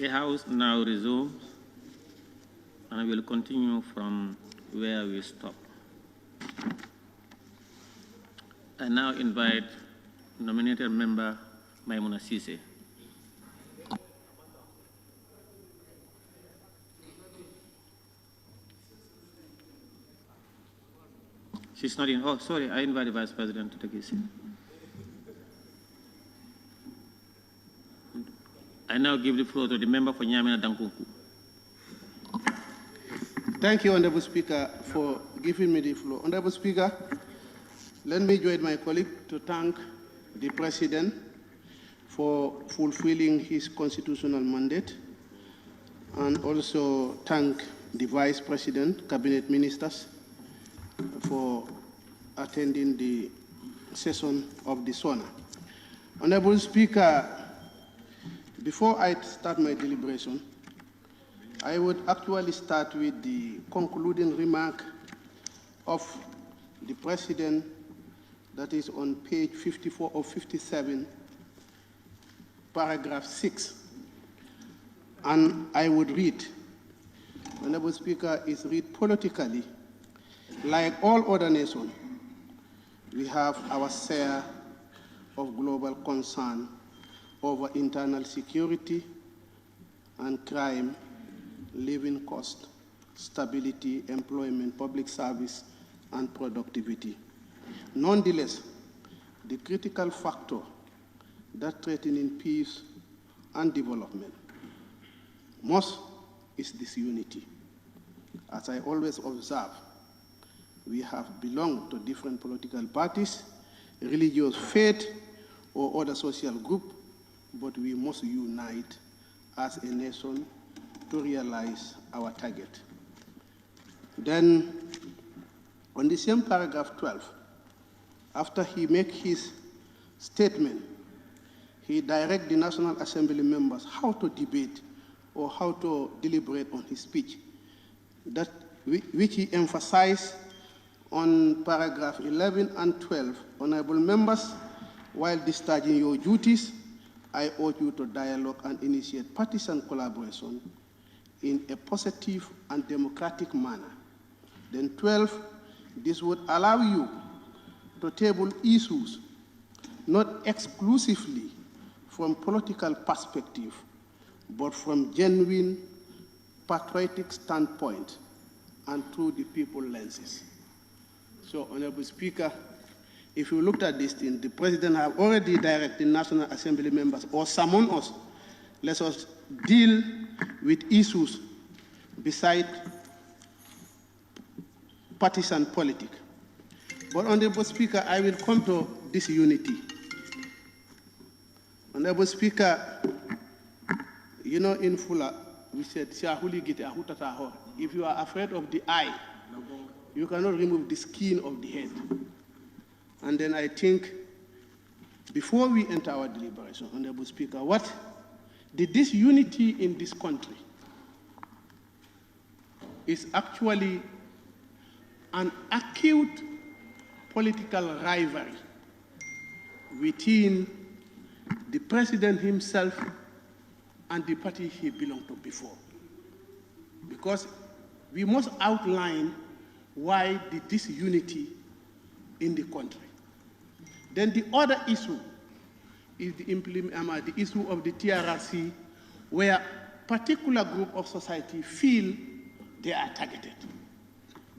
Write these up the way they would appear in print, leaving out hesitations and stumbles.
The House now resumes, and I will continue from where we stopped. I now invite nominated member Maimouna Cissé. She's not in. Oh, sorry, I invite the Vice President to take his seat. I now give the floor to the member for Nyamena Dankunku. Thank you, Honorable Speaker, for giving me the floor. Honorable Speaker, let me join my colleague to thank the President for fulfilling his constitutional mandate, and also thank the Vice President, Cabinet Ministers, for attending the session of the SoNA. Honorable Speaker, before I start my deliberation, I would actually start with the concluding remark of the President that is on page 54 of 57, paragraph 6. And I would read, Honorable Speaker, is read politically. Like all other nations, we have our share of global concern over internal security and crime, living cost, stability, employment, public service, and productivity. Nonetheless, the critical factor that threatens peace and development most is disunity. As I always observe, we have belonged to different political parties, religious faith, or other social group, but we must unite as a nation to realize our target. Then, on the same paragraph 12, after he makes his statement, he directs the National Assembly members how to debate or how to deliberate on his speech, which he emphasized on paragraph 11 and 12. Honorable members, while discharging your duties, I urge you to dialogue and initiate partisan collaboration in a positive and democratic manner. Then 12, this would allow you to table issues not exclusively from political perspective, but from genuine patriotic standpoint and through the people lenses. So, Honorable Speaker, if you looked at this thing, the President have already directed National Assembly members or summoned us, let us deal with issues beside partisan politics. But, Honorable Speaker, I will come to this unity. Honorable Speaker, you know, in Fula, we said, if you are afraid of the eye, you cannot remove the skin of the head. And then I think, before we enter our deliberation, Honorable Speaker, what did this unity in this country is actually an acute political rivalry within the President himself and the party he belonged to before. Because we must outline why did this unity in the country. Then the other issue is the issue of the TRRC, where particular group of society feel they are targeted.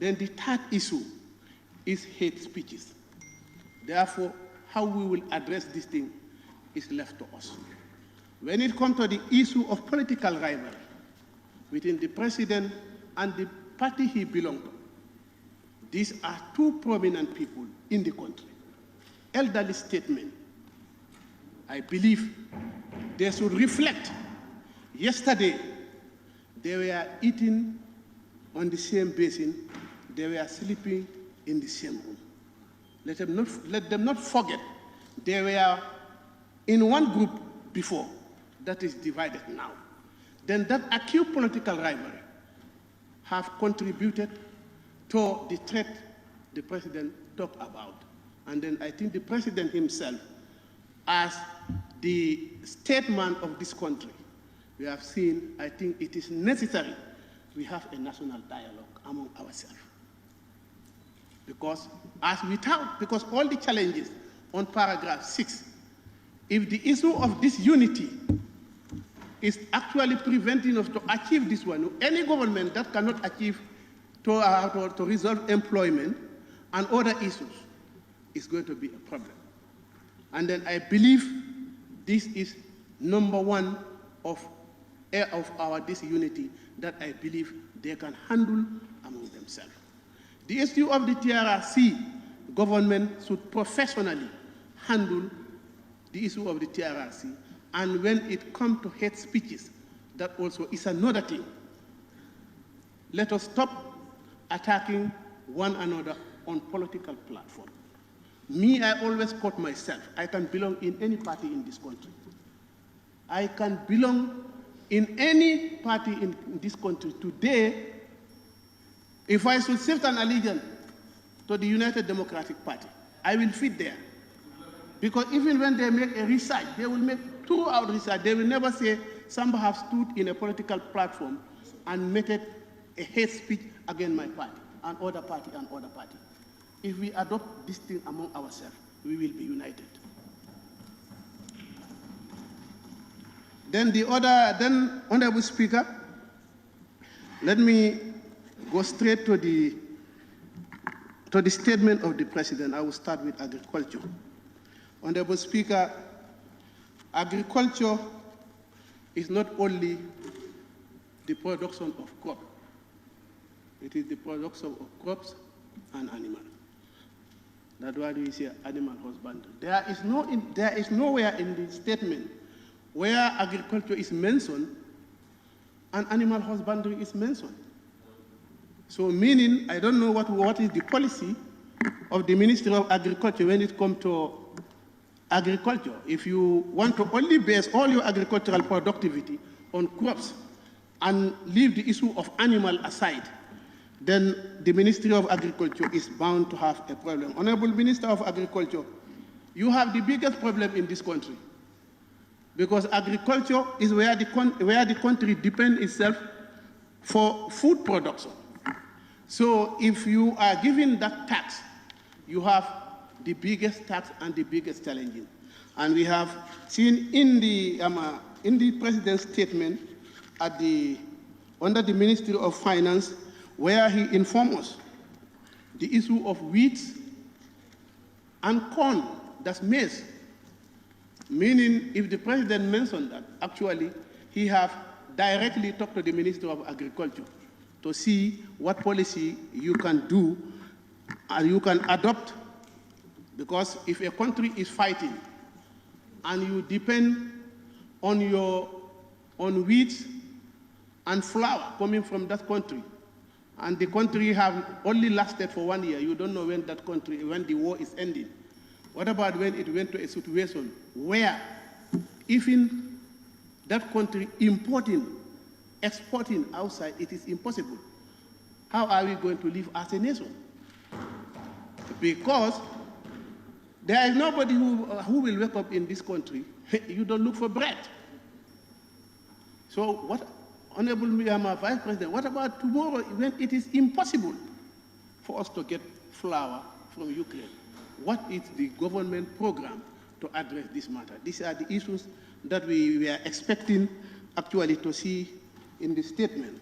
Then the third issue is hate speeches. Therefore, how we will address this thing is left to us. When it comes to the issue of political rivalry within the President and the party he belonged to, these are two prominent people in the country. Elderly statement, I believe they should reflect. Yesterday, they were eating on the same basin, they were sleeping in the same room. Let them not forget they were in one group before that is divided now. Then that acute political rivalry have contributed to the threat the President talked about. And then I think the President himself, as the statesman of this country, we have seen, I think it is necessary we have a national dialogue among ourselves. Because because all the challenges on paragraph 6, if the issue of this unity is actually preventing us to achieve this one, any government that cannot achieve to resolve employment and other issues is going to be a problem. And then I believe this is number one of our disunity that I believe they can handle among themselves. The issue of the TRRC, government should professionally handle the issue of the TRRC, and when it comes to hate speeches, that also is another thing. Let us stop attacking one another on political platform. Me, I always quote myself, I can belong in any party in this country. I can belong in any party in this country. Today, if I should shift an allegiance to the United Democratic Party, I will fit there. Because even when they make a research, they will make throughout research, they will never say somebody has stood in a political platform and made it a hate speech against my party, and other party, and other party. If we adopt this thing among ourselves, we will be united. Then Honorable Speaker, let me go straight to the statement of the President. I will start with agriculture. Honorable Speaker, agriculture is not only the production of crops, it is the production of crops and animals. That's why we say animal husbandry. There is nowhere in the statement where agriculture is mentioned and animal husbandry is mentioned. So meaning, I don't know what is the policy of the Ministry of Agriculture when it comes to agriculture. If you want to only base all your agricultural productivity on crops and leave the issue of animal aside, then the Ministry of Agriculture is bound to have a problem. Honorable Minister of Agriculture, you have the biggest problem in this country, because agriculture is where the country depends itself for food production. So if you are given that tax, you have the biggest tax and the biggest challenge. And we have seen in the President's statement under the Ministry of Finance, where he informed us the issue of wheat and corn, that's maize. Meaning, if the President mentioned that, actually, he have directly talked to the Minister of Agriculture to see what policy you can do and you can adopt, because if a country is fighting and you depend on wheat and flour coming from that country, and the country have only lasted for 1 year, you don't know when the war is ending. What about when it went to a situation where even that country importing, exporting outside, it is impossible? How are we going to live as a nation? Because there is nobody who will wake up in this country, you don't look for bread. So what, Honorable Vice President, what about tomorrow when it is impossible for us to get flour from Ukraine? What is the government program to address this matter? These are the issues that we are expecting actually to see in the statement.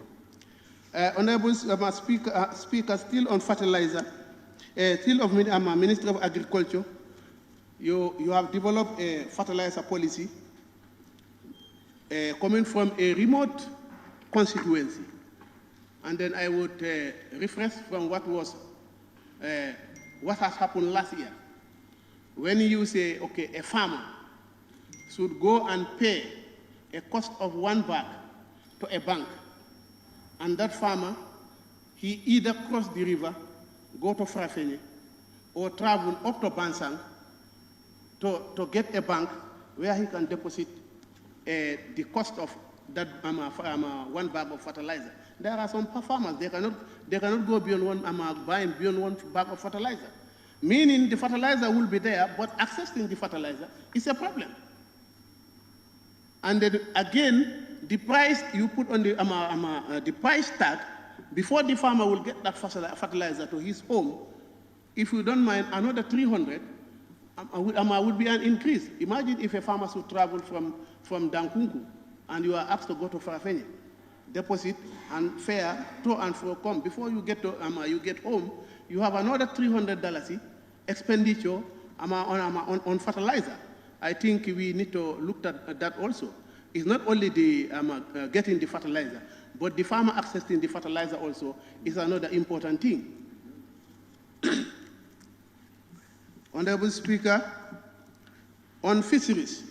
Honorable Speaker, still on fertilizer, still of Minister of Agriculture, you have developed a fertilizer policy coming from a remote constituency. And then I would refresh from what has happened last year. When you say, okay, a farmer should go and pay a cost of 1 bag to a bank, and that farmer, he either cross the river, go to Frafene, or travel up to Bansang to get a bank where he can deposit the cost of that 1 bag of fertilizer. There are some farmers, they cannot go beyond buying beyond 1 bag of fertilizer. Meaning the fertilizer will be there, but accessing the fertilizer is a problem. And then again, the price you put on the price tag, before the farmer will get that fertilizer to his home, if you don't mind, another 300 would be an increase. Imagine if a farmer should travel from Dankunku and you are asked to go to Farafenye, deposit and fare, to and fro come. Before you get to you get home, you have another $300 expenditure on fertilizer. I think we need to look at that also. It's not only the getting the fertilizer, but the farmer accessing the fertilizer also is another important thing. Honorable Speaker, on fisheries.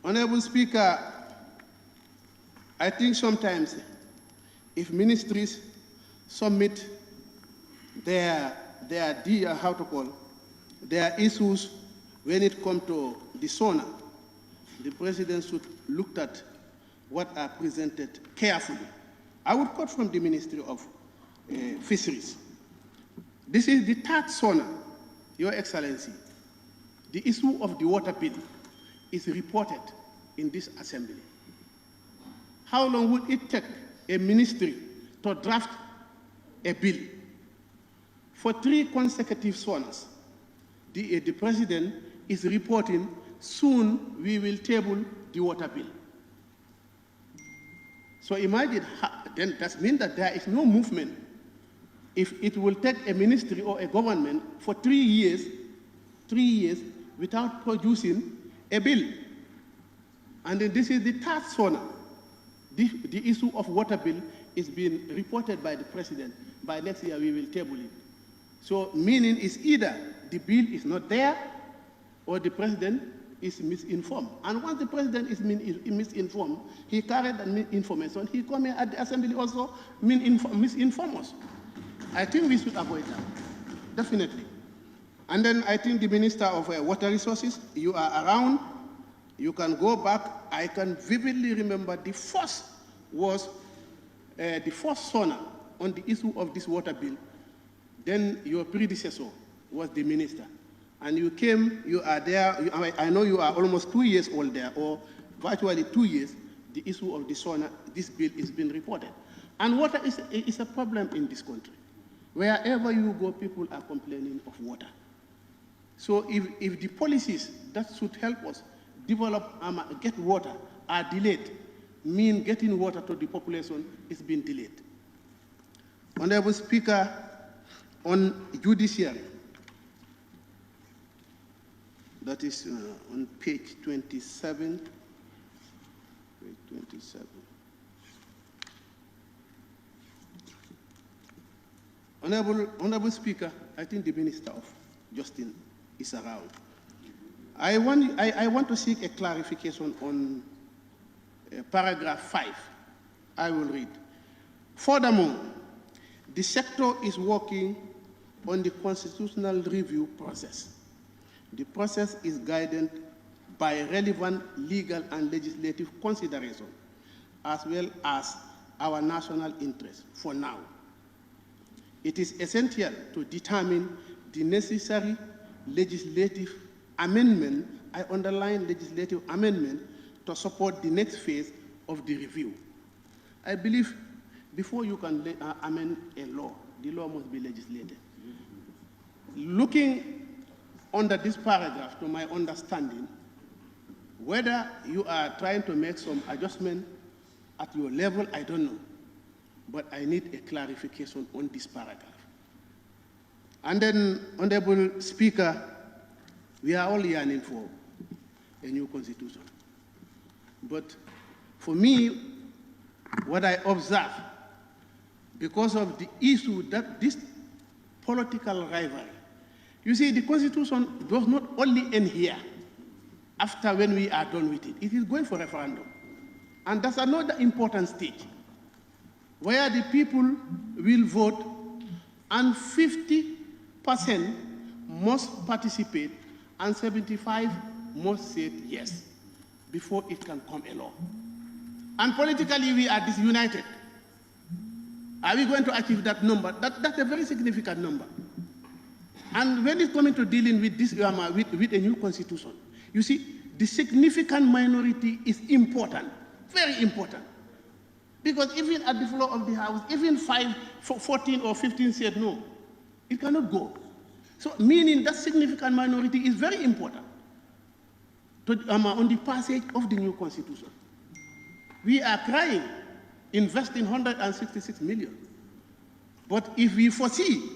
Honorable Speaker, I think sometimes if ministries submit their issues when it comes to the SoNA, the president should look at what are presented carefully. I would quote from the Ministry of Fisheries. This is the third SoNA, Your Excellency. The issue of the water bill is reported in this assembly. How long would it take a ministry to draft a bill? For 3 consecutive SoNAs, the president is reporting, soon we will table the water bill. So imagine, then that means that there is no movement. If it will take a ministry or a government for 3 years without producing a bill. And then this is the third SoNA. The issue of water bill is being reported by the president. By next year, we will table it. So meaning is either the bill is not there or the president is misinformed. And once the president is misinformed, he carried that information. He come here at the assembly also misinform us. I think we should avoid that, definitely. And then I think the Minister of Water Resources, you are around. You can go back. I can vividly remember the first SoNA on the issue of this water bill. Then your predecessor was the minister. And you came, you are there. I know you are almost 2 years old there, or virtually 2 years. The issue of the SoNA, this bill is being reported. And water is a problem in this country. Wherever you go, people are complaining of water. So if the policies that should help us develop, get water are delayed, mean getting water to the population is being delayed. Honorable Speaker, on judiciary, that is on page 27. Page 27. Honorable Speaker, I think the Minister of Justice is around. I want to seek a clarification on paragraph 5. I will read. Furthermore, the sector is working on the constitutional review process. The process is guided by relevant legal and legislative consideration, as well as our national interest for now. It is essential to determine the necessary legislative amendment, I underline legislative amendment, to support the next phase of the review. I believe before you can amend a law, the law must be legislated. Looking under this paragraph, to my understanding, whether you are trying to make some adjustment at your level, I don't know. But I need a clarification on this paragraph. And then, Honorable Speaker, we are all yearning for a new constitution. But for me, what I observe, because of the issue that this political rivalry, you see, the constitution does not only end here after when we are done with it. It is going for referendum. And that's another important stage where the people will vote and 50% must participate and 75% must say yes before it can come a law. And politically we are disunited. Are we going to achieve that number? That's a very significant number. And when it's coming to dealing with this, with a new constitution, you see, the significant minority is important Very important. Because even at the floor of the House, even 14 or 15 said no. It cannot go. So meaning that significant minority is very important on the passage of the new constitution. We are crying, investing 166 million. But if we foresee,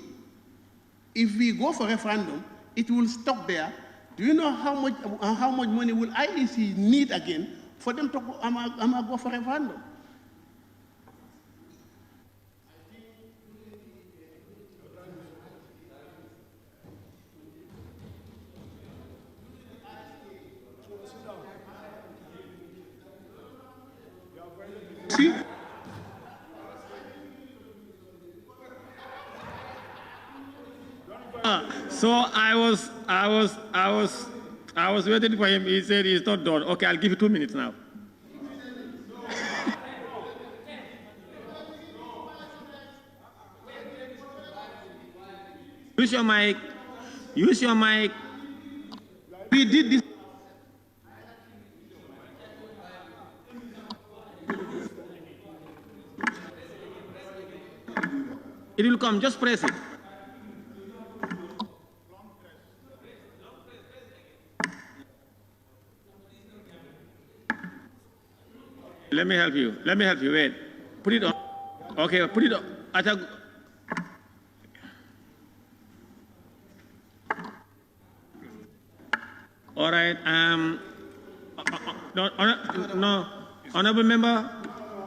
if we go for referendum, it will stop there. Do you know how much money will IEC need again for them to go for referendum? See? So I was waiting for him. He said he's not done. Okay, I'll give you 2 minutes now. Use your mic. Use your mic. We did this. It will come. Just press it. Let me help you. Let me help you. Wait. Put it on. Okay, put it on. All right. No, honorable member,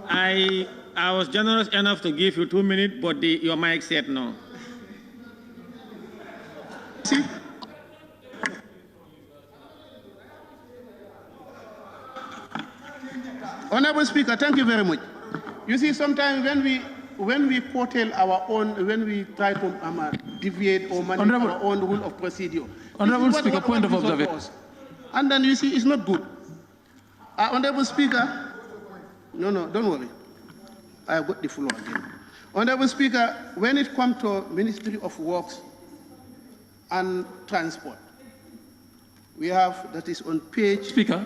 I was generous enough to give you 2 minutes, but your mic said no. See? Honorable Speaker, thank you very much. You see, sometimes when we curtail our own, when we try to deviate or manage our own rule of procedure. Honorable Speaker, point of observation. And then you see, it's not good. Honorable Speaker, no, don't worry. I got the floor again. Honorable Speaker, when it comes to Ministry of Works and Transport, we have, that is on page... Speaker.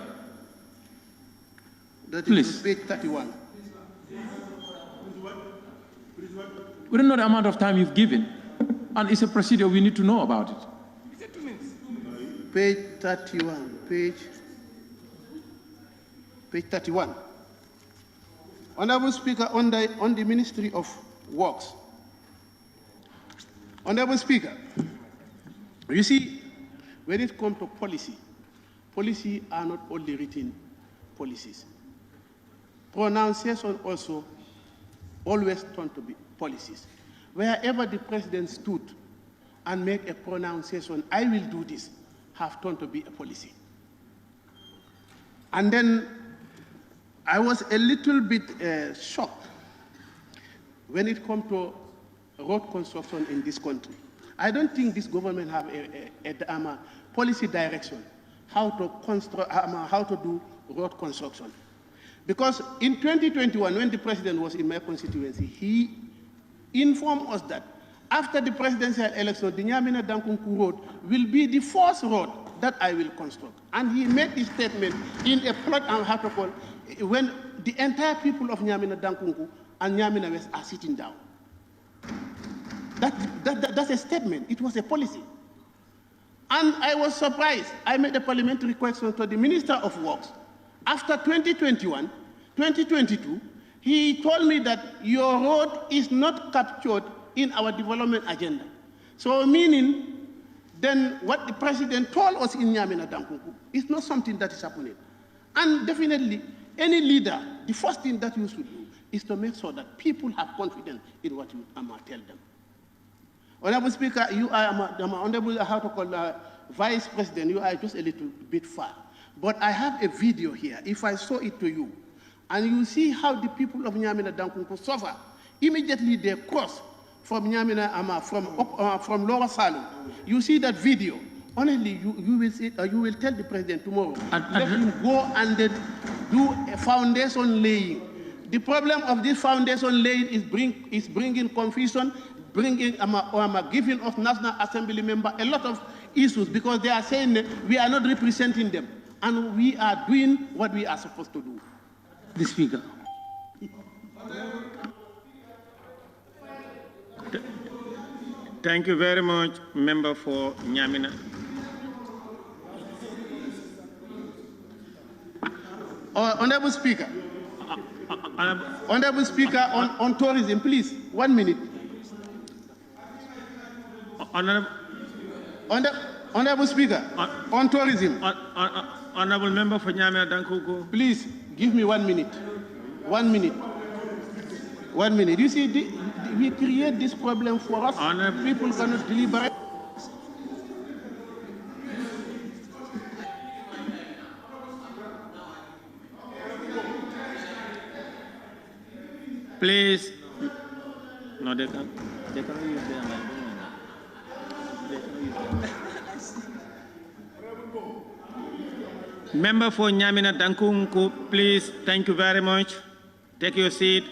That is please. On page 31. We don't know the amount of time you've given, and it's a procedure we need to know about it. Page 31, page 31. Honorable Speaker, on the Ministry of Works. Honorable Speaker, you see, when it comes to policy are not only written policies. Pronunciation also always turn to be policies. Wherever the president stood and make a pronunciation, I will do this, have turned to be a policy. And then I was a little bit shocked when it comes to road construction in this country. I don't think this government have a policy direction how to construct, how to do road construction. Because in 2021, when the president was in my constituency, he informed us that after the presidential election, the Nyamina Dankunku Road will be the first road that I will construct. And he made this statement in a plot and protocol when the entire people of Nyamina Dankunku and Nyamina West are sitting down. That's a statement. It was a policy. And I was surprised. I made a parliamentary question to the Minister of Works. After 2021, 2022, he told me that your road is not captured in our development agenda. So meaning, then what the president told us in Nyamina Dankunku is not something that is happening. And definitely, any leader, the first thing that you should do is to make sure that people have confidence in what you tell them. Honorable Speaker, you are, Honorable, how to call Vice President, you are just a little bit far. But I have a video here. If I show it to you, and you see how the people of Nyamina Dankunku suffer, immediately they cross from Nyamina, from Lower Salum. You see that video. Honestly, you will see, you will tell the president tomorrow, let him go and then do a foundation laying. The problem of this foundation laying is bringing confusion, giving us National Assembly member a lot of issues because they are saying that we are not representing them and we are doing what we are supposed to do. the Speaker. Thank you very much, member for Nyamina. Honorable Speaker. Honorable Speaker, on tourism, please, 1 minute. Honorable Speaker, on tourism. Honorable member for Nyamina Dankuku. Please, give me 1 minute. 1 minute. 1 minute. You see, we create this problem for us. People cannot deliberate. Please. No, they can't use their mic. Member for Nyamina Dankunku, please, thank you very much. Take your seat.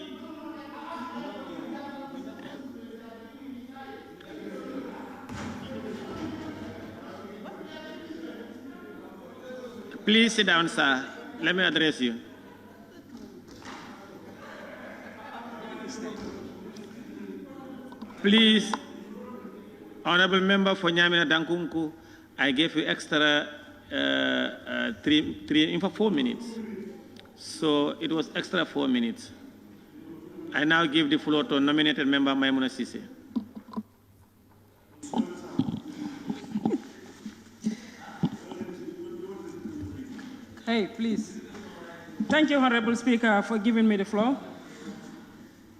Please sit down, sir. Let me address you. Please, honorable member for Nyamina Dankunku, I gave you extra 4 minutes. So it was extra 4 minutes. I now give the floor to nominated member Maimouna Sise. Hey, please. Thank you, Honorable Speaker, for giving me the floor.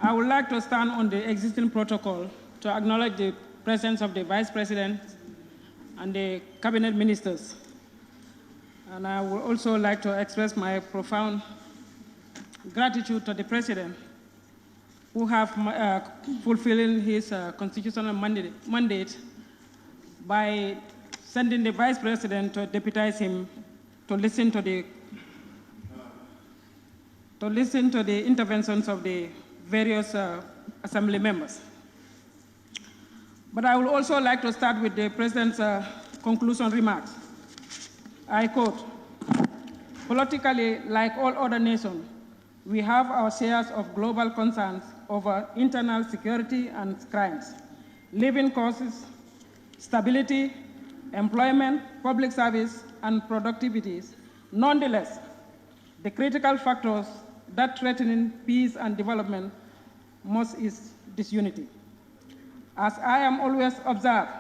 I would like to stand on the existing protocol to acknowledge the presence of the Vice President and the Cabinet Ministers. And I would also like to express my profound gratitude to the President, who have fulfilling his constitutional mandate by sending the Vice President to deputize him to listen to the interventions of the various Assembly members. But I would also like to start with the President's conclusion remarks. I quote, "Politically, like all other nations, we have our shares of global concerns over internal security and crimes, living costs, stability, employment, public service, and productivity. Nonetheless, the critical factors that threaten peace and development most is disunity. As I am always observed,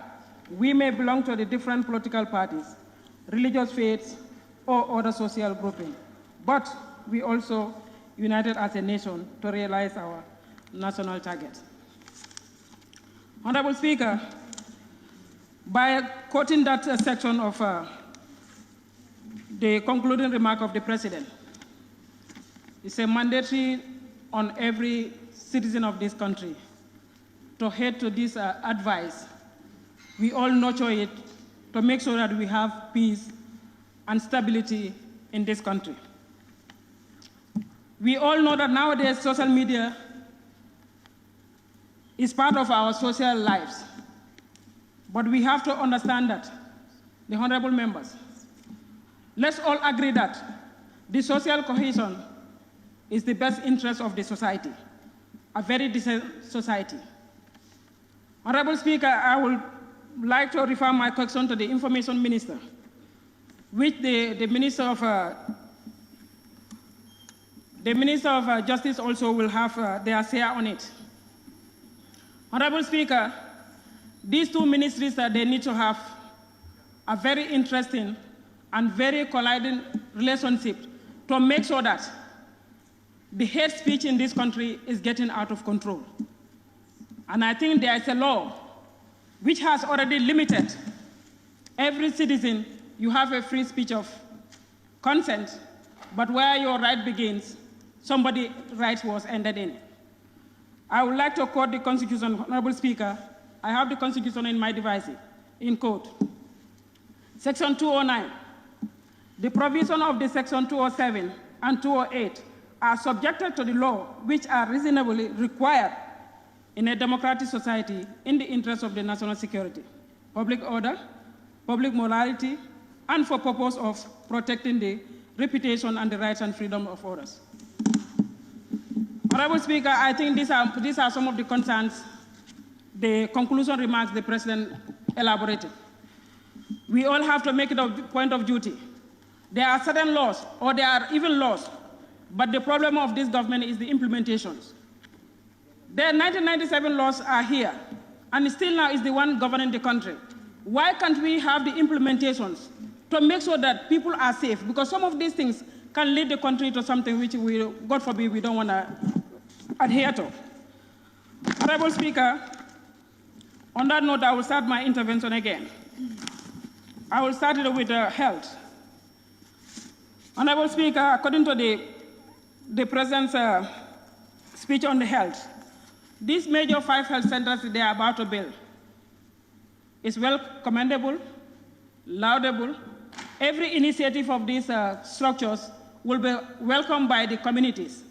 we may belong to the different political parties, religious faiths, or other social groupings, but we also united as a nation to realize our national target." Honorable Speaker, by quoting that section of the concluding remark of the President, it's a mandatory on every citizen of this country to heed to this advice. We all nurture it to make sure that we have peace and stability in this country. We all know that nowadays social media is part of our social lives. But we have to understand that, the honorable members, let's all agree that the social cohesion is the best interest of the society, a very decent society. Honorable Speaker, I would like to refer my question to the Information Minister, which the Minister of Justice also will have their share on it. Honorable Speaker, these two ministries they need to have a very interesting and very colliding relationship to make sure that the hate speech in this country is getting out of control. And I think there is a law which has already limited every citizen. You have a free speech of consent, but where your right begins, somebody's right was ended in. I would like to quote the Constitution, Honorable Speaker. I have the Constitution in my device, in quote. Section 209, the provision of the Section 207 and 208 are subjected to the law which are reasonably required in a democratic society in the interest of the national security, public order, public morality, and for purpose of protecting the reputation and the rights and freedom of others. Honorable Speaker, I think these are some of the concerns, the conclusion remarks the President elaborated. We all have to make it a point of duty. There are certain laws, or there are even laws, but the problem of this government is the implementations. The 1997 laws are here, and still now is the one governing the country. Why can't we have the implementations to make sure that people are safe? Because some of these things can lead the country to something which we, God forbid, we don't want to adhere to. Honorable Speaker, on that note, I will start my intervention again. I will start it with health. Honorable Speaker, according to the President's speech on the health, these major 5 health centers they are about to build is well commendable, laudable. Every initiative of these structures will be welcomed by the communities.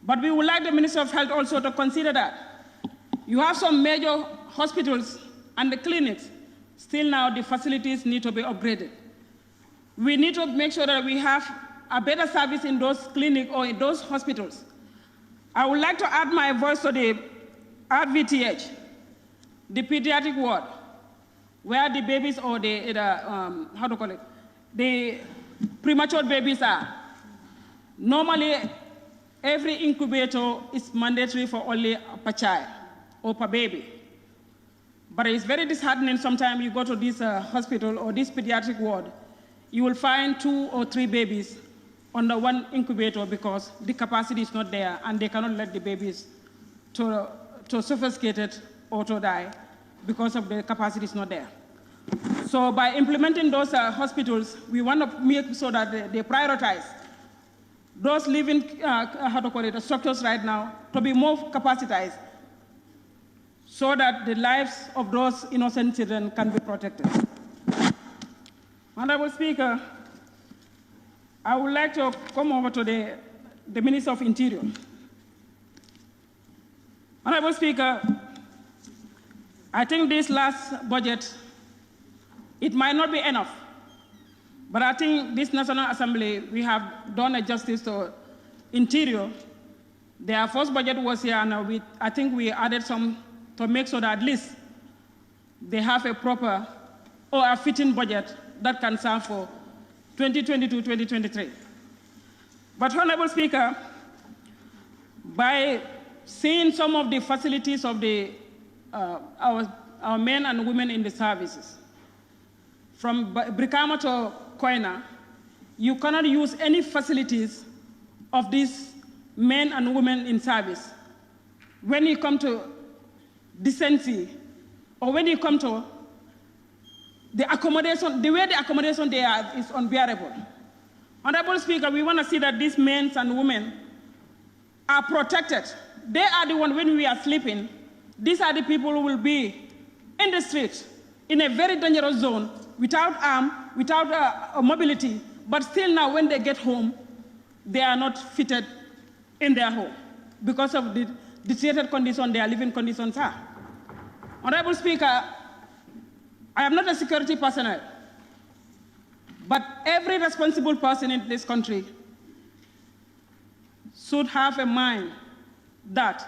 But we would like the Minister of Health also to consider that you have some major hospitals and the clinics. Still now, the facilities need to be upgraded. We need to make sure that we have a better service in those clinics or in those hospitals. I would like to add my voice to the RVTH, the pediatric ward, where the babies or the premature babies are. Normally, every incubator is mandatory for only per child or per baby. But it's very disheartening sometimes you go to this hospital or this pediatric ward, you will find 2 or 3 babies under one incubator because the capacity is not there and they cannot let the babies to suffocate or to die because of the capacity is not there. So by implementing those hospitals, we want to make sure that they prioritize those living structures right now to be more capacitized so that the lives of those innocent children can be protected. Honorable Speaker, I would like to come over to the Minister of Interior. Honorable Speaker, I think this last budget, it might not be enough, but I think this National Assembly, we have done a justice to Interior. Their first budget was here, and I think we added some to make sure that at least they have a proper or a fitting budget that can serve for 2022-2023. But Honorable Speaker, by seeing some of the facilities of our men and women in the services, from Brikama to Koina, you cannot use any facilities of these men and women in service. When you come to decency, or when you come to the accommodation, the way the accommodation they are is unbearable. Honorable Speaker, we want to see that these men and women are protected. They are the ones, when we are sleeping, these are the people who will be in the streets, in a very dangerous zone, without arm, without mobility, but still now when they get home, they are not fitted in their home because of the deteriorated condition their living conditions are. Honorable Speaker, I am not a security personnel, but every responsible person in this country should have a mind that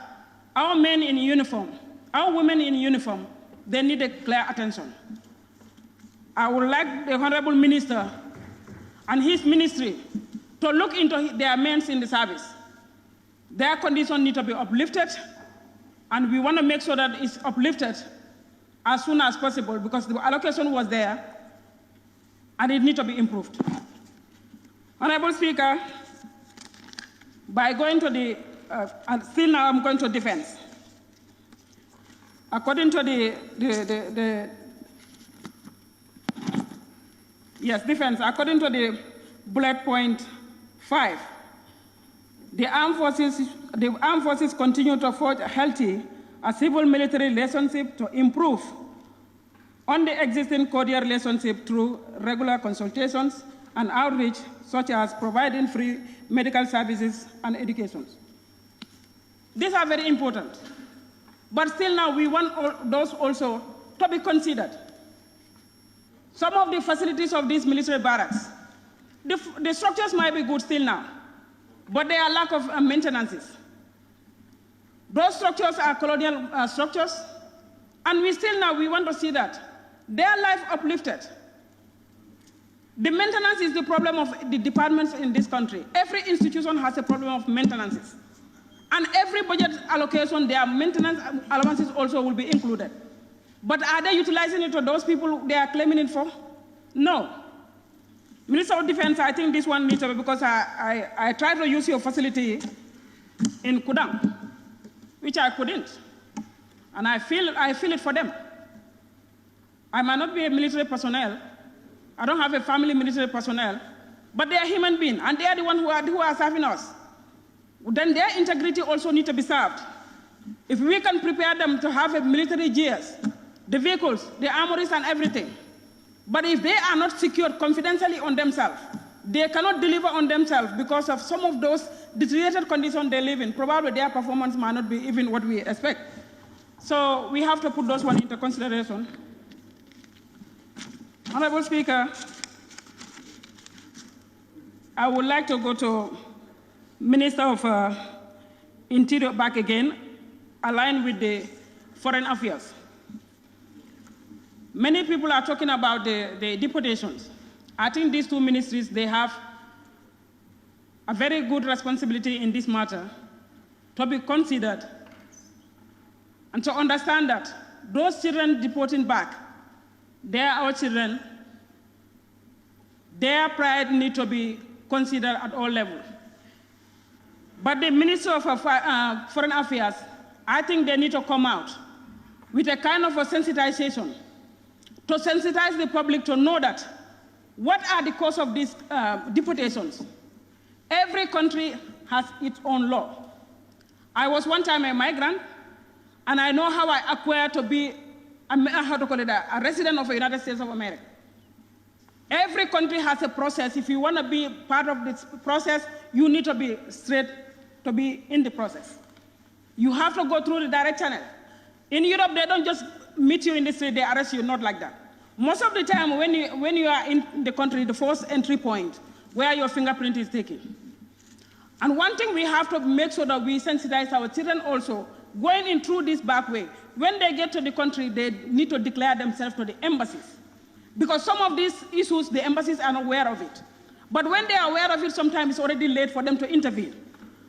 our men in uniform, our women in uniform, they need a clear attention. I would like the Honorable Minister and his ministry to look into their men in the service. Their conditions need to be uplifted, and we want to make sure that it's uplifted as soon as possible because the allocation was there and it needs to be improved. Honorable Speaker, by going to the, still now I'm going to defense. According to defense, according to the bullet point 5, the armed forces continue to forge a healthy civil-military relationship to improve on the existing cordial relationship through regular consultations and outreach, such as providing free medical services and education. These are very important. But still now, we want those also to be considered. Some of the facilities of these military barracks, the structures might be good still now, but there are lack of maintenances. Those structures are colonial structures, and we want to see that. Their life uplifted. The maintenance is the problem of the departments in this country. Every institution has a problem of maintenance. And every budget allocation, their maintenance allowances also will be included. But are they utilizing it to those people they are claiming it for? No. Minister of Defense, I think this one needs to be, because I tried to use your facility in Kudang, which I couldn't. And I feel it for them. I might not be a military personnel. I don't have a family military personnel, but they are human beings, and they are the ones who are serving us. Then their integrity also needs to be served. If we can prepare them to have a military GS, the vehicles, the armories and everything, but if they are not secured confidentially on themselves, they cannot deliver on themselves because of some of those deteriorated conditions they live in. Probably their performance might not be even what we expect. So we have to put those ones into consideration. Honorable Speaker, I would like to go to Minister of Interior back again, aligned with the Foreign Affairs. Many people are talking about the deportations. I think these two ministries, they have a very good responsibility in this matter to be considered and to understand that those children deporting back, they are our children. Their pride needs to be considered at all levels. But the Minister of Foreign Affairs, I think they need to come out with a kind of a sensitization to sensitize the public to know that what are the cause of these deportations. Every country has its own law. I was one time a migrant, and I know how I acquired to be a resident of the United States of America. Every country has a process. If you want to be part of this process, you need to be straight to be in the process. You have to go through the direct channel. In Europe, they don't just meet you in the street, they arrest you, not like that. Most of the time, when you are in the country, the first entry point where your fingerprint is taken. And one thing we have to make sure that we sensitize our children also, going in through this back way. When they get to the country, they need to declare themselves to the embassies. Because some of these issues, the embassies are not aware of it. But when they are aware of it, sometimes it's already late for them to intervene.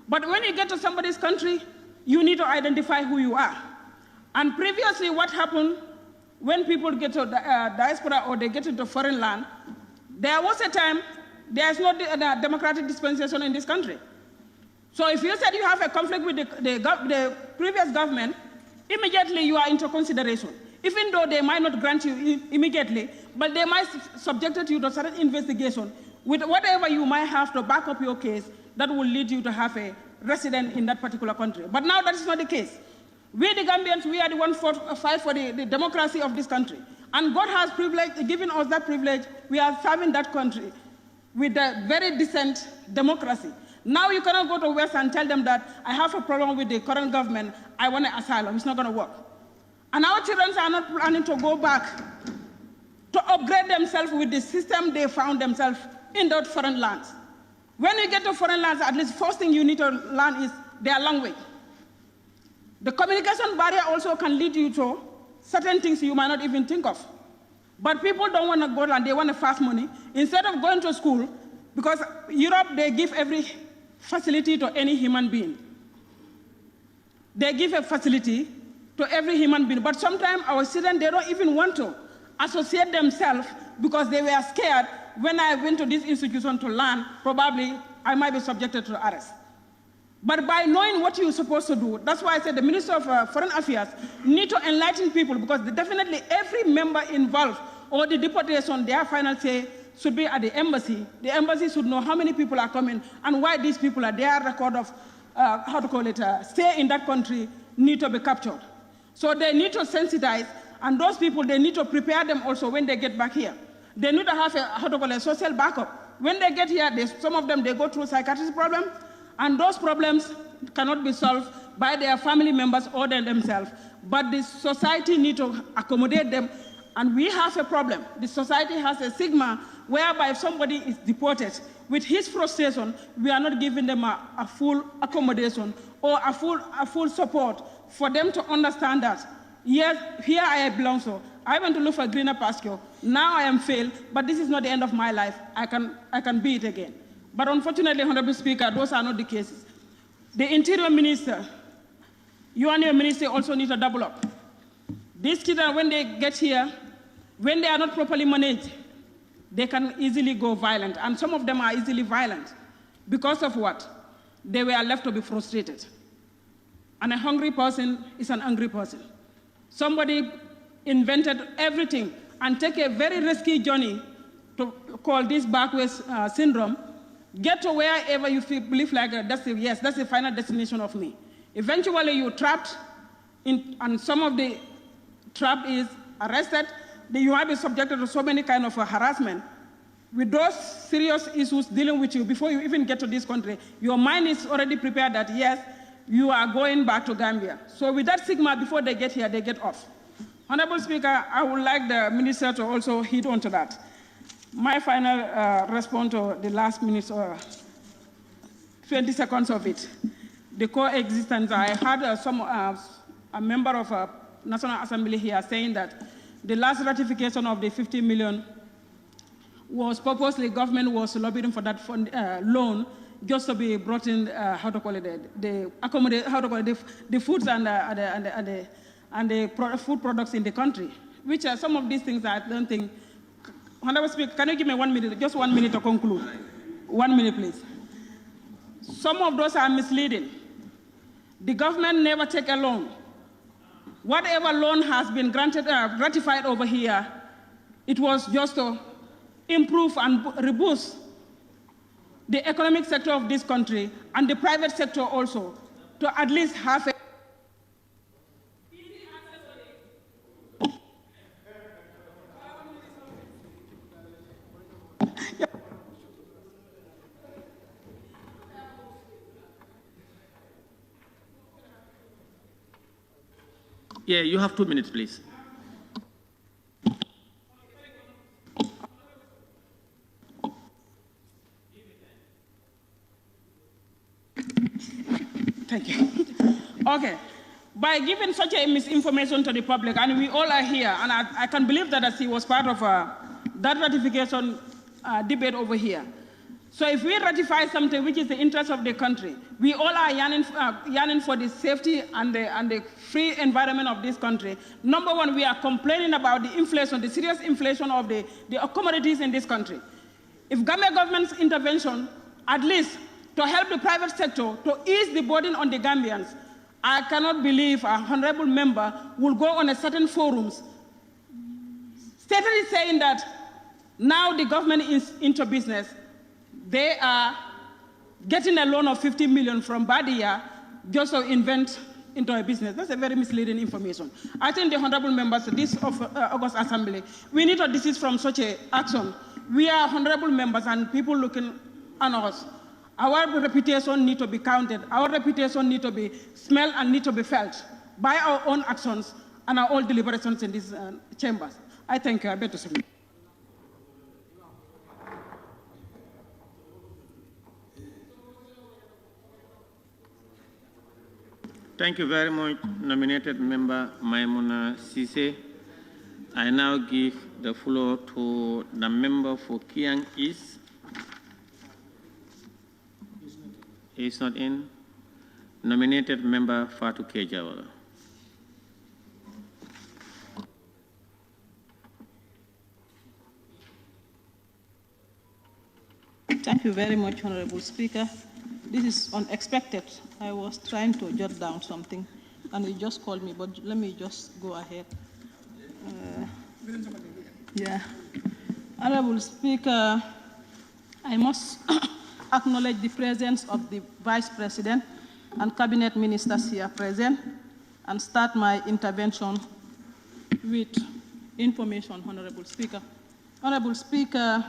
But when you get to somebody's country, you need to identify who you are. And previously, what happened when people get to diaspora or they get into foreign land, there was a time, there is no democratic dispensation in this country. So if you said you have a conflict with the previous government, immediately you are into consideration. Even though they might not grant you immediately, but they might subject you to certain investigation with whatever you might have to back up your case that will lead you to have a resident in that particular country. But now that is not the case. We, the Gambians, we are the ones fight for the democracy of this country. And God has given us that privilege. We are serving that country with a very decent democracy. Now you cannot go to West and tell them that I have a problem with the current government, I want an asylum. It's not going to work. And our children are not planning to go back to upgrade themselves with the system they found themselves in those foreign lands. When you get to foreign lands, at least first thing you need to learn is their language. The communication barrier also can lead you to certain things you might not even think of. But people don't want to go and they want to fast money. Instead of going to school, because Europe, they give every facility to any human being. They give a facility to every human being. But sometimes our children, they don't even want to associate themselves because they were scared when I went to this institution to learn, probably I might be subjected to arrest. But by knowing what you're supposed to do, that's why I said the Minister of Foreign Affairs need to enlighten people, because definitely every member involved or the deportation, their final say should be at the embassy. The embassy should know how many people are coming and why these people are there. Record of, stay in that country need to be captured. So they need to sensitize, and those people, they need to prepare them also when they get back here. They need to have a social backup. When they get here, some of them, they go through psychiatric problems, and those problems cannot be solved by their family members or themselves. But the society needs to accommodate them, and we have a problem. The society has a stigma whereby if somebody is deported, with his frustration, we are not giving them a full accommodation or a full support for them to understand that, yes, here I belong, so I want to look for a greener pasture. Now I am failed, but this is not the end of my life. I can be it again. But unfortunately, Honorable Speaker, those are not the cases. The Interior Minister, you and your minister also need to double up. These children, when they get here, when they are not properly managed, they can easily go violent. And some of them are easily violent. Because of what? They were left to be frustrated. And a hungry person is an angry person. Somebody invented everything and take a very risky journey to call this backwards syndrome, get to wherever you believe like that's the final destination of me. Eventually you're trapped, and some of the trap is arrested. You might be subjected to so many kind of harassment. With those serious issues dealing with you, before you even get to this country, your mind is already prepared that, yes, you are going back to Gambia. So with that stigma, before they get here, they get off. Honorable Speaker, I would like the minister to also hit onto that. My final response to the last minute, 20 seconds of it. The coexistence, I had a member of a National Assembly here saying that the last ratification of the 50 million was purposely, government was lobbying for that fund, loan just to be brought in, the foods and the food products in the country, which are some of these things I don't think. Honorable Speaker, can you give me 1 minute, just 1 minute to conclude? 1 minute, please. Some of those are misleading. The government never take a loan. Whatever loan has been granted, ratified over here, it was just to improve and reboost the economic sector of this country and the private sector also, to at least have a Yeah, you have 2 minutes, please. Thank you. Okay. By giving such a misinformation to the public, and we all are here, and I can believe that as he was part of that ratification debate over here. So if we ratify something which is the interest of the country, we all are yearning for the safety and the free environment of this country. Number one, we are complaining about the inflation, the serious inflation of the commodities in this country. If Gambia government's intervention, at least to help the private sector to ease the burden on the Gambians, I cannot believe a honorable member will go on a certain forums, steadily saying that now the government is into business. They are getting a loan of 50 million from Badia just to invent into a business. That's a very misleading information. I think the honorable members of this August Assembly, we need to desist from such an action. We are honorable members and people looking at us. Our reputation needs to be counted. Our reputation needs to be smelled and needs to be felt by our own actions and our own deliberations in these chambers. I thank you. I better submit. Thank you very much, nominated member Maimouna Cisse. I now give the floor to the member for Kiang East. He's not in. Nominated member Fatou Kejawala. Thank you very much, Honorable Speaker. This is unexpected. I was trying to jot down something, and you just called me, but let me just go ahead. Honorable Speaker, I must acknowledge the presence of the Vice President and Cabinet Ministers here present, and start my intervention with information, Honorable Speaker. Honorable Speaker,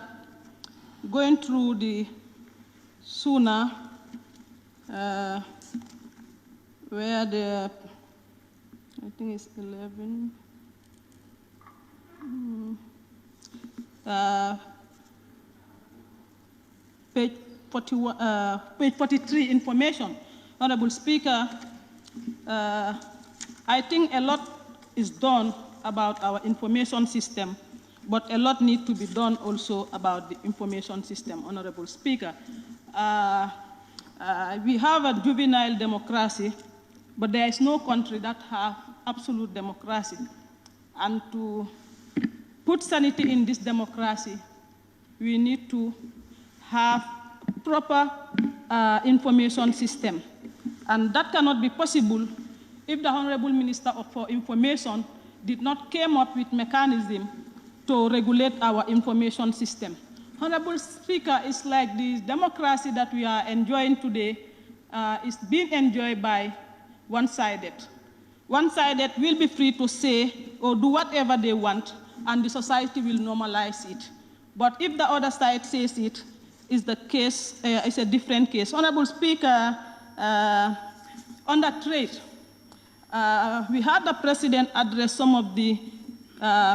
going through the SoNA, where the, I think it's 11, page 43 information. Honorable Speaker, I think a lot is done about our information system, but a lot needs to be done also about the information system, Honorable Speaker. We have a juvenile democracy, but there is no country that has absolute democracy. And to put sanity in this democracy, we need to have proper information system. And that cannot be possible if the Honorable Minister for Information did not come up with mechanism to regulate our information system. Honorable Speaker, it's like the democracy that we are enjoying today is being enjoyed by one-sided. One-sided will be free to say or do whatever they want, and the society will normalize it. But if the other side says it, is the case, it's a different case. Honorable Speaker, on that trade, we had the President address some of the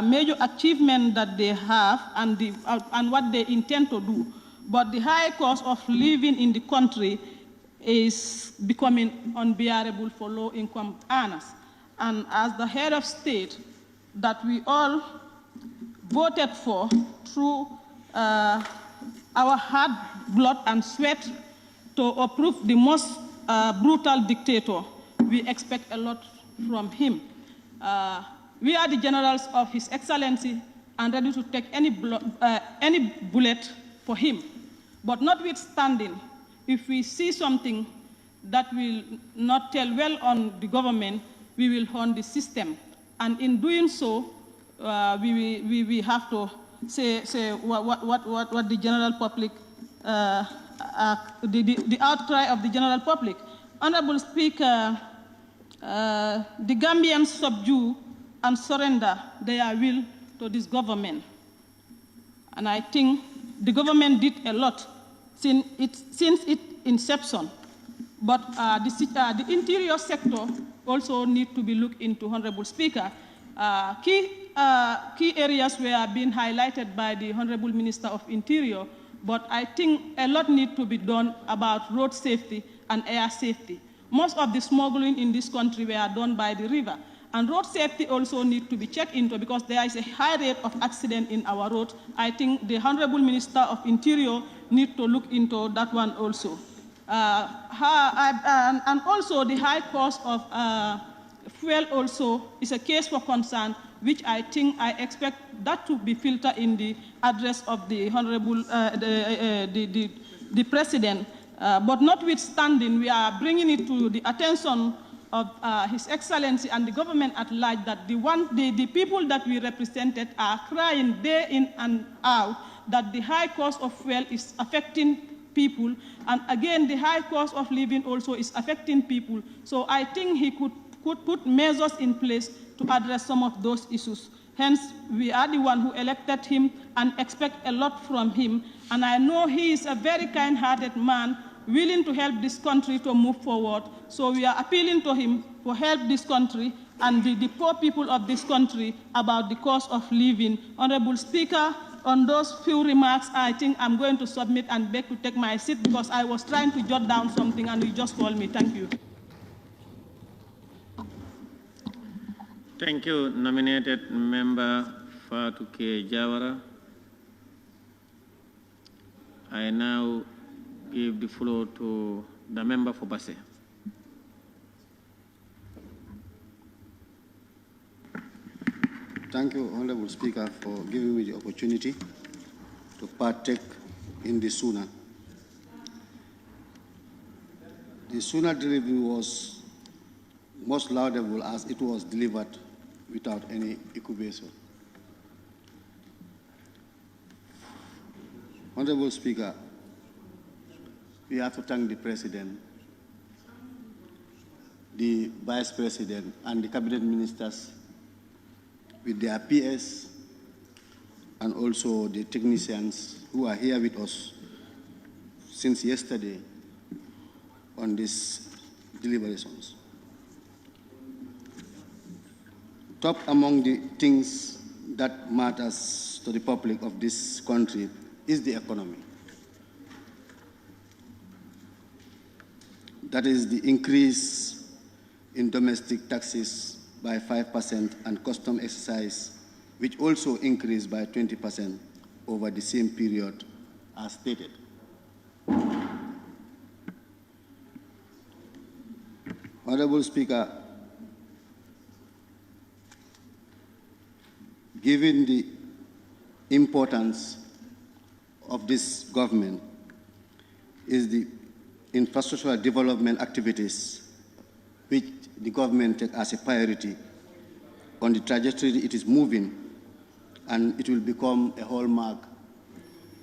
major achievements that they have and what they intend to do. But the high cost of living in the country is becoming unbearable for low-income earners. And as the head of state that we all voted for through our hard blood and sweat to approve the most brutal dictator, we expect a lot from him. We are the generals of His Excellency and ready to take any bullet for him. But notwithstanding, if we see something that will not tell well on the government, we will hone the system. And in doing so, we have to say what the general public, the outcry of the general public. Honorable Speaker, the Gambians subdue and surrender their will to this government. And I think the government did a lot since its inception. But the interior sector also needs to be looked into, Honorable Speaker. Key areas were being highlighted by the Honorable Minister of Interior, but I think a lot needs to be done about road safety and air safety. Most of the smuggling in this country were done by the river. And road safety also needs to be checked into because there is a high rate of accident in our roads. I think the Honorable Minister of Interior needs to look into that one also. And also the high cost of fuel also is a case for concern, which I expect that to be filtered in the address of the Honorable, the President. But notwithstanding, we are bringing it to the attention of His Excellency and the government at large that the people that we represented are crying day in and out that the high cost of fuel is affecting people, and again the high cost of living also is affecting people. So I think he could put measures in place to address some of those issues. Hence, we are the one who elected him and expect a lot from him. And I know he is a very kind-hearted man, willing to help this country to move forward. So we are appealing to him to help this country and the poor people of this country about the cost of living. Honorable Speaker, on those few remarks, I think I'm going to submit and beg to take my seat because I was trying to jot down something and you just called me. Thank you. Thank you, nominated member Fatou Jawara. I now give the floor to the member for Basse. Thank you, Honorable Speaker, for giving me the opportunity to partake in the SoNA. The SoNA delivery was most laudable as it was delivered without any incubation. Honorable Speaker, we have to thank the President, the Vice President, and the Cabinet Ministers with their PS, and also the technicians who are here with us since yesterday on these deliberations. Top among the things that matters to the public of this country is the economy. That is the increase in domestic taxes by 5% and custom excise, which also increased by 20% over the same period as stated. Honorable Speaker, given the importance of this government is the infrastructural development activities which the government takes as a priority on the trajectory it is moving, and it will become a hallmark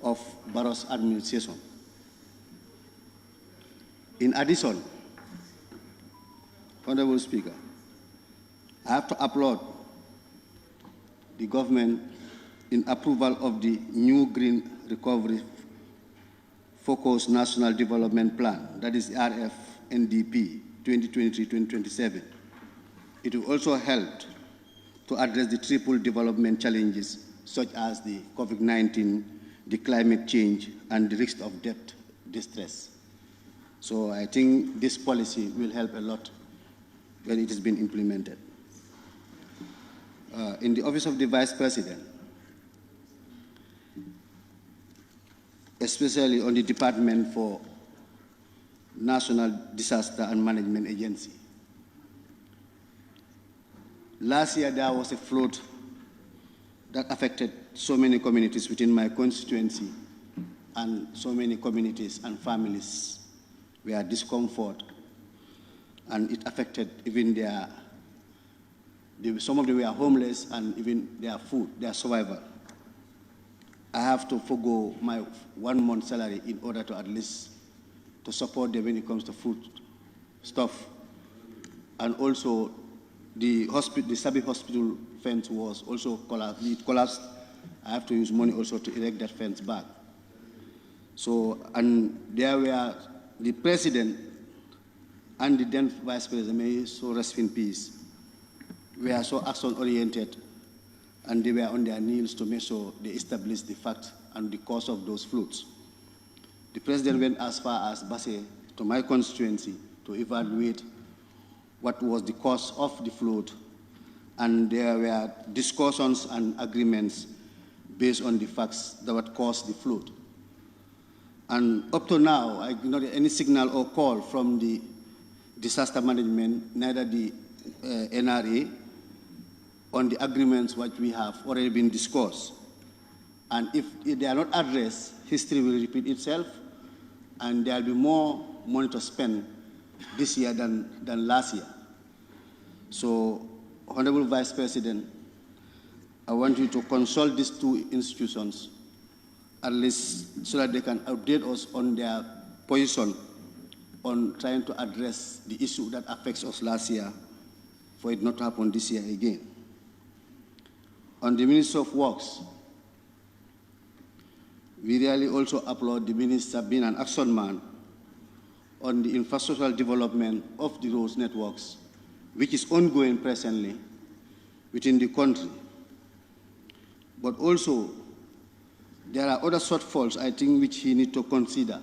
of Barrow's administration. In addition, Honorable Speaker, I have to applaud the government in approval of the new Green Recovery Focused National Development Plan, that is RFNDP 2023-2027. It will also help to address the triple development challenges such as the COVID-19, the climate change, and the risk of debt distress. So I think this policy will help a lot when it has been implemented. In the Office of the Vice President, especially on the Department for National Disaster and Management Agency. Last year, there was a flood that affected so many communities within my constituency, and so many communities and families were discomforted, and it affected even some of them were homeless, and even their food, their survival. I have to forgo my 1 month salary in order to at least to support them when it comes to food stuff. And also the Sabi Hospital fence was also collapsed. It collapsed. I have to use money also to erect that fence back. So, and there were the president and the then vice president, may he so rest in peace, were so action-oriented, and they were on their knees to make sure they established the fact and the cause of those floods. The president went as far as Basse, to my constituency, to evaluate what was the cause of the flood, and there were discussions and agreements based on the facts that would cause the flood. And up to now, I do not get any signal or call from the disaster management, neither the NRA, on the agreements which we have already been discussed. And if they are not addressed, history will repeat itself, and there will be more money to spend this year than last year. So, Honorable Vice President, I want you to consult these two institutions, at least so that they can update us on their position on trying to address the issue that affects us last year, for it not to happen this year again. On the Minister of Works, we really also applaud the Minister being an action man on the infrastructural development of the roads networks, which is ongoing presently within the country. But also, there are other shortfalls, I think, which he needs to consider.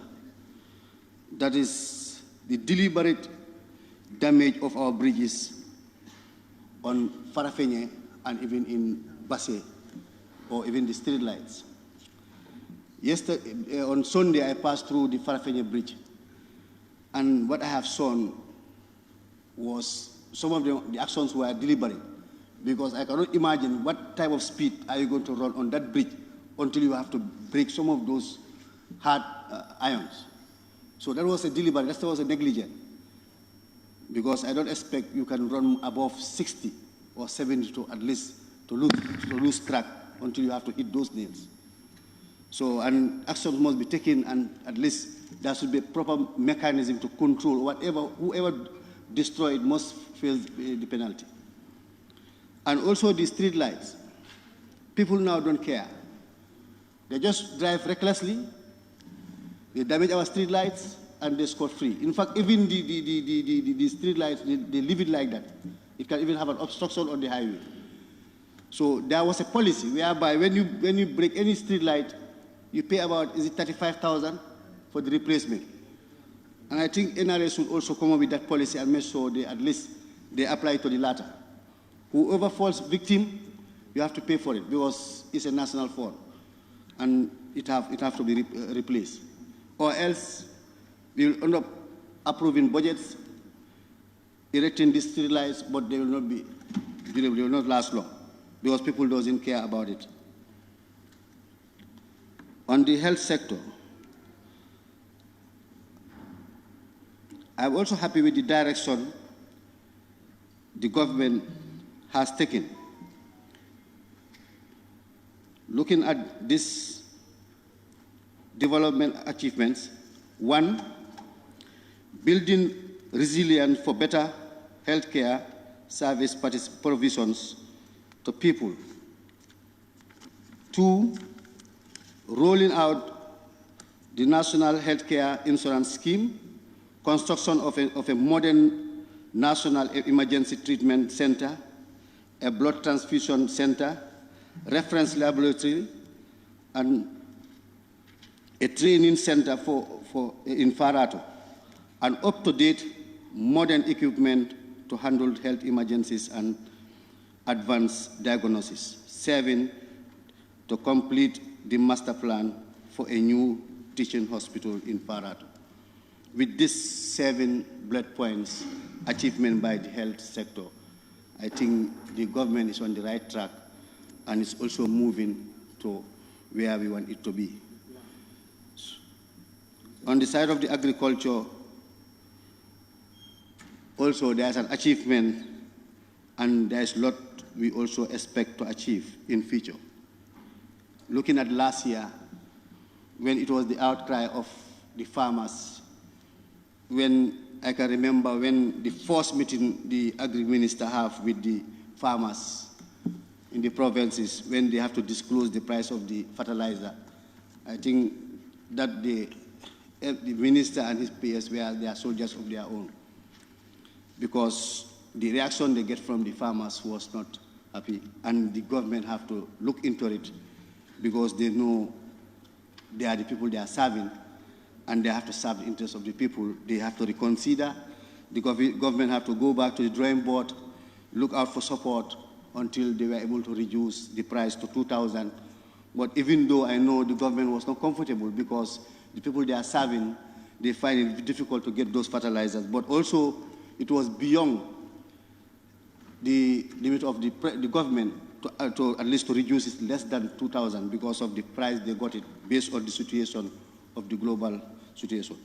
That is the deliberate damage of our bridges on Farafenye and even in Basse, or even the street lights. Yesterday, on Sunday, I passed through the Farafenye Bridge, and what I have shown was some of the actions were deliberate, because I cannot imagine what type of speed are you going to run on that bridge until you have to break some of those hard irons. So that was a deliberate, that was a negligent, because I don't expect you can run above 60 or 70 to at least to lose track until you have to hit those nails. So, and actions must be taken, and at least there should be a proper mechanism to control whoever destroyed must face the penalty. And also the street lights. People now don't care. They just drive recklessly, they damage our street lights, and they scot free. In fact, even the street lights, they leave it like that. It can even have an obstruction on the highway. So there was a policy whereby when you break any street light, you pay about, is it 35,000 for the replacement? And I think NRA should also come up with that policy and make sure they at least they apply to the latter. Whoever falls victim, you have to pay for it because it's a national fraud, and it have to be replaced. Or else we will end up approving budgets, erecting these street lights, but they will not be durable, they will not last long because people don't care about it. On the health sector, I'm also happy with the direction the government has taken. Looking at these development achievements, one, building resilience for better healthcare service provisions to people. Two, rolling out the National Healthcare Insurance Scheme, construction of a modern National Emergency Treatment Center, a blood transfusion center, reference laboratory, and a training center in Fatou, and up-to-date modern equipment to handle health emergencies and advanced diagnosis. 7, to complete the master plan for a new teaching hospital in Fatou. With these 7 bullet points, achievement by the health sector, I think the government is on the right track and it's also moving to where we want it to be. On the side of the agriculture, also there's an achievement and there's a lot we also expect to achieve in future. Looking at last year, when it was the outcry of the farmers, when I can remember when the first meeting the agri-minister have with the farmers in the provinces, when they have to disclose the price of the fertilizer, I think that the minister and his PS were their soldiers of their own, because the reaction they get from the farmers was not happy, and the government have to look into it because they know they are the people they are serving, and they have to serve the interests of the people. They have to reconsider. The government have to go back to the drawing board, look out for support until they were able to reduce the price to 2,000. But even though I know the government was not comfortable because the people they are serving, they find it difficult to get those fertilizers. But also, it was beyond the limit of the government to at least to reduce it less than 2,000 because of the price they got it based on the situation of the global situation.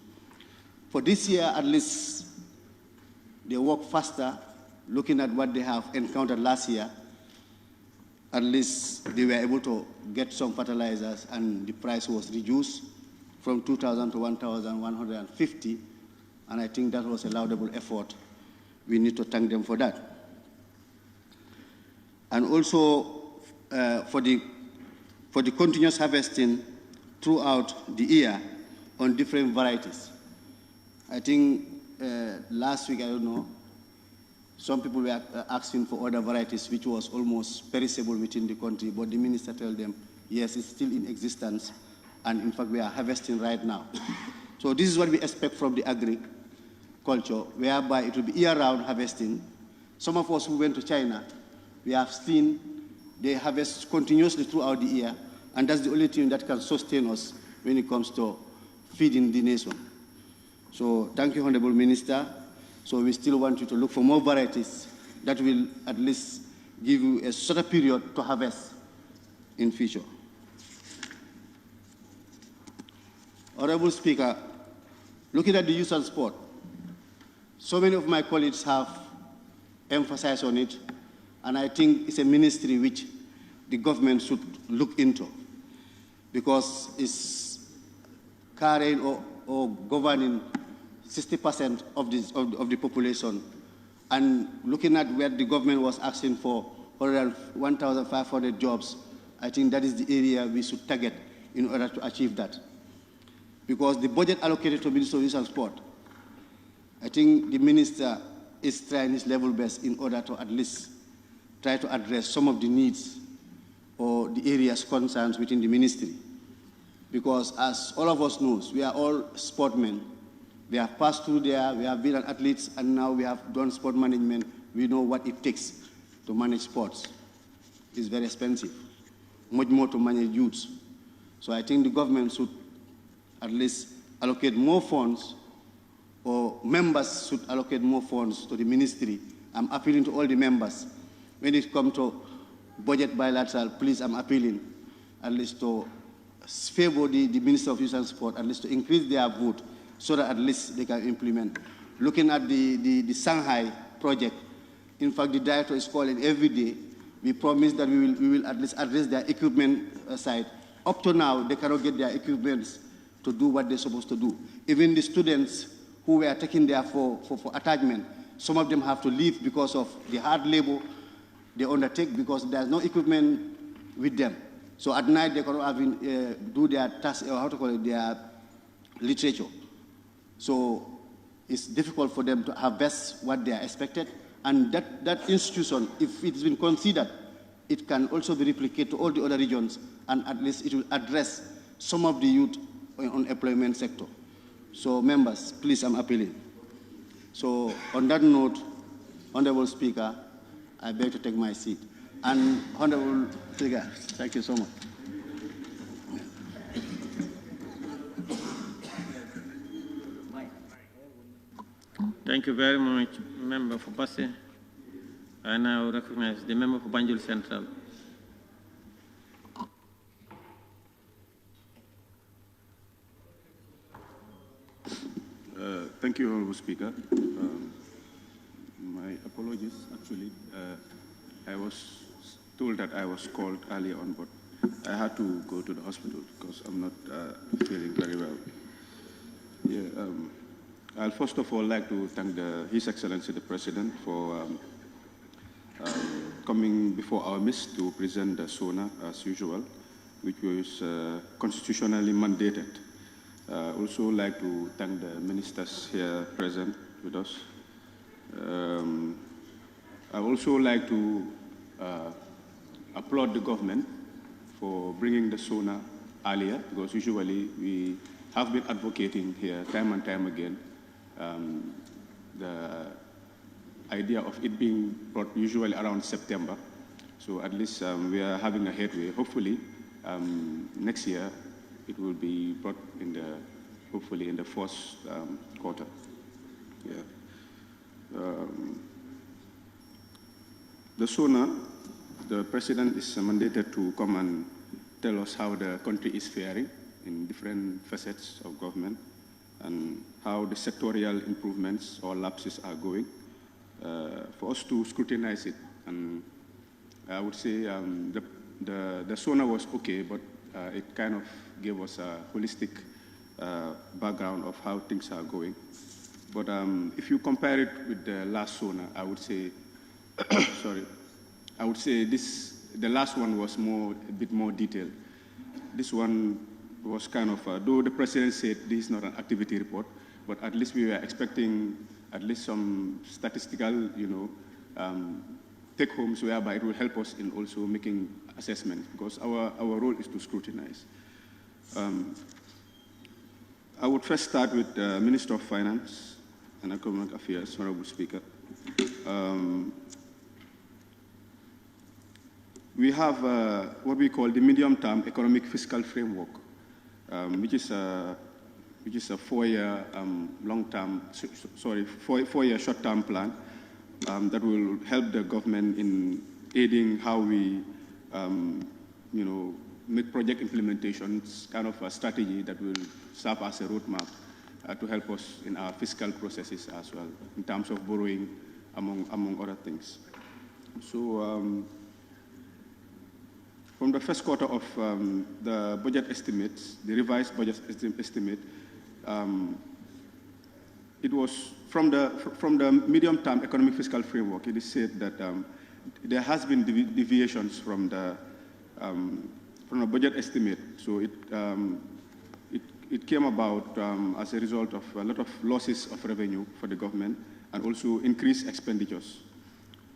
For this year, at least, they work faster, looking at what they have encountered last year. At least they were able to get some fertilizers and the price was reduced from 2,000 to 1,150. And I think that was a laudable effort. We need to thank them for that. And also for the continuous harvesting throughout the year on different varieties. I think last week, I don't know, some people were asking for other varieties which was almost perishable within the country, but the minister told them, yes, it's still in existence, and in fact, we are harvesting right now. So this is what we expect from the agriculture, whereby it will be year-round harvesting. Some of us who went to China, we have seen they harvest continuously throughout the year, and that's the only thing that can sustain us when it comes to feeding the nation. So thank you, Honorable Minister. So we still want you to look for more varieties that will at least give you a shorter period to harvest in future. Honorable Speaker, looking at the youth and sport, so many of my colleagues have emphasized on it, and I think it's a ministry which the government should look into, because it's carrying or governing 60% of the population. And looking at where the government was asking for 1,500 jobs, I think that is the area we should target in order to achieve that. Because the budget allocated to Ministry of Youth and Sport, I think the minister is trying his level best in order to at least try to address some of the needs or the areas concerns within the ministry. Because as all of us knows, we are all sportmen, We have passed through there, we have been an athletes, and now we have done sport management. We know what it takes to manage sports. It's very expensive, much more to manage youths. So I think the government should at least allocate more funds, or members should allocate more funds to the ministry. I'm appealing to all the members. When it comes to budget bilateral, please, I'm appealing at least to favor the Minister of Youth and Sport, at least to increase their vote so that at least they can implement. Looking at the Shanghai project, in fact, the director is calling every day. We promise that we will at least address their equipment side. Up to now, they cannot get their equipment to do what they're supposed to do. Even the students who were taken there for attachment, some of them have to leave because of the hard labor they undertake because there's no equipment with them. So at night, they cannot even do their task, or how to call it, their literature. So it's difficult for them to harvest what they are expected. And that institution, if it's been considered, it can also be replicated to all the other regions, and at least it will address some of the youth on employment sector. So members, please, I'm appealing. So on that note, Honorable Speaker, I beg to take my seat. And Honorable Speaker, thank you so much. Thank you very much, Member for Basse. I now recognize the Member for Banjul Central. Thank you, Honorable Speaker. My apologies, actually. I was told that I was called earlier on, but I had to go to the hospital because I'm not feeling very well. Yeah, I'll first of all like to thank His Excellency the President for coming before our midst to present the SoNA as usual, which was constitutionally mandated. Also like to thank the ministers here present with us. I also like to applaud the government for bringing the SoNA earlier, because usually we have been advocating here time and time again the idea of it being brought usually around September. So at least we are having a headway. Hopefully next year it will be brought in the, hopefully in the first quarter. Yeah. The SoNA, the President is mandated to come and tell us how the country is faring in different facets of government and how the sectorial improvements or lapses are going, for us to scrutinize it. And I would say the SoNA was okay, but it kind of gave us a holistic background of how things are going. But if you compare it with the last SoNA, I would say, sorry, I would say the last one was a bit more detailed. This one was kind of, though the President said this is not an activity report, but at least we were expecting at least some statistical, take-homes whereby it will help us in also making assessments, because our role is to scrutinize. I would first start with the Minister of Finance and Economic Affairs, Honorable Speaker. We have what we call the medium-term economic fiscal framework, which is a four-year four-year short-term plan that will help the government in aiding how we, make project implementations, kind of a strategy that will serve as a roadmap to help us in our fiscal processes as well, in terms of borrowing, among other things. So from the first quarter of the budget estimates, the revised budget estimate, it was from the medium-term economic fiscal framework. It is said that there has been deviations from the budget estimate. So it came about as a result of a lot of losses of revenue for the government and also increased expenditures.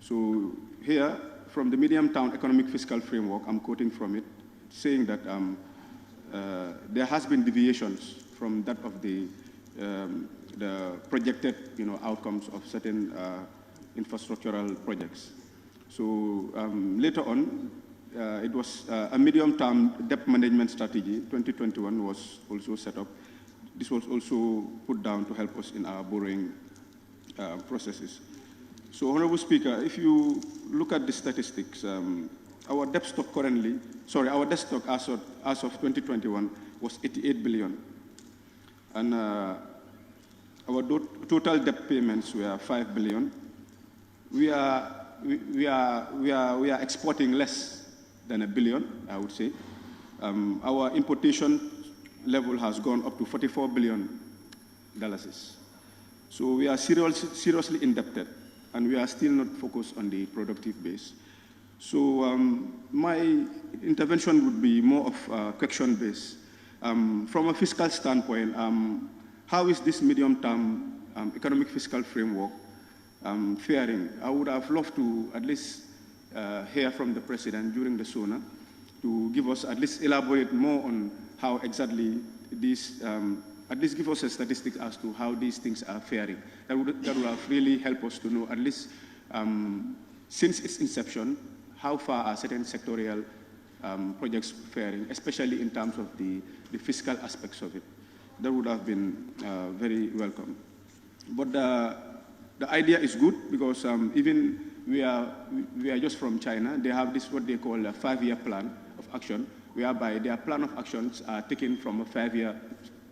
So here, from the medium-term economic fiscal framework, I'm quoting from it, saying that there has been deviations from that of the the projected outcomes of certain infrastructural projects. So later on, it was a medium-term debt management strategy. 2021 was also set up. This was also put down to help us in our borrowing processes. So, Honorable Speaker, if you look at the statistics, our debt stock our debt stock as of 2021 was 88 billion, and our total debt payments were 5 billion. We are exporting less than $1 billion, I would say. Our importation level has gone up to $44 billion. So we are seriously indebted, and we are still not focused on the productive base. So my intervention would be more of question-based. From a fiscal standpoint, how is this medium-term economic fiscal framework faring? I would have loved to at least hear from the President during the SoNA to give us, at least elaborate more on how exactly these, at least give us a statistic as to how these things are faring. That would have really helped us to know, at least since its inception, how far are certain sectorial projects faring, especially in terms of the fiscal aspects of it. That would have been very welcome. But the idea is good because even we are just from China. They have this, what they call a 5-year plan of action, whereby their plan of actions are taken from a 5-year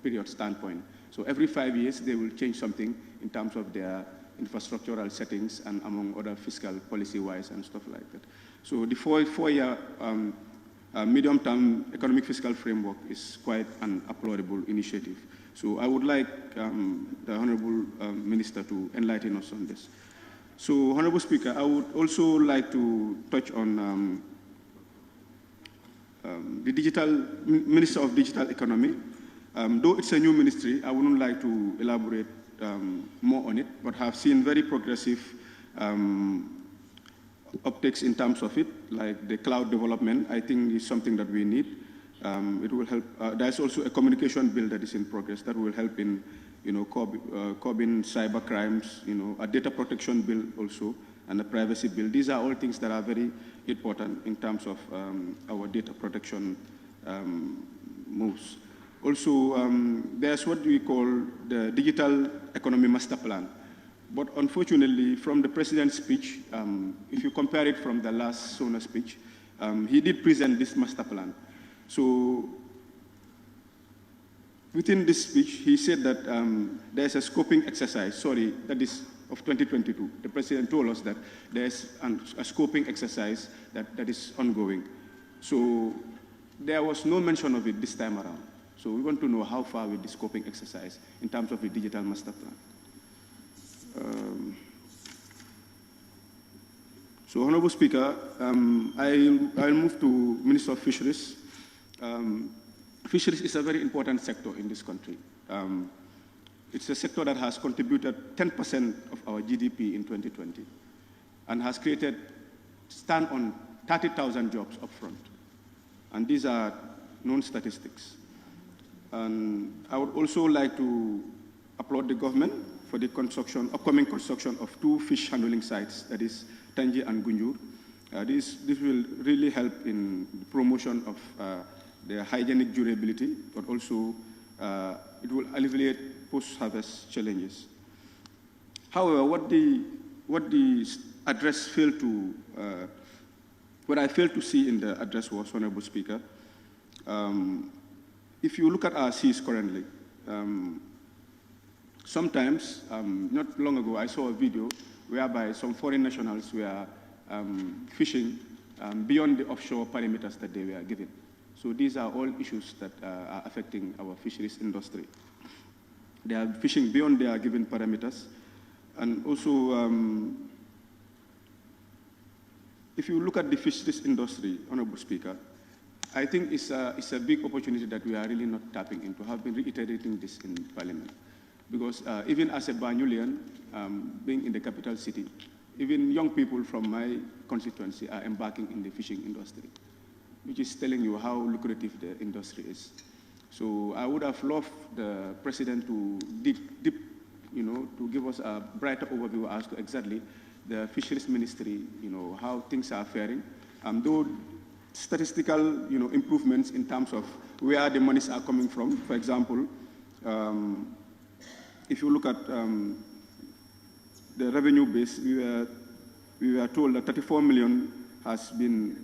period standpoint. So every 5 years, they will change something in terms of their infrastructural settings and among other fiscal policy-wise and stuff like that. So the four-year medium-term economic fiscal framework is quite an applaudable initiative. So I would like the Honorable Minister to enlighten us on this. So, Honorable Speaker, I would also like to touch on the Minister of Digital Economy. Though it's a new ministry, I wouldn't like to elaborate more on it, but have seen very progressive uptakes in terms of it, like the cloud development. I think is something that we need. It will help. There's also a communication bill that is in progress that will help in curbing cyber crimes, a data protection bill also, and a privacy bill. These are all things that are very important in terms of our data protection moves. Also, there's what we call the Digital Economy Master Plan. But unfortunately, from the President's speech, if you compare it from the last SoNA speech, he did present this master plan. So within this speech, he said that there's a scoping exercise, that is of 2022. The President told us that there's a scoping exercise that is ongoing. So there was no mention of it this time around. So we want to know how far with the scoping exercise in terms of the digital master plan. So, Honorable Speaker, I'll move to Minister of Fisheries. Fisheries is a very important sector in this country. It's a sector that has contributed 10% of our GDP in 2020 and has stand on 30,000 jobs up front. And these are known statistics. And I would also like to applaud the government for the upcoming construction of 2 fish handling sites, that is Tangi and Gunjur. This will really help in the promotion of their hygienic durability, but also it will alleviate post-harvest challenges. However, what the address failed to, what I failed to see in the address was, Honorable Speaker, if you look at our seas currently, sometimes, not long ago, I saw a video whereby some foreign nationals were fishing beyond the offshore parameters that they were given. So these are all issues that are affecting our fisheries industry. They are fishing beyond their given parameters. And also, if you look at the fisheries industry, Honorable Speaker, I think it's a big opportunity that we are really not tapping into. I have been reiterating this in Parliament. Because even as a Banyulian, being in the capital city, even young people from my constituency are embarking in the fishing industry, which is telling you how lucrative the industry is. So I would have loved the President to to give us a brighter overview as to exactly the Fisheries Ministry, how things are faring. Though statistical, improvements in terms of where the monies are coming from. For example, if you look at the revenue base, we were told that 34 million has been,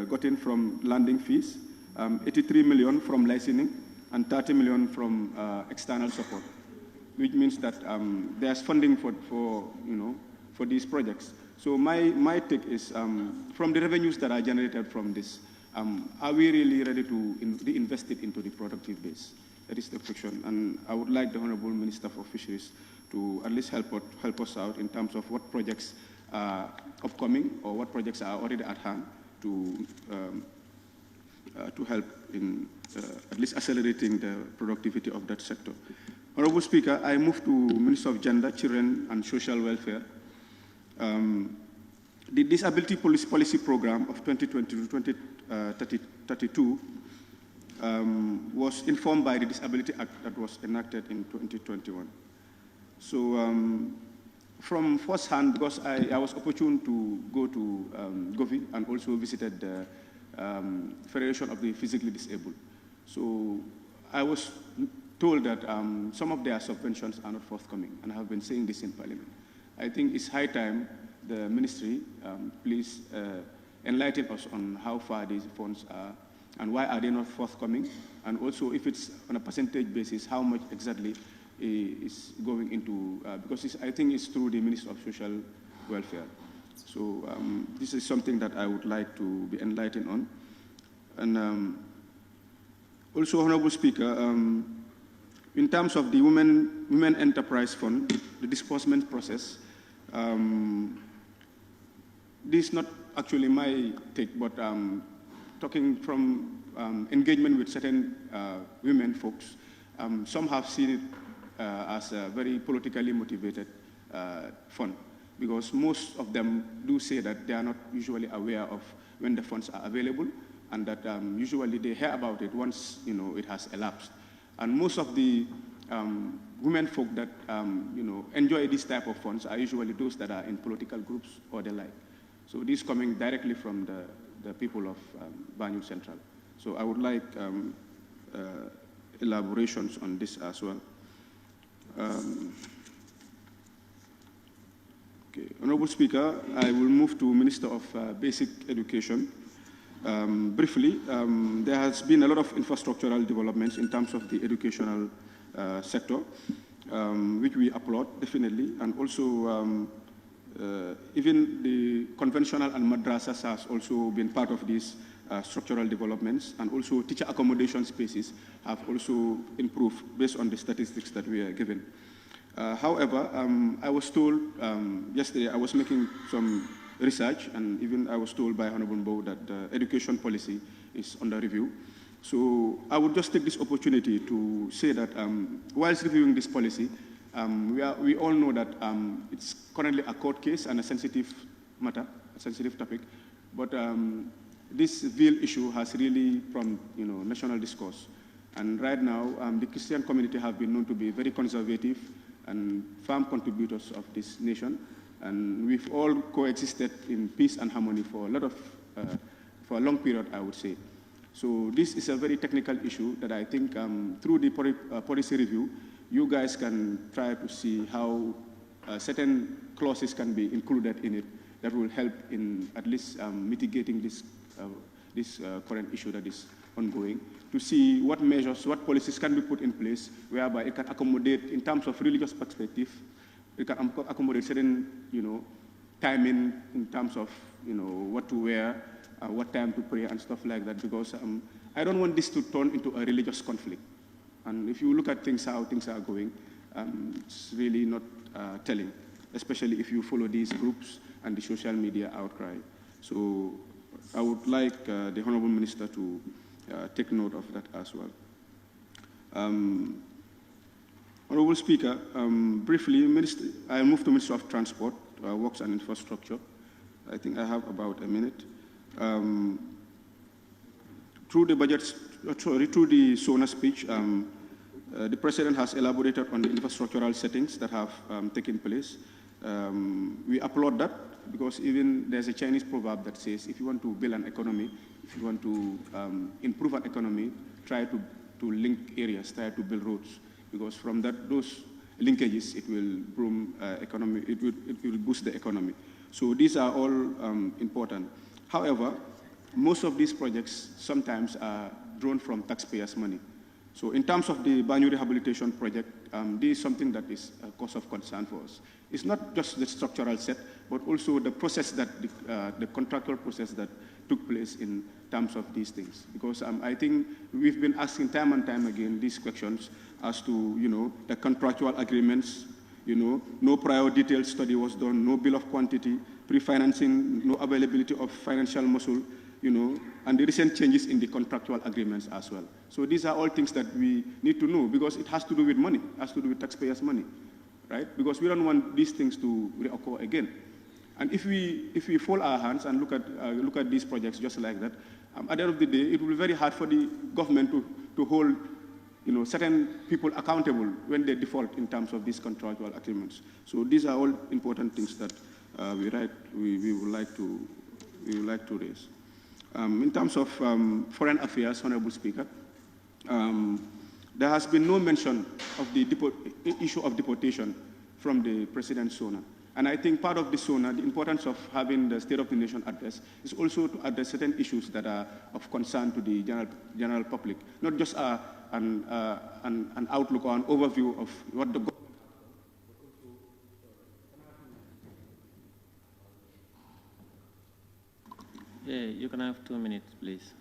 gotten from landing fees, 83 million from licensing, and 30 million from external support, which means that there's funding for these projects. So my take is, from the revenues that are generated from this, are we really ready to reinvest it into the productive base? That is the question. And I would like the Honorable Minister for Fisheries to at least help us out in terms of what projects are upcoming or what projects are already at hand to help in at least accelerating the productivity of that sector. Honorable Speaker, I move to Minister of Gender, Children and Social Welfare. The Disability Policy Program of 2020 to 2032 was informed by the Disability Act that was enacted in 2021. So from first hand, because I was opportune to go to Govi and also visited the Federation of the Physically Disabled. So I was told that some of their subventions are not forthcoming, and I have been saying this in Parliament. I think it's high time the ministry please enlighten us on how far these funds are and why are they not forthcoming, and also if it's on a percentage basis, how much exactly is going into, because I think it's through the Ministry of Social Welfare. So this is something that I would like to be enlightened on. And also, Honorable Speaker, in terms of the Women Enterprise Fund, the disbursement process, this is not actually my take, but talking from engagement with certain women folks, some have seen it as a very politically motivated fund, because most of them do say that they are not usually aware of when the funds are available, and that usually they hear about it once it has elapsed. And most of the women folk that enjoy this type of funds are usually those that are in political groups or the like. So this is coming directly from the people of Banjul Central. So I would like elaborations on this as well. Okay. Honorable Speaker, I will move to Minister of Basic Education. Briefly, there has been a lot of infrastructural developments in terms of the educational sector, which we applaud, definitely, and also even the conventional and madrasas has also been part of these structural developments, and also teacher accommodation spaces have also improved based on the statistics that we are given. However, I was told yesterday, I was making some research, and even I was told by Honorable Bow that the education policy is under review. So I would just take this opportunity to say that whilst reviewing this policy, we all know that it's currently a court case and a sensitive matter, a sensitive topic, but this veil issue has really prompted national discourse. And right now, the Christian community have been known to be very conservative and firm contributors of this nation, and we've all coexisted in peace and harmony for a long period, I would say. So this is a very technical issue that I think through the policy review, you guys can try to see how certain clauses can be included in it that will help in at least mitigating this current issue that is ongoing, to see what measures, what policies can be put in place whereby it can accommodate, in terms of religious perspective, it can accommodate certain, timing in terms of, what to wear, what time to pray and stuff like that, because I don't want this to turn into a religious conflict. And if you look at how things are going, it's really not telling, especially if you follow these groups and the social media outcry. So I would like the Honorable Minister to take note of that as well. Honorable Speaker, briefly, I move to Minister of Transport, Works and Infrastructure. I think I have about a minute. Through the budget through the SoNA speech, the President has elaborated on the infrastructural settings that have taken place. We applaud that because even there's a Chinese proverb that says, if you want to build an economy, if you want to improve an economy, try to link areas, try to build roads, because from those linkages, it will boom economy, it will boost the economy. So these are all important. However, most of these projects sometimes are drawn from taxpayers' money. So in terms of the Banyu Rehabilitation Project, this is something that is a cause of concern for us. It's not just the structural set, but also the process that, the contractual process that took place in terms of these things. Because I think we've been asking time and time again these questions as to, the contractual agreements, no prior detailed study was done, no bill of quantity, pre-financing, no availability of financial muscle, and the recent changes in the contractual agreements as well. So these are all things that we need to know because it has to do with money, it has to do with taxpayers' money, right? Because we don't want these things to reoccur again. And if we fold our hands and look at these projects just like that, at the end of the day, it will be very hard for the government to hold certain people accountable when they default in terms of these contractual agreements. So these are all important things that we would like to raise. In terms of foreign affairs, Honorable Speaker, there has been no mention of the issue of deportation from the President's SoNA. And I think part of the SoNA, the importance of having the State of the Nation address, is also to address certain issues that are of concern to the general public, not just an outlook or an overview of what the government. Yeah, you can have 2 minutes, please.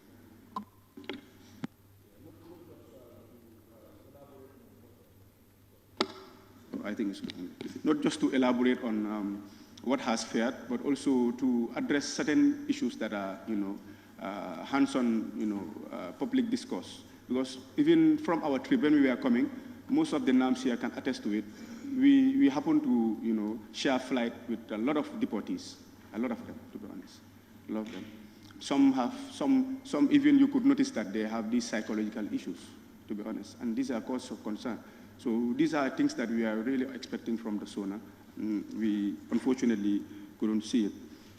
I think it's not just to elaborate on what has fared, but also to address certain issues that are, hands-on, public discourse. Because even from our trip when we were coming, most of the NAMs here can attest to it. We happen to, share flight with a lot of deportees, a lot of them, to be honest. A lot of them. Some even you could notice that they have these psychological issues, to be honest, and these are causes of concern. So these are things that we are really expecting from the SoNA. We unfortunately couldn't see it.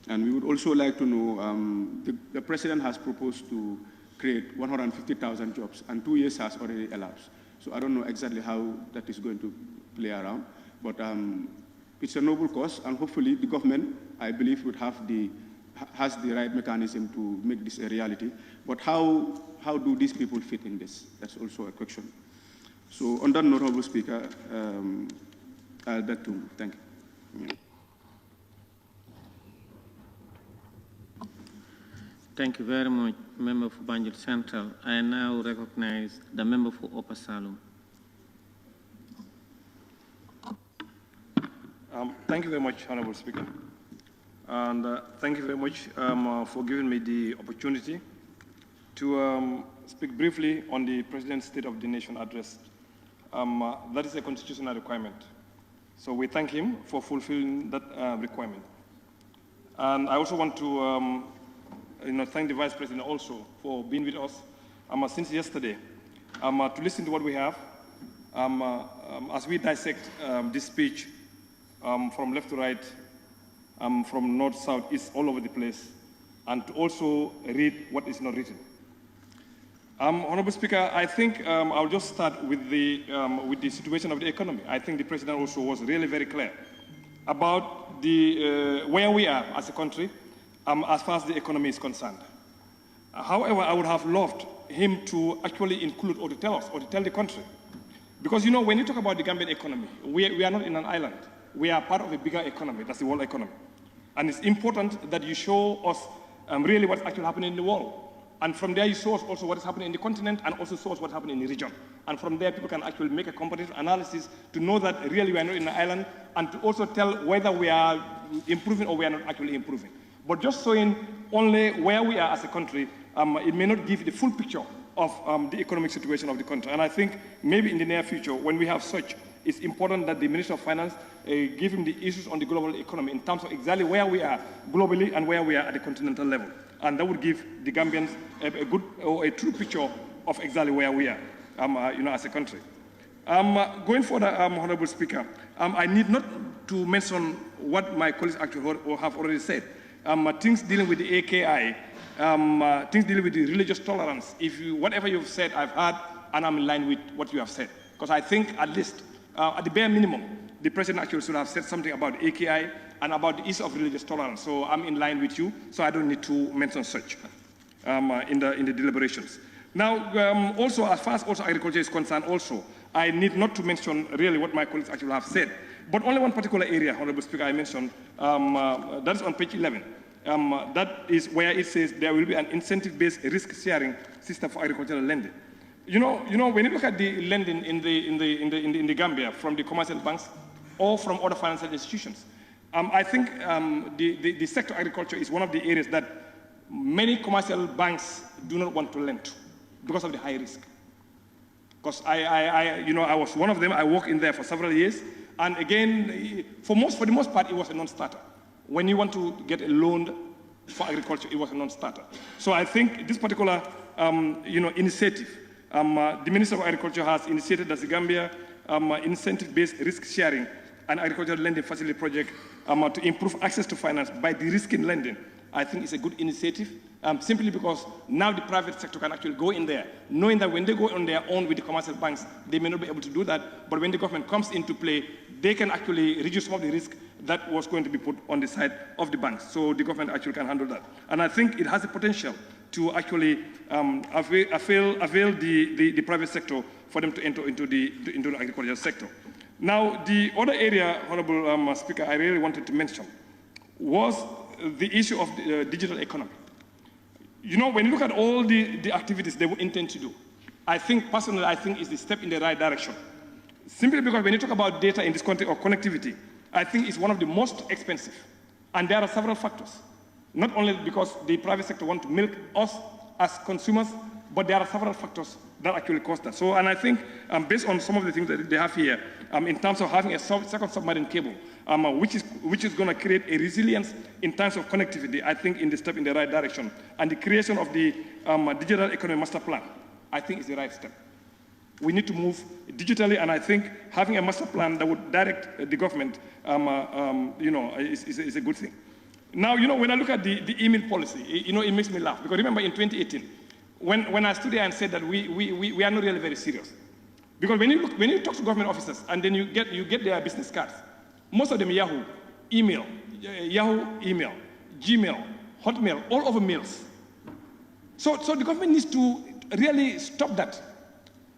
And we would also like to know, the President has proposed to create 150,000 jobs, and 2 years has already elapsed. So I don't know exactly how that is going to play around, but it's a noble cause, and hopefully the government, I believe, has the right mechanism to make this a reality. But how do these people fit in this? That's also a question. So on that note, Honorable Speaker, I'll beg to move. Thank you. Thank you very much, Member for Banjul Central. I now recognize the Member for Upper Salum. Thank you very much, Honorable Speaker. And thank you very much for giving me the opportunity to speak briefly on the President's State of the Nation address. That is a constitutional requirement. So we thank him for fulfilling that requirement. And I also want to thank the Vice President also for being with us since yesterday to listen to what we have as we dissect this speech from left to right, from north, south, east, all over the place, and to also read what is not written. Honorable Speaker, I think I'll just start with the situation of the economy. I think the President also was really very clear about where we are as a country as far as the economy is concerned. However, I would have loved him to actually include or to tell us or to tell the country. Because, when you talk about the Gambian economy, we are not in an island. We are part of a bigger economy, that's the world economy. And it's important that you show us really what's actually happening in the world. And from there, you show us also what is happening in the continent and also show us what's happening in the region. And from there, people can actually make a comparative analysis to know that really we are not in an island and to also tell whether we are improving or we are not actually improving. But just showing only where we are as a country, it may not give the full picture of the economic situation of the country. And I think maybe in the near future, when we have such, it's important that the Minister of Finance give him the issues on the global economy in terms of exactly where we are globally and where we are at the continental level. And that would give the Gambians a good or a true picture of exactly where we are, as a country. Going further, Honorable Speaker, I need not to mention what my colleagues actually have already said. Things dealing with the AKI, things dealing with the religious tolerance. Whatever you've said, I've heard, and I'm in line with what you have said. Because I think at least, at the bare minimum, the President actually should have said something about AKI and about the issue of religious tolerance. So I'm in line with you, so I don't need to mention such in the deliberations. Now, also, as far as also agriculture is concerned also, I need not to mention really what my colleagues actually have said, but only one particular area, Honorable Speaker, I mentioned, that is on page 11. That is where it says there will be an incentive-based risk-sharing system for agricultural lending. You know, when you look at the lending in the Gambia from the commercial banks or from other financial institutions, I think the sector agriculture is one of the areas that many commercial banks do not want to lend to because of the high risk. Because I was one of them. I worked in there for several years, and again, for the most part, it was a non-starter. When you want to get a loan for agriculture, it was a non-starter. So I think this particular, initiative, the Minister of Agriculture has initiated the Gambia incentive-based risk-sharing and agricultural lending facility project to improve access to finance by de-risking lending. I think it's a good initiative, simply because now the private sector can actually go in there, knowing that when they go on their own with the commercial banks, they may not be able to do that, but when the government comes into play, they can actually reduce some of the risk that was going to be put on the side of the banks. So the government actually can handle that. And I think it has the potential to actually avail the private sector for them to enter into the agricultural sector. Now, the other area, Honorable Speaker, I really wanted to mention was the issue of the digital economy. You know, when you look at all the activities they intend to do, I think, personally, it's the step in the right direction. Simply because when you talk about data in this context of connectivity, I think it's one of the most expensive. And there are several factors. Not only because the private sector want to milk us as consumers, but there are several factors that actually cost that. So, and I think based on some of the things that they have here, in terms of having a second submarine cable, which is going to create a resilience in terms of connectivity, I think in the step in the right direction. And the creation of the digital economy master plan, I think is the right step. We need to move digitally, and I think having a master plan that would direct the government, is a good thing. Now, when I look at the email policy, it makes me laugh. Because remember in 2018, when I stood there and said that we are not really very serious. Because when you talk to government officers and then you get their business cards, most of them Yahoo email, Gmail, Hotmail, all over mails. So the government needs to really stop that.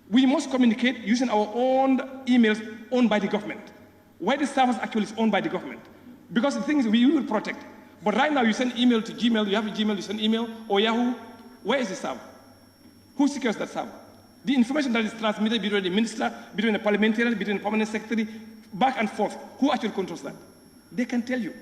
We must communicate using our own emails owned by the government. Why the servers actually is owned by the government? Because the thing is we will protect. But right now you send email to Gmail, you have a Gmail, you send email, or Yahoo. Where is the server? Who secures that server? The information that is transmitted between the minister, between the parliamentarian, between the permanent secretary, back and forth, who actually controls that? They can tell you.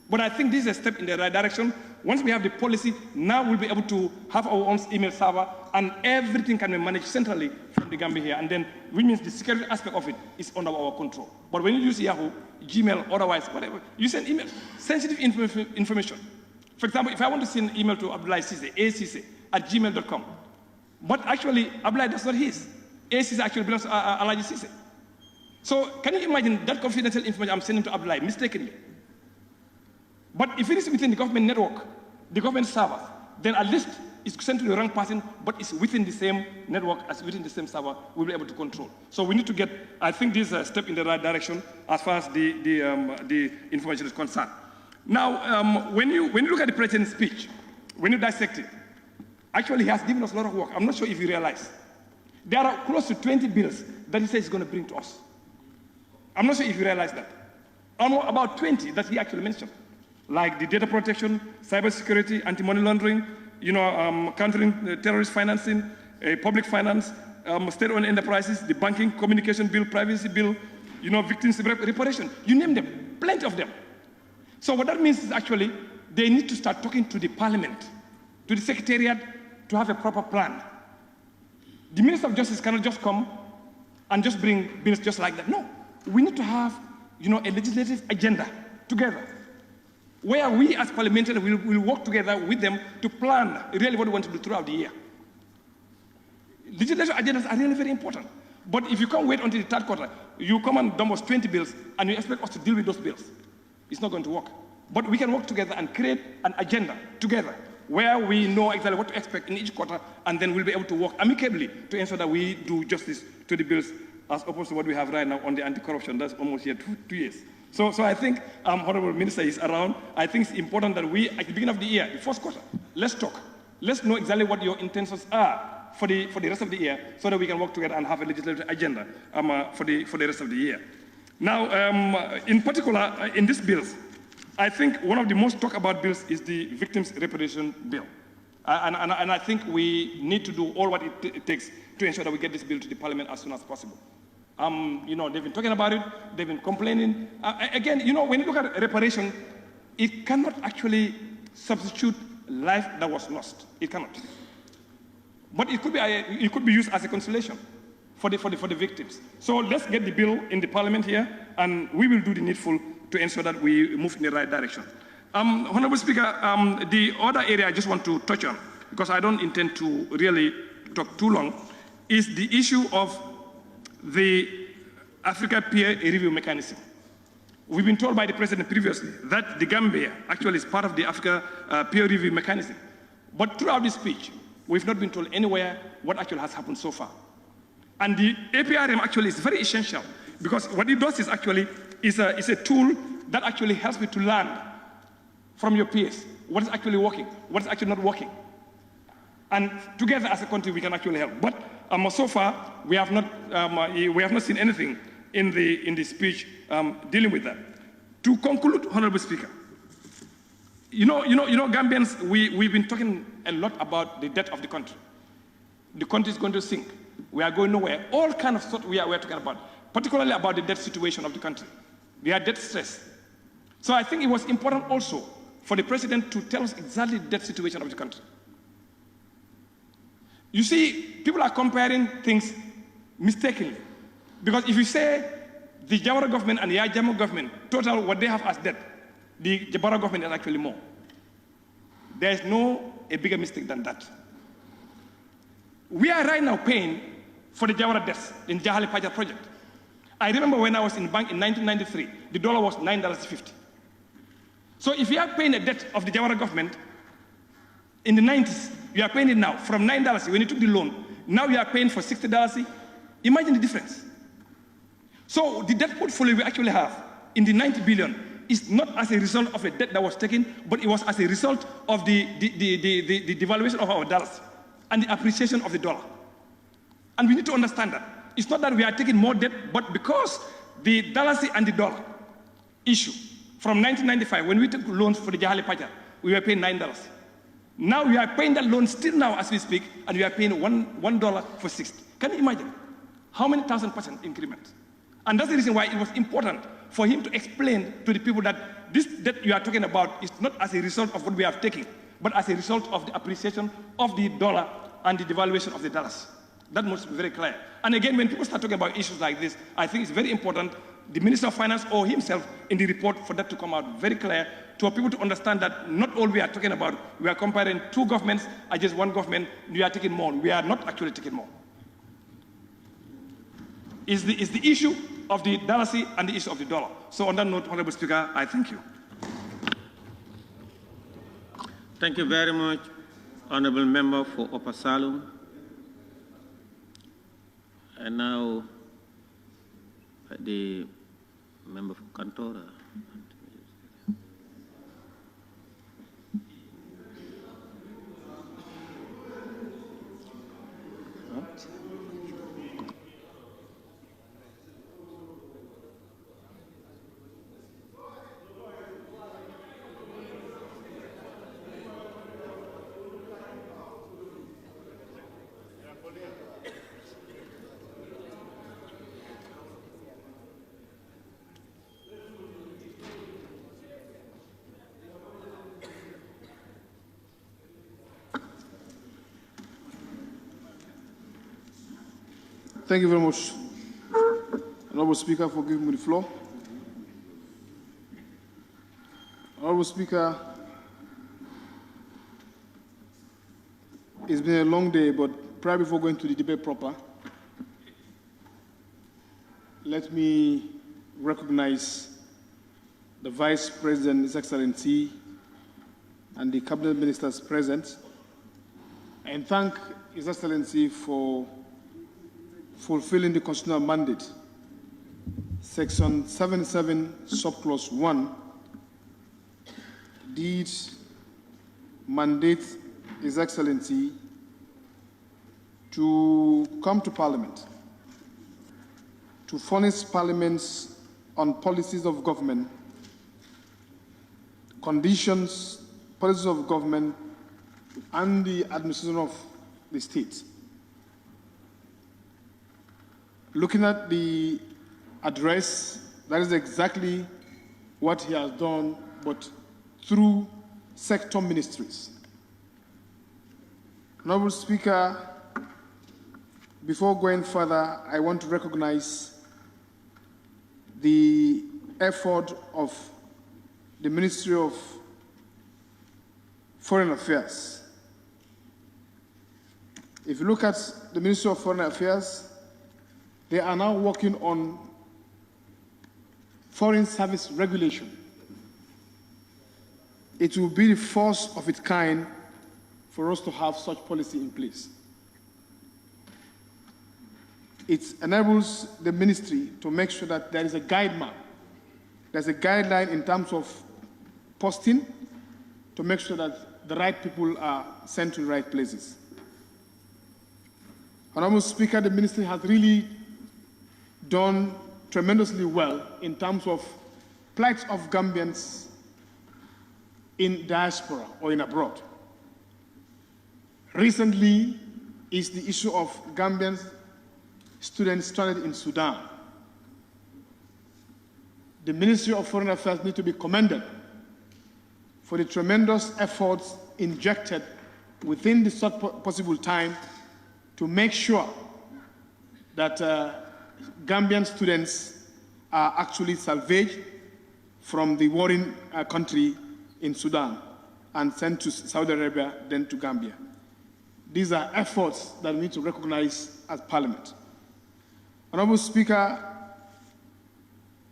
But I think this is a step in the right direction. Once we have the policy, now we'll be able to have our own email server, and everything can be managed centrally from the Gambia here. And then, which means the security aspect of it is under our control. But when you use Yahoo, Gmail, otherwise, whatever, you send email, sensitive information. For example, if I want to send email to Abdullah Cisse, acisse@gmail.com, but actually, Abdullah, that's not his. Cisse actually belongs to Alaji Cisse. So can you imagine that confidential information I'm sending to Abdullah mistakenly? But if it is within the government network, the government server, then at least it's sent to the wrong person, but it's within the same network as within the same server, we'll be able to control. So we need to get, I think this is a step in the right direction as far as the information is concerned. Now, when you look at the president's speech, when you dissect it, actually he has given us a lot of work. I'm not sure if you realize. There are close to 20 bills that he says he's going to bring to us. I'm not sure if you realize that. About 20 that he actually mentioned, like the data protection, cybersecurity, anti-money laundering, countering terrorist financing, public finance, state-owned enterprises, the banking, communication bill, privacy bill, victims reparation. You name them, plenty of them. So what that means is actually they need to start talking to the parliament, to the secretariat, to have a proper plan. The Minister of Justice cannot just come and just bring bills just like that. No, we need to have, a legislative agenda together, where we as parliamentarians will work together with them to plan really what we want to do throughout the year. Legislative agendas are really very important. But if you can't wait until the third quarter, you come and dump us 20 bills and you expect us to deal with those bills, it's not going to work. But we can work together and create an agenda together where we know exactly what to expect in each quarter, and then we'll be able to work amicably to ensure that we do justice to the bills as opposed to what we have right now on the anti-corruption. That's almost here 2 years. So I think Honorable Minister is around. I think it's important that we, at the beginning of the year, the first quarter, let's talk. Let's know exactly what your intentions are for the rest of the year so that we can work together and have a legislative agenda for the rest of the year. Now, in particular, in these bills, I think one of the most talked about bills is the Victims' Reparation Bill. And I think we need to do all what it takes to ensure that we get this bill to the Parliament as soon as possible. You know, they've been talking about it, they've been complaining. Again, you know, when you look at reparation, it cannot actually substitute life that was lost. It cannot. But it could be used as a consolation for the victims. So let's get the bill in the Parliament here, and we will do the needful to ensure that we move in the right direction. Honorable Speaker, the other area I just want to touch on, because I don't intend to really talk too long, is the issue of the Africa peer review mechanism. We've been told by the President previously that the Gambia actually is part of the Africa peer review mechanism. But throughout this speech, we've not been told anywhere what actually has happened so far. And the APRM actually is very essential, because what it does is actually is a tool that actually helps you to learn from your peers what is actually working, what is actually not working. And together as a country, we can actually help. But so far, we have not seen anything in the speech dealing with that. To conclude, Honorable Speaker, you know, Gambians, we've been talking a lot about the debt of the country. The country is going to sink. We are going nowhere. All kinds of stuff we are talking about, particularly about the debt situation of the country. We are debt stressed. So I think it was important also for the President to tell us exactly the debt situation of the country. You see, people are comparing things mistakenly. Because if you say the Jawara government and the Ajama government, total what they have as debt, the Jawara government is actually more. There is a bigger mistake than that. We are right now paying for the Jawara debts in Jahali Paja project. I remember when I was in bank in 1993, the dollar was $9.50. So if you are paying a debt of the Jawara government in the 90s, you are paying it now from $9 when you took the loan. Now you are paying for $60. Imagine the difference. So the debt portfolio we actually have in the 90 billion is not as a result of a debt that was taken, but it was as a result of the devaluation of our dollars and the appreciation of the dollar. And we need to understand that. It's not that we are taking more debt, but because the dollars and the dollar issue from 1995, when we took loans for the Jahali Paja, we were paying $9. Now we are paying that loan still now as we speak, and we are paying $1 for 60. Can you imagine how many 1,000% increment? And that's the reason why it was important for him to explain to the people that this debt you are talking about is not as a result of what we have taken, but as a result of the appreciation of the dollar and the devaluation of the dollars. That must be very clear. And again, when people start talking about issues like this, I think it's very important the Minister of Finance or himself in the report for that to come out very clear to people to understand that not all we are talking about, we are comparing two governments against one government, we are taking more. We are not actually taking more. It's the issue of the dollars and the issue of the dollar. So on that note, Honorable Speaker, I thank you. Thank you very much, Honorable Member for Upper Salum. And now, the member for Kantora. Thank you very much, Honorable Speaker, for giving me the floor. Honorable Speaker, it's been a long day, but prior before going to the debate proper, let me recognize the Vice President, His Excellency, and the Cabinet Ministers present, and thank His Excellency for fulfilling the constitutional mandate. Section 77, subclause 1, did mandate His Excellency to come to Parliament to furnish Parliaments on policies of government, conditions, policies of government, and the administration of the state. Looking at the address, that is exactly what he has done, but through sector ministries. Honorable Speaker, before going further, I want to recognize the effort of the Ministry of Foreign Affairs. If you look at the Ministry of Foreign Affairs, they are now working on foreign service regulation. It will be the first of its kind for us to have such policy in place. It enables the ministry to make sure that there is a guide map, there's a guideline in terms of posting to make sure that the right people are sent to the right places. Honorable Speaker, the ministry has really done tremendously well in terms of plight of Gambians in diaspora or in abroad. Recently is the issue of Gambian students stranded in Sudan. The Ministry of Foreign Affairs needs to be commended for the tremendous efforts injected within the short possible time to make sure that Gambian students are actually salvaged from the warring country in Sudan and sent to Saudi Arabia, then to Gambia. These are efforts that we need to recognize as Parliament. Honorable Speaker,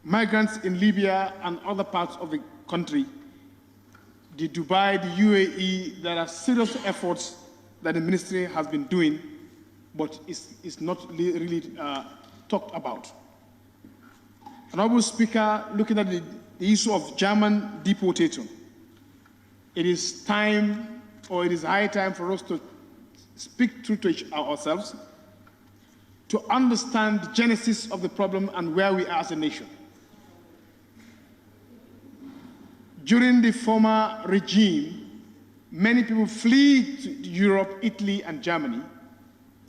migrants in Libya and other parts of the country, the Dubai, the UAE, there are serious efforts that the ministry has been doing, but it's not really talked about. Honorable Speaker, looking at the issue of German deportation, it is time, or it is high time for us to speak truth to ourselves, to understand the genesis of the problem and where we are as a nation. During the former regime, many people flee to Europe, Italy, and Germany,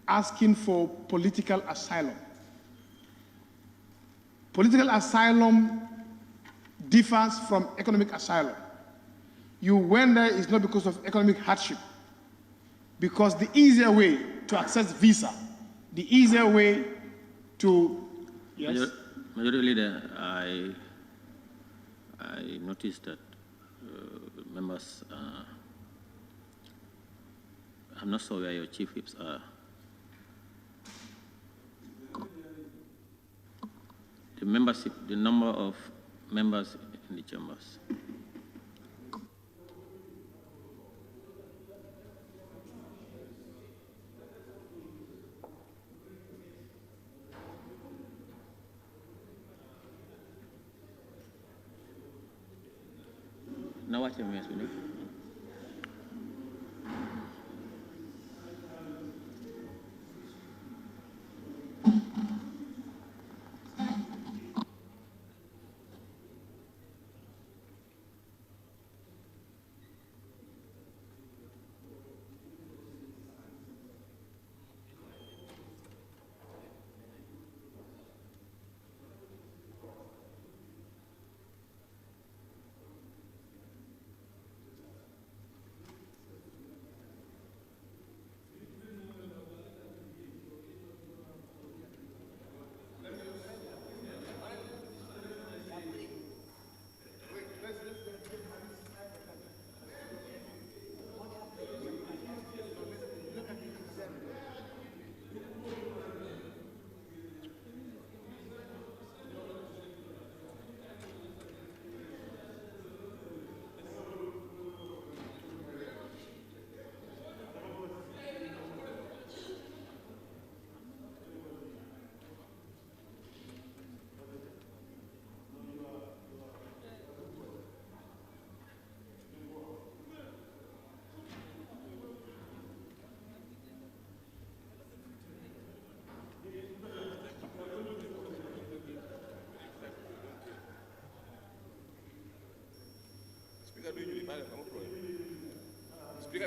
asking for political asylum. Political asylum differs from economic asylum. You went there is not because of economic hardship, because the easier way to access visa, the easier way to, yes? Majority Leader, I noticed that members, I'm not sure where your chief whips are. The membership, the number of members in the chambers. Now watch your mess, will you?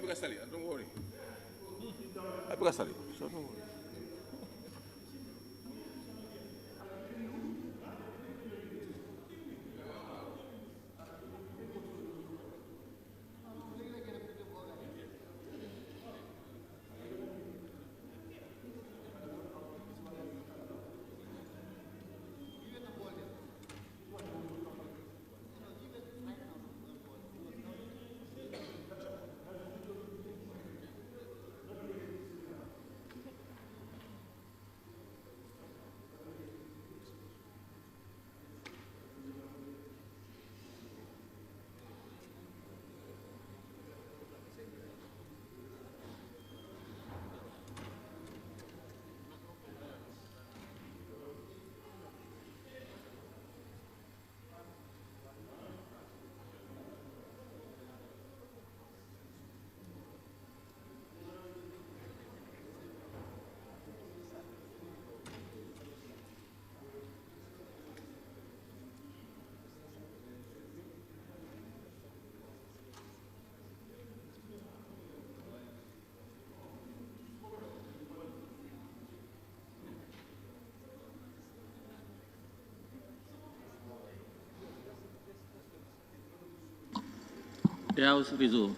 don't worry. I pick a study, so don't worry. The House resume.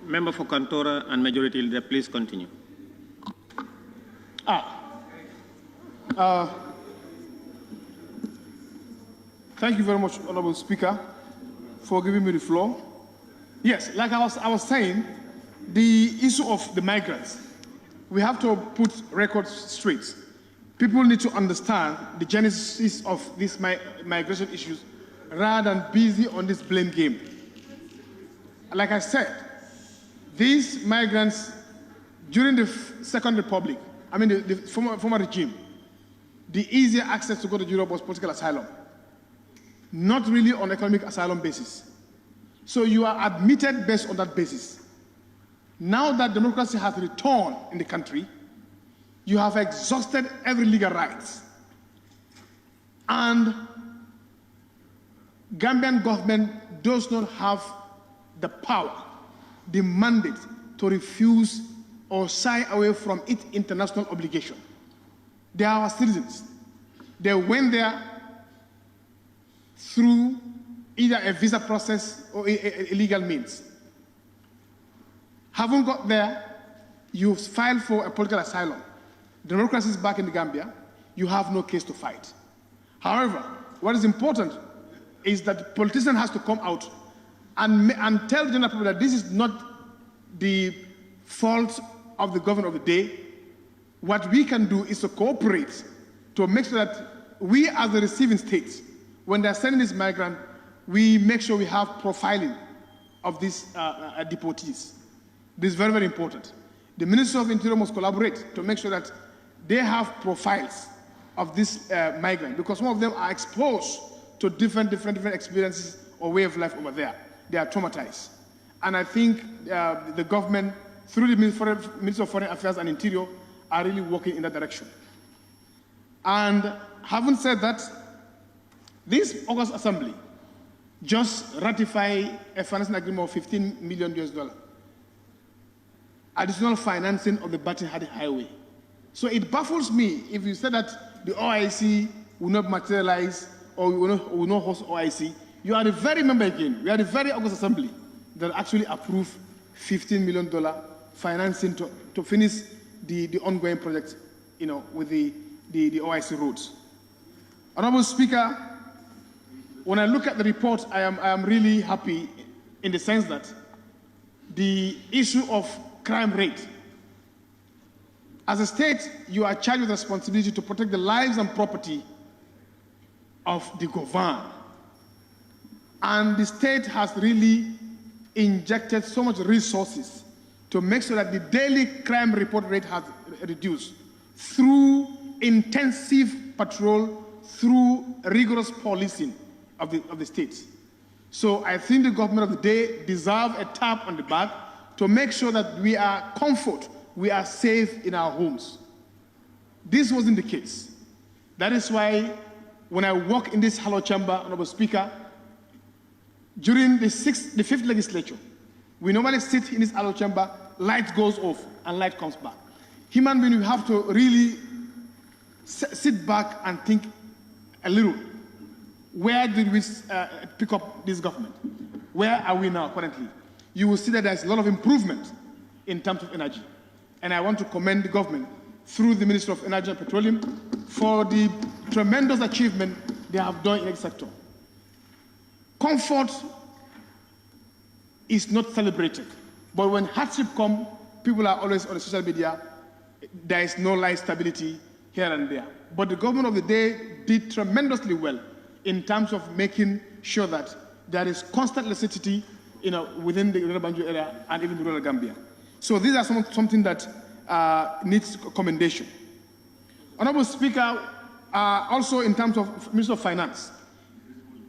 Member for Kantora and Majority Leader, please continue. Thank you very much, Honorable Speaker, for giving me the floor. Yes, like I was saying, the issue of the migrants, we have to put records straight. People need to understand the genesis of these migration issues rather than busy on this blame game. Like I said, these migrants, during the Second Republic, I mean the former regime, the easier access to go to Europe was political asylum, not really on economic asylum basis. So you are admitted based on that basis. Now that democracy has returned in the country, you have exhausted every legal rights. And Gambian government does not have the power, the mandate to refuse or shy away from its international obligation. They are our citizens. They went there through either a visa process or a legal means. Having got there, you filed for a political asylum. Democracy is back in the Gambia. You have no case to fight. However, what is important is that the politician has to come out and tell the general public that this is not the fault of the government of the day. What we can do is to cooperate to make sure that we, as the receiving state, when they're sending this migrant, we make sure we have profiling of these deportees. This is very, very important. The Ministry of Interior must collaborate to make sure that they have profiles of this migrant, because some of them are exposed to different experiences or way of life over there. They are traumatized. And I think the government, through the Ministry of Foreign Affairs and Interior, are really working in that direction. And having said that, this August Assembly just ratified a financing agreement of $15 million US, additional financing of the Baton Hadi Highway. So it baffles me if you say that the OIC will not materialize or will not host OIC. You are the very member again, we are the very August Assembly that actually approved $15 million financing to finish the ongoing project, with the OIC roads. Honorable Speaker, when I look at the report, I am really happy in the sense that the issue of crime rate, as a state, you are charged with the responsibility to protect the lives and property of the governed. And the state has really injected so much resources to make sure that the daily crime report rate has reduced through intensive patrol, through rigorous policing of the states. So I think the government of the day deserves a tap on the back to make sure that we are comfort, we are safe in our homes. This wasn't the case. That is why when I walk in this hollow chamber, Honorable Speaker, during the fifth legislature, we normally sit in this hollow chamber, light goes off and light comes back. Human beings, we have to really sit back and think a little. Where did we pick up this government? Where are we now currently? You will see that there's a lot of improvement in terms of energy. And I want to commend the government through the Ministry of Energy and Petroleum for the tremendous achievement they have done in the sector. Comfort is not celebrated, but when hardship comes, people are always on the social media. There is no life stability here and there. But the government of the day did tremendously well in terms of making sure that there is constant electricity, within the rural Banjul area and even the rural Gambia. So these are something that needs commendation. Honorable Speaker, also in terms of Minister of Finance,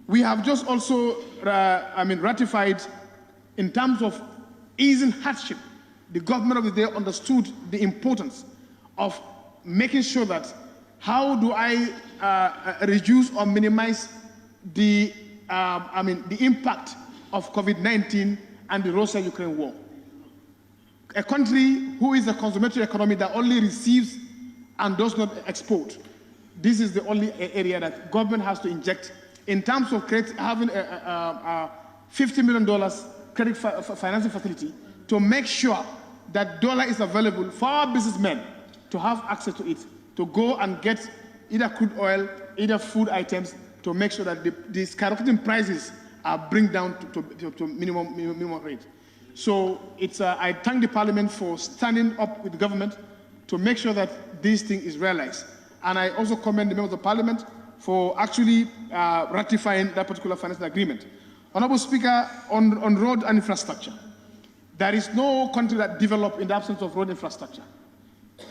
we have just also, ratified in terms of easing hardship. The government of the day understood the importance of making sure that how do I reduce or minimize the impact of COVID-19 and the Russia-Ukraine war. A country who is a consummatory economy that only receives and does not export. This is the only area that government has to inject in terms of having a $50 million credit financing facility to make sure that dollar is available for our businessmen to have access to it, to go and get either crude oil, either food items, to make sure that the skyrocketing prices are bring down to minimum rate. So I thank the Parliament for standing up with the government to make sure that this thing is realized. And I also commend the members of Parliament for actually ratifying that particular financial agreement. Honorable Speaker, on road and infrastructure, there is no country that develops in the absence of road infrastructure.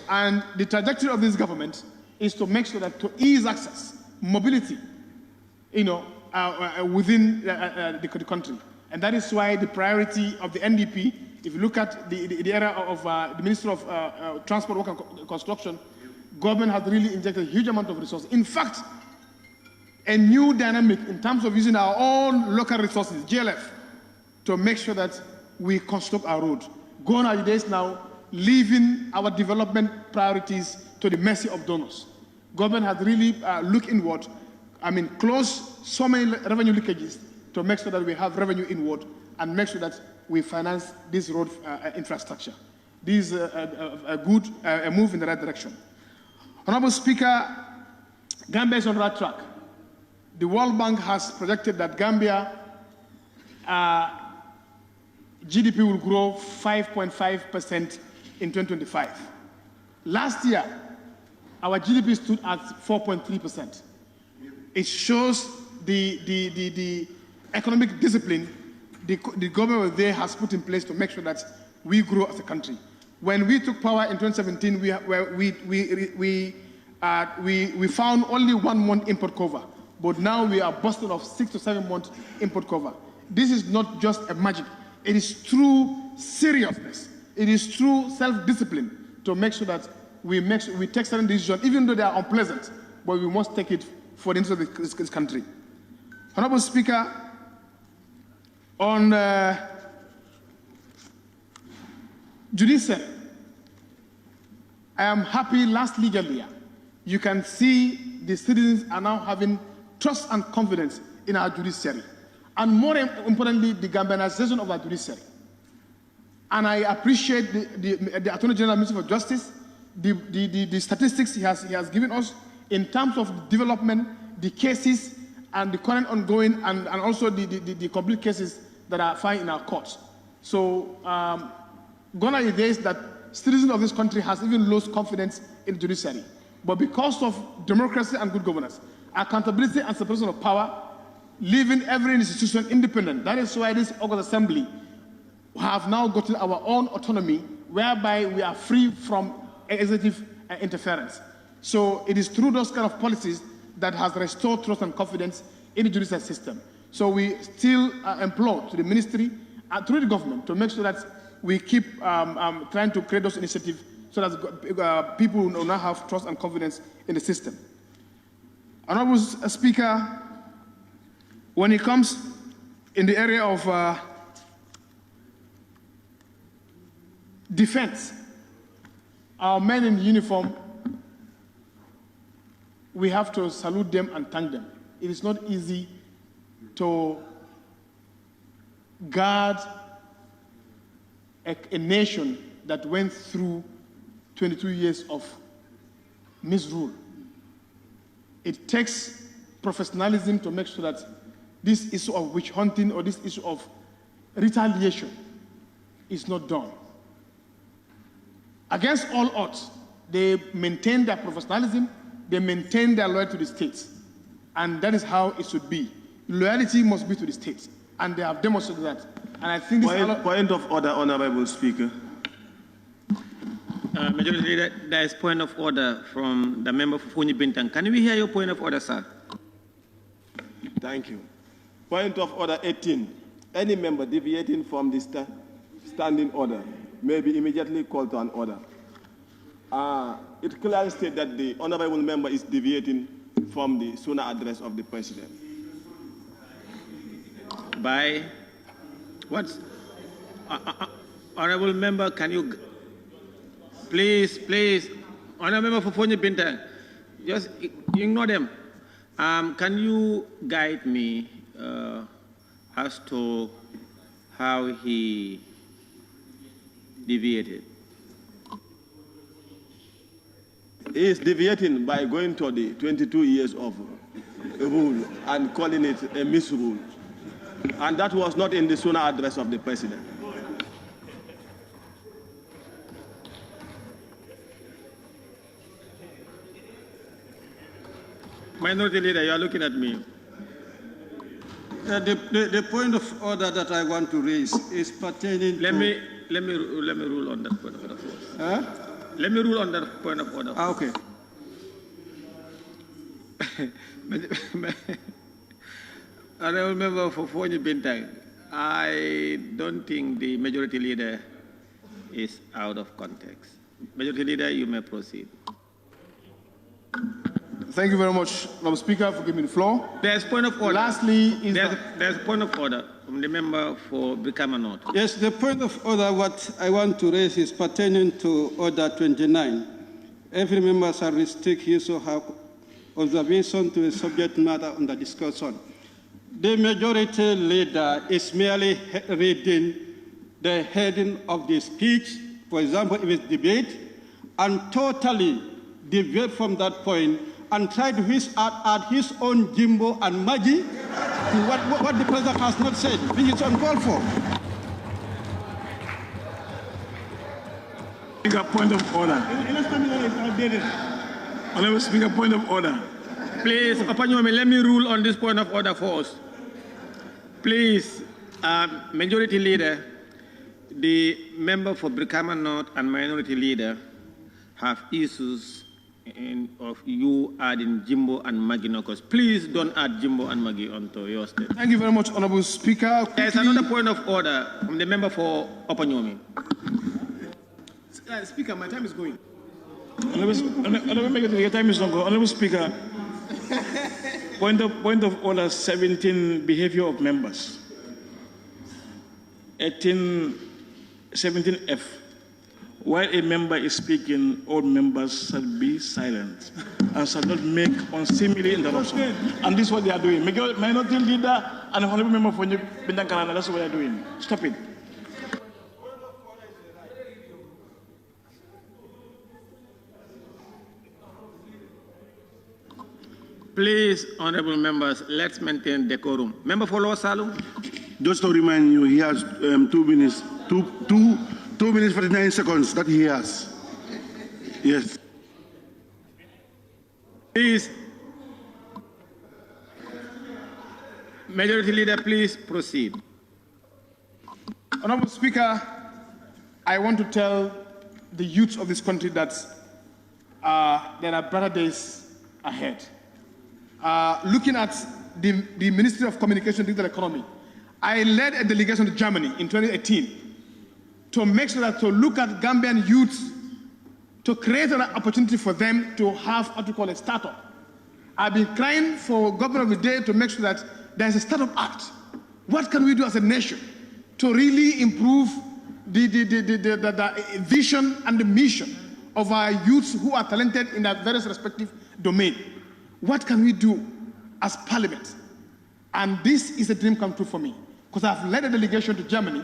And the trajectory of this government is to make sure that to ease access, mobility, within the country. And that is why the priority of the NDP, if you look at the area of the Ministry of Transport, Work and Construction, government has really injected a huge amount of resources. In fact, a new dynamic in terms of using our own local resources, GLF, to make sure that we construct our road. Gone are the days now, leaving our development priorities to the mercy of donors. Government has really looked inward, closed so many revenue leakages to make sure that we have revenue inward and make sure that we finance this road infrastructure. This is a good move in the right direction. Honorable Speaker, Gambia is on the right track. The World Bank has projected that Gambia GDP will grow 5.5% in 2025. Last year, our GDP stood at 4.3%. It shows the economic discipline the government there has put in place to make sure that we grow as a country. When we took power in 2017, we we found only 1 month import cover, but now we are busting off 6 to 7 months import cover. This is not just a magic. It is true seriousness. It is true self-discipline to make sure that we take certain decisions, even though they are unpleasant, but we must take it for the interest of this country. Honorable Speaker, on judiciary, I am happy last legal year, you can see the citizens are now having trust and confidence in our judiciary. And more importantly, the Gambianization of our judiciary. And I appreciate the Attorney General, Minister for Justice, the statistics he has given us in terms of development, the cases, and the current ongoing, and also the complete cases that are filed in our courts. So, gone are the days that citizens of this country has even lost confidence in the judiciary. But because of democracy and good governance, accountability and separation of power, leaving every institution independent, that is why this August Assembly have now gotten our own autonomy, whereby we are free from executive interference. So it is through those kind of policies that has restored trust and confidence in the judicial system. So we still implore to the ministry and through the government to make sure that we keep trying to create those initiatives so that people will now have trust and confidence in the system. Honorable Speaker, when it comes in the area of defense, our men in uniform, we have to salute them and thank them. It is not easy to guard a nation that went through 22 years of misrule. It takes professionalism to make sure that this issue of witch hunting or this issue of retaliation is not done. Against all odds, they maintain their professionalism, they maintain their loyalty to the states, and that is how it should be. Loyalty must be to the states, and they have demonstrated that. And I think this point of order, Honorable Speaker. Majority Leader, there is point of order from the member for Funi Bintang. Can we hear your point of order, sir? Thank you. Point of order 18. Any member deviating from the standing order may be immediately called to an order. It clearly states that the honorable member is deviating from the SoNA address of the President. By what? Honorable member, can you please, honorable member for Foni Bintang, just ignore them. Can you guide me as to how he deviated? He is deviating by going to the 22 years of rule and calling it a misrule. And that was not in the SoNA address of the President. Minority Leader, you are looking at me. The point of order that I want to raise is pertaining let me rule on that point of order first. Huh? Let me rule on that point of order. Okay. Honorable member for Foni Bintang, I don't think the Majority Leader is out of context. Majority Leader, you may proceed. Thank you very much, Mr. Speaker, for giving me the floor. There's point of order. Lastly, there's a point of order from the member for Brikama North. Yes, the point of order what I want to raise is pertaining to Order 29. Every member shall restrict his or her observation to the subject matter under discussion. The Majority Leader is merely reading the heading of the speech, for example, if it's debate, and totally deviate from that point and try to add his own Jimbo and Maggi to what the President has not said, which is uncalled for. Speaker, point of order. Honorable Speaker, point of order. Please, Opanyome, let me rule on this point of order first. Please, Majority Leader, the member for Brikama North and Minority Leader have issues of you adding Jimbo and Maggie Nokos. Please don't add Jimbo and Maggie onto your statement. Thank you very much, Honorable Speaker. There's another point of order from the member for Opanyomi. Speaker, my time is going. Your time is not going. Honorable Speaker, point of order 17, behavior of members. 17F. While a member is speaking, all members shall be silent and shall not make unseemly interruption. And this is what they are doing. Minority leader and honorable member for Bindankarana, that's what they are doing. Stop it. Please, honorable members, let's maintain decorum. Member for Lower Salum. Just to remind you, he has 2 minutes, 2 minutes 49 seconds that he has. Yes. Please. Majority Leader, please proceed. Honorable Speaker, I want to tell the youth of this country that there are better days ahead. Looking at the Ministry of Communication and Digital Economy, I led a delegation to Germany in 2018 to make sure that to look at Gambian youth, to create an opportunity for them to have what we call a startup. I've been crying for government of the day to make sure that there's a startup act. What can we do as a nation to really improve the vision and the mission of our youths who are talented in their various respective domains? What can we do as parliament? And this is a dream come true for me, because I've led a delegation to Germany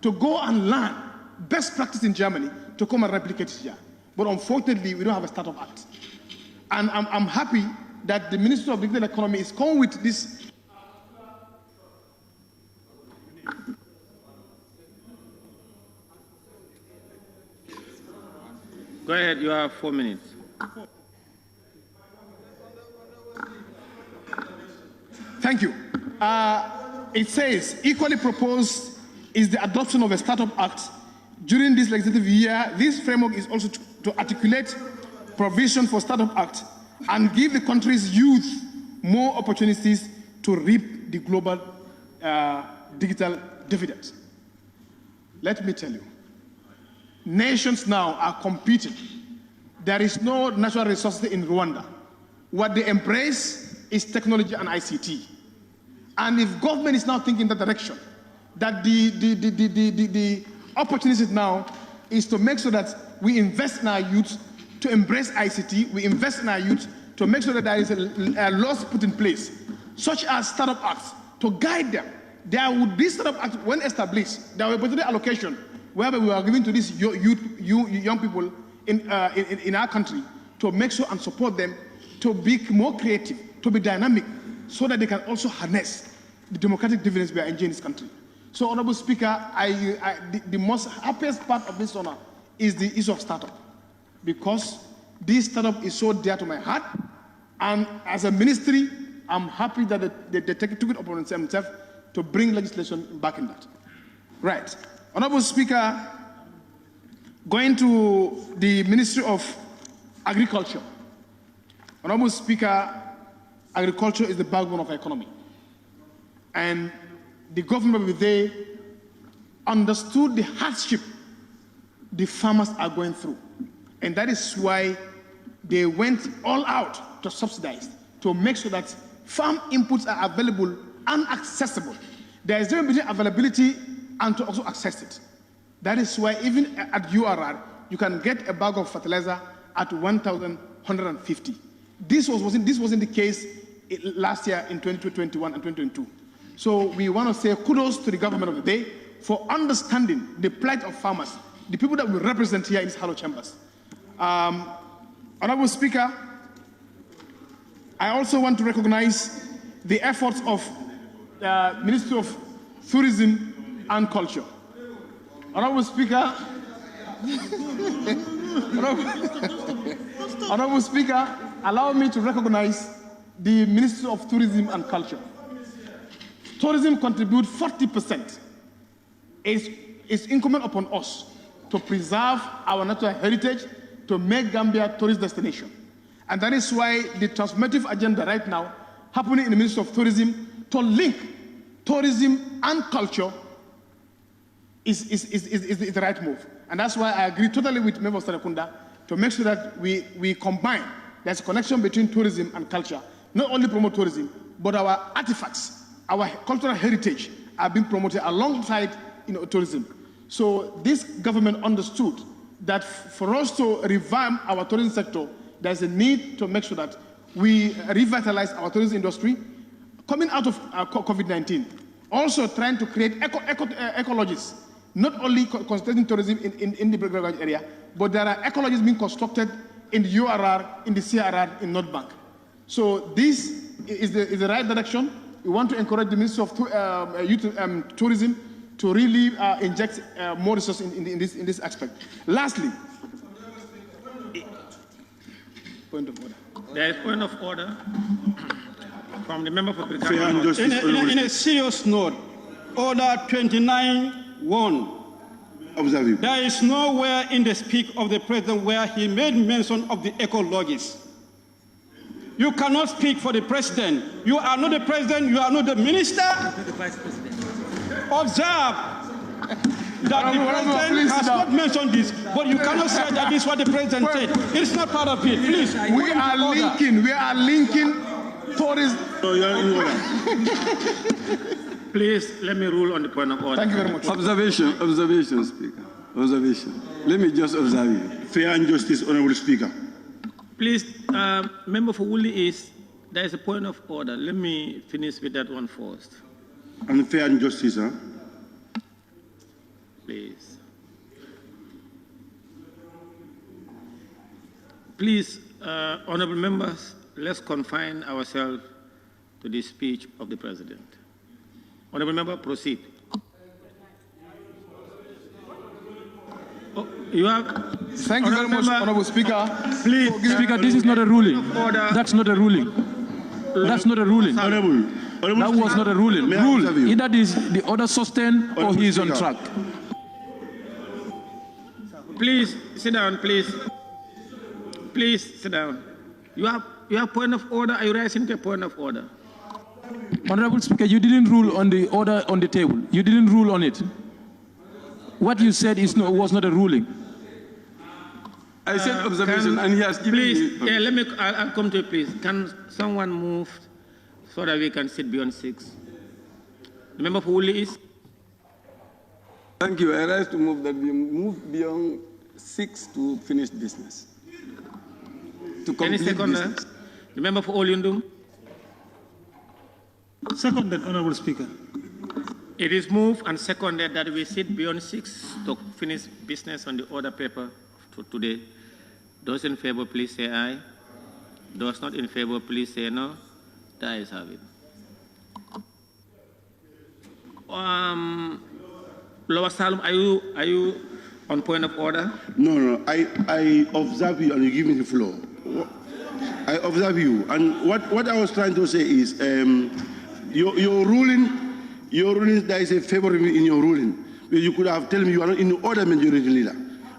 to go and learn best practice in Germany to come and replicate it here. But unfortunately, we don't have a startup act. And I'm happy that the Ministry of Digital Economy is coming with this. Go ahead, you have 4 minutes. Thank you. It says, equally proposed is the adoption of a Startup Act during this legislative year. This framework is also to articulate provision for Startup Act and give the country's youth more opportunities to reap the global digital dividend. Let me tell you, nations now are competing. There is no natural resources in Rwanda. What they embrace is technology and ICT. And if government is now thinking that direction, that the opportunity now is to make sure that we invest in our youth to embrace ICT, we invest in our youth to make sure that there is a laws put in place, such as startup acts, to guide them. There would be startup acts when established. There will be opportunity allocation whereby we are giving to these young people in our country to make sure and support them to be more creative, to be dynamic, so that they can also harness the democratic dividends we are enjoying in this country. So, Honorable Speaker, the most happiest part of this honor is the issue of startup, because this startup is so dear to my heart, and as a ministry, I'm happy that they took it upon themselves to bring legislation back in that. Right. Honorable Speaker, going to the Ministry of Agriculture. Honorable Speaker, agriculture is the backbone of our economy. And the government of the day understood the hardship the farmers are going through. And that is why they went all out to subsidize, to make sure that farm inputs are available and accessible. There is a difference between availability and to also access it. That is why even at URR, you can get a bag of fertilizer at 1,150. This wasn't the case last year in 2021 and 2022. So we want to say kudos to the government of the day for understanding the plight of farmers, the people that we represent here in these hollow chambers. Honorable Speaker, I also want to recognize the efforts of the Ministry of Tourism and Culture. Honorable Speaker, Honorable Speaker, allow me to recognize the Ministry of Tourism and Culture. Tourism contributes 40%. It's incumbent upon us to preserve our natural heritage, to make Gambia a tourist destination. And that is why the transformative agenda right now happening in the Ministry of Tourism to link tourism and culture is the right move. And that's why I agree totally with Member Sarakunda to make sure that we combine. There's a connection between tourism and culture. Not only promote tourism, but our artifacts, our cultural heritage are being promoted alongside tourism. So this government understood that for us to revamp our tourism sector, there's a need to make sure that we revitalize our tourism industry coming out of COVID-19. Also trying to create ecologies, not only concentrating tourism in the Brigade area, but there are ecologies being constructed in the URR, in the CRR, in North Bank. So this is the right direction. We want to encourage the Ministry of Tourism to really inject more resources in this aspect. Lastly, point of order. There is point of order from the member for in a serious note, Order 29-1. Observe you. There is nowhere in the speech of the president where he made mention of the ecologies. You cannot speak for the president. You are not the president, you are not the minister. The vice president. Observe that the president has not mentioned this, but you cannot say that this is what the president said. It's not part of it. Please. We are linking tourism. Please, let me rule on the point of order. Thank you very much. Observation, Speaker. Observation. Let me just observe you. Fair and justice, Honorable Speaker. Please, member for Woolly East, there is a point of order. Let me finish with that one first. And fair and justice, huh? Please. Please, honorable members, let's confine ourselves to the speech of the president. Honorable member, proceed. Oh, you have. Thank you very much, Honorable Speaker. Please, Speaker, this is not a ruling. That's not a ruling. That's not a ruling. That was not a ruling. Rule, either the order sustained or he is on track. Please, sit down, please. Please, sit down. You have point of order. Are you raising the point of order? Honorable Speaker, you didn't rule on the order on the table. You didn't rule on it. What you said was not a ruling. I said observation, and he has given please, me... I'll come to you, please. Can someone move so that we can sit beyond 6? The member for Woolly East. Thank you. I rise to move that we move beyond 6 to finish business. To complete business. The member for Olyundum. Seconded, Honorable Speaker. It is moved and seconded that we sit beyond 6 to finish business on the order paper for today. Those in favor, please say aye. Those not in favor, please say no. The ayes have it. Lower Salum, are you on point of order? No. I observe you and you give me the floor. I observe you, and what I was trying to say is, your ruling, there is a favor in your ruling. You could have told me you are not in the order majority leader.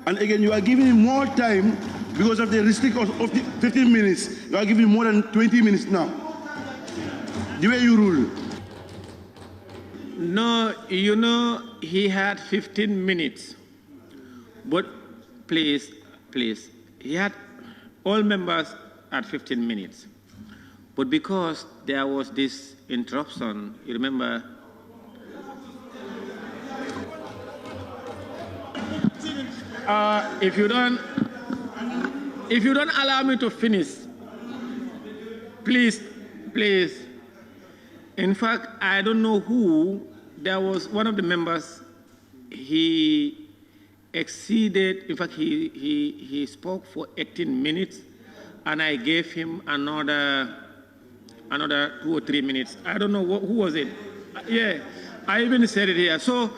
And again, you are giving more time because of the restriction of 15 minutes. You are giving more than 20 minutes now. The way you rule. No, you know, he had 15 minutes. But please, he had all members at 15 minutes. But because there was this interruption, you remember, if you don't allow me to finish, please. In fact, I don't know who. There was one of the members. He exceeded. In fact, he spoke for 18 minutes, and I gave him another 2 or 3 minutes. I don't know who was it. Yeah, I even said it here. So,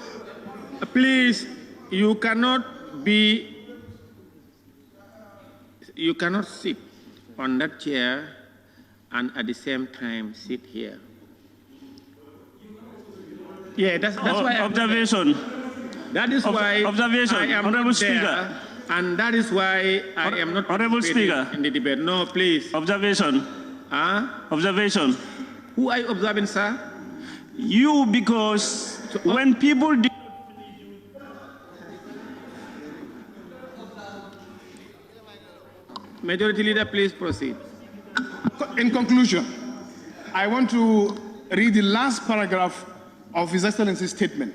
please, you cannot sit on that chair and at the same time sit here. Yeah, that's why. Observation. That is why observation. I am Honorable not Speaker. there, And that is why I am not Honorable Speaker, in the debate. No, please. Observation. Observation. Who are you observing, sir? You, because when people did Majority Leader, please proceed. In conclusion, I want to read the last paragraph of His Excellency's statement.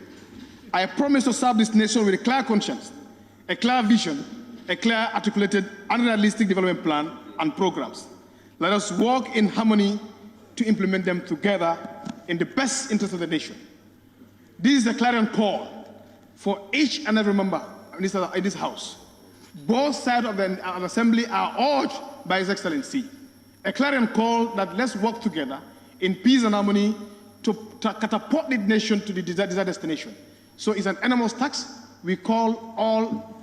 I promise to serve this nation with a clear conscience, a clear vision, a clear articulated and realistic development plan and programs. Let us work in harmony to implement them together in the best interest of the nation. This is a clarion call for each and every member in this House. Both sides of the Assembly are urged by His Excellency. A clarion call that let's work together in peace and harmony to catapult the nation to the desired destination. So it's an enormous task. We call all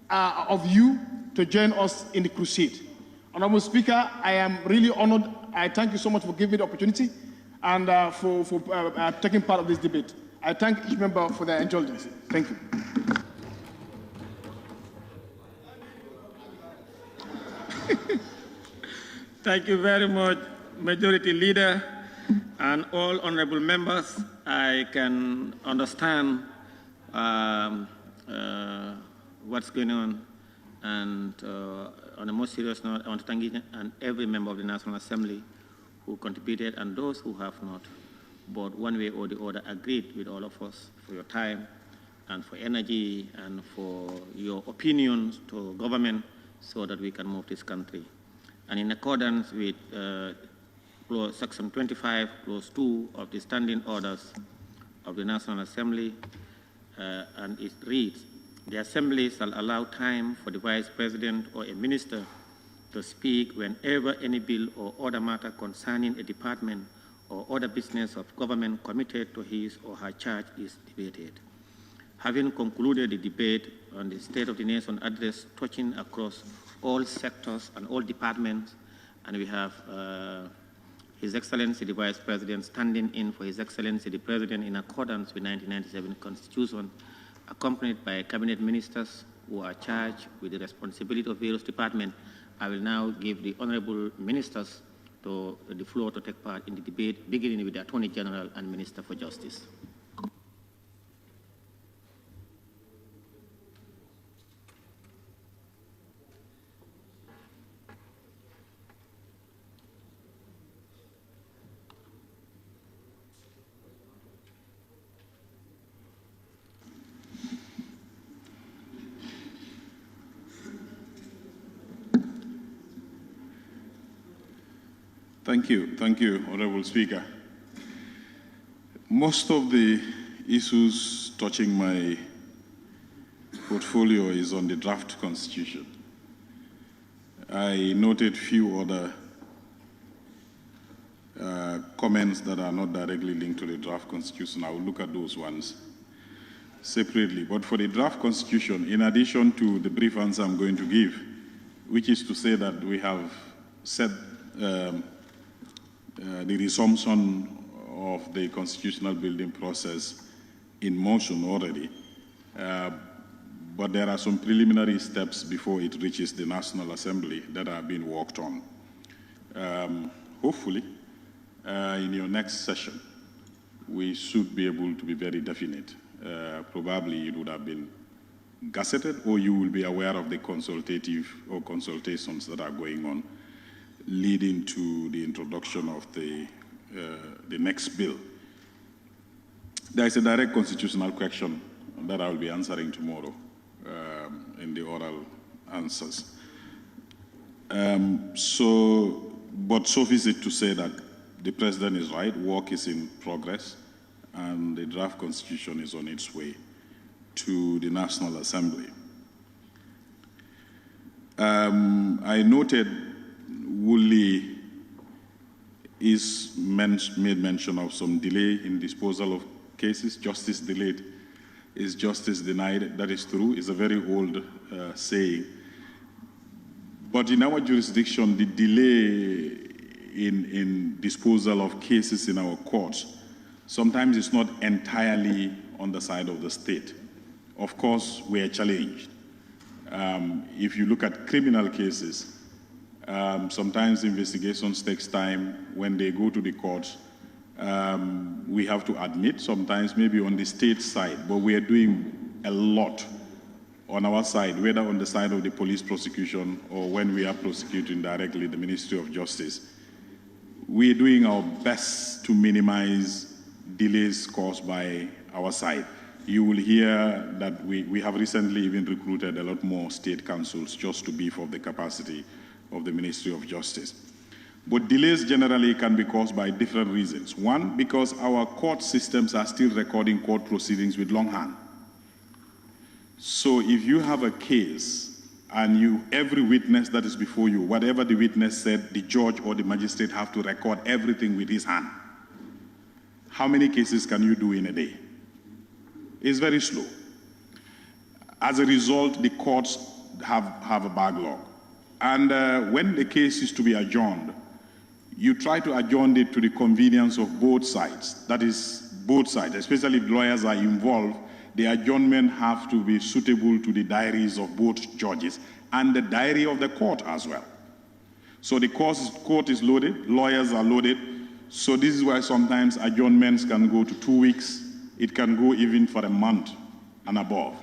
of you to join us in the crusade. Honorable Speaker, I am really honored. I thank you so much for giving me the opportunity and for taking part of this debate. I thank each member for their indulgence. Thank you. Thank you very much, Majority Leader and all honorable members. I can understand what's going on, and on a more serious note, I want to thank each and every member of the National Assembly who contributed and those who have not, but one way or the other agreed with all of us for your time and for energy and for your opinions to government so that we can move this country. And in accordance with Section 25, Clause 2 of the Standing Orders of the National Assembly, and it reads, the Assembly shall allow time for the Vice President or a Minister to speak whenever any bill or other matter concerning a department or other business of government committed to his or her charge is debated. Having concluded the debate on the State of the Nation address touching across all sectors and all departments, and we have His Excellency the Vice President standing in for His Excellency the President in accordance with 1997 Constitution, accompanied by cabinet ministers who are charged with the responsibility of various departments. I will now give the honorable ministers the floor to take part in the debate, beginning with the Attorney General and Minister for Justice. Thank you, Honorable Speaker. Most of the issues touching my portfolio is on the draft constitution. I noted few other comments that are not directly linked to the draft constitution. I will look at those ones separately. But for the draft constitution, in addition to the brief answer I'm going to give, which is to say that we have set the resumption of the constitutional building process in motion already, but there are some preliminary steps before it reaches the National Assembly that are being worked on. Hopefully, in your next session, we should be able to be very definite. Probably it would have been gazetted, or you will be aware of the consultative or consultations that are going on, leading to the introduction of the next bill. There is a direct constitutional question that I will be answering tomorrow in the oral answers. But suffice it to say that the President is right, work is in progress, and the draft constitution is on its way to the National Assembly. I noted Woolley made mention of some delay in disposal of cases. Justice delayed is justice denied. That is true. It's a very old saying. But in our jurisdiction, the delay in disposal of cases in our courts sometimes is not entirely on the side of the state. Of course, we are challenged. If you look at criminal cases, sometimes investigations takes time. When they go to the courts, we have to admit sometimes maybe on the state side, but we are doing a lot on our side, whether on the side of the police prosecution or when we are prosecuting directly the Ministry of Justice. We are doing our best to minimize delays caused by our side. You will hear that we have recently even recruited a lot more state councils just to beef up the capacity of the Ministry of Justice. But delays generally can be caused by different reasons. One, because our court systems are still recording court proceedings with longhand. So if you have a case and every witness that is before you, whatever the witness said, the judge or the magistrate have to record everything with his hand. How many cases can you do in a day? It's very slow. As a result, the courts have a backlog. And when the case is to be adjourned, you try to adjourn it to the convenience of both sides. That is, both sides, especially if lawyers are involved, the adjournment have to be suitable to the diaries of both judges and the diary of the court as well. So the court is loaded, lawyers are loaded. So this is why sometimes adjournments can go to 2 weeks. It can go even for a month and above.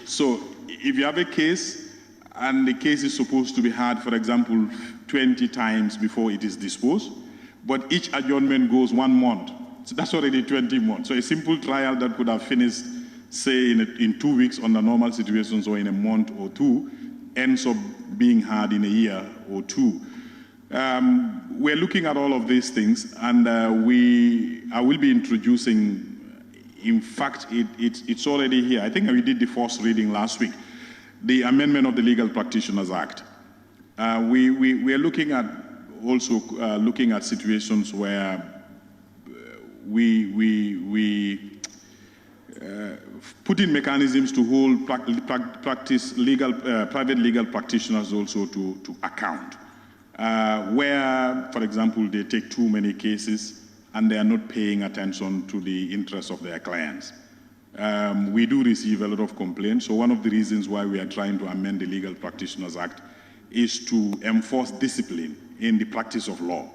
So if you have a case and the case is supposed to be heard, for example, 20 times before it is disposed, but each adjournment goes 1 month. So that's already 20 months. So a simple trial that could have finished, say, in 2 weeks under normal situations or in a month or two, ends up being heard in a year or two. We're looking at all of these things, and I will be introducing, in fact, it's already here. I think we did the first reading last week, the amendment of the Legal Practitioners Act. We are looking at also looking at situations where we put in mechanisms to hold private legal practitioners also to account. Where, for example, they take too many cases and they are not paying attention to the interests of their clients. We do receive a lot of complaints, so one of the reasons why we are trying to amend the Legal Practitioners Act is to enforce discipline in the practice of law,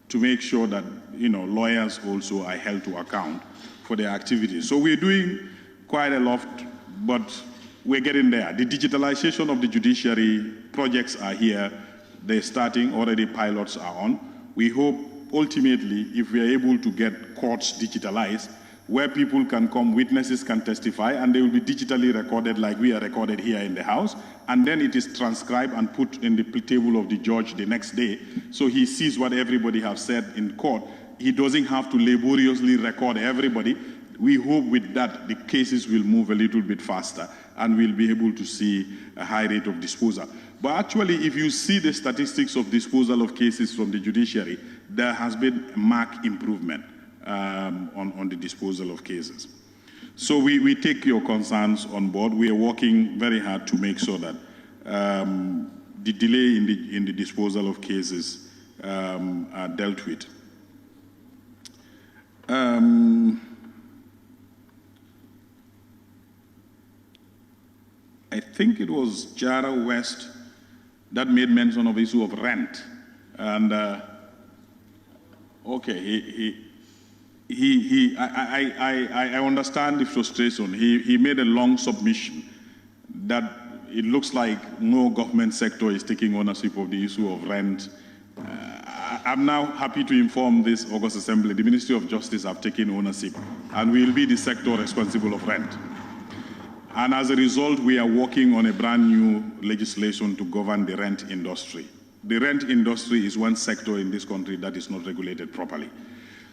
to make sure that lawyers also are held to account for their activities. So we're doing quite a lot, but we're getting there. The digitalization of the judiciary projects are here. They're starting, already pilots are on. We hope ultimately if we are able to get courts digitalized, where people can come, witnesses can testify, and they will be digitally recorded like we are recorded here in the House, and then it is transcribed and put in the table of the judge the next day, so he sees what everybody has said in court. He doesn't have to laboriously record everybody. We hope with that the cases will move a little bit faster, and we'll be able to see a high rate of disposal. But actually, if you see the statistics of disposal of cases from the judiciary, there has been a marked improvement on the disposal of cases. So we take your concerns on board. We are working very hard to make sure that the delay in the disposal of cases are dealt with. I think it was Jara West that made mention of the issue of rent. And okay, I understand the frustration. He made a long submission that it looks like no government sector is taking ownership of the issue of rent. I'm now happy to inform this August Assembly, the Ministry of Justice have taken ownership, and we will be the sector responsible of rent. And as a result, we are working on a brand new legislation to govern the rent industry. The rent industry is one sector in this country that is not regulated properly.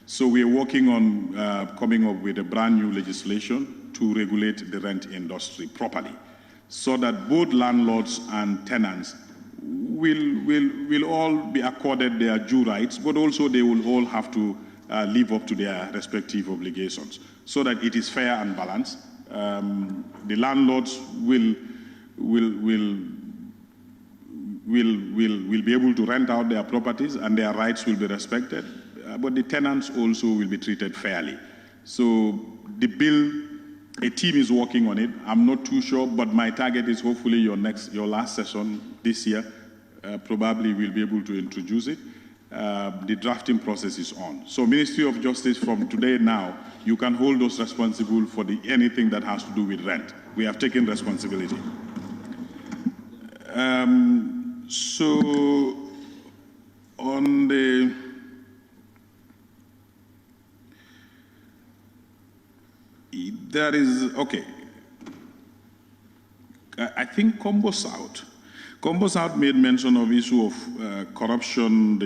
So we are working on coming up with a brand new legislation to regulate the rent industry properly, so that both landlords and tenants will all be accorded their due rights, but also they will all have to live up to their respective obligations, so that it is fair and balanced. The landlords will be able to rent out their properties and their rights will be respected, but the tenants also will be treated fairly. So the bill A team is working on it. I'm not too sure, but my target is hopefully your last session this year. Probably we'll be able to introduce it. The drafting process is on. So Ministry of Justice, from today now, you can hold us responsible for anything that has to do with rent. We have taken responsibility. So on the there is, okay. I think Combo South made mention of issue of corruption.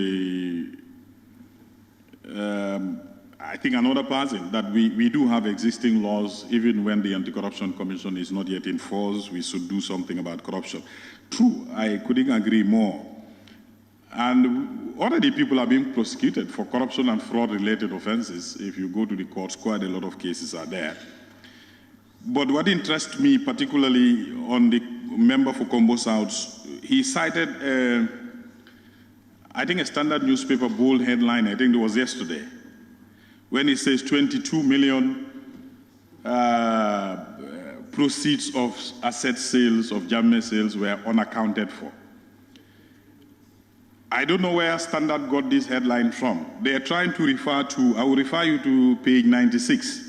I think another person that we do have existing laws, even when the Anti-Corruption Commission is not yet in force, we should do something about corruption. True, I couldn't agree more. And already people are being prosecuted for corruption and fraud-related offenses. If you go to the courts, quite a lot of cases are there. But what interests me particularly on the member for Combo South, he cited, I think, a Standard newspaper bold headline, I think it was yesterday, when it says 22 million proceeds of asset sales, of Jammeh sales were unaccounted for. I don't know where Standard got this headline from. They are trying to refer to, I will refer you to page 96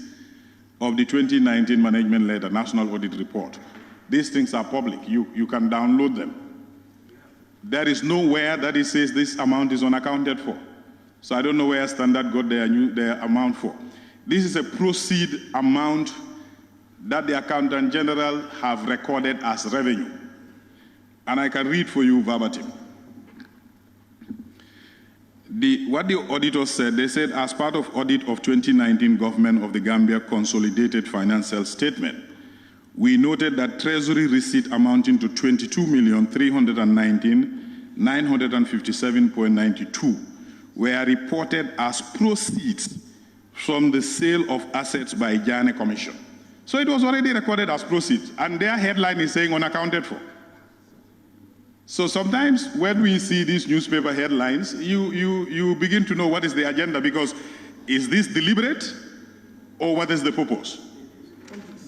of the 2019 management letter, National Audit Report. These things are public. You can download them. There is nowhere that it says this amount is unaccounted for. So I don't know where Standard got their amount for. This is a proceed amount that the Accountant General have recorded as revenue. And I can read for you verbatim. What the auditors said, they said, as part of audit of 2019 Government of the Gambia Consolidated Financial Statement, we noted that Treasury receipt amounting to 22,319,957.92 were reported as proceeds from the sale of assets by Jammeh Commission. So it was already recorded as proceeds, and their headline is saying unaccounted for. So sometimes when we see these newspaper headlines, you begin to know what is the agenda, because is this deliberate or what is the purpose?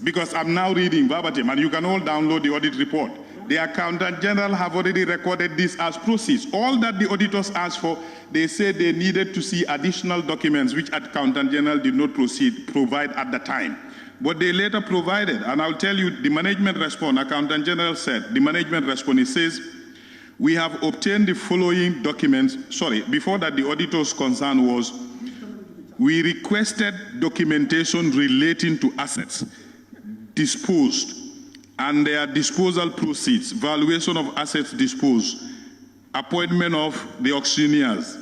Because I'm now reading verbatim, and you can all download the audit report. The Accountant General have already recorded this as proceeds. All that the auditors asked for, they said they needed to see additional documents, which Accountant General did not provide at the time. But they later provided, and I'll tell you the management response. Accountant General said, the management response, it says, we have obtained the following documents. Sorry, before that, the auditor's concern was, we requested documentation relating to assets disposed and their disposal proceeds, valuation of assets disposed, appointment of the auctioneers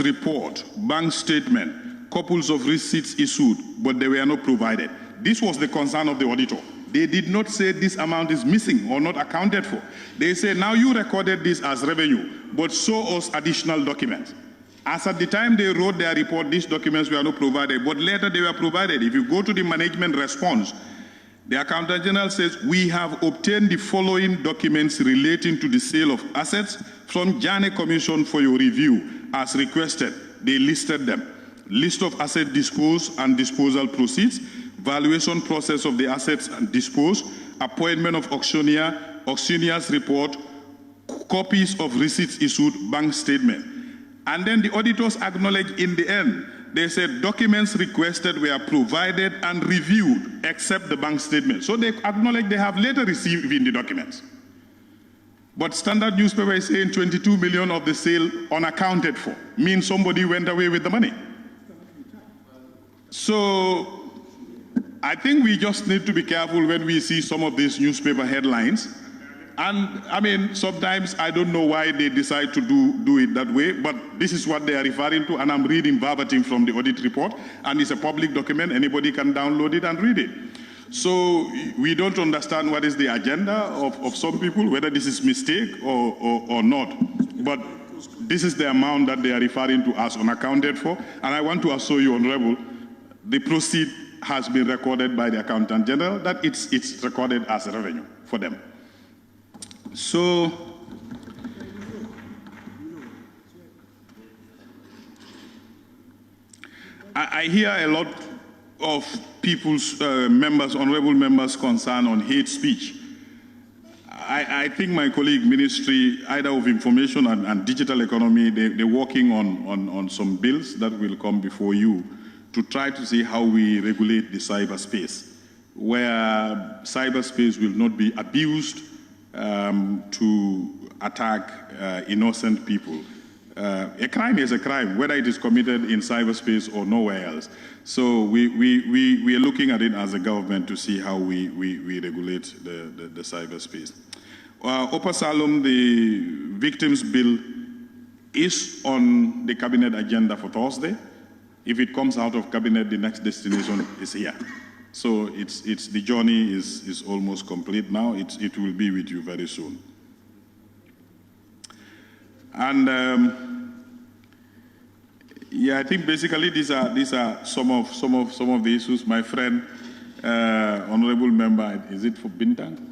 report, bank statement, couples of receipts issued, but they were not provided. This was the concern of the auditor. They did not say this amount is missing or not accounted for. They say, now you recorded this as revenue, but show us additional documents. As at the time they wrote their report, these documents were not provided, but later they were provided. If you go to the management response, the Accountant General says, we have obtained the following documents relating to the sale of assets from Jammeh Commission for your review as requested. They listed them. List of assets disposed and disposal proceeds, valuation process of the assets and disposed, appointment of auctioneer's report, copies of receipts issued, bank statement. And then the auditors acknowledged in the end, they said documents requested were provided and reviewed except the bank statement. So they acknowledge they have later received even the documents. But Standard newspaper is saying 22 million of the sale unaccounted for, means somebody went away with the money. So I think we just need to be careful when we see some of these newspaper headlines. And I mean, sometimes I don't know why they decide to do it that way, but this is what they are referring to, and I'm reading verbatim from the audit report, and it's a public document, anybody can download it and read it. So we don't understand what is the agenda of some people, whether this is mistake or not, but this is the amount that they are referring to as unaccounted for, and I want to assure you, Honorable, the proceed has been recorded by the Accountant General, that it's recorded as a revenue for them. So, I hear a lot of people's honorable members' concern on hate speech. I think my colleague Ministry, either of Information and Digital Economy, they're working on some bills that will come before you to try to see how we regulate the cyberspace, where cyberspace will not be abused to attack innocent people. A crime is a crime, whether it is committed in cyberspace or nowhere else. So we are looking at it as a government to see how we regulate the cyberspace. Upper Salem, the victims bill is on the cabinet agenda for Thursday. If it comes out of cabinet, the next destination is here. So the journey is almost complete now. It will be with you very soon. And yeah, I think basically these are some of the issues. My friend, honorable member, is it for Bintang?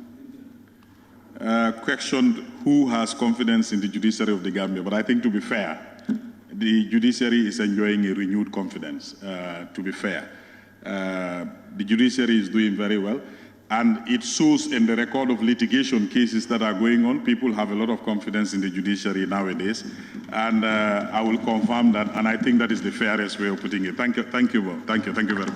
Questioned who has confidence in the judiciary of the Gambia, but I think to be fair, the judiciary is enjoying a renewed confidence, to be fair. The judiciary is doing very well, and it shows in the record of litigation cases that are going on. People have a lot of confidence in the judiciary nowadays, and I will confirm that, and I think that is the fairest way of putting it. Thank you very much.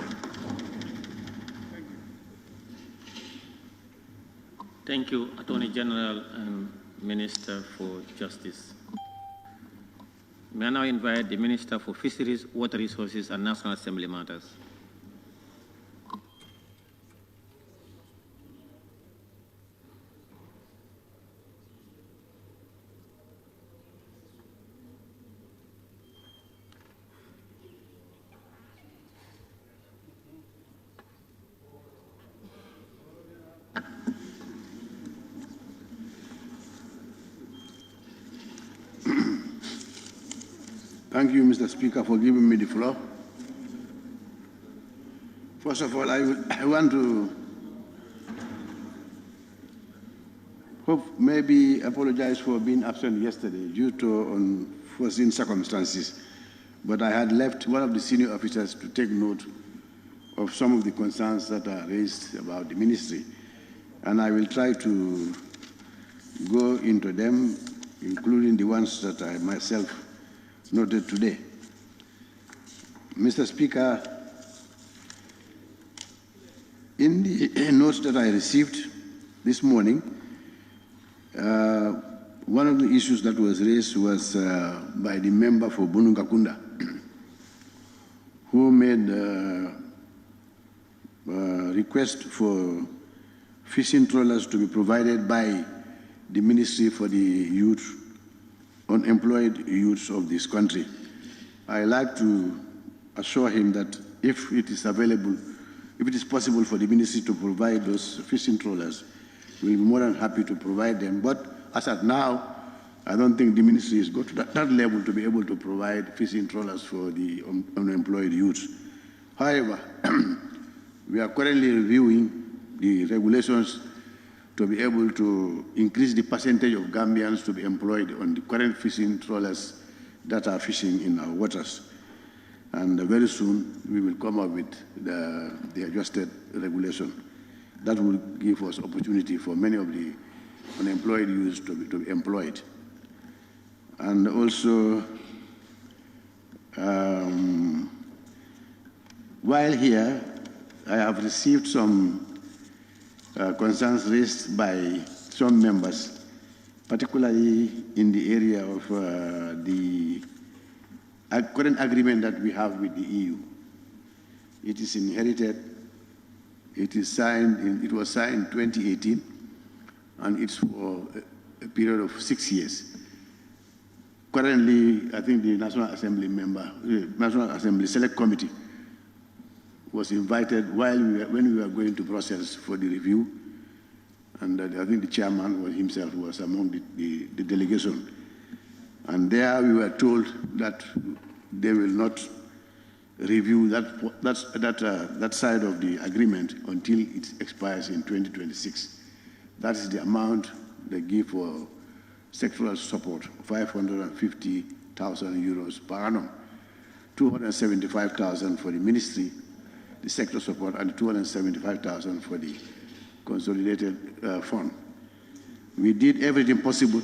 Thank you, Attorney General and Minister for Justice. May I now invite the Minister for Fisheries, Water Resources and National Assembly Matters. Thank you, Mr. Speaker, for giving me the floor. First of all, I want to maybe apologize for being absent yesterday due to unforeseen circumstances. But I had left one of the senior officers to take note of some of the concerns that are raised about the ministry. And I will try to go into them, including the ones that I myself noted today. Mr. Speaker, in the notes that I received this morning, one of the issues that was raised was by the member for Bunungakunda, who made a request for fishing trawlers to be provided by the Ministry for the Youth, unemployed youths of this country. I like to assure him that if it is available, if it is possible for the ministry to provide those fishing trawlers, we'll be more than happy to provide them. But as at now, I don't think the ministry is got to that level to be able to provide fishing trawlers for the unemployed youths. However, we are currently reviewing the regulations to be able to increase the percentage of Gambians to be employed on the current fishing trawlers that are fishing in our waters. And very soon, we will come up with the adjusted regulation. That will give us opportunity for many of the unemployed youths to be employed. And also, while here, I have received some concerns raised by some members, particularly in the area of the current agreement that we have with the EU. It is inherited. It is signed. It was signed in 2018, and it's for a period of 6 years. Currently, I think the National Assembly Select Committee was invited when we were going to process for the review, and I think the chairman himself was among the delegation. And there we were told that they will not review that side of the agreement until it expires in 2026. That is the amount they give for sectoral support, 550,000 euros per annum, 275,000 for the ministry. the sector support, and 275,000 for the consolidated fund. We did everything possible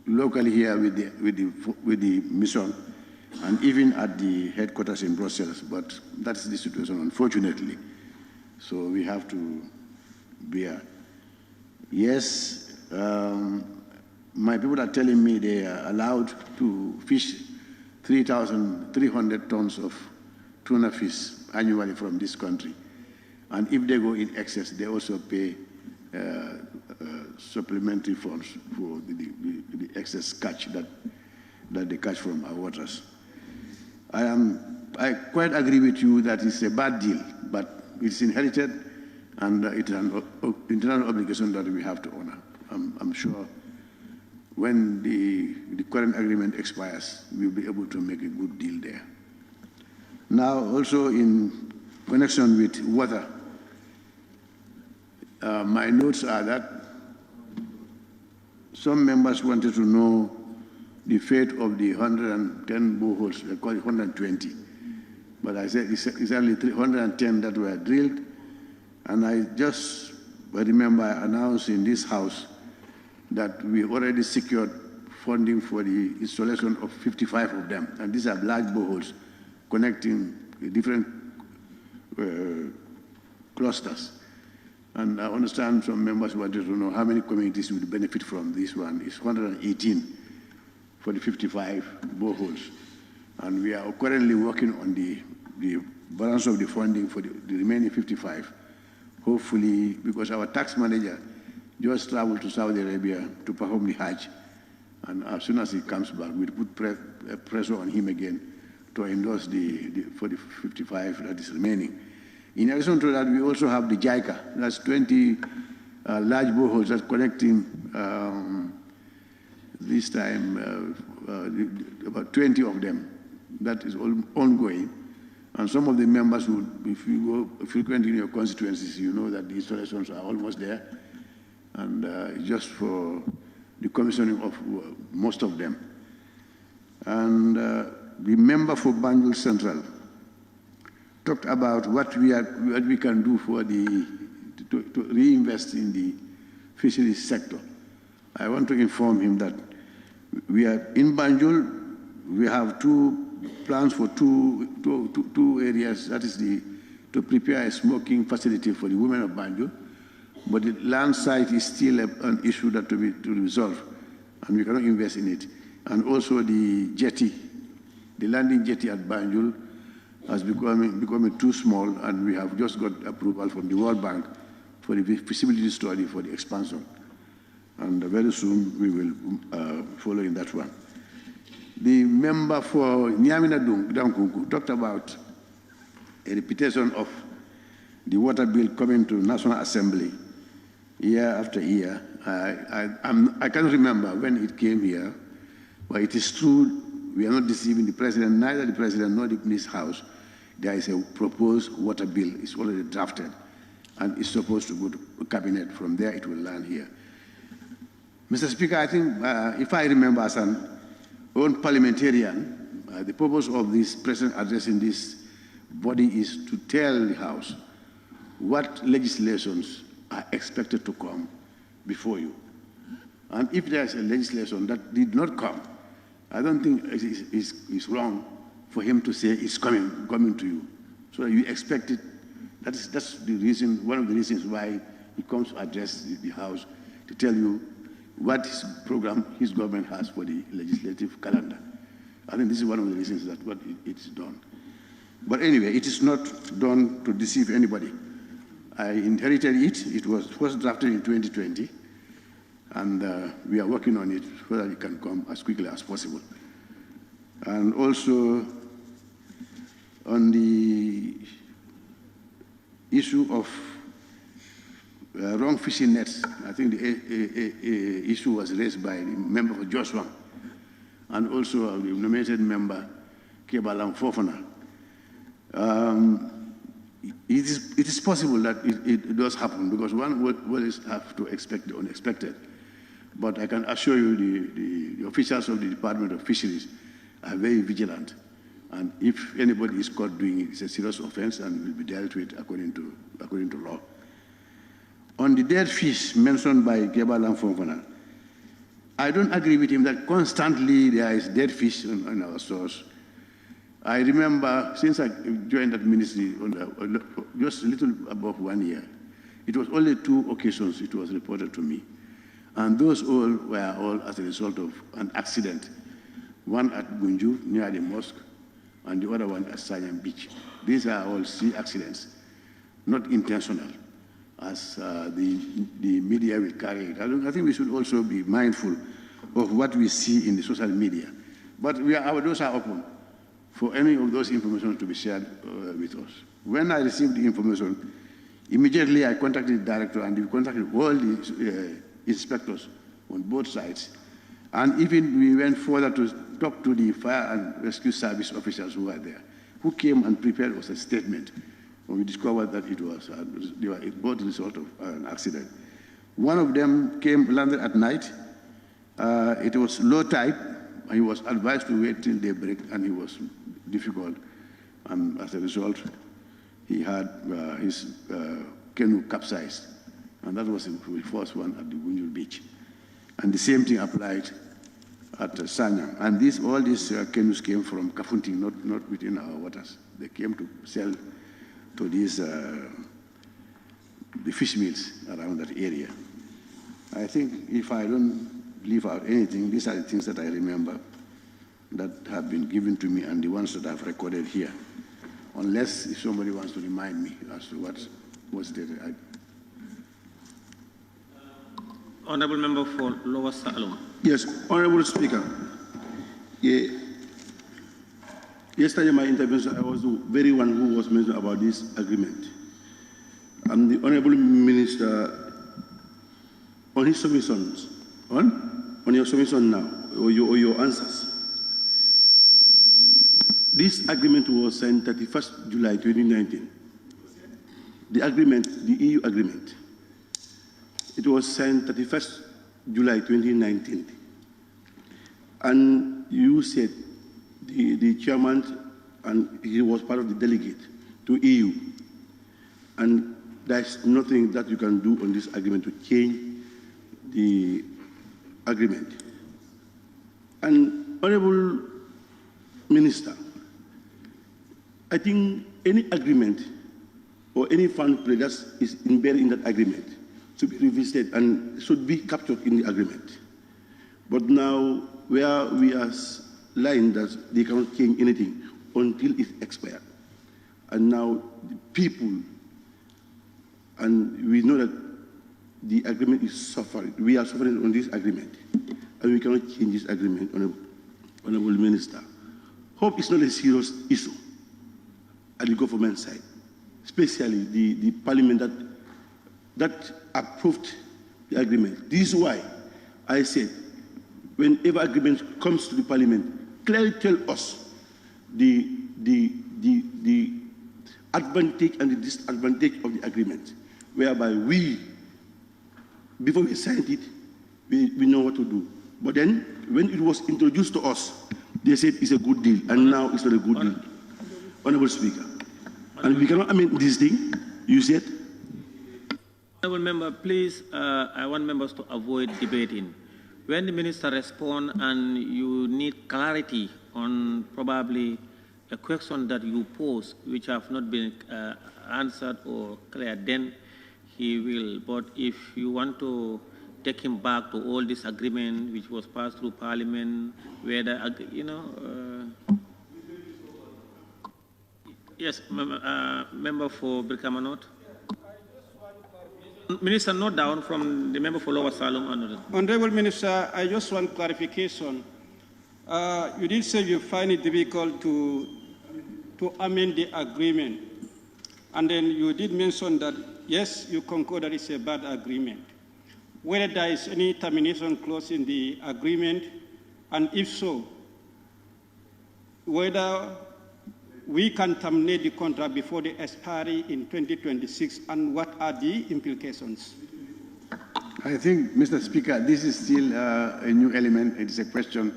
locally here with the mission, and even at the headquarters in Brussels, but that's the situation, unfortunately. So we have to bear. Yes, my people are telling me they are allowed to fish 3,300 tons of tuna fish annually from this country. And if they go in excess, they also pay supplementary funds for the excess catch that they catch from our waters. I quite agree with you that it's a bad deal, but it's inherited, and it's an internal obligation that we have to honor. I'm sure when the current agreement expires, we'll be able to make a good deal there. Now, also in connection with water, my notes are that some members wanted to know the fate of the 110 boreholes, they call it 120. But I said it's only 310 that were drilled. And I just remember I announced in this house that we already secured funding for the installation of 55 of them. And these are large boreholes connecting different clusters. And I understand some members wanted to know how many communities would benefit from this one. It's 118 for the 55 boreholes. And we are currently working on the balance of the funding for the remaining 55. Hopefully, because our tax manager just traveled to Saudi Arabia to perform the Hajj. And as soon as he comes back, we'll put pressure on him again to endorse for the 55 that is remaining. In addition to that, we also have the JICA. That's 20 large boreholes that's connecting this time about 20 of them. That is all ongoing. And some of the members would, if you go frequently in your constituencies, you know that the installations are almost there. And just for the commissioning of most of them. And the member for Banjul Central talked about what we can do for to reinvest in the fisheries sector. I want to inform him that we are in Banjul. We have two plans for two areas. That is to prepare a smoking facility for the women of Banjul. But the land site is still an issue that to resolve, and we cannot invest in it. And also the jetty, the landing jetty at Banjul has becoming too small, and we have just got approval from the World Bank for the feasibility study for the expansion. And very soon we will follow in that one. The member for Nyamina Dankunku talked about a repetition of the water bill coming to National Assembly year after year. I can't remember when it came here, but it is true. We are not deceiving the president, neither the president nor this house. There is a proposed water bill. It's already drafted, and it's supposed to go to cabinet. From there, it will land here. Mr. Speaker, I think if I remember as an own parliamentarian, the purpose of this president addressing this body is to tell the House what legislations are expected to come before you. And if there's a legislation that did not come, I don't think it's wrong for him to say it's coming to you. So you expect it. That's the reason, one of the reasons why he comes to address the House, to tell you what his government has for the legislative calendar. I think this is one of the reasons that what it's done. But anyway, it is not done to deceive anybody. I inherited it. It was first drafted in 2020, and we are working on it so that it can come as quickly as possible. And also on the issue of wrong fishing nets, I think the issue was raised by the member for Joshua, and also the nominated member, Kebalang Fofana. It is possible that it does happen, because one will always have to expect the unexpected. But I can assure you the officials of the Department of Fisheries are very vigilant, And if anybody is caught doing it, it's a serious offense and will be dealt with according to law. On the dead fish mentioned by Gebal and Fonfana, I don't agree with him that constantly there is dead fish on our stores. I remember since I joined that ministry just a little above 1 year, it was only 2 occasions it was reported to me. And those all were all as a result of an accident. One at Gunju near the mosque and the other one at Sanyam Beach. These are all sea accidents, not intentional, as the media will carry it. I think we should also be mindful of what we see in the social media. But our doors are open for any of those information to be shared with us. When I received the information, immediately I contacted the director and we contacted all the inspectors on both sides. And even we went further to talk to the fire and rescue service officers who were there, who came and prepared us a statement. And we discovered that they were both the result of an accident. One of them landed at night. It was low tide, and he was advised to wait till daybreak, and it was difficult. And as a result, he had his canoe capsized, and that was the first one at the Gunjul Beach. And the same thing applied at Sanyang. And all these canoes came from Kafunting, not within our waters. They came to sell to these the fish mills around that area. I think if I don't leave out anything, these are the things that I remember that have been given to me and the ones that I've recorded here. Unless if somebody wants to remind me as to what was stated. Honorable Member for Lower Salom. Yes, Honorable Speaker. Yesterday, my intervention, I was the very one who was mentioned about this agreement. And the Honorable Minister, on his submissions, on your submission now, or your answers, this agreement was signed 31st July 2019. The agreement, the EU agreement, it was signed 31st July 2019. And you said the chairman, and he was part of the delegate to EU. And there's nothing that you can do on this agreement to change the agreement. And Honorable Minister, I think any agreement or any fund play that is embedded in that agreement should be revisited and should be captured in the agreement. But now, where we are lying that they cannot change anything until it expires. And now the people, and we know that the agreement is suffering. We are suffering on this agreement, and we cannot change this agreement, Honorable Minister. Hope is not a serious issue at the government side, especially the parliament that approved the agreement. This is why I said, whenever agreement comes to the parliament, clearly tell us the advantage and the disadvantage of the agreement, whereby we, before we signed it, we know what to do. But then, when it was introduced to us, they said it's a good deal, and now it's not a good deal. Honorable Speaker. And we cannot amend this thing, you said. Honorable Member, please, I want members to avoid debating. When the minister responds and you need clarity on probably a question that you pose, which have not been answered or cleared, then he will. But if you want to take him back to all this agreement which was passed through Parliament, whether, yes, member for Brikamanot. Minister, note down from the member for Lower Salom. Honorable Minister, I just want clarification. You did say you find it difficult to amend the agreement. And then you did mention that, yes, you concur that it's a bad agreement. Whether there is any termination clause in the agreement, and if so, whether we can terminate the contract before the expiry in 2026, and what are the implications? I think, Mr. Speaker, this is still a new element. It is a question.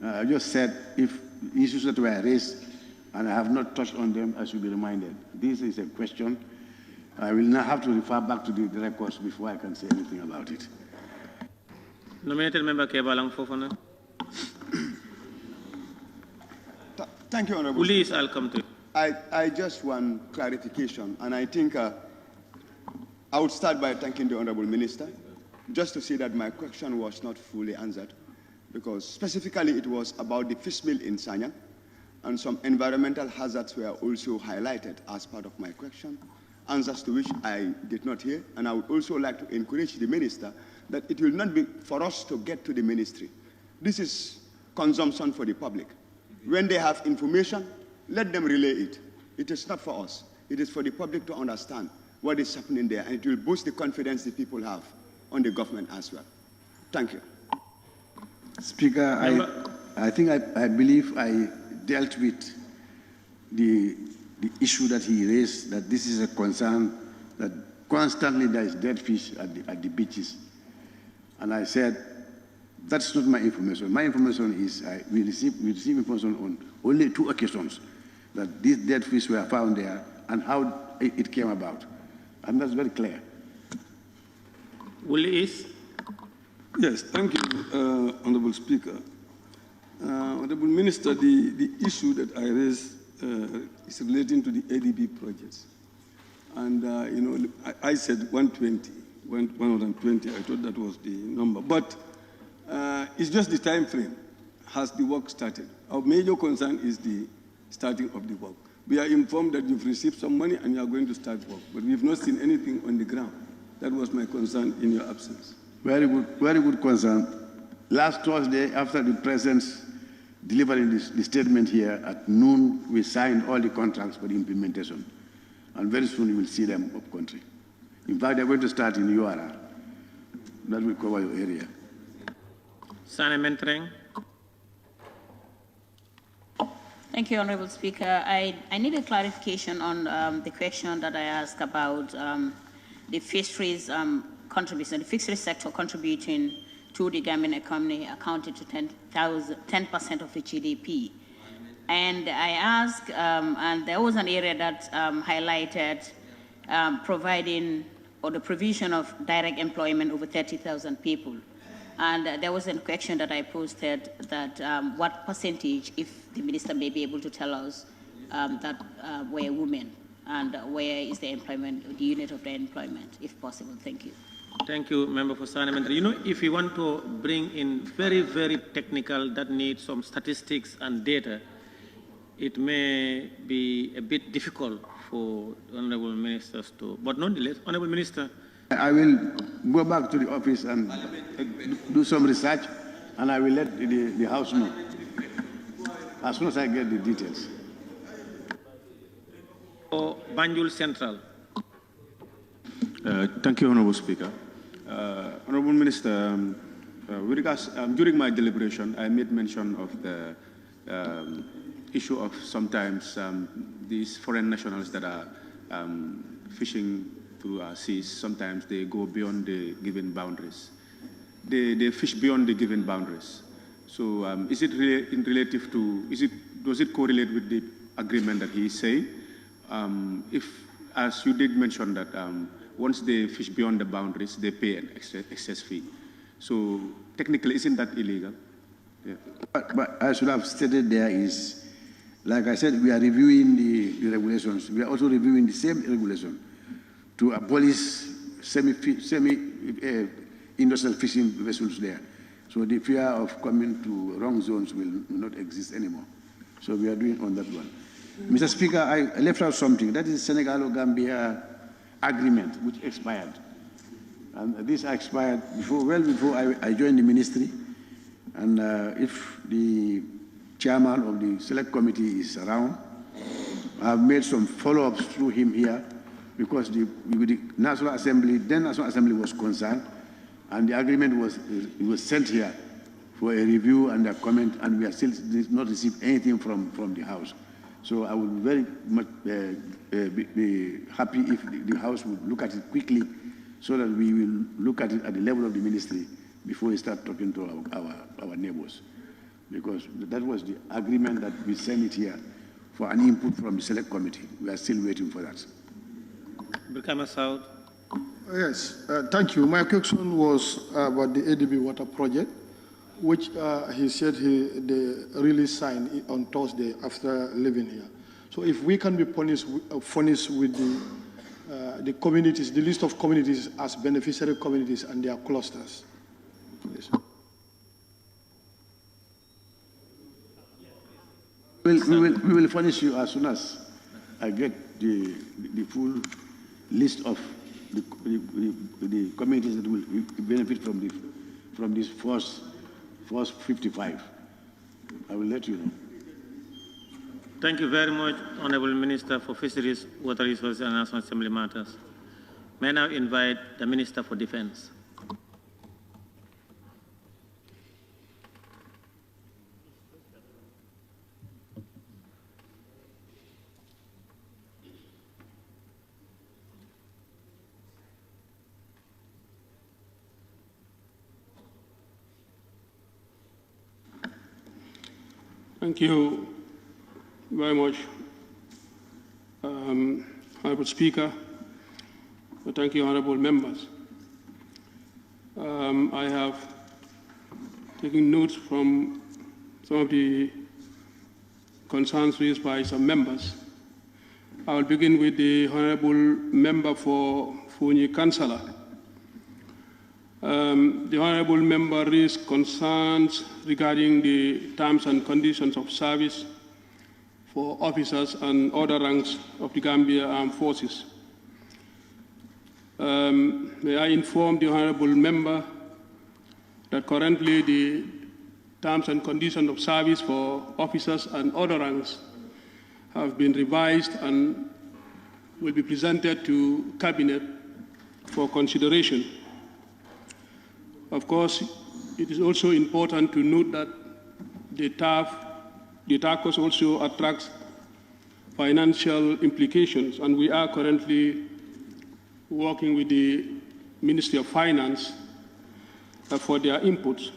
I just said if issues that were raised and I have not touched on them, I should be reminded. This is a question. I will now have to refer back to the records before I can say anything about it. Nominated member Kebalang Fofana. Thank you, Honorable. Please, I'll come to you. I just want clarification, and I think I would start by thanking the Honorable Minister, just to say that my question was not fully answered, because specifically it was about the fish mill in Sanya, and some environmental hazards were also highlighted as part of my question, answers to which I did not hear. And I would also like to encourage the Minister that it will not be for us to get to the ministry. This is consumption for the public. When they have information, let them relay it. It is not for us. It is for the public to understand what is happening there, and it will boost the confidence the people have on the government as well. Thank you. Speaker, I think I believe I dealt with the issue that he raised, that this is a concern, that constantly there is dead fish at the beaches. And I said, that's not my information. My information is we receive information on only 2 occasions that these dead fish were found there and how it came about. And that's very clear. Willis? Yes, thank you, Honorable Speaker. Honorable Minister, the issue that I raised is relating to the ADB projects. And, you know, I said 120. I thought that was the number. But it's just the time frame. Has the work started? Our major concern is the starting of the work. We are informed that you've received some money and you are going to start work, but we've not seen anything on the ground. That was my concern in your absence. Very good concern. Last Thursday, after the President's delivering the statement here at noon, we signed all the contracts for the implementation. And very soon you will see them up country. In fact, they're going to start in URA. That will cover your area. Sane Mentreng. Thank you, Honorable Speaker. I need a clarification on the question that I asked about the fisheries contribution, the fisheries sector contributing to the Gambian economy, accounted to 10% of the GDP. And I asked, and there was an area that highlighted providing or the provision of direct employment over 30,000 people. And there was a question that I posted that what percentage, if the minister may be able to tell us, that were women, and where is the employment, the unit of the employment, if possible. Thank you. Thank you, Member for Sane. You know, if you want to bring in very, very technical that needs some statistics and data, it may be a bit difficult for honorable ministers to, but nonetheless, honorable minister. I will go back to the office and do some research, and I will let the House know as soon as I get the details. For Banjul Central. Thank you, Honorable Speaker. Honorable Minister, with regards, during my deliberation, I made mention of the issue of sometimes these foreign nationals that are fishing through our seas. Sometimes they go beyond the given boundaries. They fish beyond the given boundaries. So is it relative to, does it correlate with the agreement that he is saying? If, as you did mention that once they fish beyond the boundaries, they pay an excess fee. So technically, isn't that illegal? Yeah. But I should have stated there is, like I said, we are reviewing the regulations. We are also reviewing the same regulation to abolish semi-industrial fishing vessels there. So the fear of coming to wrong zones will not exist anymore. So we are doing on that one. Mr. Speaker, I left out something. That is Senegal-Gambia agreement, which expired. And this expired well before I joined the ministry. And if the chairman of the select committee is around, I've made some follow-ups through him here, because the National Assembly, then National Assembly was concerned, and the agreement was sent here for a review and a comment, and we have still not received anything from the House. So I would very much be happy if the House would look at it quickly, so that we will look at it at the level of the ministry before we start talking to our neighbors. Because that was the agreement that we sent it here for an input from the select committee. We are still waiting for that. Brikama South. Yes, thank you. My question was about the ADB water project, which he said they really signed on Thursday after living here. So if we can be furnished with the communities, the list of communities as beneficiary communities and their clusters. Please. We will furnish you as soon as I get the full list of the communities that will benefit from this first 55. I will let you know. Thank you very much, Honorable Minister for Fisheries, Water Resources and National Assembly Matters. May I now invite the Minister for Defense. Thank you very much, Honorable Speaker. Thank you, honorable members. I have taken notes from some of the concerns raised by some members. I will begin with the honorable member for Fonyi Councillor. The honorable member raised concerns regarding the terms and conditions of service for officers and other ranks of the Gambia Armed Forces. May I inform the honorable member that currently the terms and conditions of service for officers and other ranks have been revised and will be presented to Cabinet for consideration. Of course, it is also important to note that the TACOS also attracts financial implications, and we are currently working with the Ministry of Finance for their inputs.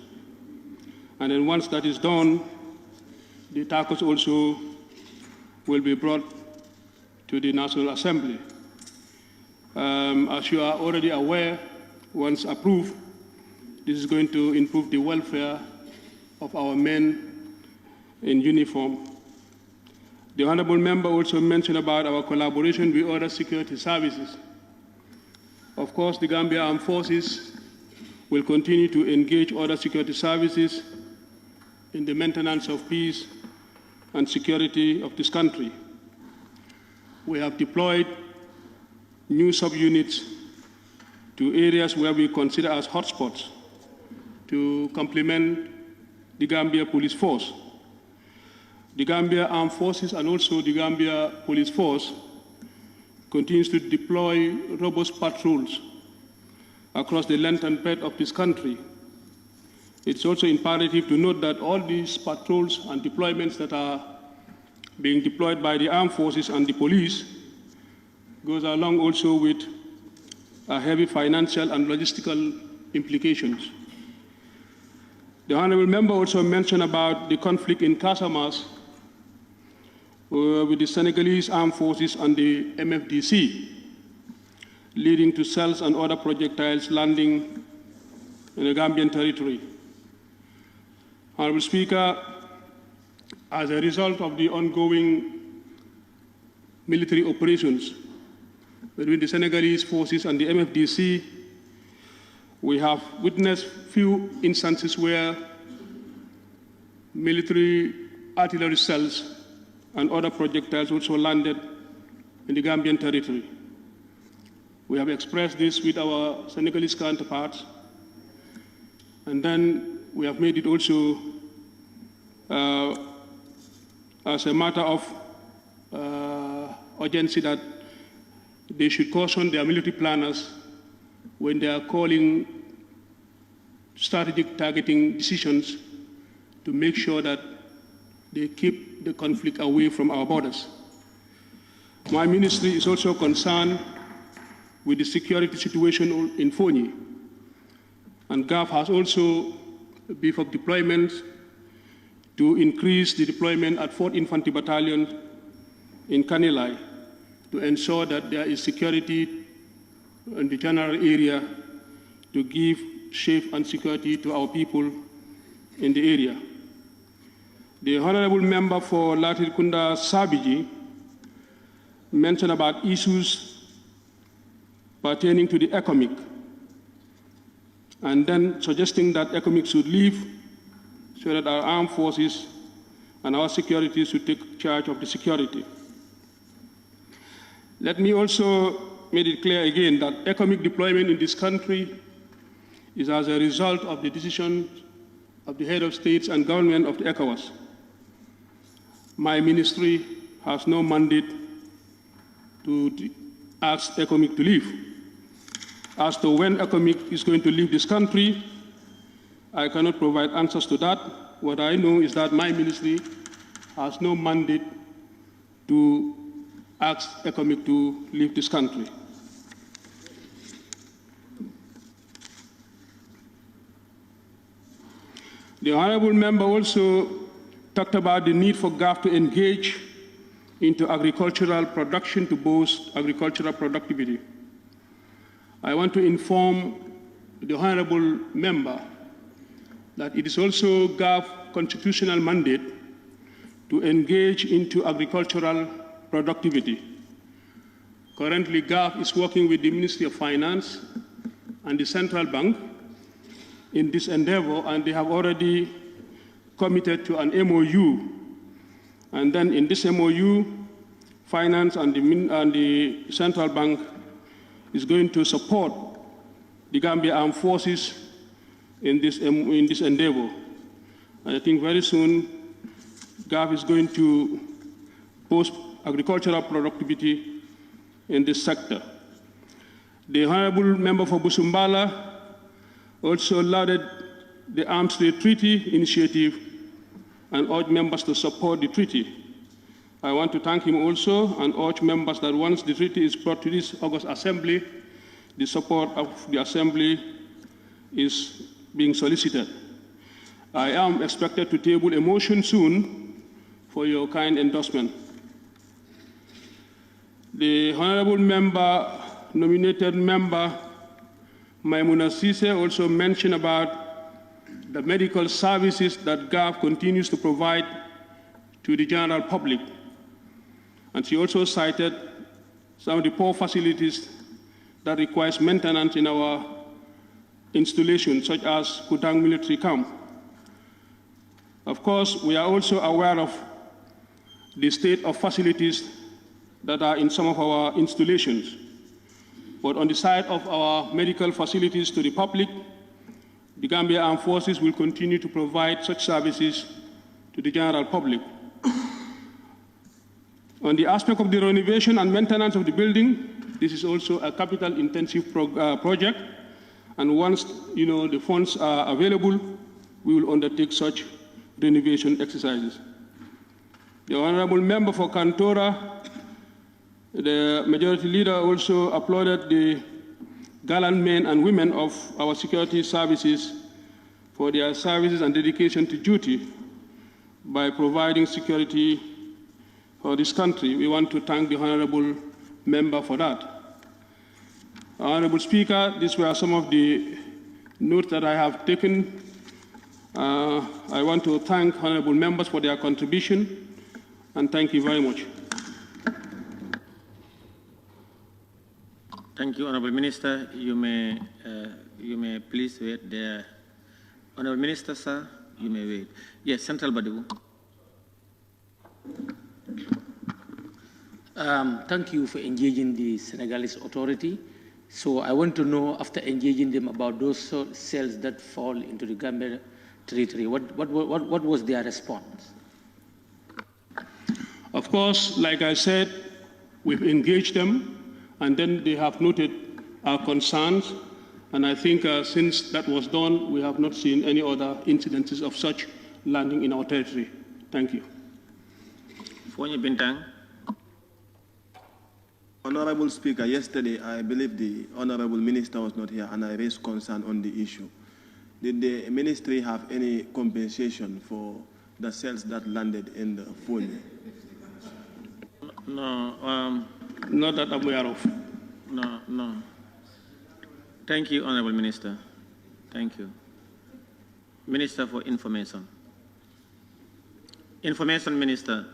And then once that is done, the TACOS also will be brought to the National Assembly. As you are already aware, once approved, this is going to improve the welfare of our men in uniform. The honorable member also mentioned about our collaboration with other security services. Of course, the Gambia Armed Forces will continue to engage other security services in the maintenance of peace and security of this country. We have deployed new subunits to areas where we consider as hotspots to complement the Gambia Police Force. The Gambia Armed Forces and also the Gambia Police Force continues to deploy robust patrols across the length and breadth of this country. It's also imperative to note that all these patrols and deployments that are being deployed by the armed forces and the police goes along also with heavy financial and logistical implications. The honorable member also mentioned about the conflict in Casamance with the Senegalese armed forces and the MFDC, leading to cells and other projectiles landing in the Gambian territory. Honorable Speaker, as a result of the ongoing military operations between the Senegalese forces and the MFDC, we have witnessed few instances where military artillery cells and other projectiles also landed in the Gambian territory. We have expressed this with our Senegalese counterparts, and then we have made it also as a matter of urgency that they should caution their military planners when they are calling strategic targeting decisions to make sure that they keep the conflict away from our borders. My ministry is also concerned with the security situation in Fonyi, and GAF has also beefed up deployment to increase the deployment at 4th Infantry Battalion in Kanilai to ensure that there is security in the general area to give safe and security to our people in the area. The honorable member for Latrikunda Sabiji mentioned about issues pertaining to the ECOMIC, and then suggesting that ECOMIC should leave so that our armed forces and our security should take charge of the security. Let me also make it clear again that ECOMIC deployment in this country is as a result of the decision of the head of states and government of the ECOWAS. My ministry has no mandate to ask ECOMIC to leave. As to when ECOMIC is going to leave this country, I cannot provide answers to that. What I know is that my ministry has no mandate to ask ECOMIC to leave this country. The honorable member also talked about the need for GAF to engage into agricultural production to boost agricultural productivity. I want to inform the honorable member that it is also GAF constitutional mandate to engage into agricultural productivity. Currently, GAF is working with the Ministry of Finance and the Central Bank in this endeavor, and they have already committed to an MOU. And then in this MOU, Finance and the Central Bank is going to support the Gambia Armed Forces in this endeavor. And I think very soon, GAF is going to boost agricultural productivity in this sector. The honorable member for Busumbala also lauded the Arms Trade Treaty initiative and urged members to support the treaty. I want to thank him also and urge members that once the treaty is brought to this August Assembly, the support of the Assembly is being solicited. I am expected to table a motion soon for your kind endorsement. The honorable member, nominated member, Maimuna Sise also mentioned about the medical services that GAF continues to provide to the general public. And she also cited some of the poor facilities that requires maintenance in our installations, such as Kutang Military Camp. Of course, we are also aware of the state of facilities that are in some of our installations. But on the side of our medical facilities to the public, the Gambia Armed Forces will continue to provide such services to the general public. On the aspect of the renovation and maintenance of the building, this is also a capital-intensive project, and once the funds are available, we will undertake such renovation exercises. The honorable member for Kantora, the majority leader, also applauded the gallant men and women of our security services for their services and dedication to duty by providing security for this country. We want to thank the honorable member for that. Honorable Speaker, these were some of the notes that I have taken. I want to thank honorable members for their contribution, and thank you very much. Thank you, Honorable Minister. You may please wait there. Honorable Minister, sir, you may wait. Yes, Central Badibu. Thank you for engaging the Senegalese authority. So I want to know, after engaging them, about those cells that fall into the Gambia territory. What was their response? Of course, like I said, we've engaged them, and then they have noted our concerns. And I think since that was done, we have not seen any other incidences of such landing in our territory. Thank you. Honorable Speaker, yesterday I believe the Honorable Minister was not here, and I raised concern on the issue. Did the ministry have any compensation for the cells that landed in the Fonyi? No. Not that I'm aware of. No. Thank you, Honorable Minister. Thank you. Minister for Information. Information Minister.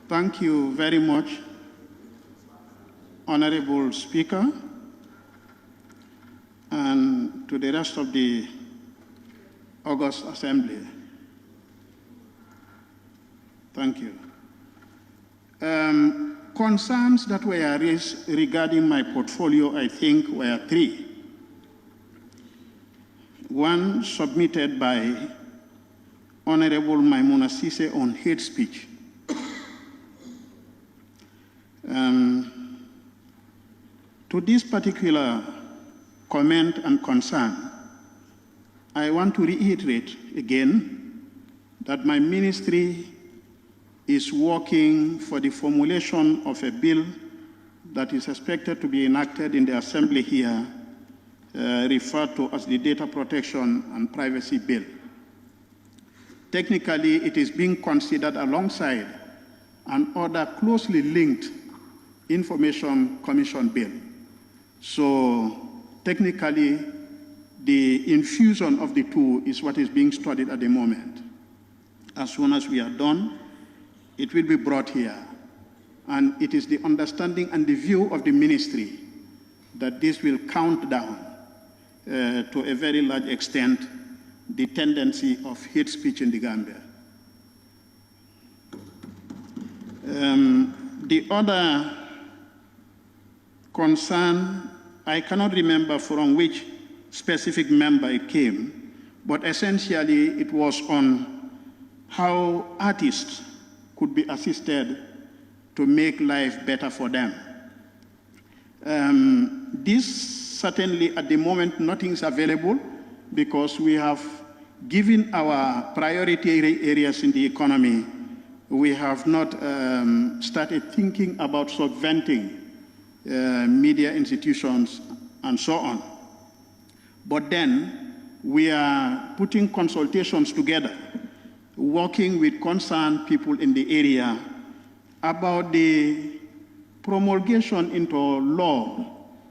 Thank you very much, Honorable Speaker, and to the rest of the August Assembly. Thank you. Concerns that were raised regarding my portfolio, I think, were three. One submitted by Honorable Maimouna Sise on hate speech. To this particular comment and concern, I want to reiterate again that my ministry is working for the formulation of a bill that is expected to be enacted in the Assembly here, referred to as the Data Protection and Privacy Bill. Technically, it is being considered alongside an other closely linked Information Commission bill. So technically, the infusion of the two is what is being studied at the moment. As soon as we are done, it will be brought here. And it is the understanding and the view of the ministry that this will count down to a very large extent the tendency of hate speech in the Gambia. The other concern, I cannot remember from which specific member it came, but essentially it was on how artists could be assisted to make life better for them. This certainly at the moment nothing is available because we have given our priority areas in the economy. We have not started thinking about subventing media institutions and so on. But then we are putting consultations together, working with concerned people in the area about the promulgation into law,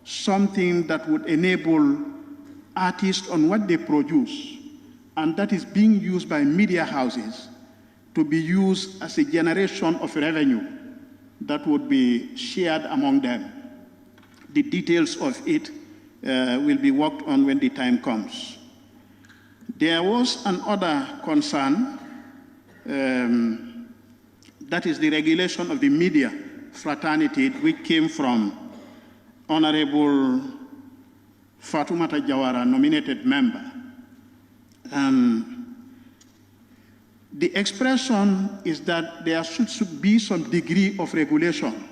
something that would enable artists on what they produce, and that is being used by media houses to be used as a generation of revenue that would be shared among them. The details of it will be worked on when the time comes. There was another concern, that is the regulation of the media fraternity, which came from Honorable Fatoumata Jawara, nominated member. The expression is that there should be some degree of regulation.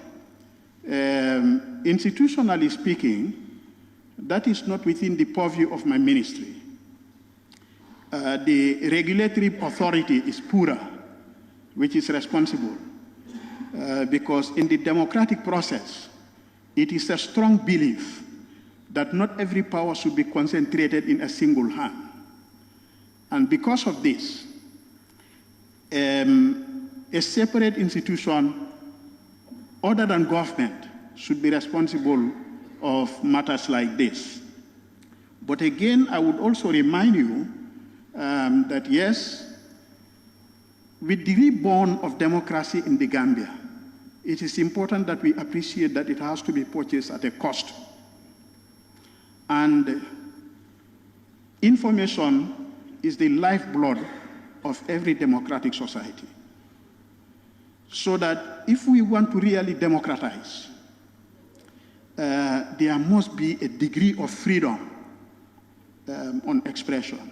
Institutionally speaking, that is not within the purview of my ministry. The regulatory authority is PURA, which is responsible, because in the democratic process, it is a strong belief that not every power should be concentrated in a single hand. And because of this, a separate institution other than government should be responsible of matters like this. But again, I would also remind you that yes, with the reborn of democracy in the Gambia, it is important that we appreciate that it has to be purchased at a cost. And information is the lifeblood of every democratic society. So that if we want to really democratize, there must be a degree of freedom on expression.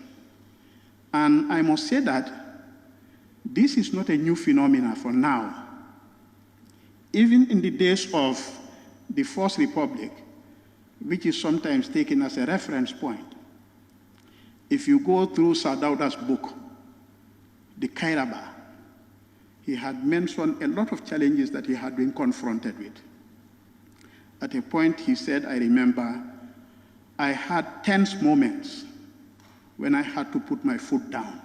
And I must say that this is not a new phenomenon for now. Even in the days of the First Republic, which is sometimes taken as a reference point. If you go through Sadauda's book, The Kairaba, he had mentioned a lot of challenges that he had been confronted with. At a point he said, I remember, I had tense moments when I had to put my foot down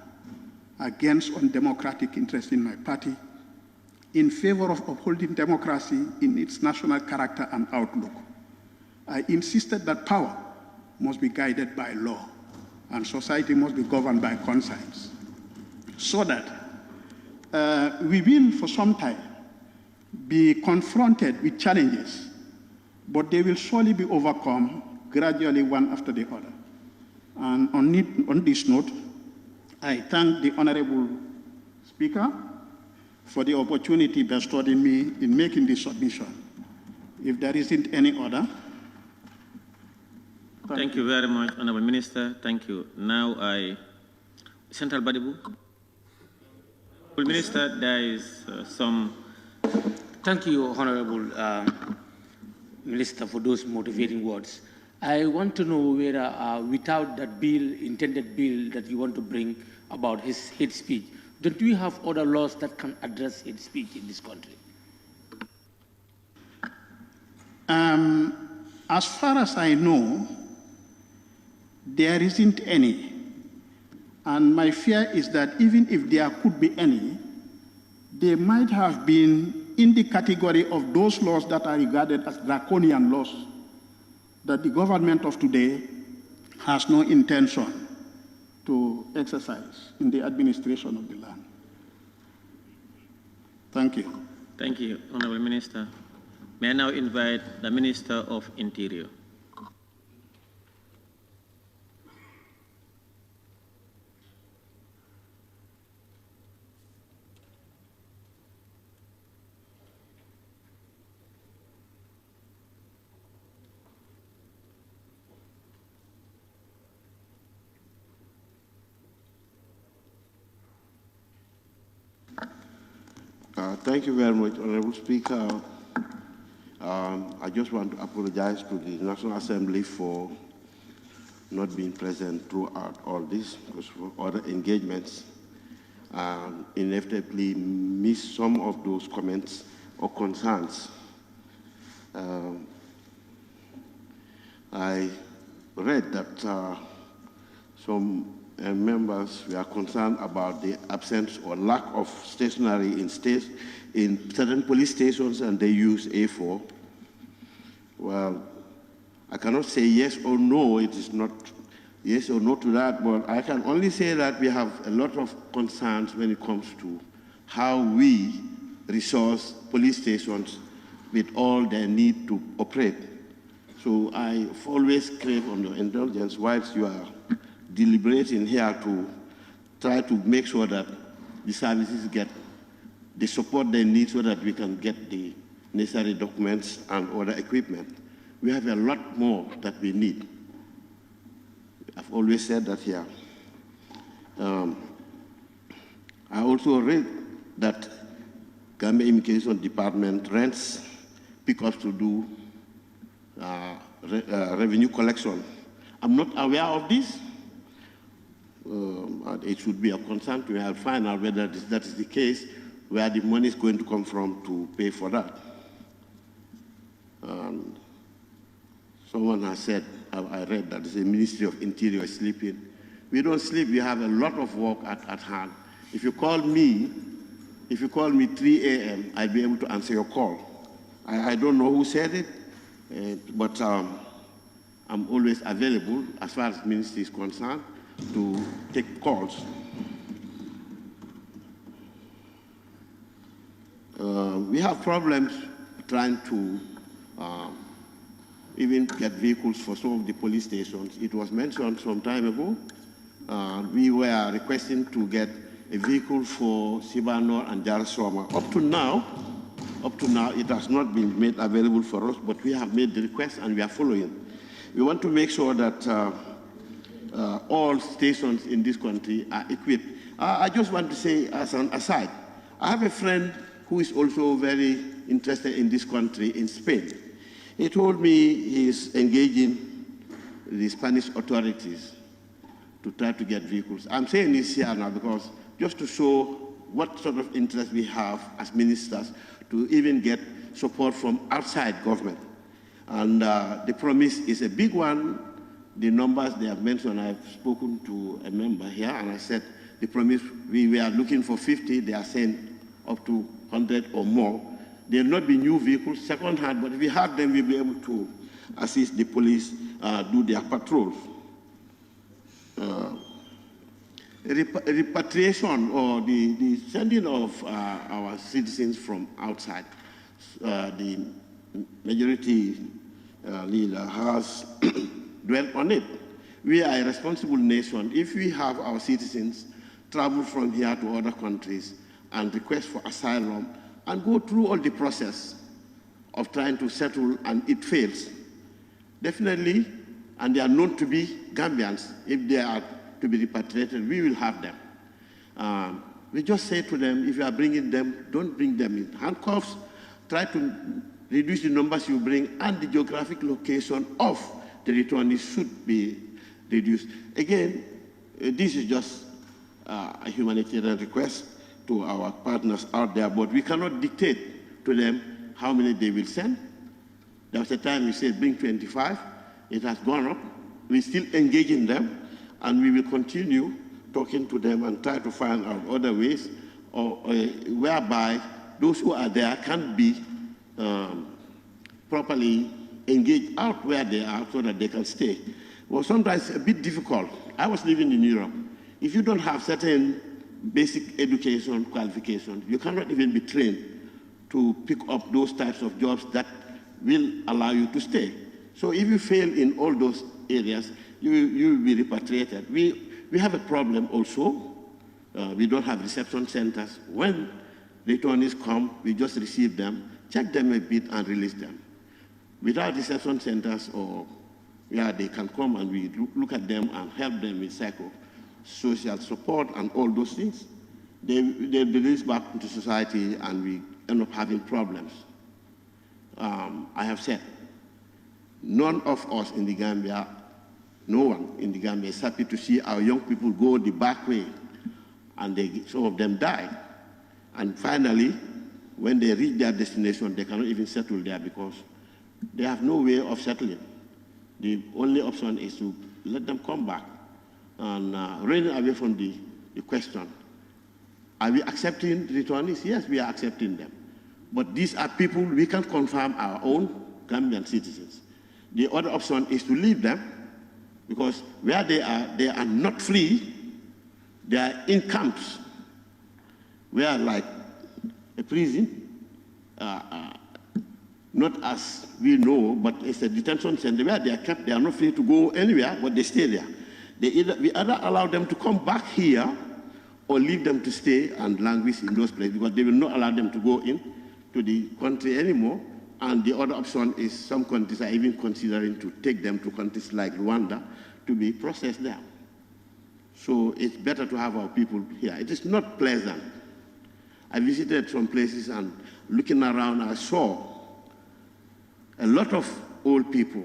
against undemocratic interests in my party in favor of upholding democracy in its national character and outlook. I insisted that power must be guided by law and society must be governed by conscience, so that we will, for some time, be confronted with challenges, but they will surely be overcome gradually, one after the other. And on this note, I thank the Honorable Speaker for the opportunity bestowed in me in making this submission. If there isn't any other. Thank you very much, Honorable Minister. Thank you. Now Central Badibu. Honorable Minister, there is some. Thank you, Honorable Minister, for those motivating words. I want to know whether without that bill, intended bill that you want to bring about his hate speech, don't we have other laws that can address hate speech in this country? As far as I know, there isn't any. And my fear is that even if there could be any, they might have been in the category of those laws that are regarded as draconian laws that the government of today has no intention to exercise in the administration of the land. Thank you. Thank you, Honorable Minister. May I now invite the Minister of Interior. Thank you very much, Honorable Speaker. I just want to apologize to the National Assembly for not being present throughout all this, because for other engagements, inevitably missed some of those comments or concerns. I read that some members were concerned about the absence or lack of stationery in certain police stations, and they use A4. Well, I cannot say yes or no. It is not yes or no to that, but I can only say that we have a lot of concerns when it comes to how we resource police stations with all they need to operate. So I've always crave on your indulgence whilst you are deliberating here to try to make sure that the services get the support they need so that we can get the necessary documents and other equipment. We have a lot more that we need. I've always said that here. I also read that Gambia Immigration Department rents pickups to do revenue collection. I'm not aware of this. It should be a concern to have find out whether that is the case, where the money is going to come from to pay for that. Someone has said, I read that the Ministry of Interior is sleeping. We don't sleep. We have a lot of work at hand. If you call me 3 a.m., I'll be able to answer your call. I don't know who said it, but I'm always available as far as the ministry is concerned to take calls. We have problems trying to even get vehicles for some of the police stations. It was mentioned some time ago. We were requesting to get a vehicle for Sibano and Jarasoma. Up to now, it has not been made available for us, but we have made the request and we are following. We want to make sure that all stations in this country are equipped. I just want to say, as an aside, I have a friend who is also very interested in this country in Spain. He told me he's engaging the Spanish authorities to try to get vehicles. I'm saying this here now because just to show what sort of interest we have as ministers to even get support from outside government. And the promise is a big one. The numbers they have mentioned, I've spoken to a member here, and I said the promise, we were looking for 50, they are saying up to 100 or more. They'll not be new vehicles, second-hand, but if we have them, we'll be able to assist the police do their patrols. Repatriation or the sending of our citizens from outside, the majority leader has dwelt on it. We are a responsible nation. If we have our citizens travel from here to other countries and request for asylum and go through all the process of trying to settle and it fails, definitely, and they are known to be Gambians, if they are to be repatriated, we will have them. We just say to them, if you are bringing them, don't bring them in handcuffs. Try to reduce the numbers you bring, and the geographic location of the returnees should be reduced. Again, this is just a humanitarian request to our partners out there, but we cannot dictate to them how many they will send. There was a time we said bring 25. It has gone up. We still engage in them, and we will continue talking to them and try to find out other ways whereby those who are there can be properly engaged out where they are so that they can stay. Well, sometimes a bit difficult. I was living in Europe. If you don't have certain basic education qualifications, you cannot even be trained to pick up those types of jobs that will allow you to stay. So if you fail in all those areas, you will be repatriated. We have a problem also. We don't have reception centers. When returnees come, we just receive them, check them a bit, and release them. Without reception centers or where they can come and we look at them and help them with psychosocial support and all those things, they'll be released back into society and we end up having problems. I have said, none of us in the Gambia, no one in the Gambia is happy to see our young people go the back way, and some of them die. And finally, when they reach their destination, they cannot even settle there because they have no way of settling. The only option is to let them come back. And running away from the question, are we accepting returnees? Yes, we are accepting them. But these are people we can confirm our own Gambian citizens. The other option is to leave them because where they are not free. They are in camps where, like a prison, not as we know, but it's a detention center where they are kept. They are not free to go anywhere, but they stay there. We either allow them to come back here or leave them to stay and languish in those places because they will not allow them to go in to the country anymore. And the other option is some countries are even considering to take them to countries like Rwanda to be processed there. So it's better to have our people here. It is not pleasant. I visited some places and looking around, I saw a lot of old people.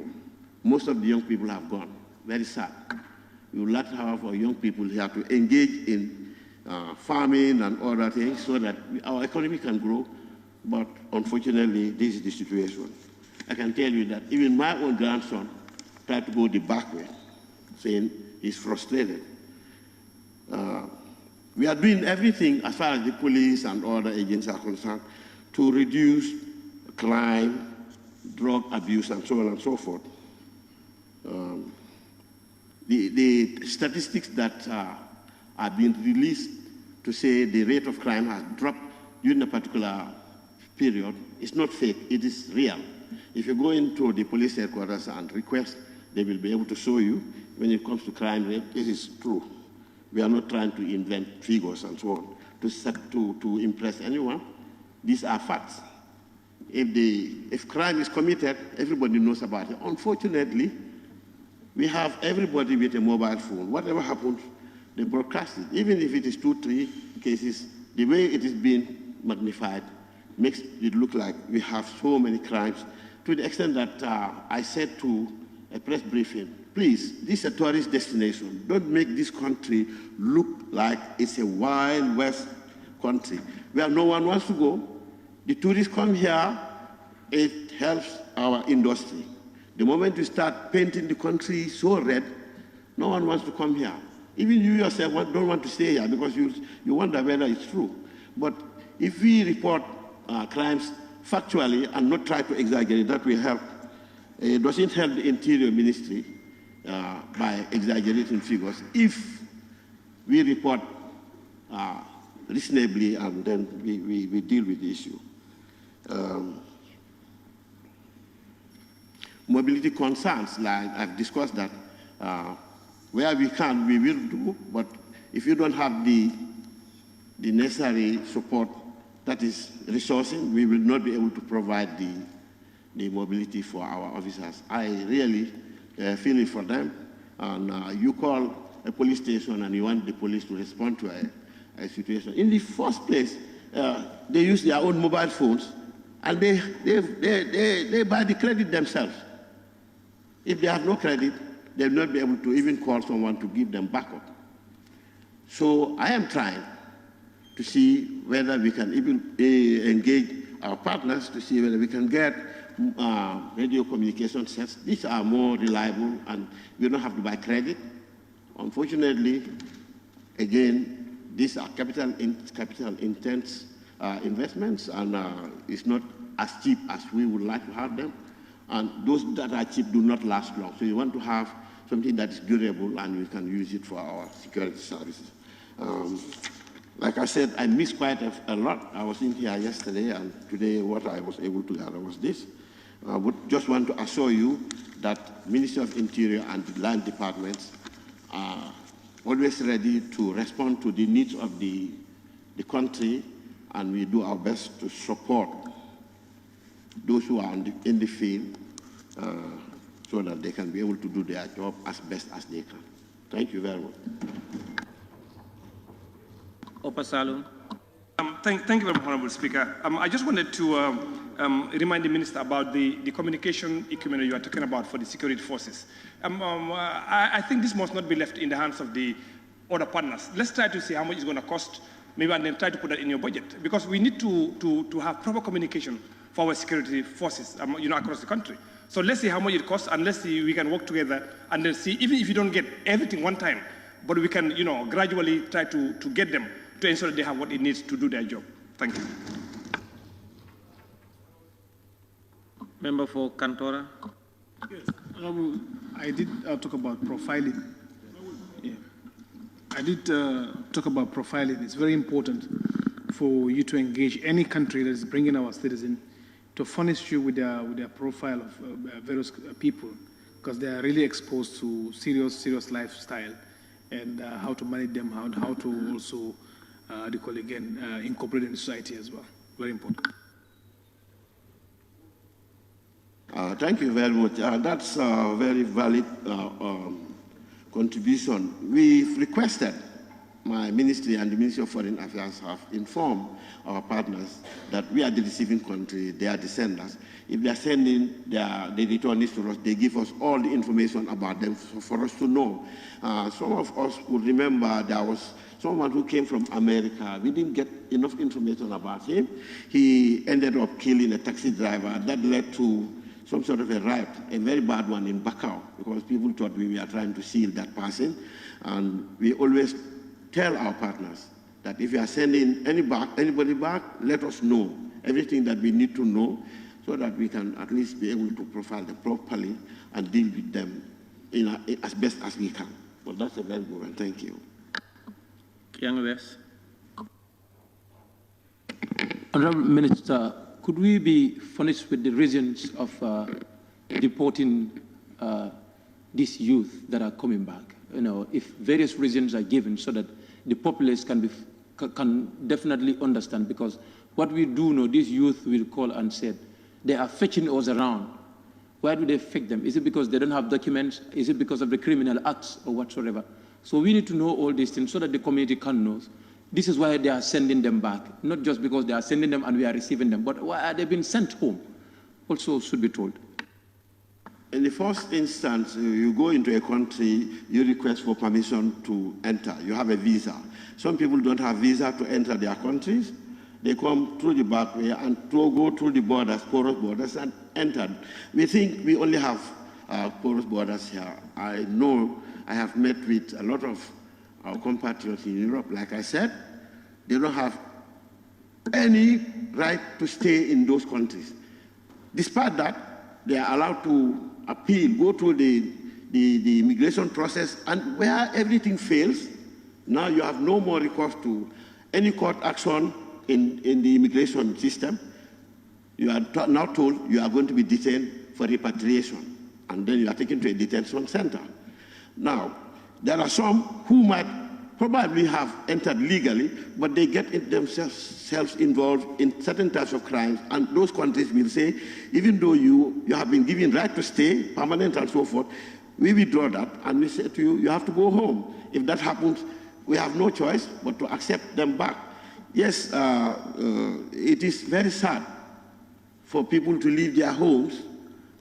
Most of the young people have gone. Very sad. We would like to have our young people here to engage in farming and other things so that our economy can grow. But unfortunately, this is the situation. I can tell you that even my own grandson tried to go the back way, saying he's frustrated. We are doing everything as far as the police and other agents are concerned to reduce crime, drug abuse, and so on and so forth. The statistics that are being released to say the rate of crime has dropped during a particular period is not fake, it is real. If you go into the police headquarters and request, they will be able to show you when it comes to crime rate, it is true. We are not trying to invent figures and so on to impress anyone. These are facts. If crime is committed, everybody knows about it. Unfortunately, we have everybody with a mobile phone. Whatever happens, they broadcast it. Even if it is 2, 3 cases, the way it is being magnified makes it look like we have so many crimes to the extent that I said to a press briefing, please, this is a tourist destination. Don't make this country look like it's a Wild West country where no one wants to go. The tourists come here, it helps our industry. The moment you start painting the country so red, no one wants to come here. Even you yourself don't want to stay here because you wonder whether it's true. But if we report crimes factually and not try to exaggerate, that will help. It doesn't help the Interior Ministry by exaggerating figures. If we report reasonably and then we deal with the issue. Mobility concerns, like I've discussed that, where we can, we will do, but if you don't have the necessary support, that is resourcing, we will not be able to provide the mobility for our officers. I really feel it for them. And you call a police station and you want the police to respond to a situation. In the first place, they use their own mobile phones and they buy the credit themselves. If they have no credit, they'll not be able to even call someone to give them backup. So I am trying to see whether we can even engage our partners to see whether we can get radio communication sets. These are more reliable and we don't have to buy credit. Unfortunately, again, these are capital intense investments and it's not as cheap as we would like to have them. And those that are cheap do not last long. So you want to have something that is durable and we can use it for our security services. Like I said, I missed quite a lot. I was in here yesterday and today what I was able to gather was this. I would just want to assure you that Ministry of Interior and the land departments are always ready to respond to the needs of the country, and we do our best to support those who are in the field so that they can be able to do their job as best as they can. Thank you very much. Thank you very much, Honorable Speaker. I just wanted to remind the Minister about the communication equipment you are talking about for the security forces. I think this must not be left in the hands of the other partners. Let's try to see how much it's going to cost, maybe, and then try to put that in your budget, because we need to have proper communication for our security forces, across the country. So let's see how much it costs, and let's see we can work together, and then see, even if you don't get everything one time, but we can, gradually try to get them to ensure that they have what it needs to do their job. Thank you. Member for Kantora. Yes, I did talk about profiling. Yeah. I did talk about profiling. It's very important for you to engage any country that is bringing our citizen to furnish you with their profile of various people, because they are really exposed to serious lifestyle and how to manage them, how to also, incorporate in society as well. Very important. Thank you very much. That's a very valid contribution. We've requested, my ministry and the Ministry of Foreign Affairs have informed our partners that we are the receiving country, they are the senders. If they are sending the returnees to us, they give us all the information about them for us to know. Some of us would remember there was someone who came from America. We didn't get enough information about him. He ended up killing a taxi driver. That led to some sort of a riot, a very bad one in Bakau, because people thought we were trying to seal that person. And we always tell our partners that if you are sending anybody back, let us know everything that we need to know so that we can at least be able to profile them properly and deal with them as best as we can. Well, that's a very good one. Thank you. Young West. Honorable Minister, could we be furnished with the reasons of deporting these youth that are coming back? If various reasons are given so that the populace can definitely understand, because what we do know, these youth will call and said, they are fetching us around. Why do they fetch them? Is it because they don't have documents? Is it because of the criminal acts or whatsoever? So we need to know all these things so that the community can know. This is why they are sending them back, not just because they are sending them and we are receiving them, but why are they being sent home? also should be told. In the first instance, you go into a country, you request for permission to enter. You have a visa. Some people don't have visa to enter their countries. They come through the back way and go through the borders, porous borders, and enter. We think we only have porous borders here. I know I have met with a lot of our compatriots in Europe. Like I said, they don't have any right to stay in those countries. Despite that, they are allowed to appeal, go through the immigration process, and where everything fails, now you have no more recourse to any court action in the immigration system. You are now told you are going to be detained for repatriation, and then you are taken to a detention center. Now, there are some who might probably have entered legally, but they get themselves involved in certain types of crimes, and those countries will say, even though you have been given right to stay, permanent and so forth, we withdraw that, and we say to you, you have to go home. If that happens, we have no choice but to accept them back. Yes, it is very sad for people to leave their homes,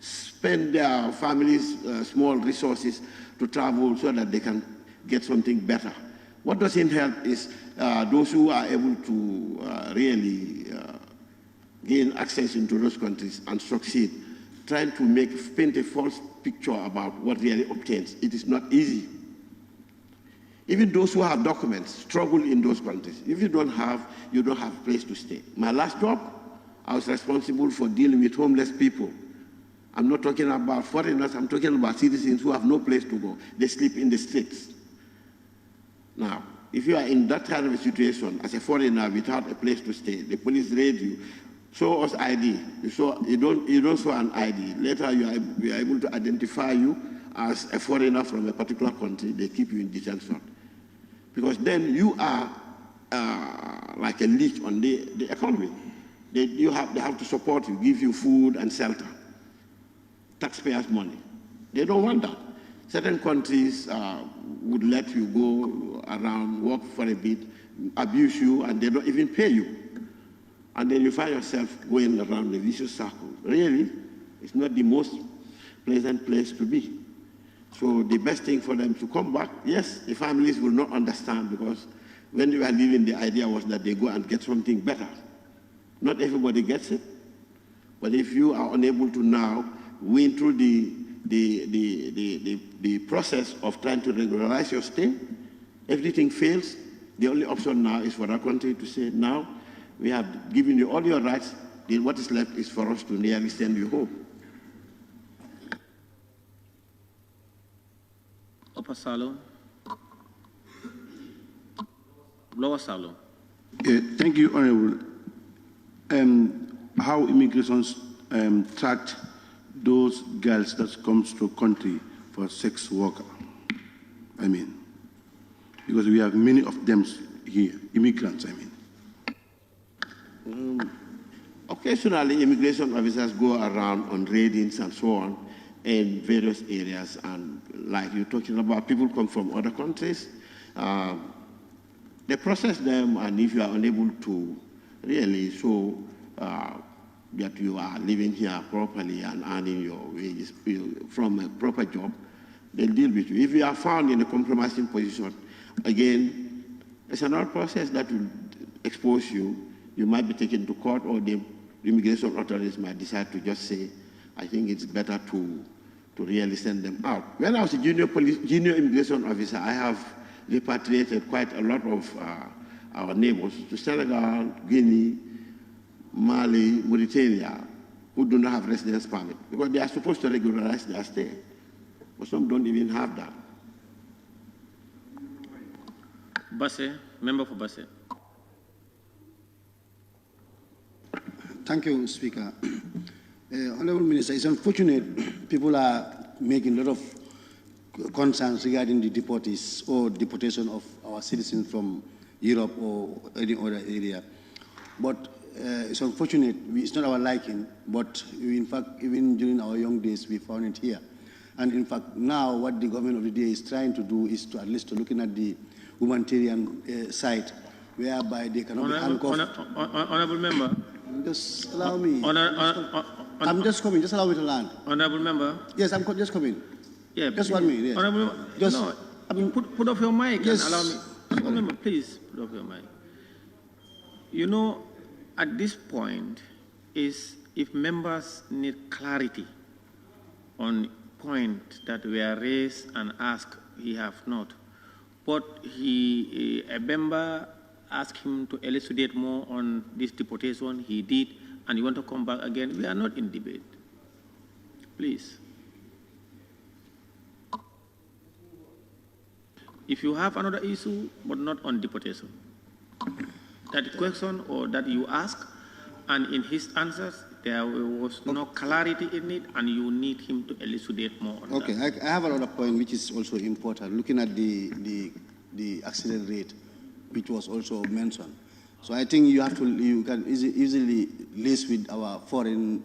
spend their families' small resources to travel so that they can get something better. What doesn't help is those who are able to really gain access into those countries and succeed, trying to paint a false picture about what really obtains. It is not easy. Even those who have documents struggle in those countries. If you don't have a place to stay. My last job, I was responsible for dealing with homeless people. I'm not talking about foreigners, I'm talking about citizens who have no place to go. They sleep in the streets. Now, if you are in that kind of a situation as a foreigner without a place to stay, the police raid you, show us ID. You don't show an ID. Later, we are able to identify you as a foreigner from a particular country. They keep you in detention. Because then you are like a leech on the economy. They have to support you, give you food and shelter. Taxpayers' money. They don't want that. Certain countries would let you go around, work for a bit, abuse you, and they don't even pay you. And then you find yourself going around the vicious circle. Really, it's not the most pleasant place to be. So the best thing for them to come back, yes, the families will not understand, because when they were leaving, the idea was that they go and get something better. Not everybody gets it. But if you are unable to now win through the process of trying to regularize your stay, everything fails, the only option now is for our country to say, now we have given you all your rights, then what is left is for us to nearly send you home. Upper Salo. Lower Salo. Thank you, Honorable. How immigrations tracked those girls that comes to country for sex worker? I mean, because we have many of them here, immigrants, I mean. Occasionally, immigration officers go around on raidings and so on in various areas, and like you're talking about, people come from other countries. They process them, and if you are unable to really show that you are living here properly and earning your wages from a proper job, they'll deal with you. If you are found in a compromising position, again, it's another process that will expose you. You might be taken to court, or the immigration authorities might decide to just say, I think it's better to really send them out. When I was a junior immigration officer, I have repatriated quite a lot of our neighbors to Senegal, Guinea, Mali, Mauritania, who do not have residence permit, because they are supposed to regularize their stay. But some don't even have that. Basse, member for Basse. Thank you, Speaker. Honorable Minister, it's unfortunate people are making a lot of concerns regarding the deportation of our citizens from Europe or any other area. But it's unfortunate, it's not our liking, but in fact, even during our young days, we found it here. And in fact, now what the government of the day is trying to do is to at least looking at the humanitarian side, whereby they cannot be handcuffed. Honorable member. Just allow me. I'm just coming. Just allow me to land. Honorable member. Yes, I'm just coming. Yeah. Just 1 minute. Yes. Honorable. Just, no. I mean, put off your mic yes. and allow me. Honorable member, please put off your mic. You know, at this point, is if members need clarity on point that were raised and asked, he have not. But a member asked him to elucidate more on this deportation. He did, and you want to come back again. We are not in debate. Please. If you have another issue, but not on deportation, that question or that you ask, and in his answers, there was no clarity in it, and you need him to elucidate more on that. Okay, I have another point which is also important, looking at the accident rate, which was also mentioned. So I think you can easily liaise with our foreign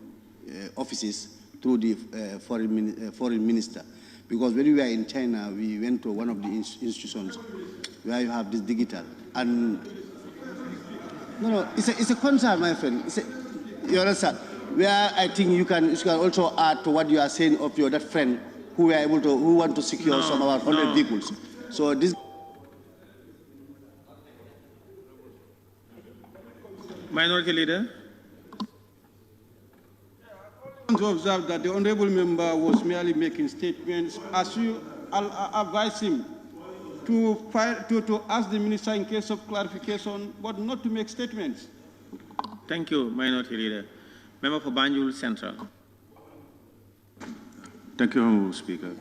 offices through the foreign minister. Because when we were in China, we went to one of the institutions where you have this digital. And no, it's a concern, my friend. You understand? Where I think you can also add to what you are saying of your that friend who want to secure some about 100 vehicles. So this. Minority Leader. I want to observe that the honourable member was merely making statements. As you advise him to ask the minister in case of clarification, but not to make statements. Thank you, Minority Leader. Member for Banjul Central. Thank you, Honourable Speaker.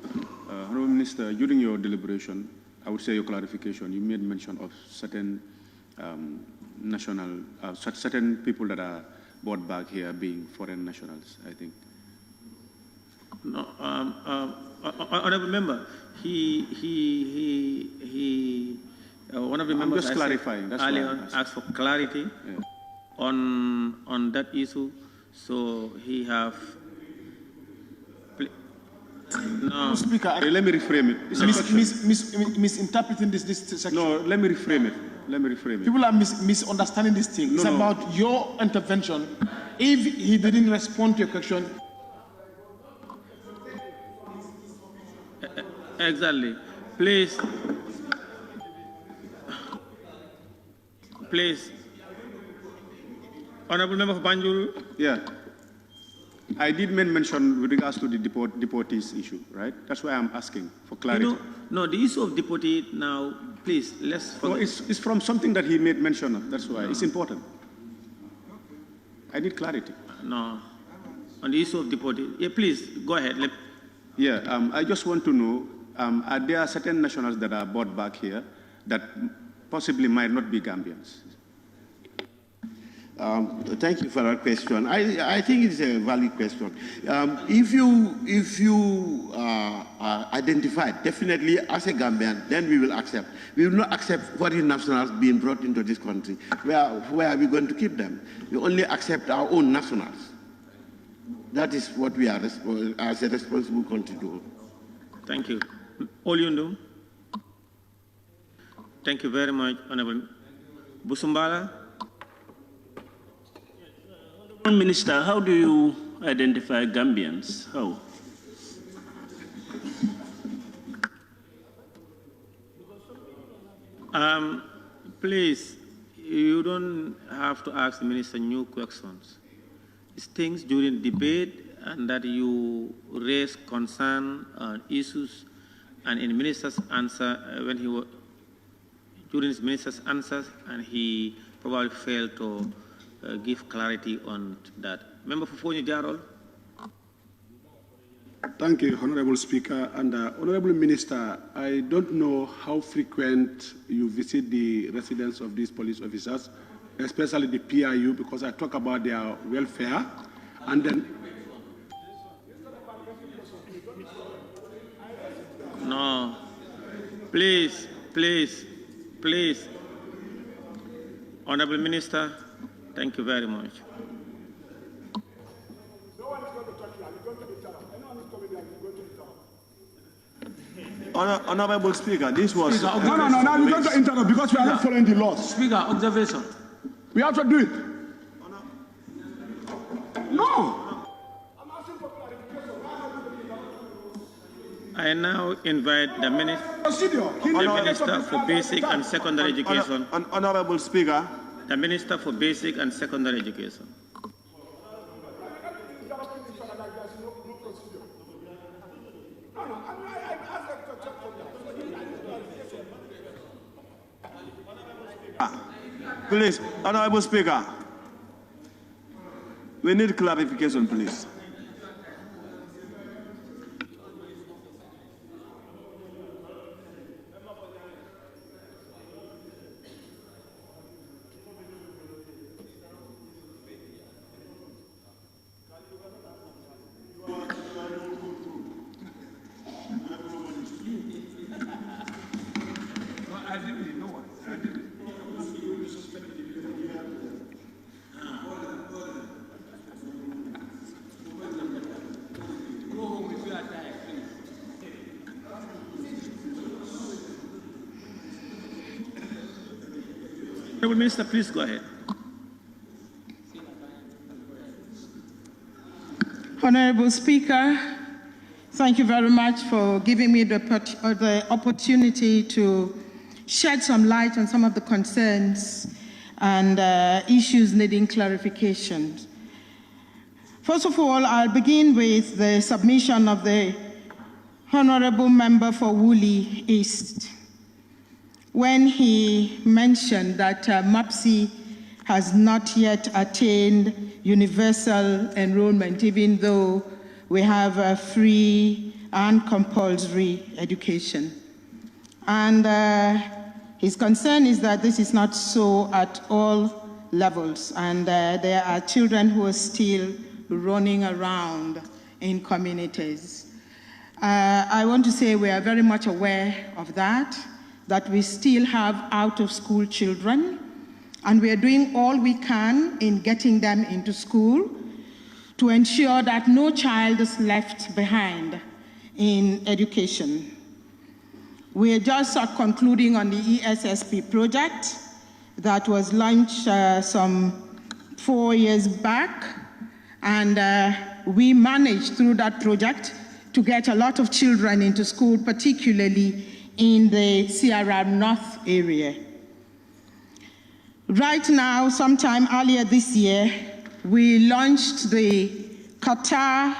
Honourable Minister, during your deliberation, I would say your clarification, you made mention of certain certain people that are brought back here being foreign nationals, I think. No, honourable member, one of the members just clarifying. That's earlier asked for clarity on that issue, so he have. No, Speaker, let me reframe it. Misinterpreting this section. No, let me reframe it. Let me reframe it. People are misunderstanding this thing. It's about your intervention. If he didn't respond to your question. Exactly. Please. Please. Honourable Member for Banjul. Yeah. I did mention with regards to the deportees issue, right? That's why I'm asking for clarity. You know, no, the issue of deportee now, please, let's... No, it's from something that he made mention of. That's why. It's important. I need clarity. No. On the issue of deportee. Yeah, please, go ahead. I just want to know, are there certain nationals that are brought back here that possibly might not be Gambians? Thank you for that question. I think it's a valid question. If you are identified definitely as a Gambian, then we will accept. We will not accept foreign nationals being brought into this country. Where are we going to keep them? We only accept our own nationals. That is what we are as a responsible country do. Thank you. Olyundu. Thank you very much, Honorable Busumbala. Minister, how do you identify Gambians? How? Please, you don't have to ask the minister new questions. It's things during debate and that you raise concern on issues, and in the minister's answer, during his minister's answers, and he probably failed to give clarity on that. Member for Fonyi Jarol. Thank you, Honorable Speaker. And Honorable Minister, I don't know how frequent you visit the residence of these police officers, especially the PIU, because I talk about their welfare. And then... No. Please, please, please. Honorable Minister, thank you very much. Honorable Speaker, this was... No, we're going to interrupt because we are not following the laws. Speaker, observation. We have to do it. No. I now invite the Minister for Basic and Secondary Education. Honorable Speaker. The Minister for Basic and Secondary Education. Please, Honorable Speaker, we need clarification, please. Honourable Minister, please go ahead. Honourable Speaker, thank you very much for giving me the opportunity to shed some light on some of the concerns and issues needing clarification. First of all, I'll begin with the submission of the Honourable Member for Woolly East, when he mentioned that MAPSI has not yet attained universal enrollment, even though we have a free and compulsory education. And his concern is that this is not so at all levels, and there are children who are still running around in communities. I want to say we are very much aware of that we still have out-of-school children, and we are doing all we can in getting them into school to ensure that no child is left behind in education. We are just concluding on the ESSP project that was launched some 4 years back, and we managed through that project to get a lot of children into school, particularly in the Sierra North area. Right now, sometime earlier this year, we launched the Qatar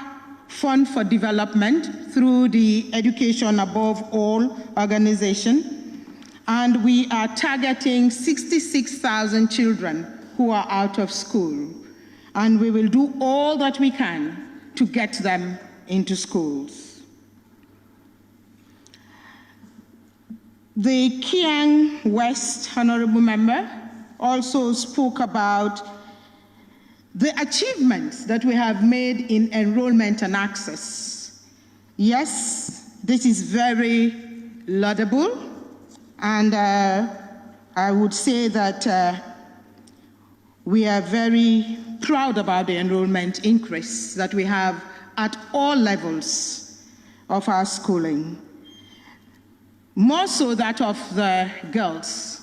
Fund for Development through the Education Above All organization, and we are targeting 66,000 children who are out of school, and we will do all that we can to get them into schools. The Kiang West Honourable Member also spoke about the achievements that we have made in enrollment and access. Yes, this is very laudable, and I would say that we are very proud about the enrollment increase that we have at all levels of our schooling. More so that of the girls.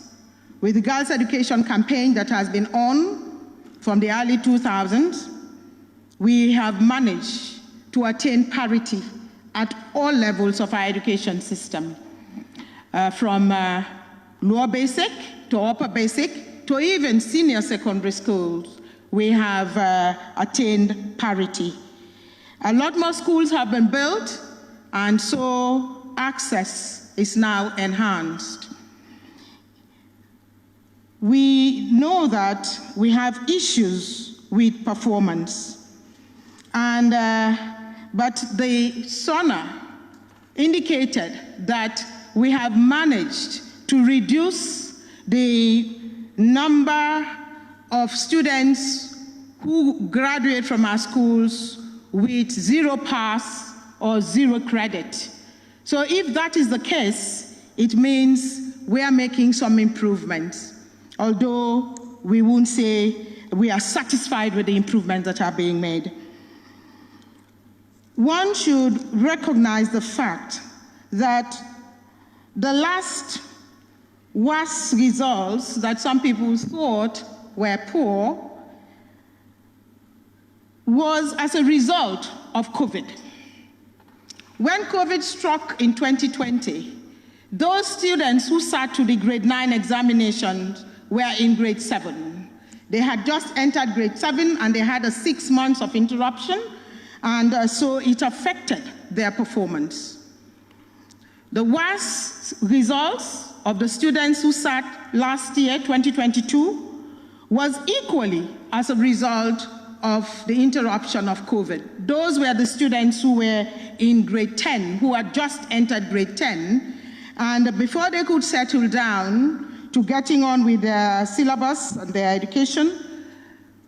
With the Girls' Education Campaign that has been on from the early 2000s, we have managed to attain parity at all levels of our education system, from lower basic to upper basic to even senior secondary schools. We have attained parity. A lot more schools have been built, and so access is now enhanced. We know that we have issues with performance, and but the SoNA indicated that we have managed to reduce the number of students who graduate from our schools with 0 pass or 0 credit. So if that is the case, it means we are making some improvements, although we won't say we are satisfied with the improvements that are being made. One should recognize the fact that the last worst results that some people thought were poor was as a result of COVID. When COVID struck in 2020, those students who sat to the grade 9 examinations were in grade 7. They had just entered grade 7 and they had a 6 months of interruption, and so it affected their performance. The worst results of the students who sat last year, 2022, was equally as a result of the interruption of COVID. Those were the students who were in grade 10, who had just entered grade 10, and before they could settle down to getting on with their syllabus and their education,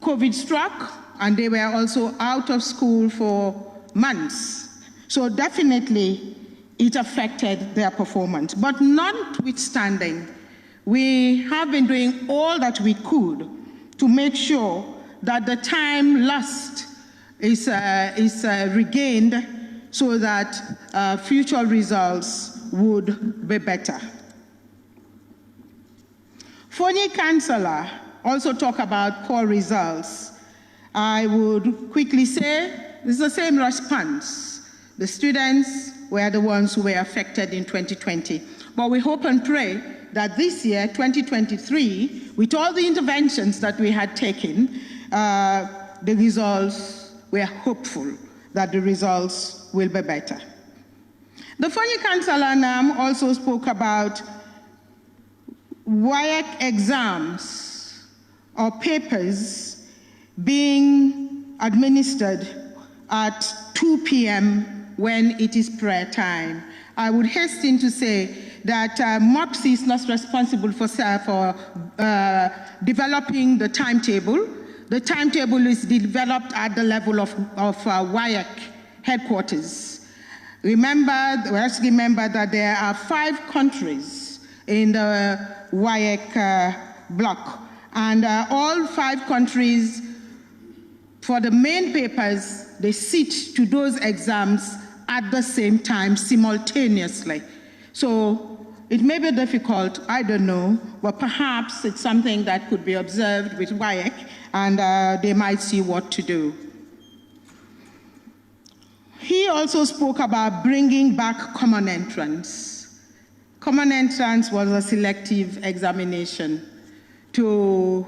COVID struck, and they were also out of school for months. So definitely it affected their performance. But notwithstanding, we have been doing all that we could to make sure that the time lost is regained so that future results would be better. Phony Chancellor also talked about poor results. I would quickly say it's the same response. The students were the ones who were affected in 2020. But we hope and pray that this year, 2023, with all the interventions that we had taken, the results, we are hopeful that the results will be better. The Phony Chancellor NAM also spoke about WIAC exams or papers being administered at 2 p.m. when it is prayer time. I would hasten to say that MOPSI is not responsible for developing the timetable. The timetable is developed at the level of WIAC headquarters. Let's remember that there are 5 countries in the WIAC bloc, and all 5 countries, for the main papers, they sit to those exams at the same time, simultaneously. So it may be difficult, I don't know, but perhaps it's something that could be observed with WIAC, and they might see what to do. He also spoke about bringing back common entrance. Common entrance was a selective examination to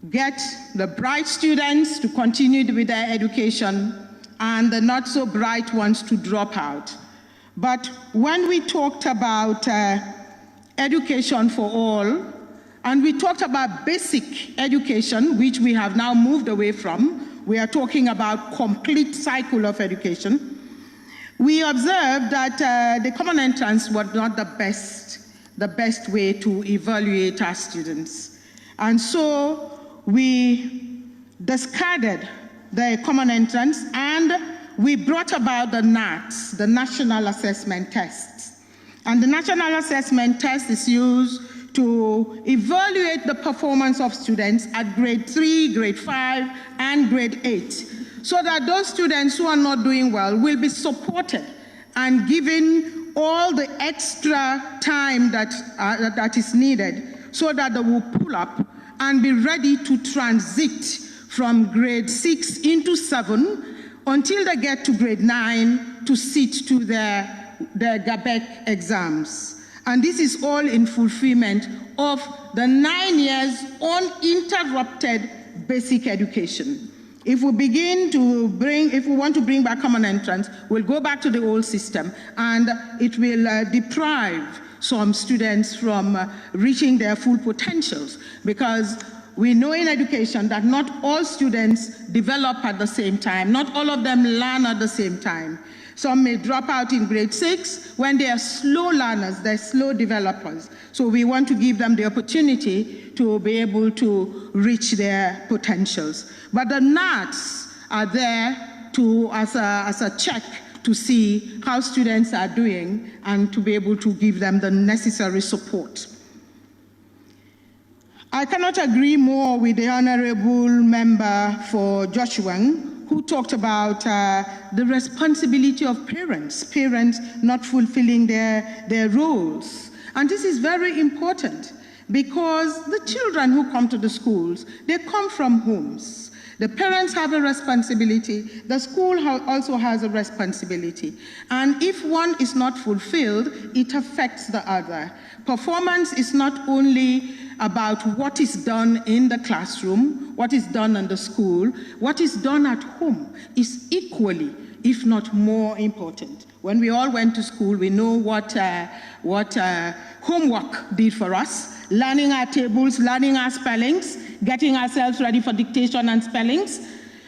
get the bright students to continue with their education and the not so bright ones to drop out. But when we talked about education for all, and we talked about basic education, which we have now moved away from, we are talking about complete cycle of education, we observed that the common entrance was not the best way to evaluate our students. And so we discarded the common entrance and we brought about the NATs, the National Assessment Tests. And the National Assessment Test is used to evaluate the performance of students at grade 3, grade 5, and grade 8, so that those students who are not doing well will be supported and given all the extra time that is needed so that they will pull up and be ready to transit from grade 6 into 7 until they get to grade 9 to sit to their GABEC exams. And this is all in fulfillment of the 9 years uninterrupted basic education. If we want to bring back common entrance, we'll go back to the old system, and it will deprive some students from reaching their full potentials, because we know in education that not all students develop at the same time, not all of them learn at the same time. Some may drop out in grade 6 when they are slow learners, they're slow developers. So we want to give them the opportunity to be able to reach their potentials. But the NATs are there as a check to see how students are doing and to be able to give them the necessary support. I cannot agree more with the Honorable Member for Joshua, who talked about the responsibility of parents not fulfilling their roles. And this is very important because the children who come to the schools, they come from homes. The parents have a responsibility. The school also has a responsibility. And if one is not fulfilled, it affects the other. Performance is not only about what is done in the classroom, what is done in the school, what is done at home is equally, if not more important. When we all went to school, we know what homework did for us, learning our tables, learning our spellings, getting ourselves ready for dictation and spellings.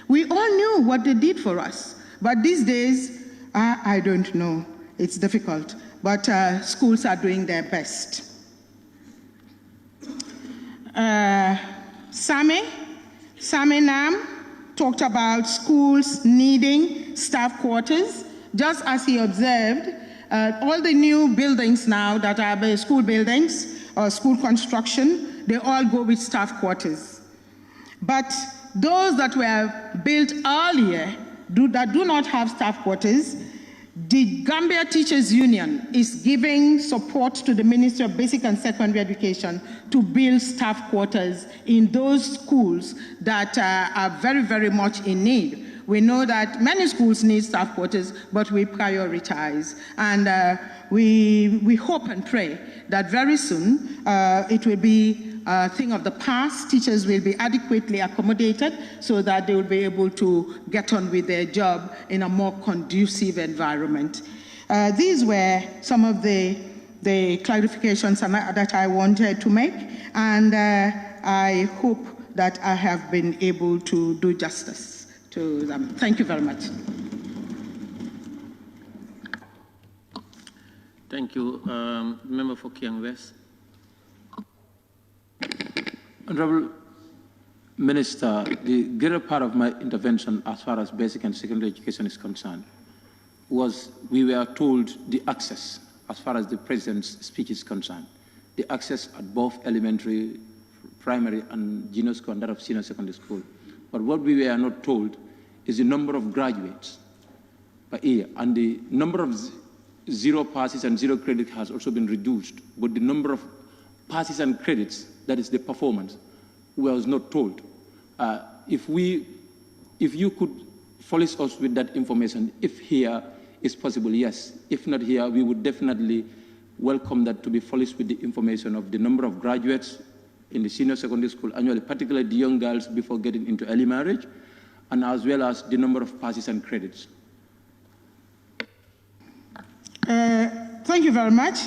We all knew what they did for us. But these days, I don't know. It's difficult. But schools are doing their best. Sami Nam talked about schools needing staff quarters. Just as he observed, all the new buildings now that are school buildings or school construction, they all go with staff quarters. But those that were built earlier that do not have staff quarters, the Gambia Teachers Union is giving support to the Ministry of Basic and Secondary Education to build staff quarters in those schools that are very, very much in need. We know that many schools need staff quarters, but we prioritize. And we hope and pray that very soon it will be a thing of the past. Teachers will be adequately accommodated so that they will be able to get on with their job in a more conducive environment. These were some of the clarifications that I wanted to make, and I hope that I have been able to do justice to them. Thank you very much. Thank you. Member for Kiang West. Honorable Minister, the greater part of my intervention as far as basic and secondary education is concerned was we were told the access as far as the President's speech is concerned, the access at both elementary, primary and junior school and that of senior secondary school. But what we were not told is the number of graduates per year, and the number of zero passes and zero credit has also been reduced, but the number of passes and credits, that is the performance, was not told. If you could furnish us with that information, if here is possible, yes. If not here, we would definitely welcome that to be furnished with the information of the number of graduates in the senior secondary school annually, particularly the young girls before getting into early marriage, and as well as the number of passes and credits. Thank you very much.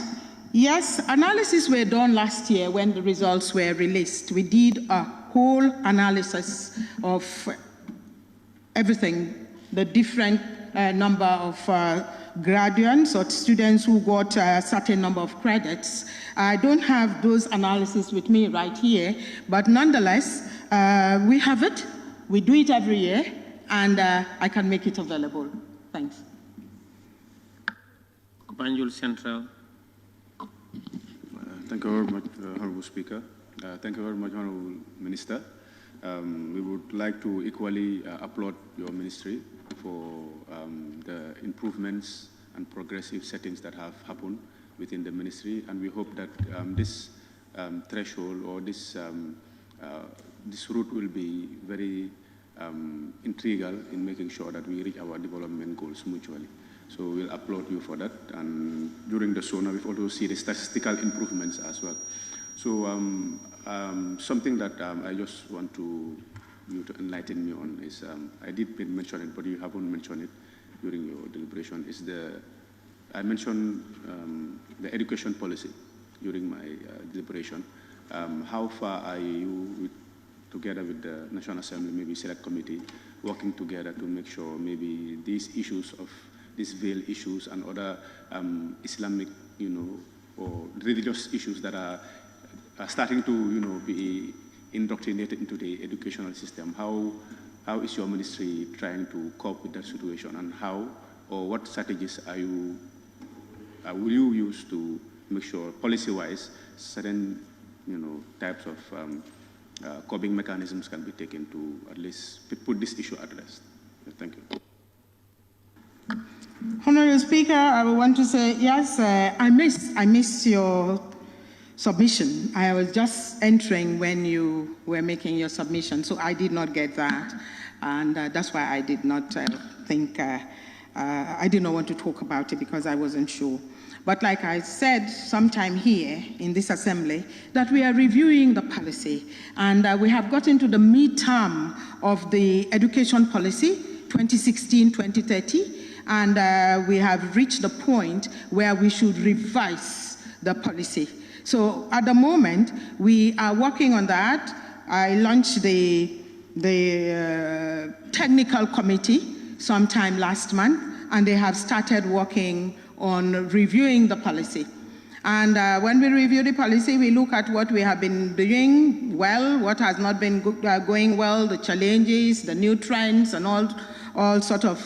Yes, analysis were done last year when the results were released. We did a whole analysis of everything, the different number of graduates or students who got a certain number of credits. I don't have those analyses with me right here, but nonetheless, we have it. We do it every year, and I can make it available. Thanks. Banjul Central. Thank you very much, Honorable Speaker. Thank you very much, Honorable Minister. We would like to equally applaud your ministry for the improvements and progressive settings that have happened within the ministry, and we hope that this threshold or this route will be very integral in making sure that we reach our development goals mutually. So we'll applaud you for that. And during the SoNA, we've also seen the statistical improvements as well. So something that I just want you to enlighten me on is, I did mention it, but you haven't mentioned it during your deliberation, is I mentioned the education policy during my deliberation. How far are you, together with the National Assembly, maybe Select Committee, working together to make sure maybe these issues of these veil issues and other Islamic, or religious issues that are starting to, be indoctrinated into the educational system. How is your ministry trying to cope with that situation, and how or what strategies will you use to make sure, policy-wise, certain, types of coping mechanisms can be taken to at least put this issue at rest? Thank you. Honorable Speaker, I want to say, yes, I missed your submission. I was just entering when you were making your submission, so I did not get that. And that's why I did not I did not want to talk about it because I wasn't sure. But like I said sometime here in this assembly, that we are reviewing the policy, and we have gotten to the midterm of the education policy, 2016-2030, and we have reached the point where we should revise the policy. So at the moment, we are working on that. I launched the technical committee sometime last month, and they have started working on reviewing the policy. And when we review the policy, we look at what we have been doing well, what has not been going well, the challenges, the new trends, and all sort of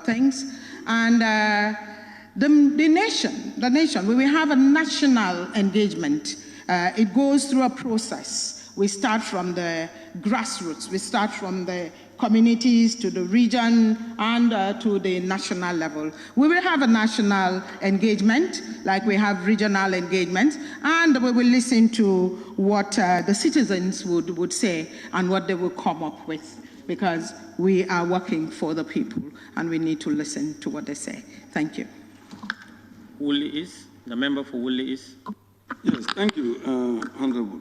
things. And the nation, we will have a national engagement. It goes through a process. We start from the grassroots. We start from the communities to the region and to the national level. We will have a national engagement like we have regional engagements, and we will listen to what the citizens would say and what they will come up with, because we are working for the people and we need to listen to what they say. Thank you. Woolley is, the member for Woolley is. Yes, thank you, Honorable.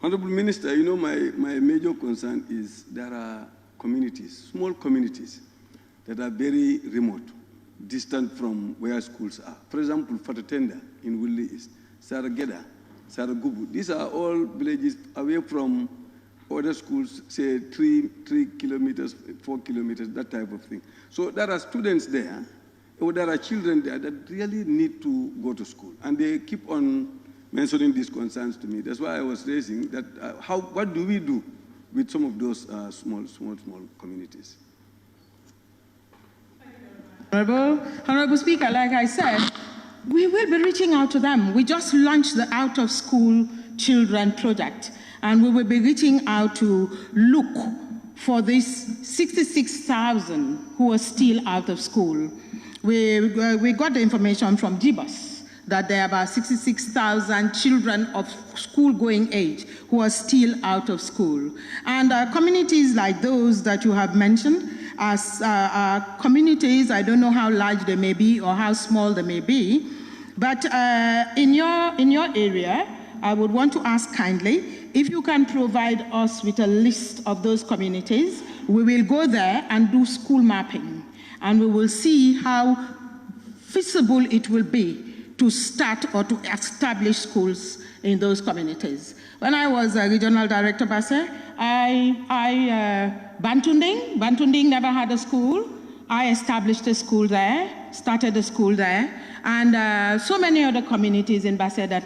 Honorable Minister, you know, my major concern is there are communities, small communities, that are very remote, distant from where schools are. For example, Fatou in Woolley East, Sarageda, Saragubu. These are all villages away from other schools, say 3 kilometers, 4 kilometers, that type of thing. So there are students there, or there are children there that really need to go to school. And they keep on mentioning these concerns to me. That's why I was raising that, what do we do with some of those small communities? Honorable Speaker, like I said, we will be reaching out to them. We just launched the Out of School Children project, and we will be reaching out to look for these 66,000 who are still out of school. We got the information from GBUS that there are about 66,000 children of school-going age who are still out of school. And communities like those that you have mentioned are communities, I don't know how large they may be or how small they may be, but in your area, I would want to ask kindly, if you can provide us with a list of those communities, we will go there and do school mapping, and we will see how feasible it will be to start or to establish schools in those communities. When I was a regional director, Basse, Bantunding never had a school. I established a school there, started a school there, and so many other communities in Basse that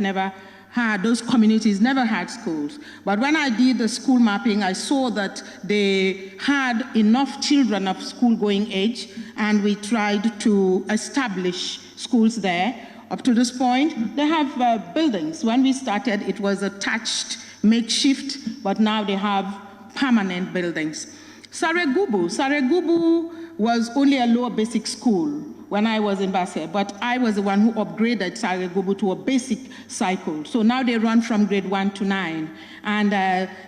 those communities never had schools. But when I did the school mapping, I saw that they had enough children of school-going age, and we tried to establish schools there. Up to this point, they have buildings. When we started, it was attached, makeshift, but now they have permanent buildings. Saregubu was only a lower basic school when I was in Basse, but I was the one who upgraded Saregubu to a basic cycle. So now they run from grade 1 to 9, and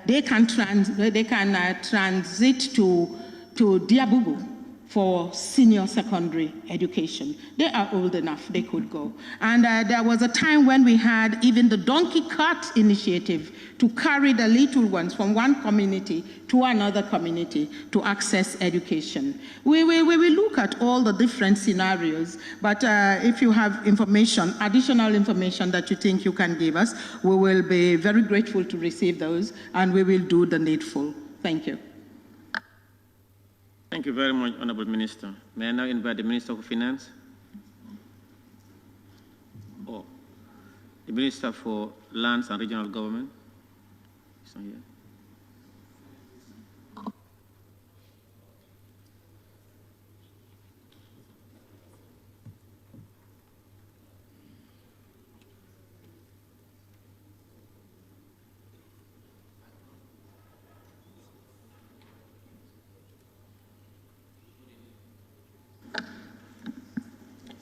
they can transit to Diabubu for senior secondary education. They are old enough, they could go. And there was a time when we had even the donkey cart initiative to carry the little ones from one community to another community to access education. We will look at all the different scenarios, but if you have information, additional information that you think you can give us, we will be very grateful to receive those, and we will do the needful. Thank you. Thank you very much, Honorable Minister. May I now invite the Minister of Finance? Or the Minister for Lands and Regional Government? He's not here.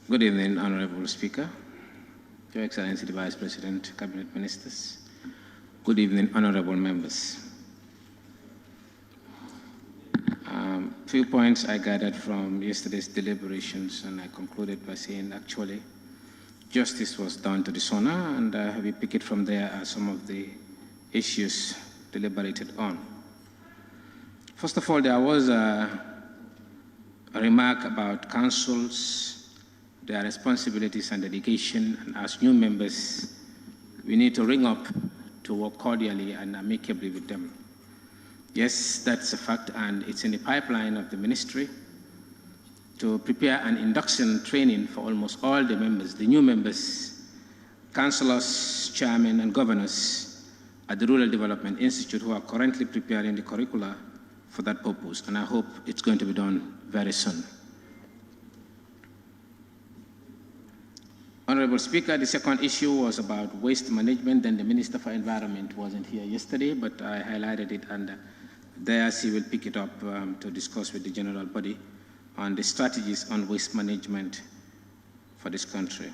Good evening, Honorable Speaker, Your Excellency the Vice President, Cabinet Ministers, good evening, honorable members. Few points I gathered from yesterday's deliberations, and I concluded by saying actually justice was done to the SoNA, and we pick it from there as some of the issues deliberated on. First of all, there was a remark about councils, their responsibilities and dedication, and as new members, we need to ring up to work cordially and amicably with them. Yes, that's a fact, and it's in the pipeline of the ministry to prepare an induction training for almost all the members, the new members, councillors, chairmen, and governors at the Rural Development Institute who are currently preparing the curricula for that purpose, and I hope it's going to be done very soon. Honorable Speaker, the second issue was about waste management, and the Minister for Environment wasn't here yesterday, but I highlighted it, and there he will pick it up to discuss with the general body on the strategies on waste management for this country.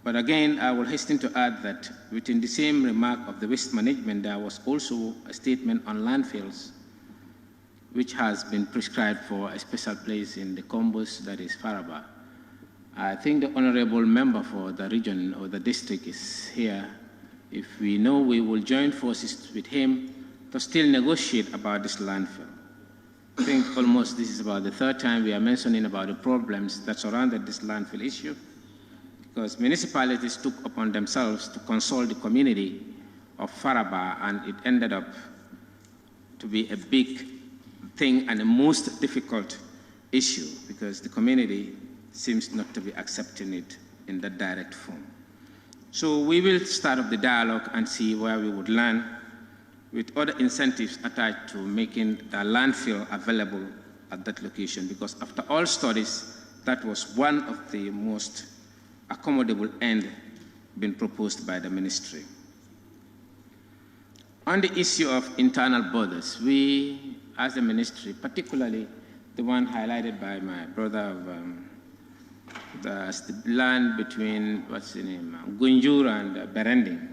But again, I will hasten to add that within the same remark of the waste management, there was also a statement on landfills, which has been prescribed for a special place in the combos, that is Faraba. I think the honorable member for the region or the district is here. If we know, we will join forces with him to still negotiate about this landfill. I think almost this is about the third time we are mentioning about the problems that surrounded this landfill issue, because municipalities took upon themselves to console the community of Faraba, and it ended up to be a big thing and the most difficult issue because the community seems not to be accepting it in that direct form. So we will start up the dialogue and see where we would land with other incentives attached to making the landfill available at that location, because after all studies, that was one of the most accommodable end being proposed by the ministry. On the issue of internal borders, we, as a ministry, particularly the one highlighted by my brother of the land between, what's the name, Gunjur and Berending.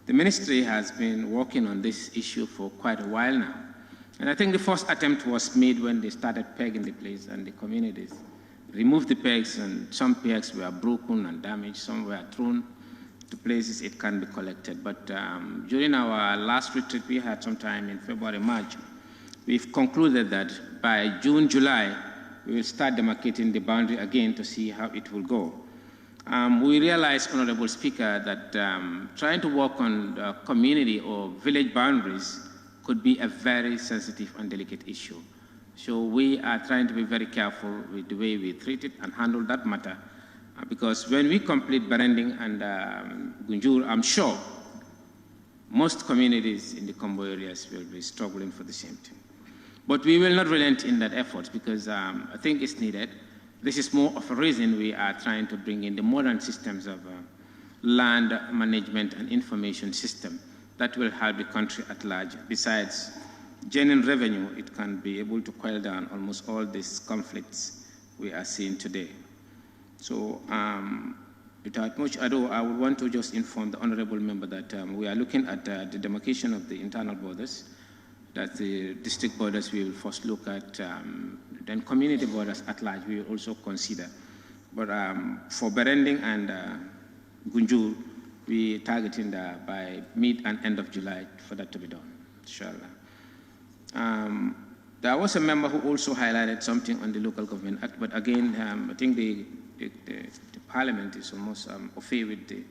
The ministry has been working on this issue for quite a while now. And I think the first attempt was made when they started pegging the place, and the communities removed the pegs, and some pegs were broken and damaged, some were thrown to places it can be collected. But during our last retreat we had sometime in February, March, we've concluded that by June, July, we will start demarcating the boundary again to see how it will go. We realize, Honorable Speaker, that trying to work on the community or village boundaries could be a very sensitive and delicate issue. So we are trying to be very careful with the way we treat it and handle that matter, because when we complete Berending and Gunjur, I'm sure most communities in the combo areas will be struggling for the same thing. But we will not relent in that effort, because I think it's needed. This is more of a reason we are trying to bring in the modern systems of land management and information system that will help the country at large. Besides genuine revenue, it can be able to quell down almost all these conflicts we are seeing today. So without much ado, I would want to just inform the honorable member that we are looking at the demarcation of the internal borders, that the district borders we will first look at, then community borders at large we will also consider. But for Berending and Gunjur, we are targeting by mid and end of July for that to be done, inshallah. There was a member who also highlighted something on the Local Government Act, but again, I think the Parliament is almost okay with the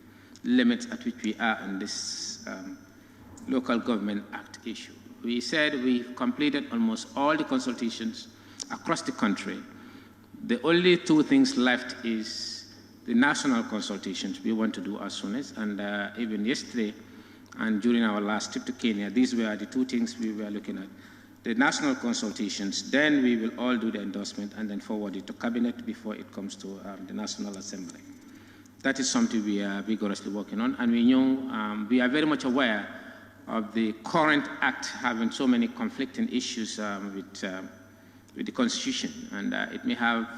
limits at which we are on this Local Government Act issue. We said we've completed almost all the consultations across the country. The only two things left is the national consultations we want to do as soon as, and even yesterday and during our last trip to Kenya, these were the two things we were looking at. The national consultations, then we will all do the endorsement and then forward it to Cabinet before it comes to the National Assembly. That is something we are vigorously working on, and we know, we are very much aware of the current act having so many conflicting issues with the Constitution, and it may have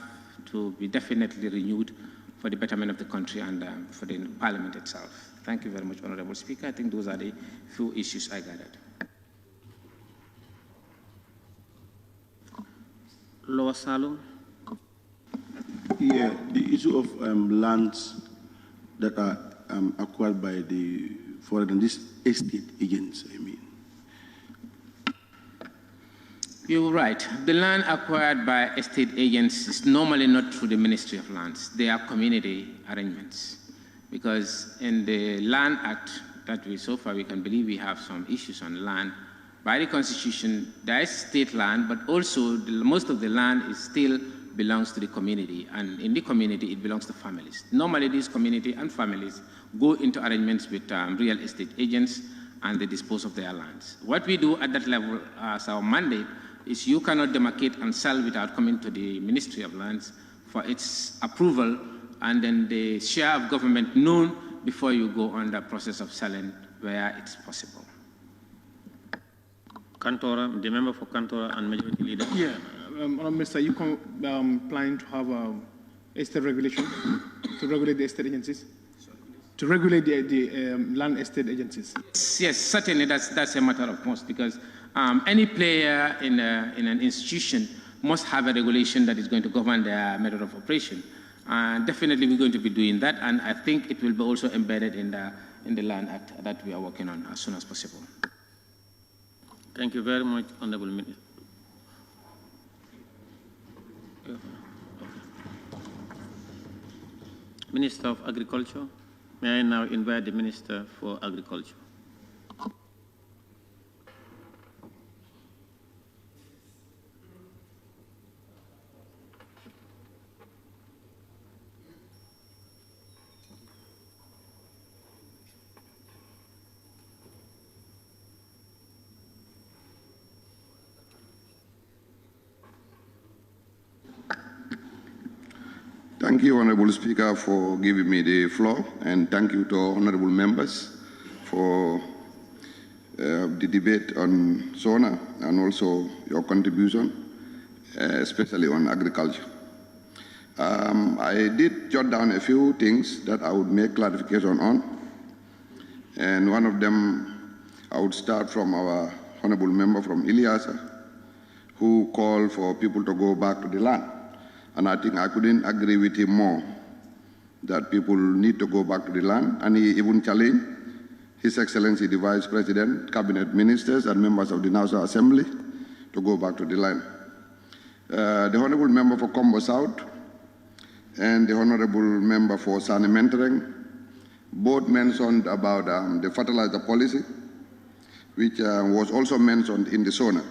to be definitely renewed for the betterment of the country and for the Parliament itself. Thank you very much, Honorable Speaker. I think those are the few issues I gathered. Lower Salum. Yeah, the issue of lands that are acquired by the foreign and these estate agents, I mean. You're right. The land acquired by estate agents is normally not through the Ministry of Lands. They are community arrangements. Because in the Land Act that so far we can believe we have some issues on land. By the Constitution, there is state land, but also most of the land is still belongs to the community, and in the community it belongs to families. Normally these community and families go into arrangements with real estate agents and they dispose of their lands. What we do at that level as our mandate is you cannot demarcate and sell without coming to the Ministry of Lands for its approval and then the share of government known before you go on the process of selling where it's possible. Kantora, the member for Kantora and Majority Leader. Yeah, Mr. You planning to have estate regulation to regulate the estate agencies? To regulate the land estate agencies? Yes, certainly that's a matter of most because any player in an institution must have a regulation that is going to govern their method of operation. Definitely we're going to be doing that, and I think it will be also embedded in the Land Act that we are working on as soon as possible. Thank you very much, Honorable Minister. Minister of Agriculture, may I now invite the Minister for Agriculture. Thank you, Honorable Speaker, for giving me the floor, and thank you to honorable members for the debate on SoNA and also your contribution, especially on agriculture. I did jot down a few things that I would make clarification on, and one of them I would start from our honorable member from Ilyasa, who called for people to go back to the land. And I think I couldn't agree with him more that people need to go back to the land. And he even challenged His Excellency the Vice President, Cabinet Ministers, and members of the National Assembly to go back to the land. The Honorable Member for Combo South and the Honorable Member for Sane Mentoring both mentioned about the fertilizer policy, which was also mentioned in the SoNA.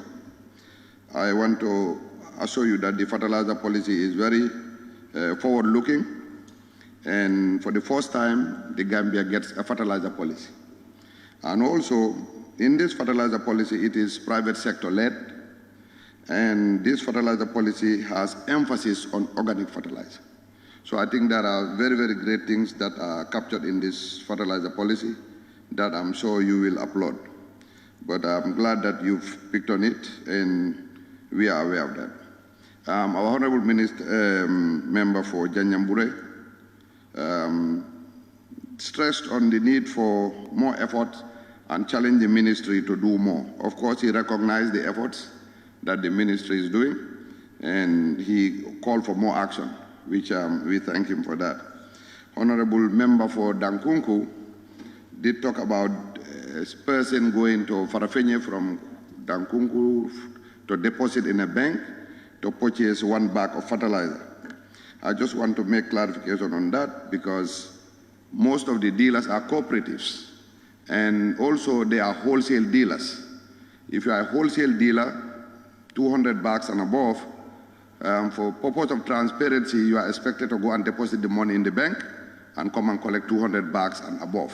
I want to assure you that the fertilizer policy is very forward-looking, and for the first time, the Gambia gets a fertilizer policy. And also, in this fertilizer policy, it is private sector-led, and this fertilizer policy has emphasis on organic fertilizer. So I think there are very, very great things that are captured in this fertilizer policy that I'm sure you will applaud. But I'm glad that you've picked on it, and we are aware of that. Our Honorable Member for Janjambure stressed on the need for more effort and challenged the ministry to do more. Of course, he recognized the efforts that the ministry is doing, and he called for more action, which we thank him for that. Honorable Member for Dankunku did talk about a person going to Farafenye from Dankunku to deposit in a bank to purchase 1 bag of fertilizer. I just want to make clarification on that because most of the dealers are cooperatives and also they are wholesale dealers. If you are a wholesale dealer, 200 bags and above, for purpose of transparency, you are expected to go and deposit the money in the bank and come and collect 200 bags and above.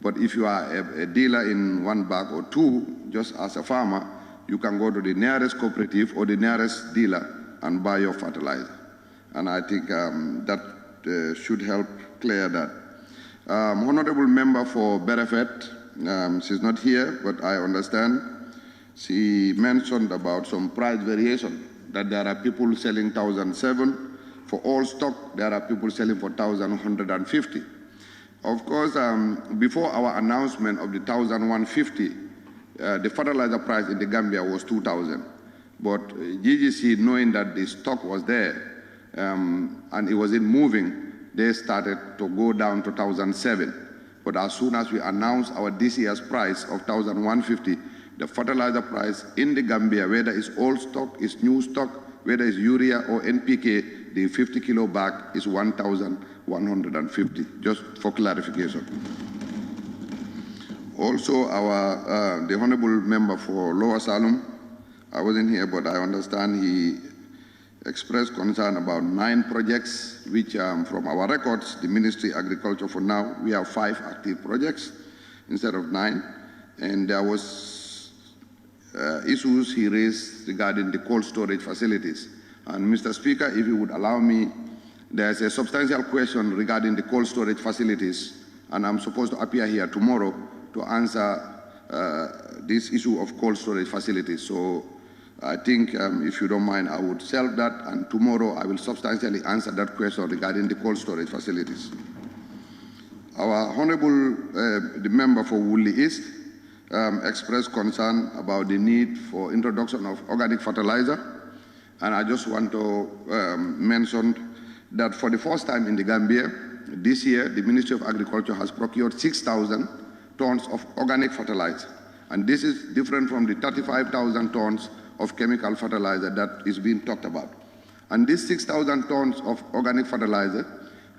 But if you are a dealer in 1 bag or 2, just as a farmer, you can go to the nearest cooperative or the nearest dealer and buy your fertilizer. And I think that should help clear that. Honorable Member for Berefet, she's not here, but I understand. She mentioned about some price variation, that there are people selling 1,007, For all stock, there are people selling for 1,150. Of course, before our announcement of the 1,150, the fertilizer price in the Gambia was 2,000. But GGC, knowing that the stock was there and it wasn't moving, they started to go down to 1,007. But as soon as we announced our this year's price of 1,150, the fertilizer price in the Gambia, whether it's old stock, it's new stock, whether it's urea or NPK, the 50 kilo bag is 1,150, just for clarification. Also, the Honorable Member for Lower Salem, I wasn't here, but I understand he expressed concern about 9 projects, which from our records, the Ministry of Agriculture for now, we have 5 active projects instead of 9. And there was issues he raised regarding the cold storage facilities. And Mr. Speaker, if you would allow me, there's a substantial question regarding the cold storage facilities, and I'm supposed to appear here tomorrow to answer this issue of cold storage facilities. So I think, if you don't mind, I would shelve that, and tomorrow I will substantially answer that question regarding the cold storage facilities. Our Honorable the member for Woolly East expressed concern about the need for introduction of organic fertilizer, and I just want to mention that for the first time in the Gambia, this year the Ministry of Agriculture has procured 6,000 tons of organic fertilizer, and this is different from the 35,000 tons of chemical fertilizer that is being talked about. And this 6,000 tons of organic fertilizer,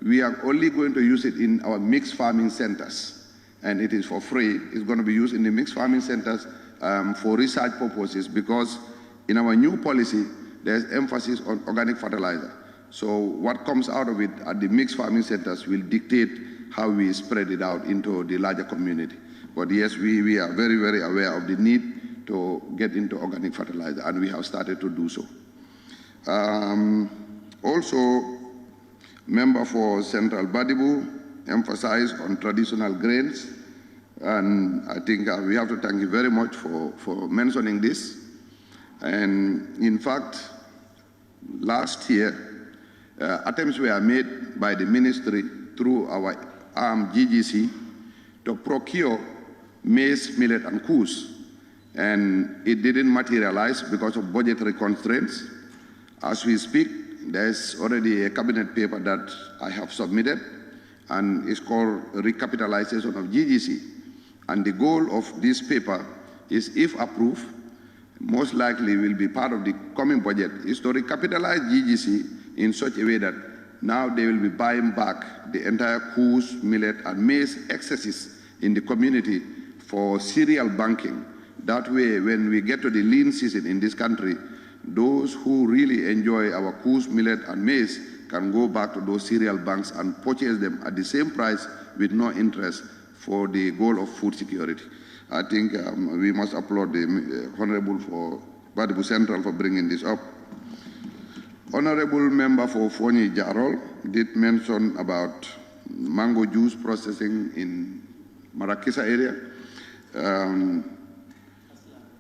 we are only going to use it in our mixed farming centers, and it is for free. It's going to be used in the mixed farming centers for research purposes, because in our new policy, there's emphasis on organic fertilizer. So what comes out of it at the mixed farming centers will dictate how we spread it out into the larger community. But yes, we are very, very aware of the need to get into organic fertilizer, and we have started to do so. Also, member for Central Badibu emphasized on traditional grains, and I think we have to thank you very much for mentioning this. And in fact, last year, attempts were made by the ministry through our arm GGC to procure maize, millet, and coos, and it didn't materialize because of budgetary constraints. As we speak, there's already a cabinet paper that I have submitted, and it's called Recapitalization of GGC. And the goal of this paper is, if approved, most likely will be part of the coming budget, is to recapitalize GGC in such a way that now they will be buying back the entire coos, millet, and maize excesses in the community for cereal banking. That way, when we get to the lean season in this country, those who really enjoy our coos, millet, and maize can go back to those cereal banks and purchase them at the same price with no interest for the goal of food security. I think we must applaud the Honorable for Badibu Central for bringing this up. Honorable member for Foni Jarol did mention about mango juice processing in Marrakesa area.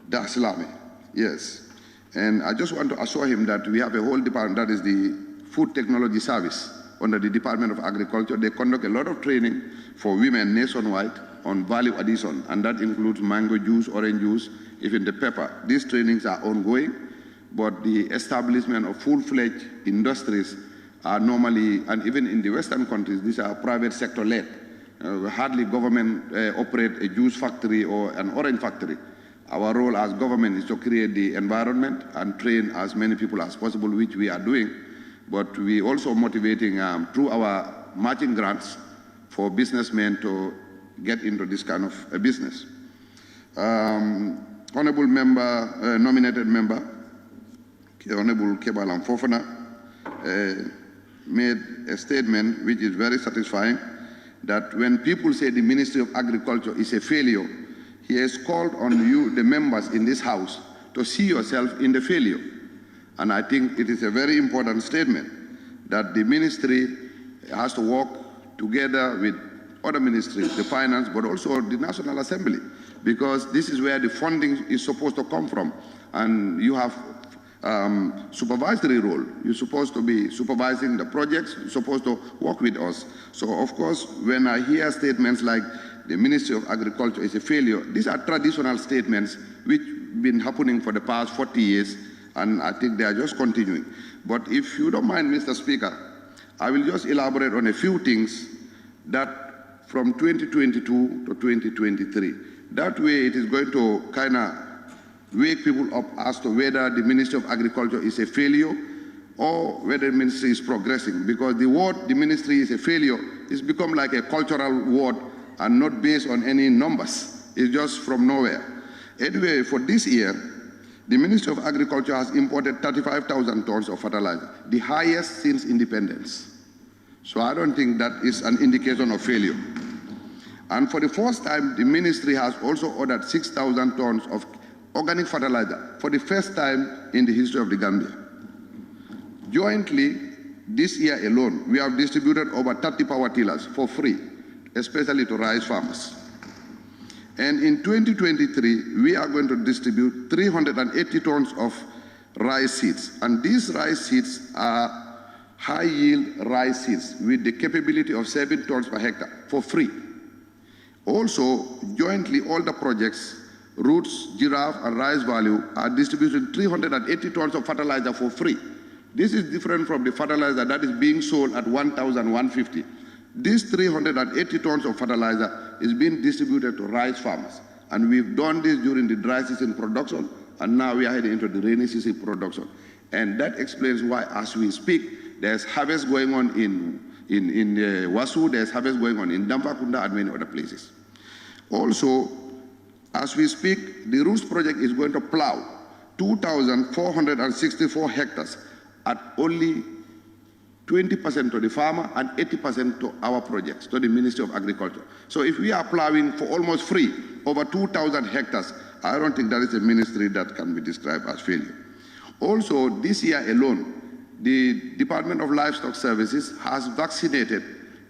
Daslame, yes. And I just want to assure him that we have a whole department, that is the Food Technology Service under the Department of Agriculture. They conduct a lot of training for women nationwide on value addition, and that includes mango juice, orange juice, even the pepper. These trainings are ongoing, but the establishment of full-fledged industries are normally, and even in the Western countries, these are private sector-led. Hardly government operate a juice factory or an orange factory. Our role as government is to create the environment and train as many people as possible, which we are doing. But we also motivating through our matching grants for businessmen to get into this kind of a business. Honorable member, nominated member, Honorable Kebalan Fofana, made a statement which is very satisfying, that when people say the Ministry of Agriculture is a failure, he has called on you, the members in this House, to see yourself in the failure. And I think it is a very important statement that the ministry has to work together with other ministries, the finance, but also the National Assembly, because this is where the funding is supposed to come from. And you have supervisory role. You're supposed to be supervising the projects, you're supposed to work with us. So of course, when I hear statements like the Ministry of Agriculture is a failure, these are traditional statements which have been happening for the past 40 years, and I think they are just continuing. But if you don't mind, Mr. Speaker, I will just elaborate on a few things that from 2022 to 2023. That way it is going to kind of wake people up as to whether the Ministry of Agriculture is a failure or whether the ministry is progressing, because the word the ministry is a failure is become like a cultural word and not based on any numbers. It's just from nowhere. Anyway, for this year, the Ministry of Agriculture has imported 35,000 tons of fertilizer, the highest since independence. So I don't think that is an indication of failure. And for the first time, the ministry has also ordered 6,000 tons of organic fertilizer for the first time in the history of the Gambia. Jointly, this year alone, we have distributed over 30 power tillers for free, especially to rice farmers. And in 2023, we are going to distribute 380 tons of rice seeds. And these rice seeds are high-yield rice seeds with the capability of 7 tons per hectare for free. Also, jointly, all the projects, Roots, Giraffe, and Rice Value, are distributing 380 tons of fertilizer for free. This is different from the fertilizer that is being sold at 1,150. This 380 tons of fertilizer is being distributed to rice farmers. And we've done this during the dry season production, and now we are heading into the rainy season production. And that explains why, as we speak, there's harvest going on in Wasu, there's harvest going on in Dampakunda and many other places. Also, as we speak, the Roots project is going to plow 2,464 hectares at only 20% to the farmer and 80% to our projects, to the Ministry of Agriculture. So if we are plowing for almost free over 2,000 hectares, I don't think that is a ministry that can be described as failure. Also, this year alone, the Department of Livestock Services has vaccinated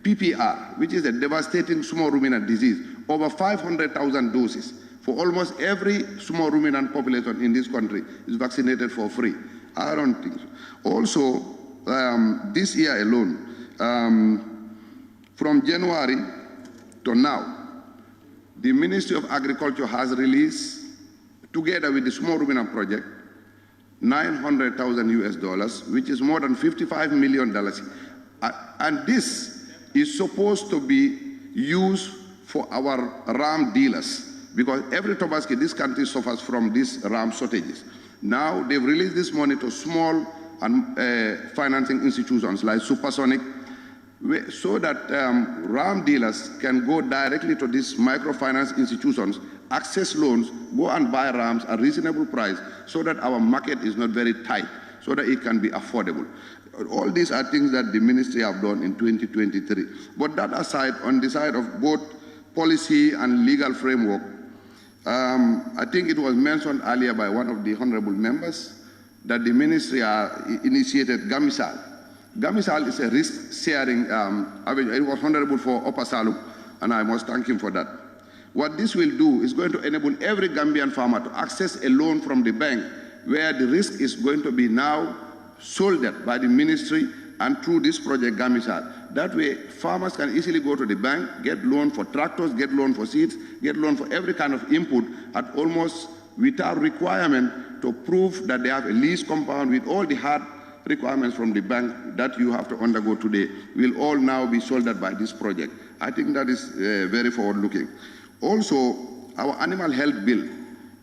PPR, which is a devastating small ruminant disease, over 500,000 doses. For almost every small ruminant population in this country is vaccinated for free. I don't think so. Also, this year alone, from January to now, the Ministry of Agriculture has released, together with the small ruminant project, $900,000 US, which is more than $55 million. And this is supposed to be used for our ram dealers, because every Tobaski, this country suffers from these ram shortages. Now they've released this money to small and financing institutions like Supersonic, so that ram dealers can go directly to these microfinance institutions, access loans, go and buy rams at a reasonable price, so that our market is not very tight, so that it can be affordable. All these are things that the ministry have done in 2023. But that aside, on the side of both policy and legal framework, I think it was mentioned earlier by one of the honorable members that the ministry initiated GAMISAL. GAMISAL is a risk-sharing, it was honorable for Upper Salum, and I must thank him for that. What this will do is going to enable every Gambian farmer to access a loan from the bank, where the risk is going to be now shouldered by the ministry and through this project GAMISAL. That way, farmers can easily go to the bank, get loan for tractors, get loan for seeds, get loan for every kind of input at almost without requirement to prove that they have a lease compound with all the hard requirements from the bank that you have to undergo today will all now be shouldered by this project. I think that is very forward-looking. Also, our animal health bill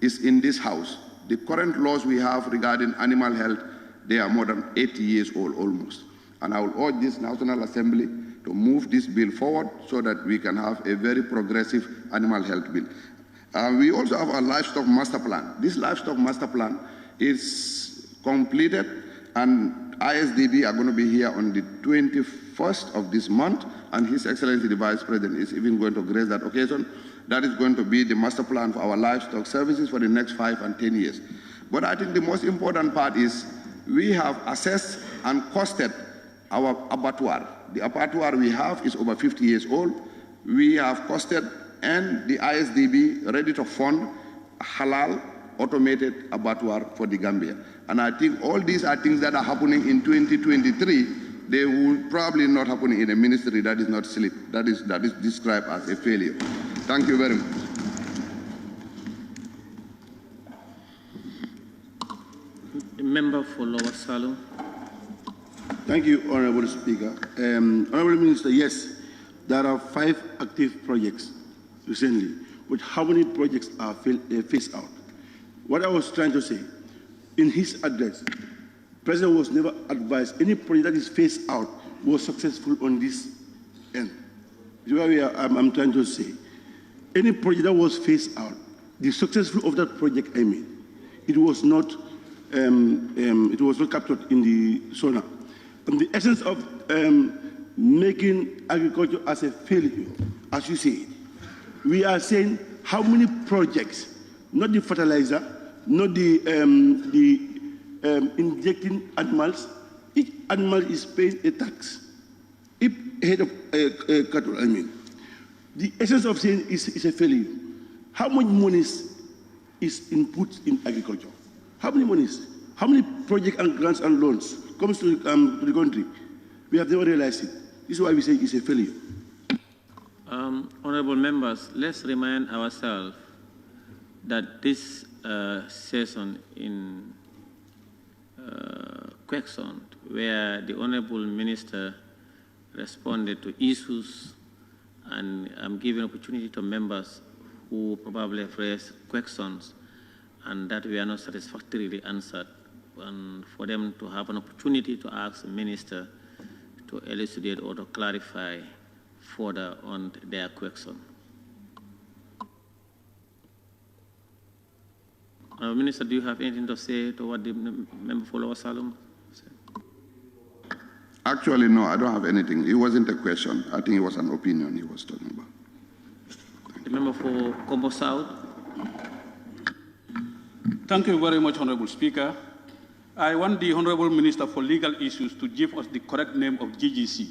is in this house. The current laws we have regarding animal health, they are more than 80 years old almost. And I will urge this National Assembly to move this bill forward so that we can have a very progressive animal health bill. We also have a livestock master plan. This livestock master plan is completed, and ISDB are going to be here on the 21st of this month, and His Excellency the Vice President is even going to grace that occasion. That is going to be the master plan for our livestock services for the next 5 and 10 years. But I think the most important part is we have assessed and costed our abattoir. The abattoir we have is over 50 years old. We have costed, and the ISDB ready to fund halal automated abattoir for the Gambia. And I think all these are things that are happening in 2023. They will probably not happen in a ministry that is not slip, that is described as a failure. Thank you very much. Member for Lower Salon. Thank you, Honorable Speaker. Honorable Minister, yes, there are 5 active projects recently, but how many projects are phased out? What I was trying to say, in his address, President was never advised any project that is phased out was successful on this end. This is what I'm trying to say. Any project that was phased out, the successful of that project, it was not captured in the SoNA. And the essence of making agriculture as a failure, as you say, we are saying how many projects, not the fertilizer, not the injecting animals. Each animal is paying a tax. Each head of cattle, the essence of saying is a failure. How much money is input in agriculture? How many monies? How many projects and grants and loans comes to the country? We have never realized it. This is why we say it's a failure. Honorable members, let's remind ourselves that this session in Quackson, where the Honorable Minister responded to issues, and I'm giving opportunity to members who probably have raised questions and that we are not satisfactorily answered, and for them to have an opportunity to ask the Minister to elucidate or to clarify further on their question. Minister, do you have anything to say to what the member for Lower Salem said? Actually, no, I don't have anything. It wasn't a question. I think it was an opinion he was talking about. The member for Combo South. Thank you very much, Honorable Speaker. I want the Honorable Minister for Legal Issues to give us the correct name of GGC.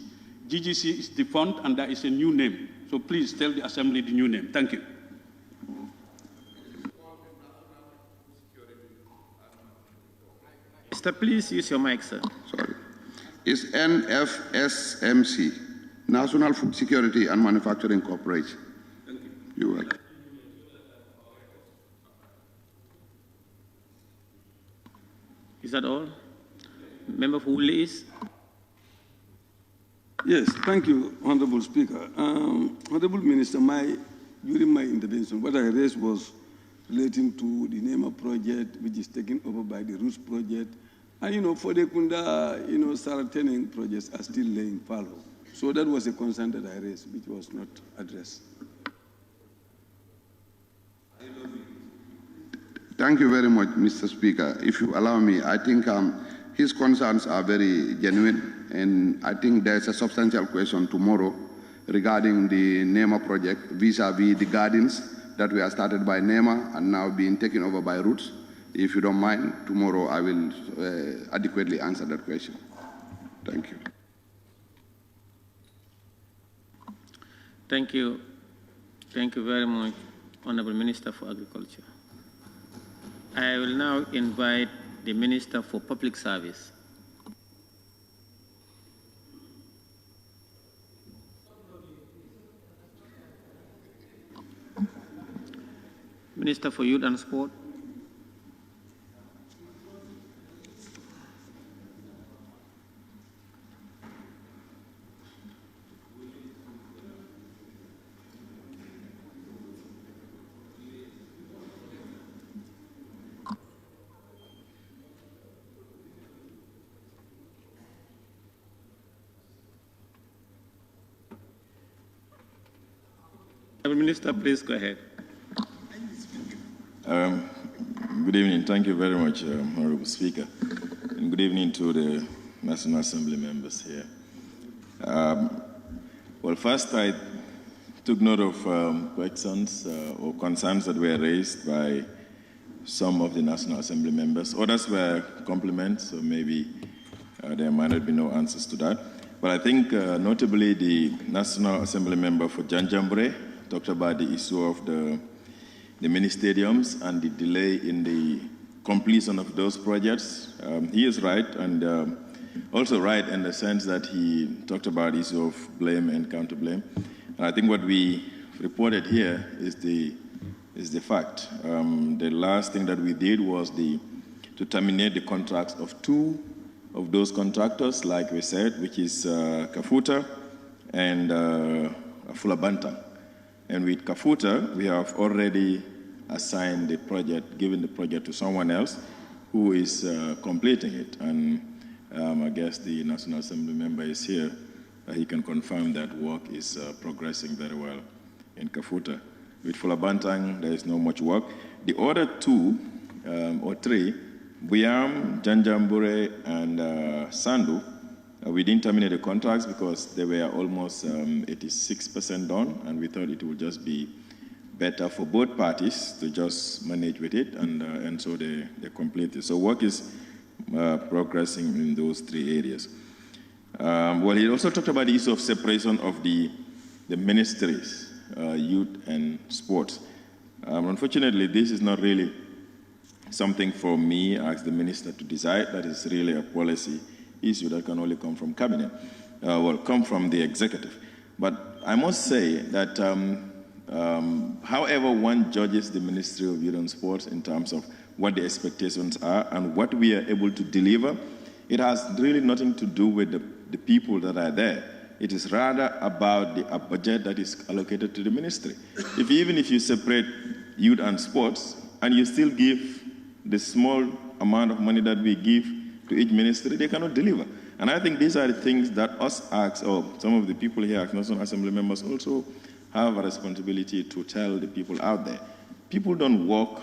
GGC is defunct and there is a new name. So please tell the Assembly the new name. Thank you. Mr. Please use your mic, sir. Sorry. It's NFSMC, National Food Security and Manufacturing Corporation. Thank you. You're welcome. Is that all? Member for Woodley? Yes, thank you, Honorable Speaker. Honorable Minister, during my intervention, what I raised was relating to the NEMA project, which is taken over by the Roots project. And, for the Kunda, Saratening projects are still laying fallow. So that was a concern that I raised, which was not addressed. Thank you very much, Mr. Speaker. If you allow me, I think his concerns are very genuine, and I think there's a substantial question tomorrow regarding the NEMA project vis-a-vis the gardens that were started by NEMA and now being taken over by Roots. If you don't mind, tomorrow I will adequately answer that question. Thank you. Thank you. Thank you very much, Honorable Minister for Agriculture. I will now invite the Minister for Public Service. Minister for Youth and Sport. Minister, please go ahead. Good evening. Thank you very much, Honorable Speaker. And good evening to the National Assembly members here. Well, first I took note of questions or concerns that were raised by some of the National Assembly members. Others were compliments, so maybe there might not be no answers to that. But I think notably the National Assembly member for Janjambure talked about the issue of the the mini stadiums and the delay in the completion of those projects. He is right, and also right in the sense that he talked about the issue of blame and counter-blame. And I think what we reported here is the fact. The last thing that we did was to terminate the contracts of 2 of those contractors, like we said, which is Kafuta and Fulabantang. And with Kafuta, we have already assigned the project, given the project to someone else who is completing it. And I guess the National Assembly member is here. He can confirm that work is progressing very well in Kafuta. With Fulabantang, there is not much work. The other 2 or 3, Buyam, Janjambure, and Sandu, we didn't terminate the contracts because they were almost 86% done, and we thought it would just be better for both parties to just manage with it, and so they completed. So work is progressing in those 3 areas. Well, he also talked about the issue of separation of the ministries, youth and sports. Unfortunately, this is not really something for me as the minister to decide. That is really a policy issue that can only come from cabinet, come from the executive. But I must say that however one judges the Ministry of Youth and Sports in terms of what the expectations are and what we are able to deliver, it has really nothing to do with the people that are there. It is rather about the budget that is allocated to the ministry. Even if you separate youth and sports and you still give the small amount of money that we give to each ministry, they cannot deliver. And I think these are the things that us acts, or some of the people here as National Assembly members also have a responsibility to tell the people out there. People don't work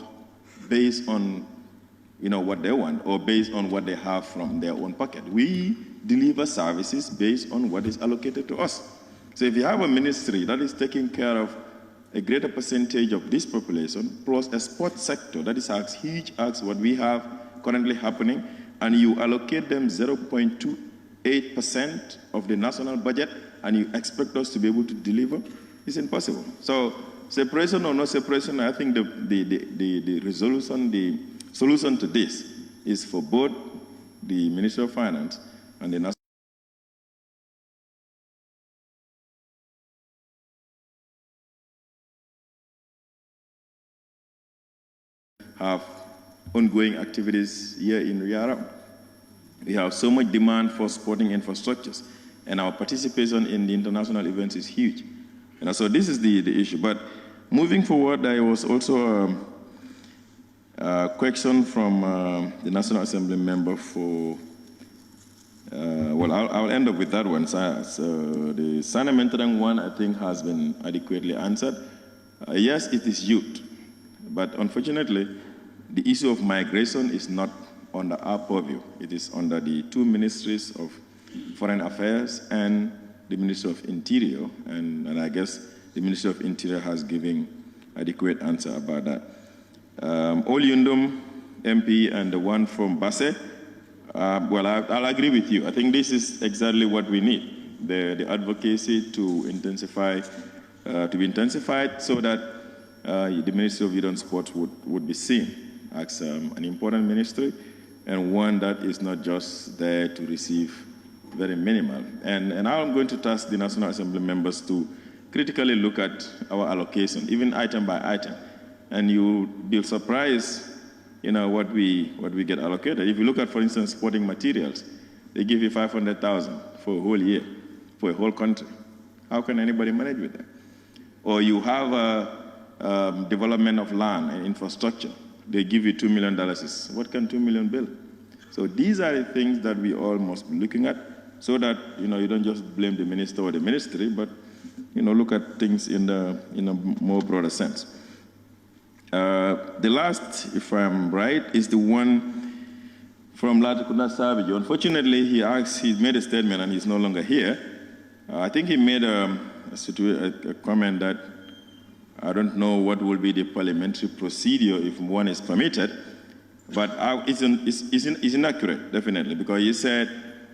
based on what they want or based on what they have from their own pocket. We deliver services based on what is allocated to us. So if you have a ministry that is taking care of a greater percentage of this population, plus a sports sector that is as huge as what we have currently happening, and you allocate them 0.28% of the national budget, and you expect us to be able to deliver, it's impossible. So separation or no separation, I think the solution to this is for both the Ministry of Finance and the National have ongoing activities year in, year out. We have so much demand for sporting infrastructures, and our participation in the international events is huge. So this is the issue. But moving forward, there was also a question from the National Assembly member for, well, I'll end up with that one. So the SoNA mentoring one, I think, has been adequately answered. Yes, it is youth, but unfortunately, the issue of migration is not under our purview. It is under the 2 ministries of Foreign Affairs and the Ministry of Interior, and I guess the Ministry of Interior has given adequate answer about that. Olyundum MP and the one from Basse, well, I'll agree with you. I think this is exactly what we need, the advocacy to intensify, to be intensified so that the Ministry of Youth and Sports would be seen as an important ministry and one that is not just there to receive very minimal. And now I'm going to task the National Assembly members to critically look at our allocation, even item by item. And you'll be surprised, what we get allocated. If you look at, for instance, sporting materials, they give you 500,000 for a whole year, for a whole country. How can anybody manage with that? Or you have a development of land and infrastructure. They give you $2 million. What can $2 million build? So these are the things that we all must be looking at, so that you don't just blame the minister or the ministry, but look at things in a more broader sense. The last, if I'm right, is the one from Latikuna Savage. Unfortunately, he made a statement and he's no longer here. I think he made a comment that I don't know what will be the parliamentary procedure if one is permitted, but it's inaccurate, definitely, because he said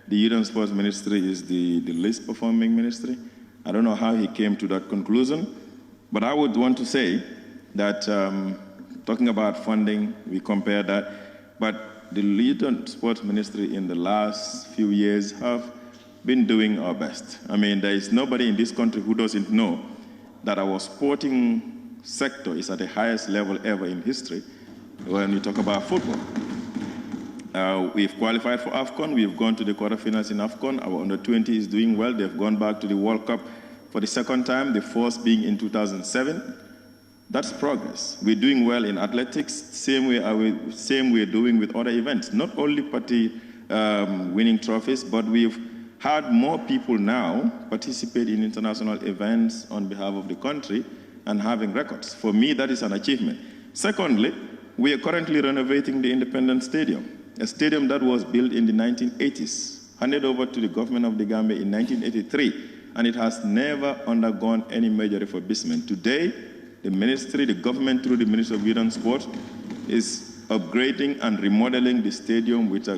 the Youth and Sports Ministry is the least performing ministry. I don't know how he came to that conclusion, but I would want to say that talking about funding, we compare that, but the youth and sports ministry in the last few years have been doing our best. I mean, there is nobody in this country who doesn't know that our sporting sector is at the highest level ever in history when we talk about football. We've qualified for AFCON. We've gone to the quarterfinals in AFCON. Our under-20 is doing well. They've gone back to the World Cup for the second time, the first being in 2007. That's progress. We're doing well in athletics, same we're doing with other events. Not only party winning trophies, but we've had more people now participate in international events on behalf of the country and having records. For me, that is an achievement. Secondly, we are currently renovating the Independence Stadium, a stadium that was built in the 1980s, handed over to the government of the Gambia in 1983, and it has never undergone any major refurbishment. Today, the ministry, the government through the Ministry of Youth and Sport, is upgrading and remodeling the stadium with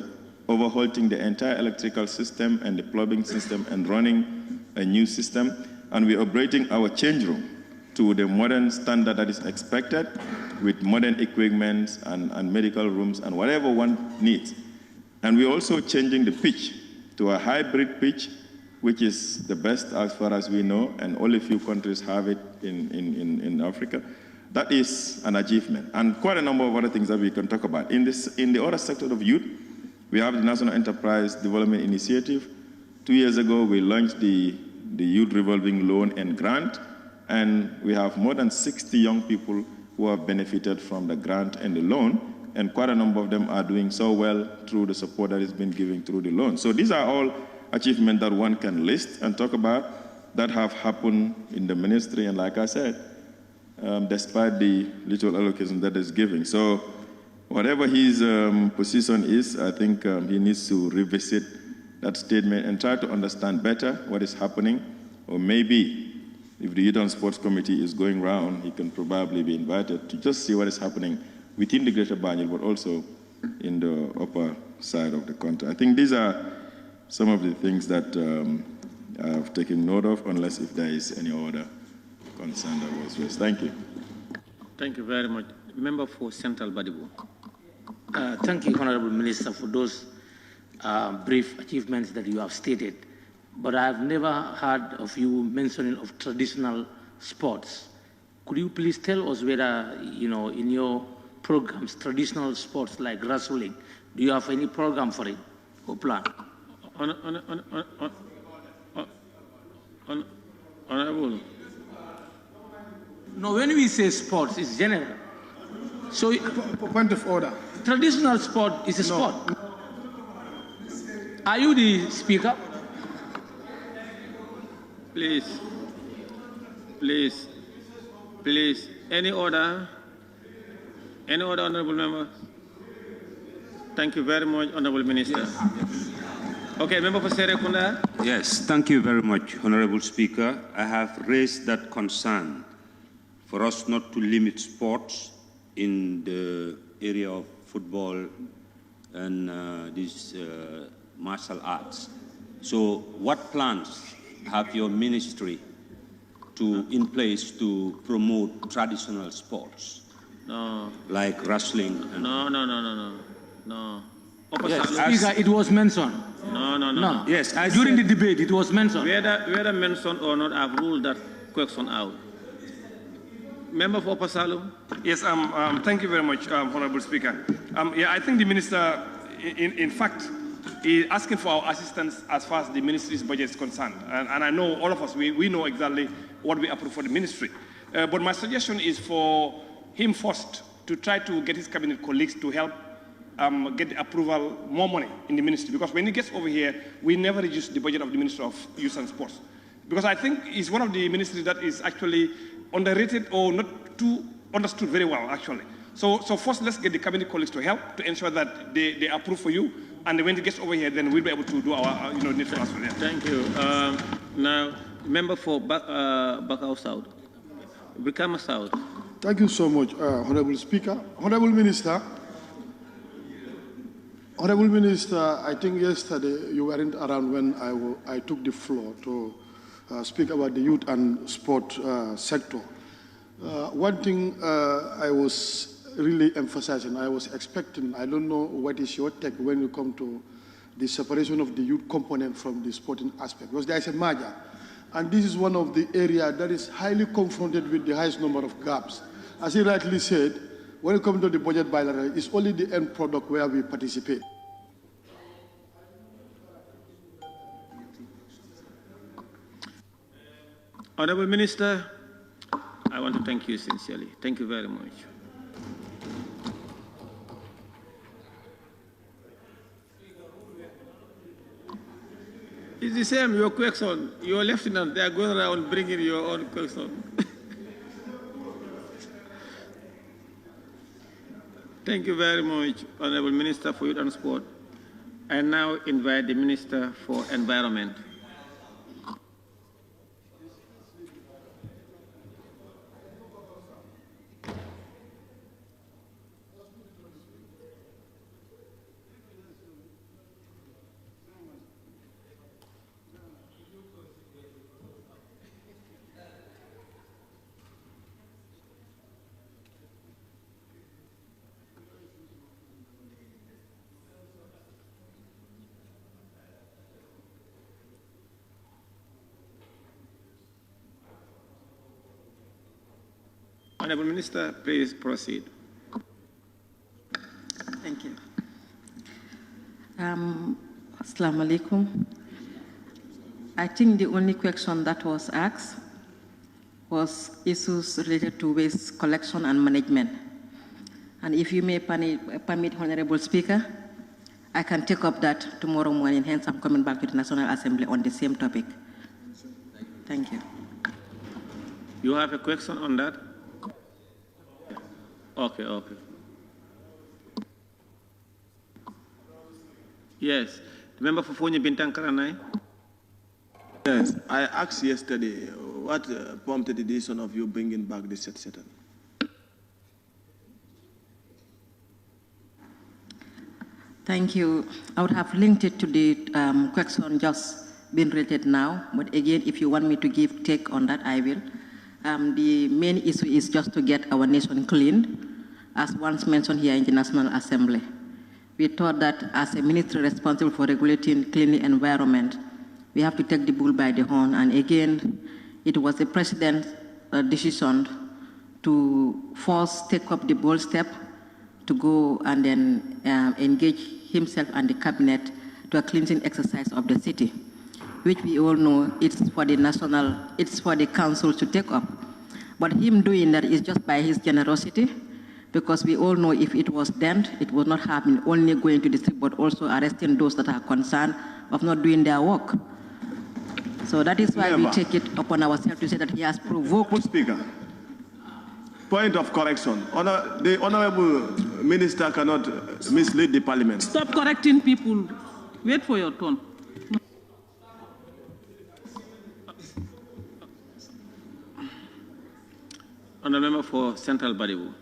overhauling the entire electrical system and the plumbing system and running a new system. And we're upgrading our change room to the modern standard that is expected with modern equipment and medical rooms and whatever one needs. And we're also changing the pitch to a hybrid pitch, which is the best as far as we know, and only a few countries have it in Africa. That is an achievement, and quite a number of other things that we can talk about. In the other sector of youth, we have the National Enterprise Development Initiative. 2 years ago, we launched the Youth Revolving Loan and Grant, and we have more than 60 young people who have benefited from the grant and the loan, and quite a number of them are doing so well through the support that has been given through the loan. So these are all achievements that one can list and talk about that have happened in the ministry, and like I said, despite the little allocation that is given. So whatever his position is, I think he needs to revisit that statement and try to understand better what is happening, or maybe if the Youth and Sports Committee is going round, he can probably be invited to just see what is happening within the Greater Banjul, but also in the upper side of the country. I think these are some of the things that I've taken note of, unless if there is any other concern that was raised. Thank you. Thank you very much. Member for Central Badibu. Thank you, Honorable Minister, for those brief achievements that you have stated. But I've never heard of you mentioning of traditional sports. Could you please tell us whether, in your programs, traditional sports like wrestling, do you have any program for it or plan? Honorable. No, when we say sports, it's general. So, point of order. Traditional sport is a sport. Are you the speaker? Please, please, please. Any order? Any order, honorable members? Thank you very much, honorable minister. Yes. Okay, member for Serekunda. Yes, thank you very much, honorable speaker. I have raised that concern for us not to limit sports in the area of football and these martial arts. So what plans have your ministry in place to promote traditional sports? No. Like wrestling? And No. Yes, Speaker, it was mentioned. No. Yes, during the debate, it was mentioned. Whether mentioned or not, I've ruled that question out. Member for Upper Salum. Yes, thank you very much, Honorable Speaker. I think the minister, in fact, is asking for our assistance as far as the ministry's budget is concerned. And I know all of us, we know exactly what we approve for the ministry. But my suggestion is for him first to try to get his cabinet colleagues to help get the approval, more money in the ministry. Because when he gets over here, we never reduce the budget of the Ministry of Youth and Sports. Because I think it's one of the ministries that is actually underrated or not too understood very well, actually. So first, let's get the cabinet colleagues to help to ensure that they approve for you. And when it gets over here, then we'll be able to do our needful as well. Thank you. Now, member for Bakau South. Brikama South. Thank you so much, Honorable Speaker. Honorable Minister, I think yesterday you weren't around when I took the floor to speak about the youth and sport sector. One thing I was really emphasizing, I was expecting, I don't know what is your take when you come to the separation of the youth component from the sporting aspect, because there is a merger. And this is one of the areas that is highly confronted with the highest number of gaps. As he rightly said, when it comes to the budget bilateral, it's only the end product where we participate. Honorable Minister, I want to thank you sincerely. Thank you very much. It's the same, your question. Your lieutenant, they are going around bringing your own question. Thank you very much, Honorable Minister for Youth and Sport. I now invite the Minister for Environment. Honorable Minister, please proceed. Thank you. Assalamu alaikum. I think the only question that was asked was issues related to waste collection and management. And if you may permit, Honorable Speaker, I can take up that tomorrow morning, hence I'm coming back to the National Assembly on the same topic. Thank you. You have a question on that? Okay. Yes. Member for Fonyi Bintang Karanai? Yes, I asked yesterday what prompted the decision of you bringing back the set setter. Thank you. I would have linked it to the question just been rated now, but again, if you want me to give take on that, I will. The main issue is just to get our nation clean, as once mentioned here in the National Assembly. We thought that as a ministry responsible for regulating clean environment, we have to take the bull by the horn. And again, it was the president's decision to first take up the bold step to go and then engage himself and the cabinet to a cleansing exercise of the city, which we all know it's for the council to take up. But him doing that is just by his generosity, because we all know if it was done, it would not have been only going to the street, but also arresting those that are concerned of not doing their work. So that is why we take it upon ourselves to say that he has provoked. Speaker, point of correction. The Honorable Minister cannot mislead the Parliament. Stop correcting people. Wait for your turn. Honourable Member for Central Badibu.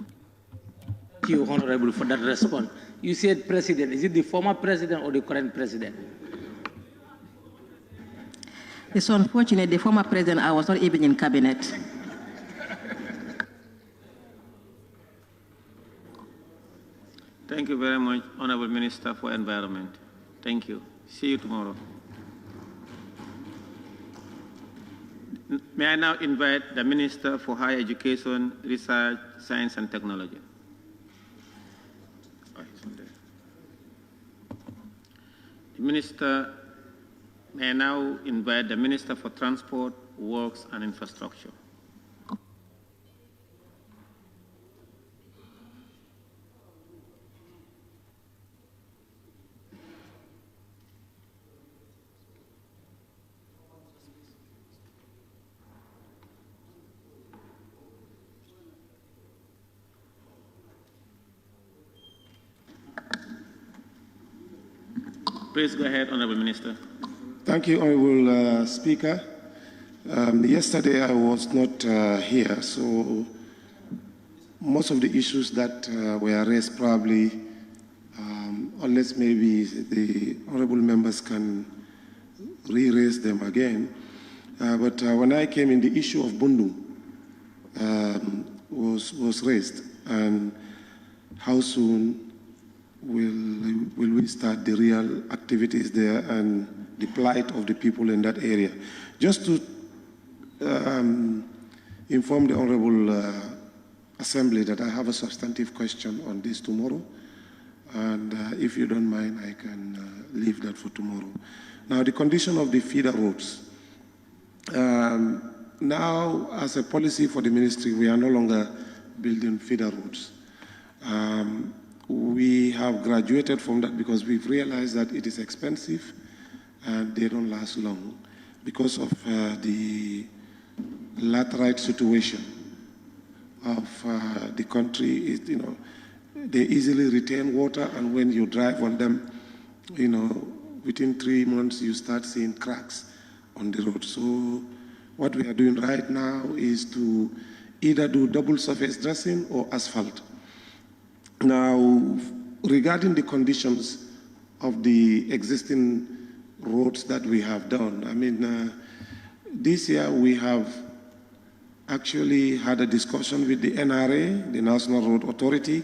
Thank you, Honorable, for that response. You said president. Is it the former president or the current president? It's unfortunate, the former president, I was not even in cabinet. Thank you very much, Honorable Minister for Environment. Thank you. See you tomorrow. May I now invite the Minister for Higher Education, Research, Science and Technology. May I now invite the Minister for Transport, Works and Infrastructure. Please go ahead, Honorable Minister. Thank you, Honorable Speaker. Yesterday I was not here, so most of the issues that were raised probably, unless maybe the honorable members can re-raise them again. But when I came in, the issue of Bundu was raised, and how soon will we start the real activities there and the plight of the people in that area. Just to inform the Honorable Assembly that I have a substantive question on this tomorrow, and if you don't mind, I can leave that for tomorrow. Now, the condition of the feeder roads. Now, as a policy for the ministry, we are no longer building feeder roads. We have graduated from that because we've realized that it is expensive and they don't last long because of the laterite situation of the country. They easily retain water, and when you drive on them, within 3 months you start seeing cracks on the road. So what we are doing right now is to either do double surface dressing or asphalt. Now, regarding the conditions of the existing roads that we have done, I mean, this year we have actually had a discussion with the NRA, the National Road Authority,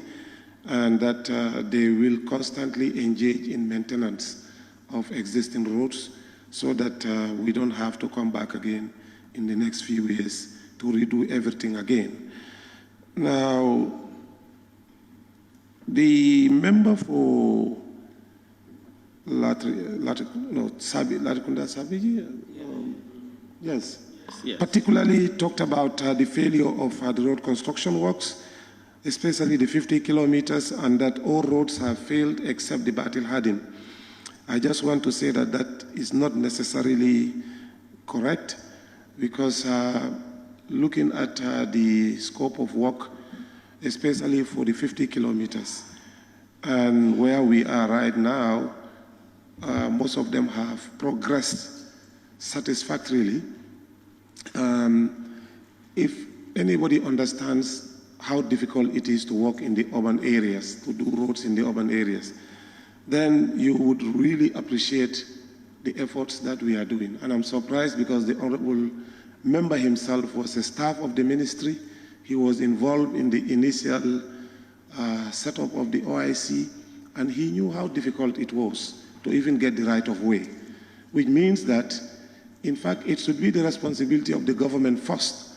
and that they will constantly engage in maintenance of existing roads so that we don't have to come back again in the next few years to redo everything again. Now, the member for Latrikunda Sabiji, yes, particularly talked about the failure of the road construction works, especially the 50 kilometers, and that all roads have failed except the Battle Hardin. I just want to say that that is not necessarily correct, because looking at the scope of work, especially for the 50 kilometers, and where we are right now, most of them have progressed satisfactorily. If anybody understands how difficult it is to work in the urban areas, to do roads in the urban areas, then you would really appreciate the efforts that we are doing. And I'm surprised because the Honorable Member himself was a staff of the ministry. He was involved in the initial setup of the OIC, and he knew how difficult it was to even get the right of way, which means that, in fact, it should be the responsibility of the government first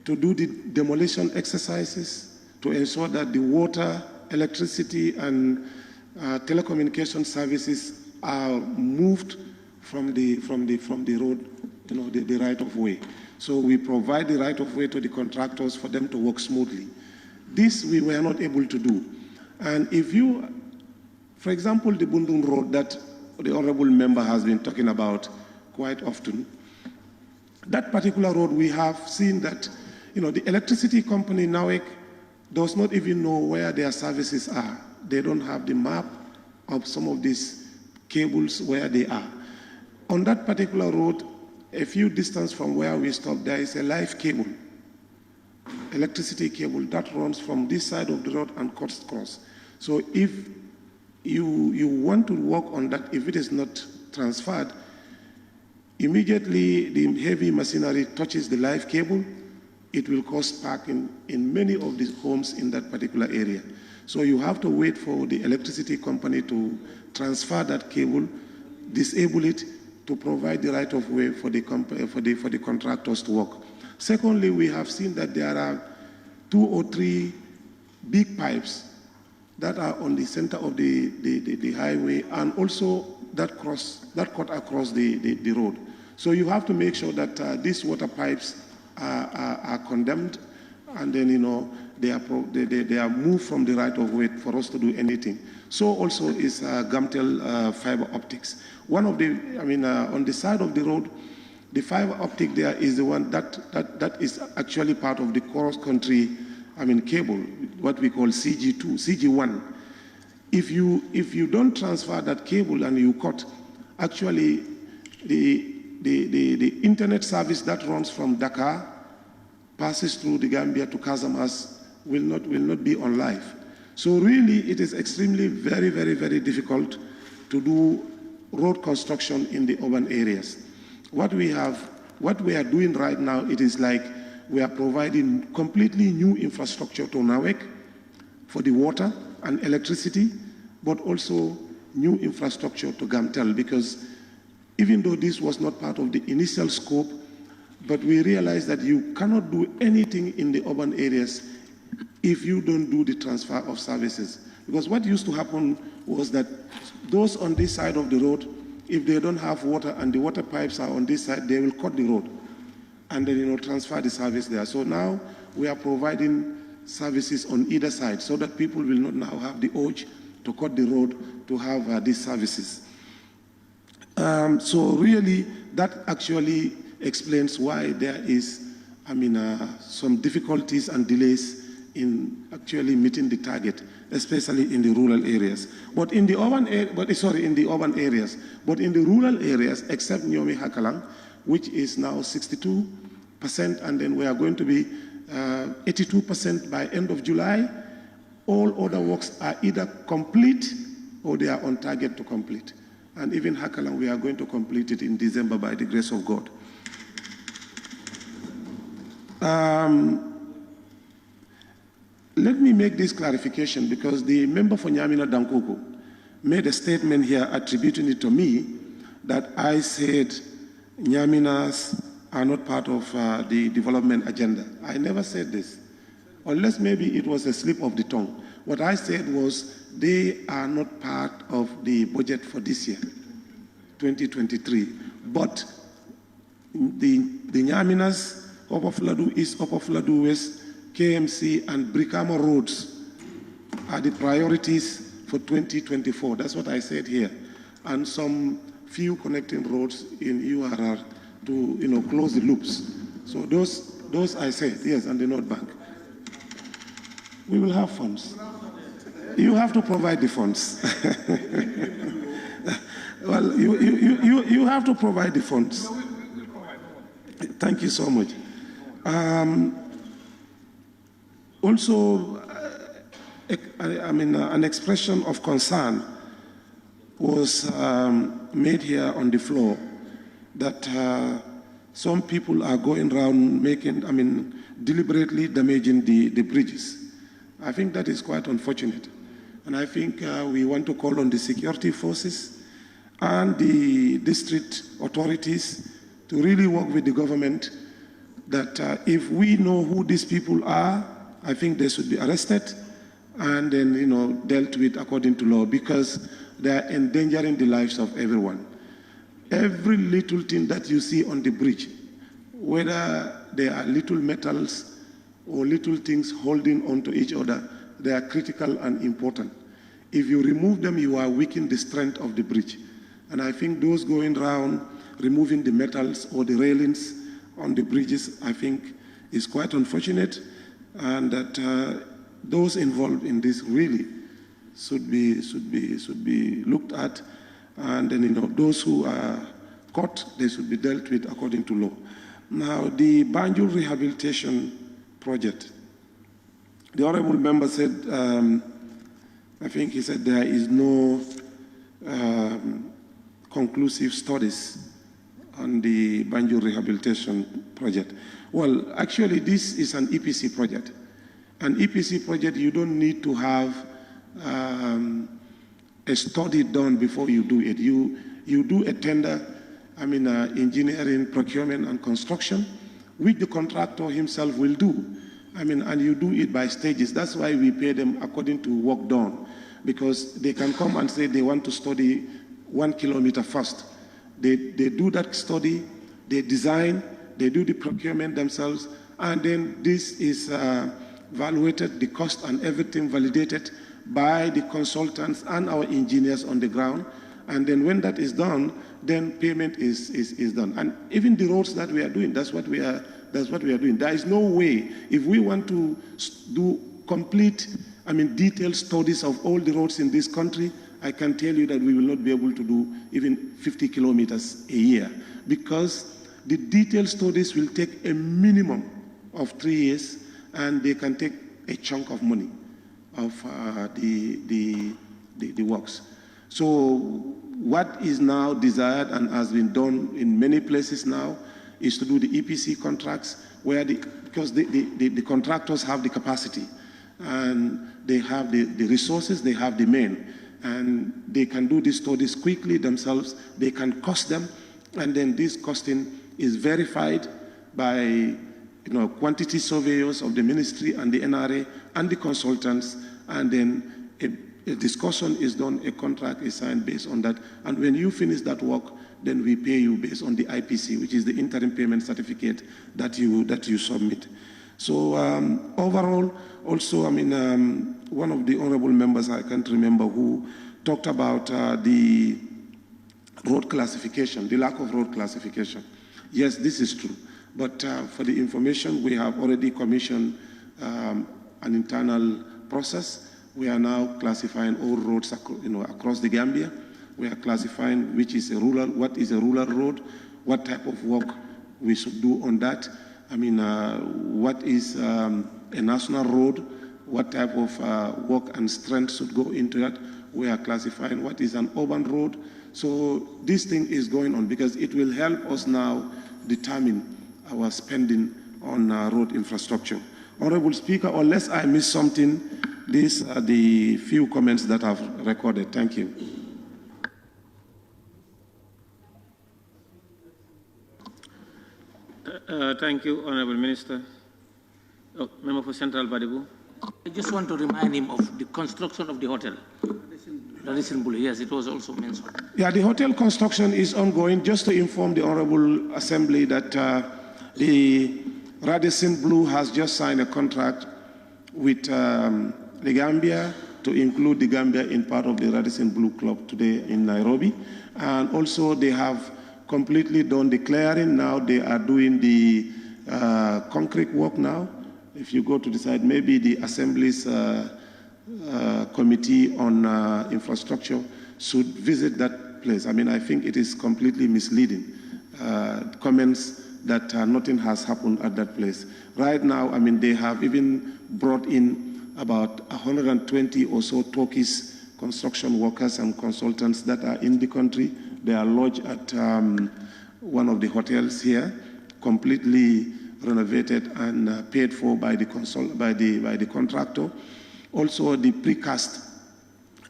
to do the demolition exercises, to ensure that the water, electricity, and telecommunication services are moved from the road, the right of way. So we provide the right of way to the contractors for them to work smoothly. This we were not able to do. And if you, for example, the Bundung Road that the Honorable Member has been talking about quite often, that particular road, we have seen that the electricity company, NAWEC, does not even know where their services are. They don't have the map of some of these cables where they are. On that particular road, a few distance from where we stopped, there is a live cable, electricity cable that runs from this side of the road and cuts across. So if you want to work on that, if it is not transferred, immediately the heavy machinery touches the live cable, it will cause spark in many of these homes in that particular area. So you have to wait for the electricity company to transfer that cable, disable it, to provide the right of way for the contractors to work. Secondly, we have seen that there are 2 or 3 big pipes that are on the center of the highway, and also that cut across the road. So you have to make sure that these water pipes are condemned, and then they are moved from the right of way for us to do anything. So also is Gamtel fiber optics. One of the, on the side of the road, the fiber optic there is the one that is actually part of the cross-country, cable, what we call CG2, CG1. If you don't transfer that cable and you cut, actually the internet service that runs from Dakar, passes through the Gambia to Casamas, will not be on live. So really, it is extremely very, very, very difficult to do road construction in the urban areas. What we are doing right now, it is like we are providing completely new infrastructure to Nawek for the water and electricity, but also new infrastructure to Gamtel, because even though this was not part of the initial scope, but we realized that you cannot do anything in the urban areas if you don't do the transfer of services. Because what used to happen was that those on this side of the road, if they don't have water and the water pipes are on this side, they will cut the road and then transfer the service there. So now we are providing services on either side so that people will not now have the urge to cut the road to have these services. So really, that actually explains why there is, some difficulties and delays in actually meeting the target, especially in the rural areas. But in the urban areas, but in the rural areas, except Nyomi Hakalang, which is now 62%, and then we are going to be 82% by end of July, all other works are either complete or they are on target to complete. And even Hakalang, we are going to complete it in December by the grace of God. Let me make this clarification, because the member for Nyamina Dankuku made a statement here attributing it to me that I said Nyaminas are not part of the development agenda. I never said this, unless maybe it was a slip of the tongue. What I said was they are not part of the budget for this year, 2023. But the Nyaminas, Upper Fladu East, Upper Fladu West, KMC and Brikama roads are the priorities for 2024. That's what I said here. And some few connecting roads in URR to close the loops. So those I said, yes, and the North Bank. We will have funds. You have to provide the funds. Well, you have to provide the funds. Thank you so much. Also, an expression of concern was made here on the floor that some people are going around deliberately damaging the bridges. I think that is quite unfortunate. And I think we want to call on the security forces and the district authorities to really work with the government that if we know who these people are, I think they should be arrested and then, dealt with according to law, because they are endangering the lives of everyone. Every little thing that you see on the bridge, whether they are little metals or little things holding onto each other, they are critical and important. If you remove them, you are weakening the strength of the bridge. And I think those going around removing the metals or the railings on the bridges, I think is quite unfortunate, and that those involved in this really should be looked at, and then those who are caught, they should be dealt with according to law. Now, the Banjul rehabilitation project, the honorable member said, I think he said there is no conclusive studies on the Banjul rehabilitation project. Well, actually, this is an EPC project. An EPC project, you don't need to have a study done before you do it. You do a tender, engineering, procurement, and construction, which the contractor himself will do. And you do it by stages. That's why we pay them according to work done, because they can come and say they want to study 1 kilometer first. They do that study, they design, they do the procurement themselves, and then this is evaluated, the cost and everything validated by the consultants and our engineers on the ground. And then when that is done, then payment is done. And even the roads that we are doing, that's what we are doing. There is no way, if we want to do complete, detailed studies of all the roads in this country, I can tell you that we will not be able to do even 50 kilometers a year, because the detailed studies will take a minimum of 3 years, and they can take a chunk of money of the works. So what is now desired and has been done in many places now is to do the EPC contracts where because the contractors have the capacity and they have the resources, they have the men, and they can do these studies quickly themselves, they can cost them, and then this costing is verified by quantity surveyors of the ministry and the NRA and the consultants, and then a discussion is done, a contract is signed based on that, and when you finish that work, then we pay you based on the IPC, which is the interim payment certificate that you submit. So overall, also, I mean, one of the honorable members, I can't remember who, talked about the road classification, the lack of road classification. Yes, this is true. But for the information, we have already commissioned an internal process. We are now classifying all roads across the Gambia. We are classifying what is a rural road, what type of work we should do on that. I mean, what is a national road, what type of work and strength should go into that. We are classifying what is an urban road. So this thing is going on because it will help us now determine our spending on road infrastructure. Honorable Speaker, unless I miss something, these are the few comments that I've recorded. Thank you. Thank you, Honorable Minister. Oh, Member for Central Badibu. I just want to remind him of the construction of the hotel. Radisson Blu, yes, it was also mentioned. Yeah, the hotel construction is ongoing. Just to inform the Honorable Assembly that the Radisson Blu has just signed a contract with the Gambia to include the Gambia in part of the Radisson Blu Club today in Nairobi. And also they have completely done the clearing. Now they are doing the concrete work now. If you go to the site, maybe the Assembly's Committee on Infrastructure should visit that place. I mean, I think it is completely misleading. Comments that nothing has happened at that place. Right now, I mean, they have even brought in about 120 or so Turkish construction workers and consultants that are in the country. They are lodged at one of the hotels here, completely renovated and paid for by the contractor. Also, the precast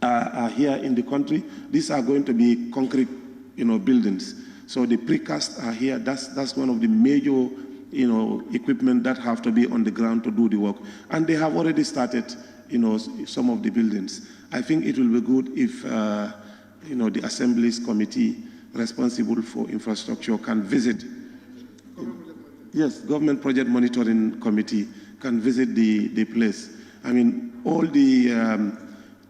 are here in the country. These are going to be concrete, buildings. So the precast are here. That's one of the major, equipment that have to be on the ground to do the work. And they have already started, some of the buildings. I think it will be good if, the Assembly's Committee responsible for infrastructure can visit. Yes, Government Project Monitoring Committee can visit the place. I mean, all the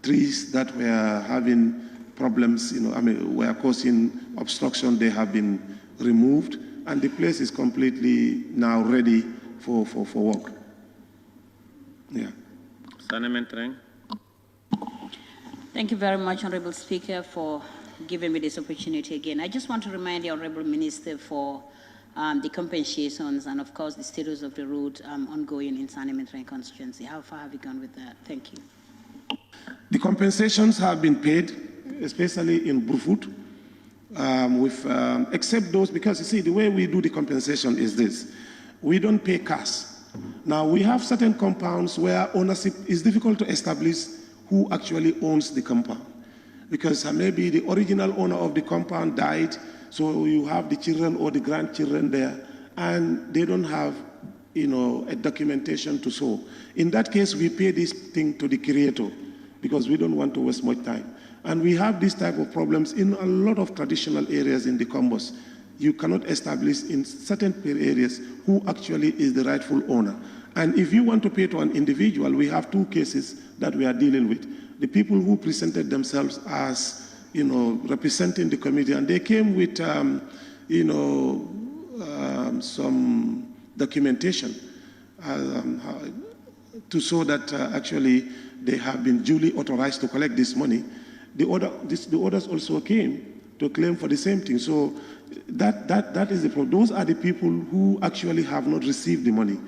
trees that were having problems, were causing obstruction, they have been removed, and the place is completely now ready for work. Yeah. Thank you very much, Honorable Speaker, for giving me this opportunity again. I just want to remind the Honorable Minister for the compensations and, of course, the status of the road ongoing in Sanimentary constituency. How far have you gone with that? Thank you. The compensations have been paid, especially in Brufut, except those, because you see, the way we do the compensation is this. We don't pay cash. Now, we have certain compounds where ownership is difficult to establish who actually owns the compound, because maybe the original owner of the compound died, so you have the children or the grandchildren there, and they don't have, a documentation to show. In that case, we pay this thing to the creator, because we don't want to waste much time. And we have this type of problems in a lot of traditional areas in the Combos. You cannot establish in certain areas who actually is the rightful owner. And if you want to pay to an individual, we have two cases that we are dealing with. The people who presented themselves as, representing the committee, and they came with, some documentation to show that actually they have been duly authorized to collect this money. The others also came to claim for the same thing. So that is the problem. Those are the people who actually have not received the money.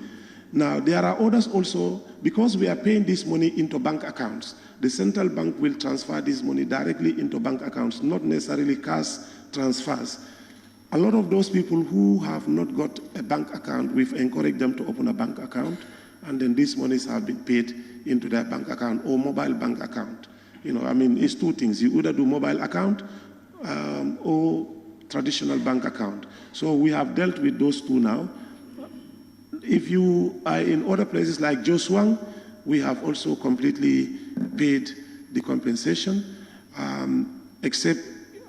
Now, there are others also, because we are paying this money into bank accounts, the central bank will transfer this money directly into bank accounts, not necessarily cash transfers. A lot of those people who have not got a bank account, we've encouraged them to open a bank account, and then these monies have been paid into their bank account or mobile bank account. You know, I mean, it's two things. You either do mobile account or traditional bank account. So we have dealt with those two now. If you are in other places like Joswang, we have also completely paid the compensation, except,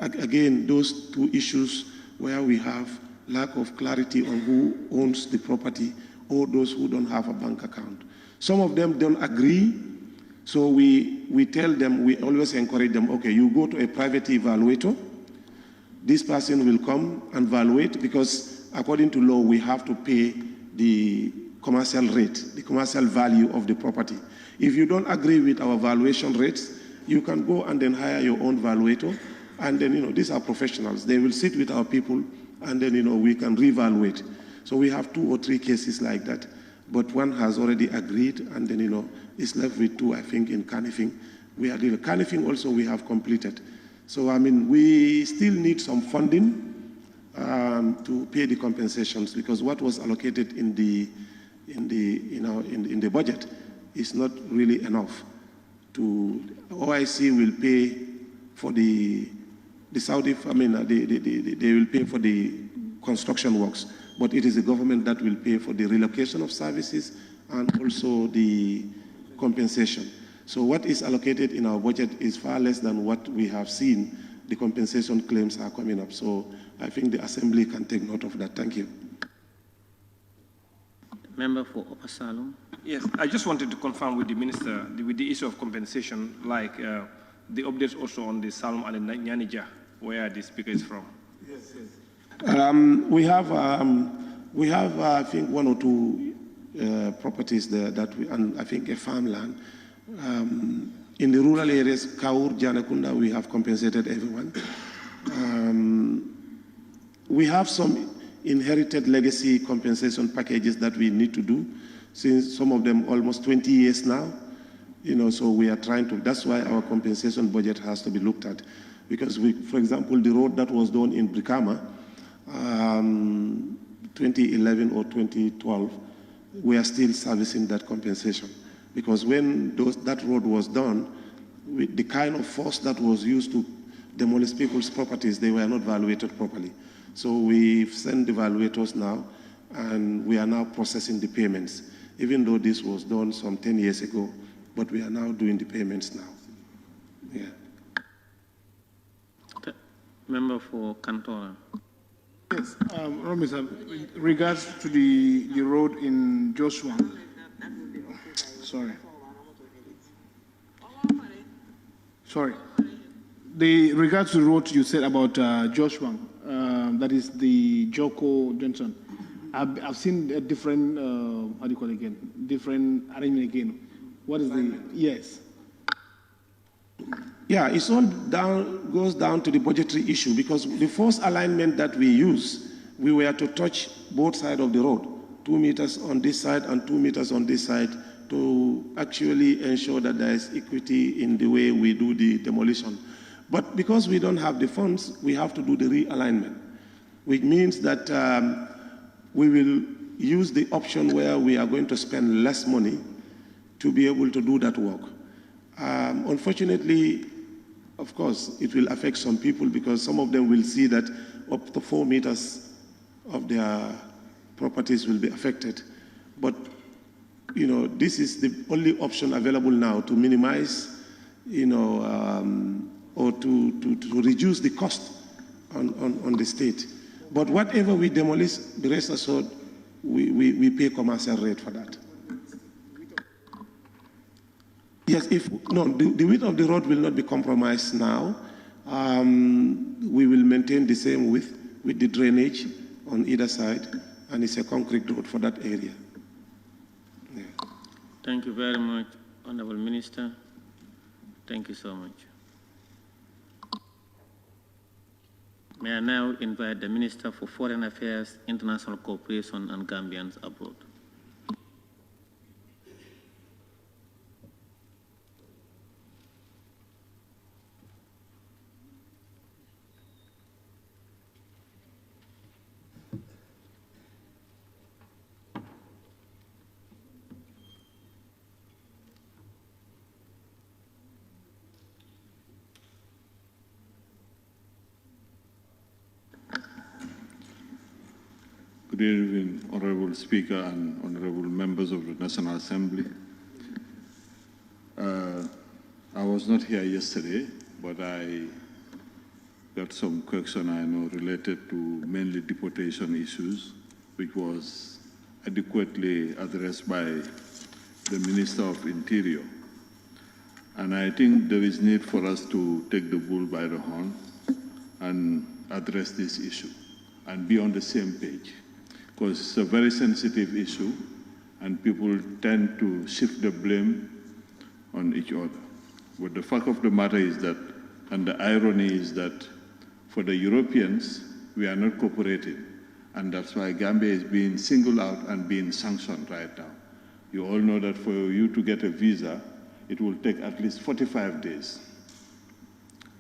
again, those two issues where we have lack of clarity on who owns the property or those who don't have a bank account. Some of them don't agree, so we tell them, we always encourage them, okay, you go to a private evaluator, this person will come and evaluate, because according to law, we have to pay the commercial rate, the commercial value of the property. If you don't agree with our valuation rates, you can go and then hire your own valuator, and then, you know, these are professionals. They will sit with our people, and then, you know, we can reevaluate. So we have 2 or 3 cases like that, but one has already agreed, and then, you know, it's left with 2, I think, in Kanifing. We are dealing. Kanifing also we have completed. So, I mean, we still need some funding to pay the compensations, because what was allocated in the budget is not really enough. OIC will pay for the Saudi, I mean, they will pay for the construction works, but it is the government that will pay for the relocation of services and also the compensation. So what is allocated in our budget is far less than what we have seen. The compensation claims are coming up. So I think the Assembly can take note of that. Thank you. Member for Upper Salon. Yes, I just wanted to confirm with the Minister, with the issue of compensation, like the updates also on the Salom and Nyanija, where the speaker is from. Yes, yes. We have, I think, 1 or 2 properties there that we, and I think a farmland. In the rural areas, Kaur, Janakunda, we have compensated everyone. We have some inherited legacy compensation packages that we need to do, since some of them almost 20 years now. You know, so we are trying to, that's why our compensation budget has to be looked at. Because we, for example, the road that was done in Brikama, 2011 or 2012, we are still servicing that compensation. Because when that road was done, with the kind of force that was used to demolish people's properties, they were not evaluated properly. So we've sent the evaluators now, and we are now processing the payments, even though this was done some 10 years ago, but we are now doing the payments now. Yeah. Member for Kantora. Yes, in regards to the road in Joshua. Sorry. The regards to the road you said about Joshua, that is the Joko Johnson. I've seen a different, how do you call it again? Different arrangement again. What is the, yes. Yeah, it's all goes down to the budgetary issue, because the first alignment that we use, we were to touch both sides of the road, 2 meters on this side and 2 meters on this side, to actually ensure that there is equity in the way we do the demolition. But because we don't have the funds, we have to do the realignment, which means that we will use the option where we are going to spend less money to be able to do that work. Unfortunately, of course, it will affect some people, because some of them will see that up to 4 meters of their properties will be affected. But, you know, this is the only option available now to minimize, you know, or to reduce the cost on the state. But whatever we demolish, the rest assured, we pay commercial rate for that. Yes, the width of the road will not be compromised now. We will maintain the same width with the drainage on either side, and it's a concrete road for that area. Yeah. Thank you very much, Honorable Minister. Thank you so much. May I now invite the Minister for Foreign Affairs, International Cooperation, and Gambians abroad. Good evening, Honorable Speaker and Honorable Members of the National Assembly. I was not here yesterday, but I got some question I know related to mainly deportation issues, which was adequately addressed by the Minister of Interior. And I think there is need for us to take the bull by the horn and address this issue and be on the same page, because it's a very sensitive issue and people tend to shift the blame on each other. But the fact of the matter is that, and the irony is that for the Europeans, we are not cooperating. And that's why Gambia is being singled out and being sanctioned right now. You all know that for you to get a visa, it will take at least 45 days.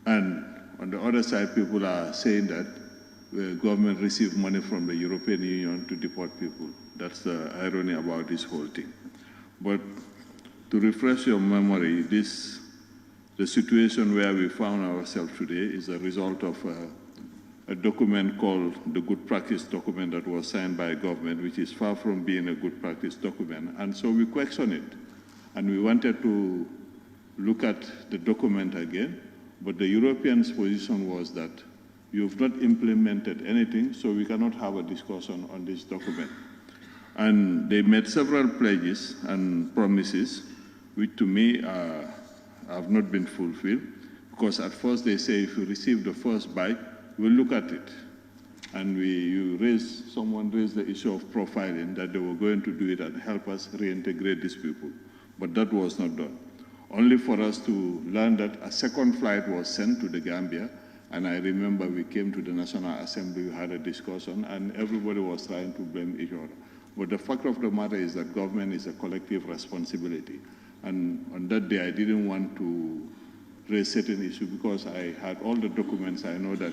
And on the other side, people are saying that the government received money from the European Union to deport people. That's the irony about this whole thing. But to refresh your memory, the situation where we found ourselves today is a result of a document called the Good Practice document that was signed by government, which is far from being a good practice document. And so we questioned it. And we wanted to look at the document again, but the Europeans' position was that you've not implemented anything, so we cannot have a discussion on this document. And they made several pledges and promises, which to me have not been fulfilled, because at first they say if you receive the first bite, we'll look at it. And someone raised the issue of profiling, that they were going to do it and help us reintegrate these people. But that was not done. Only for us to learn that a second flight was sent to the Gambia, and I remember we came to the National Assembly, we had a discussion, and everybody was trying to blame each other. But the fact of the matter is that government is a collective responsibility. And on that day, I didn't want to raise certain issues because I had all the documents. I know that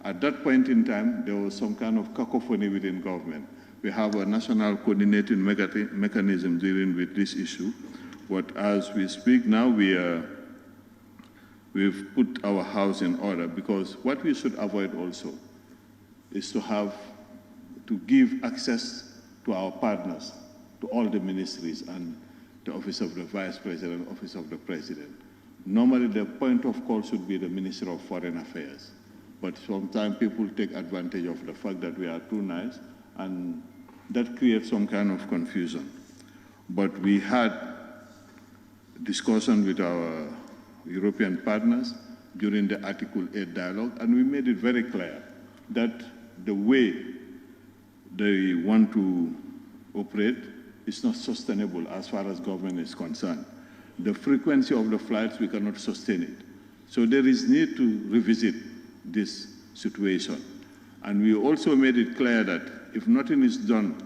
at that point in time, there was some kind of cacophony within government. We have a national coordinating mechanism dealing with this issue. But as we speak now, we've put our house in order, because what we should avoid also is to give access to our partners, to all the ministries and the Office of the Vice President, Office of the President. Normally, the point of call should be the Minister of Foreign Affairs. But sometimes people take advantage of the fact that we are too nice, and that creates some kind of confusion. But we had discussion with our European partners during the Article 8 dialogue, and we made it very clear that the way they want to operate is not sustainable as far as government is concerned. The frequency of the flights, we cannot sustain it. So there is need to revisit this situation. And we also made it clear that if nothing is done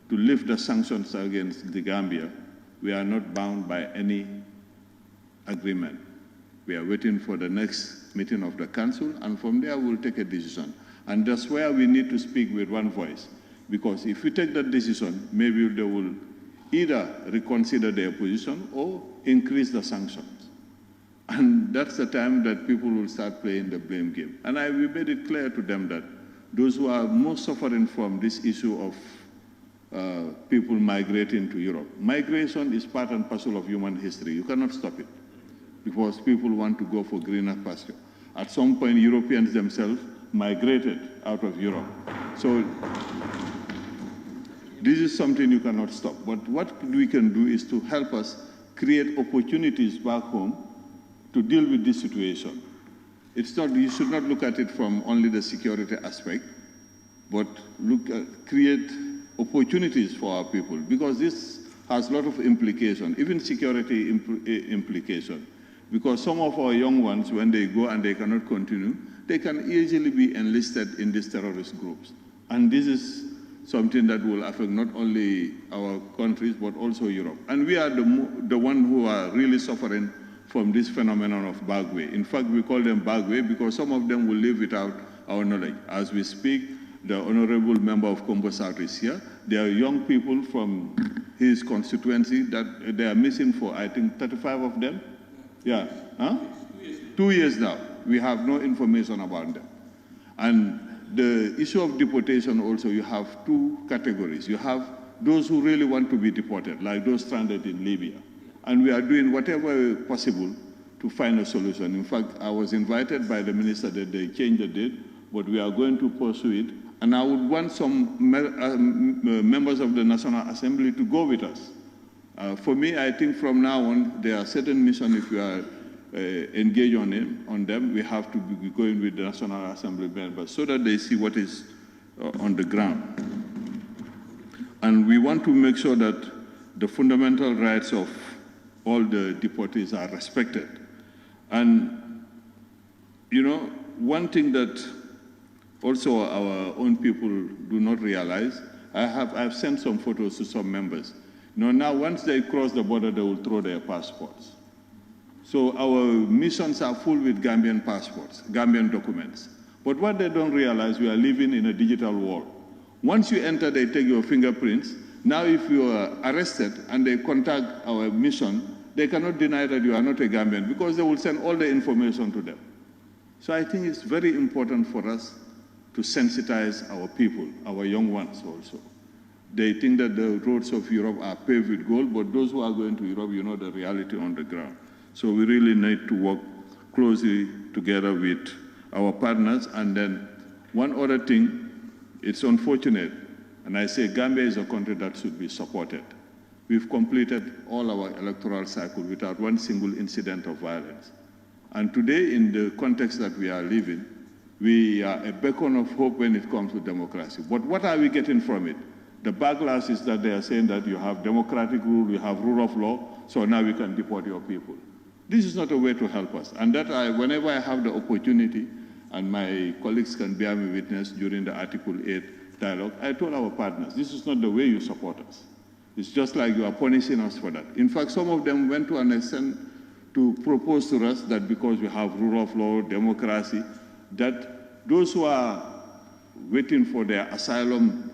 to lift the sanctions against the Gambia, we are not bound by any agreement. We are waiting for the next meeting of the council, and from there we'll take a decision. And that's where we need to speak with one voice. Because if we take that decision, maybe they will either reconsider their position or increase the sanctions. And that's the time that people will start playing the blame game. And we made it clear to them that those who are most suffering from this issue of people migrating to Europe, migration is part and parcel of human history. You cannot stop it, because people want to go for greener pasture. At some point, Europeans themselves migrated out of Europe. So this is something you cannot stop. But what we can do is to help us create opportunities back home to deal with this situation. You should not look at it from only the security aspect, but create opportunities for our people, because this has a lot of implications, even security implications. Because some of our young ones, when they go and they cannot continue, they can easily be enlisted in these terrorist groups. And this is something that will affect not only our countries, but also Europe. And we are the ones who are really suffering from this phenomenon of bagway. In fact, we call them bagway because some of them will live without our knowledge. As we speak, the honorable member of Combo South is here. There are young people from his constituency that they are missing for, I think, 35 of them. Yeah, huh? 2 years now. We have no information about them. And the issue of deportation also, you have two categories. You have those who really want to be deported, like those stranded in Libya. And we are doing whatever possible to find a solution. In fact, I was invited by the minister that they change the date, but we are going to pursue it. And I would want some members of the National Assembly to go with us. For me, I think from now on, there are certain missions, if we are engaged on them, we have to be going with the National Assembly members so that they see what is on the ground. And we want to make sure that the fundamental rights of all the deportees are respected. And, you know, one thing that also our own people do not realize, I've sent some photos to some members. You know, now once they cross the border, they will throw their passports. So our missions are full with Gambian passports, Gambian documents. But what they don't realize, we are living in a digital world. Once you enter, they take your fingerprints. Now if you are arrested and they contact our mission, they cannot deny that you are not a Gambian because they will send all the information to them. So I think it's very important for us to sensitize our people, our young ones also. They think that the roads of Europe are paved with gold, but those who are going to Europe, you know the reality on the ground. So we really need to work closely together with our partners. And then one other thing, it's unfortunate, and I say Gambia is a country that should be supported. We've completed all our electoral cycle without one single incident of violence. And today, in the context that we are living, we are a beacon of hope when it comes to democracy. But what are we getting from it? The backlash is that they are saying that you have democratic rule, you have rule of law, so now we can deport your people. This is not a way to help us. And that whenever I have the opportunity, and my colleagues can bear me witness during the Article 8 dialogue, I told our partners, this is not the way you support us. It's just like you are punishing us for that. In fact, some of them went to an extent to propose to us that because we have rule of law, democracy, that those who are waiting for their asylum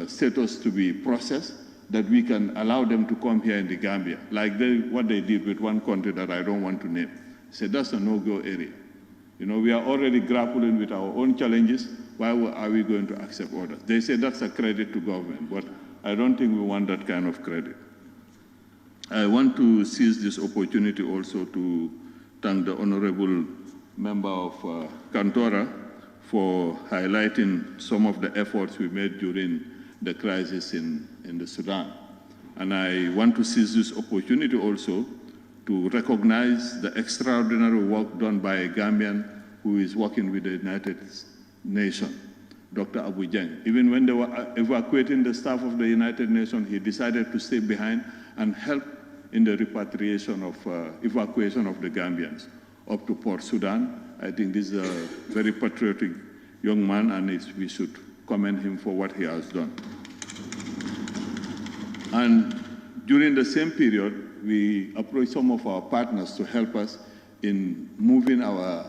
status to be processed, that we can allow them to come here in the Gambia, like what they did with one country that I don't want to name. I said, that's a no-go area. You know, we are already grappling with our own challenges. Why are we going to accept orders? They say that's a credit to government, but I don't think we want that kind of credit. I want to seize this opportunity also to thank the honorable member of Kantora for highlighting some of the efforts we made during the crisis in the Sudan. And I want to seize this opportunity also to recognize the extraordinary work done by a Gambian who is working with the United Nations, Dr. Abu Jeng. Even when they were evacuating the staff of the United Nations, he decided to stay behind and help in the repatriation of, evacuation of the Gambians up to Port Sudan. I think this is a very patriotic young man, and we should commend him for what he has done. And during the same period, we approached some of our partners to help us in moving our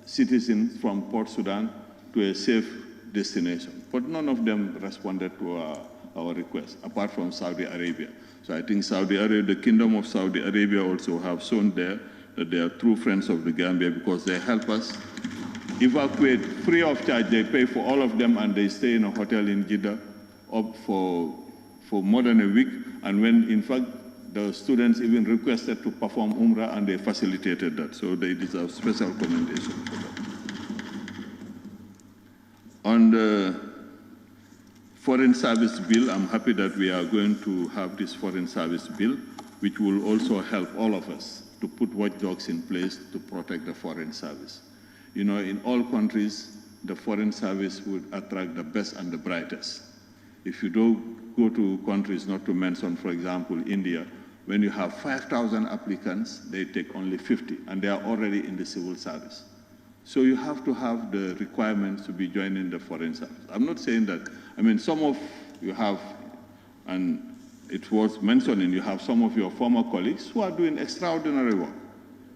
citizens from Port Sudan to a safe destination. But none of them responded to our request, apart from Saudi Arabia. So I think Saudi Arabia, the Kingdom of Saudi Arabia also have shown there that they are true friends of the Gambia because they help us evacuate free of charge. They pay for all of them and they stay in a hotel in Jeddah up for more than a week. And when, in fact, the students even requested to perform Umrah and they facilitated that. So they deserve special commendation for that. On the Foreign Service Bill, I'm happy that we are going to have this Foreign Service Bill, which will also help all of us to put watchdogs in place to protect the Foreign Service. You know, in all countries, the Foreign Service would attract the best and the brightest. If you don't go to countries, not to mention, for example, India, when you have 5,000 applicants, they take only 50, and they are already in the civil service. So you have to have the requirements to be joining the Foreign Service. I'm not saying that, I mean, some of you have, and it's worth mentioning, you have some of your former colleagues who are doing extraordinary work,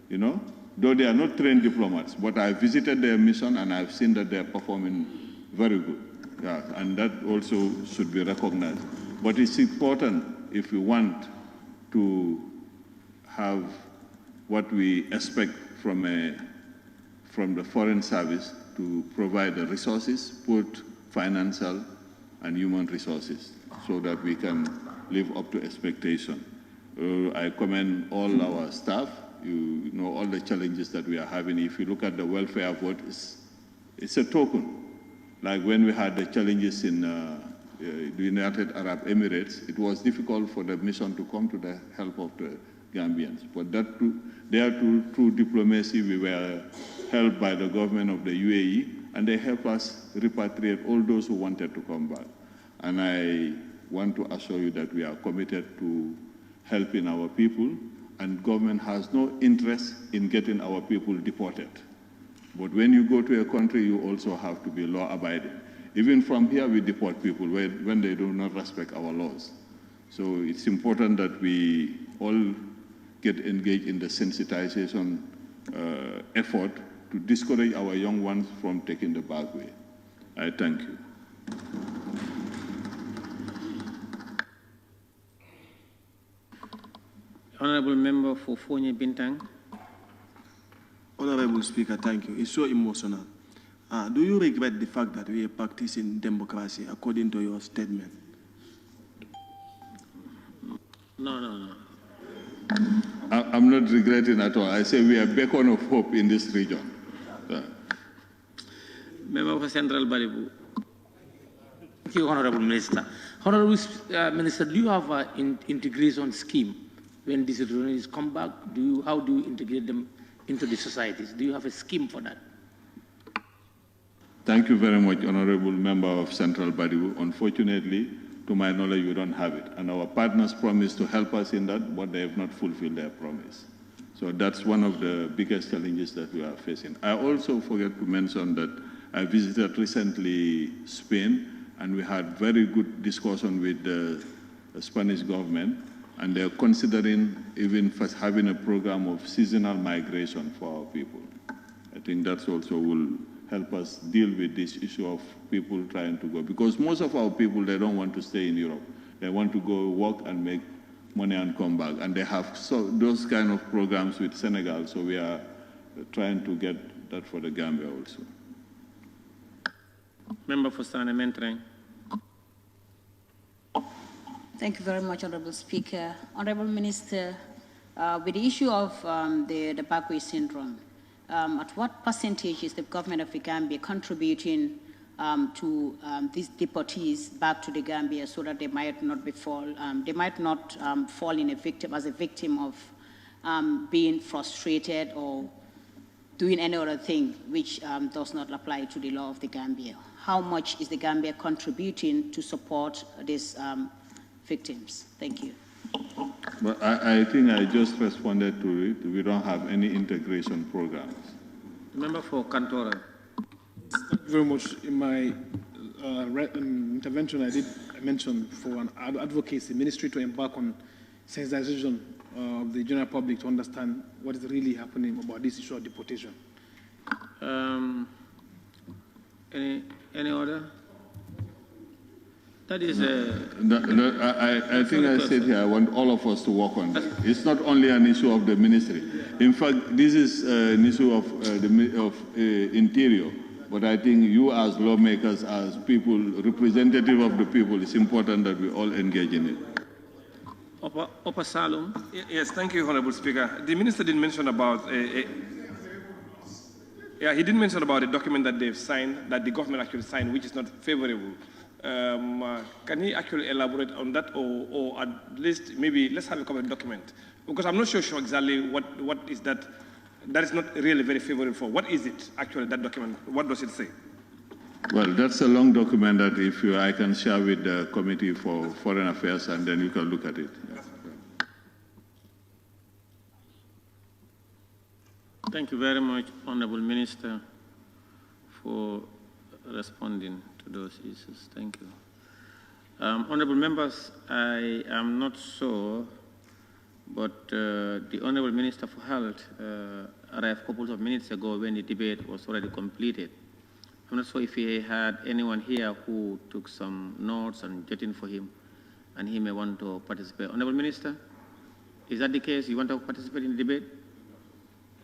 you know, though they are not trained diplomats, but I visited their mission and I've seen that they're performing very good. Yeah, and that also should be recognized. But it's important if we want to have what we expect from from the Foreign Service to provide the resources, both financial and human resources, so that we can live up to expectation. I commend all our staff. You know all the challenges that we are having. If you look at the welfare vote, it's a token. Like when we had the challenges in the United Arab Emirates, it was difficult for the mission to come to the help of the Gambians. But that through diplomacy, we were helped by the government of the UAE, and they helped us repatriate all those who wanted to come back. And I want to assure you that we are committed to helping our people, and government has no interest in getting our people deported. But when you go to a country, you also have to be law-abiding. Even from here, we deport people when they do not respect our laws. So it's important that we all get engaged in the sensitization effort to discourage our young ones from taking the back way. I thank you. Honorable Member for Fonye Bintang. Honorable Speaker, thank you. It's so emotional. Do you regret the fact that we are practicing democracy according to your statement? No. I'm not regretting at all. I say we are a beacon of hope in this region. Member for Central Baribu. Thank you, Honorable Minister. Honorable Minister, do you have an integration scheme when these returnees come back? How do you integrate them into the societies? Do you have a scheme for that? Thank you very much, Honorable Member of Central Baribu. Unfortunately, to my knowledge, we don't have it. And our partners promised to help us in that, but they have not fulfilled their promise. So that's one of the biggest challenges that we are facing. I also forget to mention that I visited recently Spain, and we had very good discussion with the Spanish government, and they're considering even first having a program of seasonal migration for our people. I think that also will help us deal with this issue of people trying to go. Because most of our people, they don't want to stay in Europe. They want to go work and make money and come back. And they have those kind of programs with Senegal, so we are trying to get that for the Gambia also. Member for SoNA Mentreng. Thank you very much, Honorable Speaker. Honorable Minister, with the issue of the Bagwe syndrome, at what percentage is the government of the Gambia contributing to these deportees back to the Gambia so that they might not fall in as a victim of being frustrated or doing any other thing which does not apply to the law of the Gambia? How much is the Gambia contributing to support these victims? Thank you. But I think I just responded to it. We don't have any integration programs. Member for Kantora. Thank you very much. In my intervention, I mentioned for an advocacy ministry to embark on sensitization of the general public to understand what is really happening about this issue of deportation. Any other? That is I think I said here, I want all of us to work on it. It's not only an issue of the ministry. In fact, this is an issue of Interior. But I think you as lawmakers, as people, representative of the people, it's important that we all engage in it. Upper Salum. Yes, thank you, Honorable Speaker. The minister didn't mention about he didn't mention about a document that they've signed, that the government actually signed, which is not favorable. Can he actually elaborate on that, or at least maybe let's have a common document? Because I'm not sure exactly what is that. That is not really very favorable for. What is it actually, that document? What does it say? Well, that's a long document that I can share with the Committee for Foreign Affairs, and then you can look at it. Yeah. Thank you very much, Honorable Minister, for responding to those issues. Thank you. Honorable members, I am not sure, but the Honorable Minister for Health arrived a couple of minutes ago when the debate was already completed. I'm not sure if he had anyone here who took some notes and jotting for him, and he may want to participate. Honorable Minister, is that the case? You want to participate in the debate?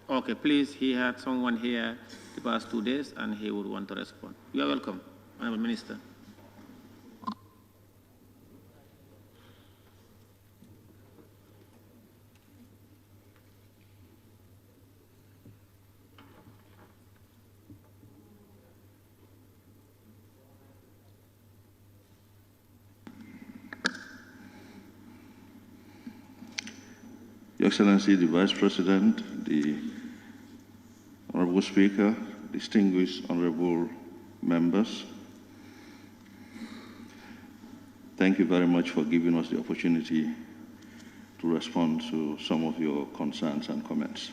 Okay, please, he had someone here the past 2 days, and he would want to respond. You are welcome, Honorable Minister. Your Excellency, the Vice President, the Honorable Speaker, distinguished honorable members, thank you very much for giving us the opportunity to respond to some of your concerns and comments.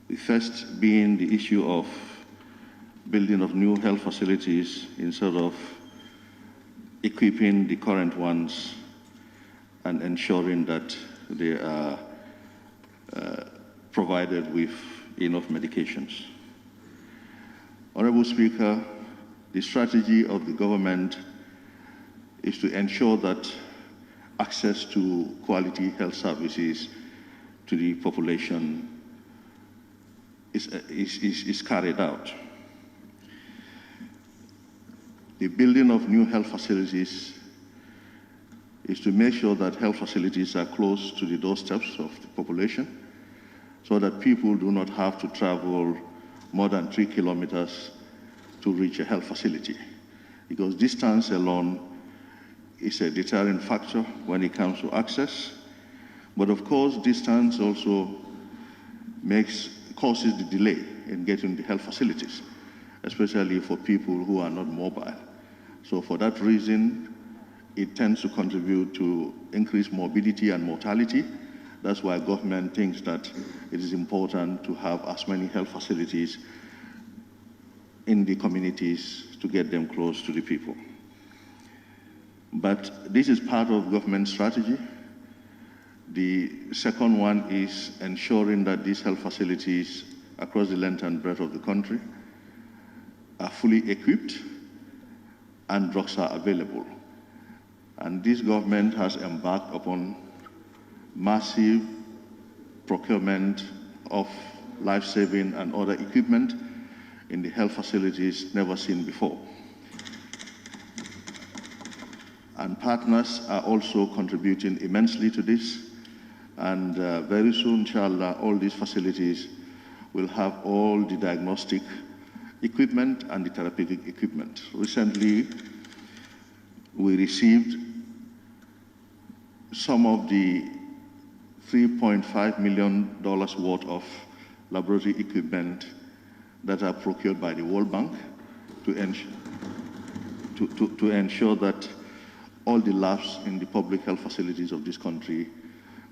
The first being the issue of building of new health facilities instead of equipping the current ones and ensuring that they are provided with enough medications. Honorable Speaker, the strategy of the government is to ensure that access to quality health services to the population is carried out. The building of new health facilities is to make sure that health facilities are close to the doorsteps of the population so that people do not have to travel more than 3 kilometers to reach a health facility, because distance alone is a deterrent factor when it comes to access. But of course, distance also causes the delay in getting the health facilities, especially for people who are not mobile. So for that reason, it tends to contribute to increased morbidity and mortality. That's why government thinks that it is important to have as many health facilities in the communities to get them close to the people. But this is part of government strategy. The second one is ensuring that these health facilities across the length and breadth of the country are fully equipped and drugs are available. And this government has embarked upon massive procurement of life-saving and other equipment in the health facilities never seen before. And partners are also contributing immensely to this. And very soon, inshallah, all these facilities will have all the diagnostic equipment and the therapeutic equipment. Recently, we received some of the $3.5 million worth of laboratory equipment that are procured by the World Bank to ensure that all the labs in the public health facilities of this country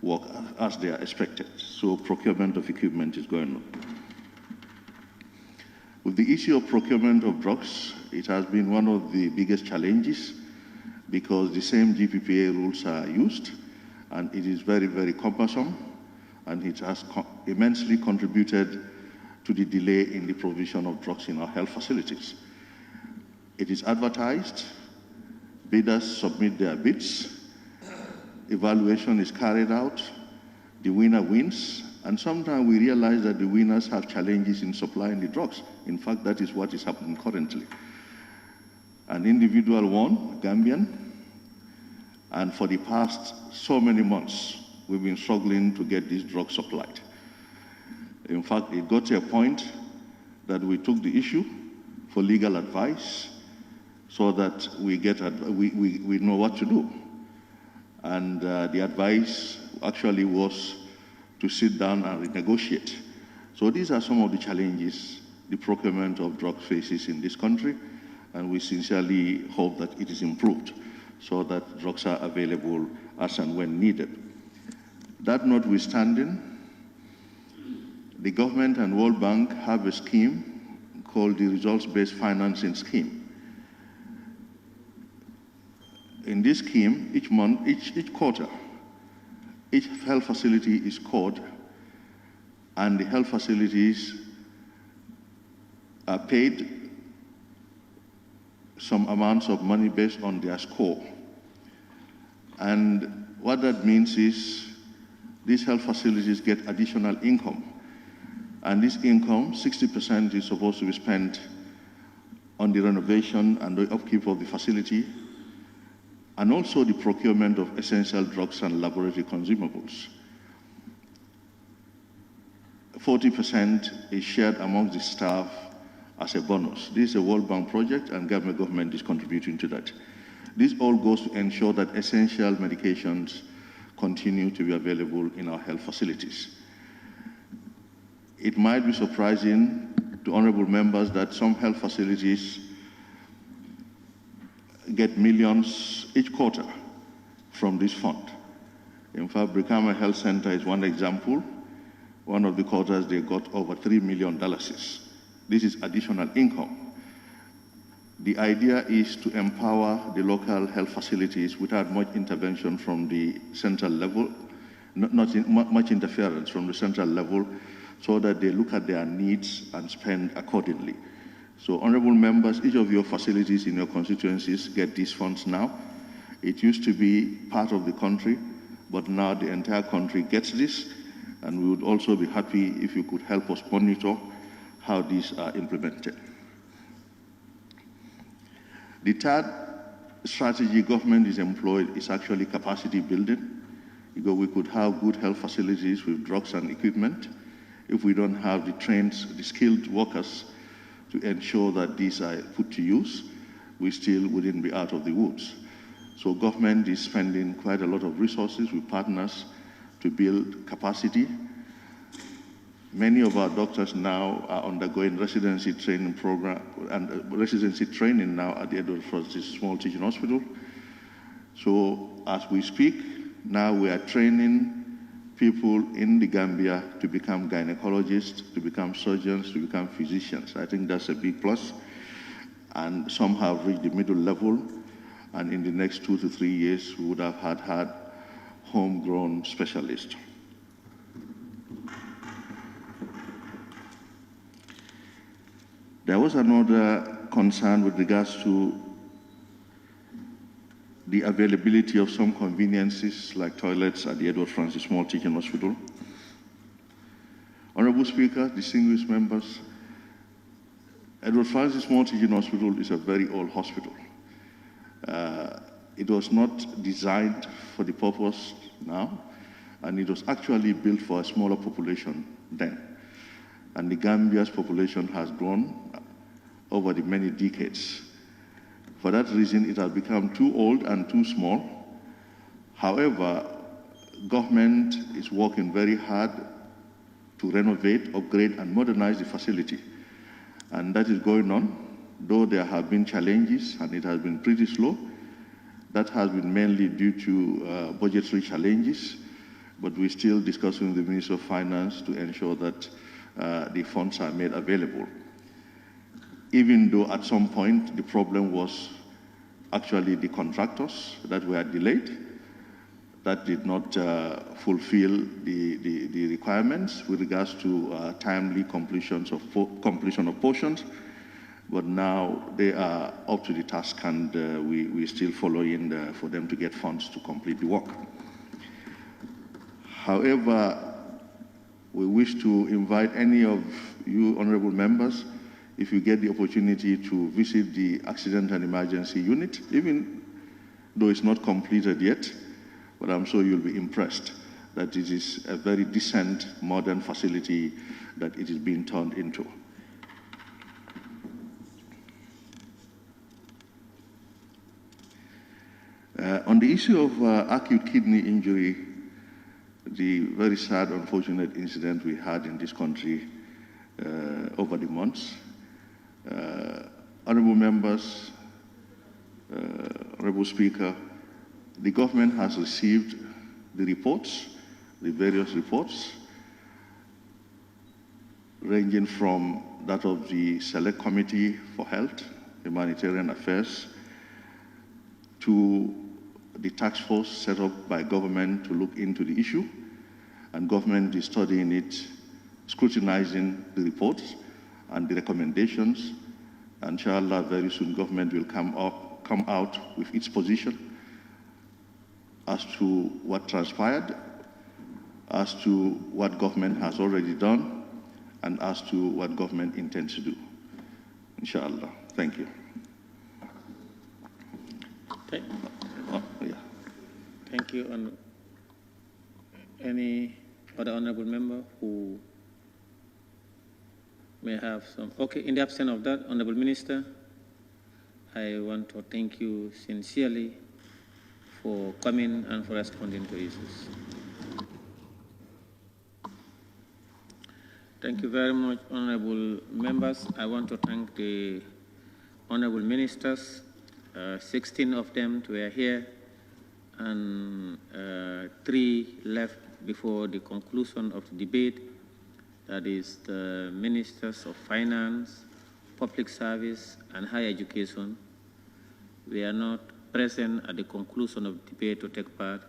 work as they are expected. So procurement of equipment is going on. With the issue of procurement of drugs, it has been one of the biggest challenges because the same GPPA rules are used, and it is very, very cumbersome, and it has immensely contributed to the delay in the provision of drugs in our health facilities. It is advertised, bidders submit their bids, evaluation is carried out, the winner wins, and sometimes we realize that the winners have challenges in supplying the drugs. In fact, that is what is happening currently. An individual won, Gambian, and for the past so many months, we've been struggling to get these drugs supplied. In fact, it got to a point that we took the issue for legal advice so that we know what to do. And the advice actually was to sit down and renegotiate. So these are some of the challenges the procurement of drugs faces in this country, and we sincerely hope that it is improved so that drugs are available as and when needed. That notwithstanding, the government and World Bank have a scheme called the Results-Based Financing Scheme. In this scheme, each month, each quarter, each health facility is scored, and the health facilities are paid some amounts of money based on their score. And what that means is these health facilities get additional income. And this income, 60% is supposed to be spent on the renovation and the upkeep of the facility, and also the procurement of essential drugs and laboratory consumables. 40% is shared amongst the staff as a bonus. This is a World Bank project, and government is contributing to that. This all goes to ensure that essential medications continue to be available in our health facilities. It might be surprising to honorable members that some health facilities get millions each quarter from this fund. In fact, Brikama Health Center is one example. One of the quarters, they got over $3 million. This is additional income. The idea is to empower the local health facilities without much intervention from the central level, not much interference from the central level, so that they look at their needs and spend accordingly. So, honorable members, each of your facilities in your constituencies get these funds now. It used to be part of the country, but now the entire country gets this, and we would also be happy if you could help us monitor how these are implemented. The third strategy government is employed is actually capacity building. Because we could have good health facilities with drugs and equipment. If we don't have the skilled workers to ensure that these are put to use, we still wouldn't be out of the woods. So government is spending quite a lot of resources with partners to build capacity. Many of our doctors now are undergoing residency training program and residency training now at the Edward Francis Small Teaching Hospital. So as we speak, now we are training people in the Gambia to become gynecologists, to become surgeons, to become physicians. I think that's a big plus. And some have reached the middle level, and in the next 2 to 3 years, we would have had homegrown specialists. There was another concern with regards to the availability of some conveniences like toilets at the Edward Francis Small Teaching Hospital. Honorable Speaker, distinguished members, Edward Francis Small Teaching Hospital is a very old hospital. It was not designed for the purpose now, and it was actually built for a smaller population then. And the Gambia's population has grown over the many decades. For that reason, it has become too old and too small. However, government is working very hard to renovate, upgrade, and modernize the facility. And that is going on, though there have been challenges, and it has been pretty slow. That has been mainly due to budgetary challenges, but we're still discussing with the Minister of Finance to ensure that the funds are made available. Even though at some point the problem was actually the contractors that were delayed, that did not fulfill the requirements with regards to timely completion of portions. But now they are up to the task, and we're still following for them to get funds to complete the work. However, we wish to invite any of you honorable members, if you get the opportunity to visit the Accident and Emergency Unit, even though it's not completed yet, but I'm sure you'll be impressed that it is a very decent, modern facility that it is being turned into. On the issue of acute kidney injury, the very sad, unfortunate incident we had in this country over the months, honorable members, honorable Speaker, the government has received the reports, the various reports, ranging from that of the Select Committee for Health, Humanitarian Affairs, to the task force set up by government to look into the issue, and government is studying it, scrutinizing the reports and the recommendations. Inshallah, very soon government will come out with its position as to what transpired as to what government has already done and as to what government intends to do. Inshallah. Thank you. Okay. Yeah. Thank you. And any other honorable member who may have some? Okay, in the absence of that, Honorable Minister, I want to thank you sincerely for coming and for responding to issues. Thank you very much, honorable members. I want to thank the honorable ministers. 16 of them were here, and 3 left before the conclusion of the debate. That is the ministers of finance, public service, and higher education. We are not present at the conclusion of the debate to take part,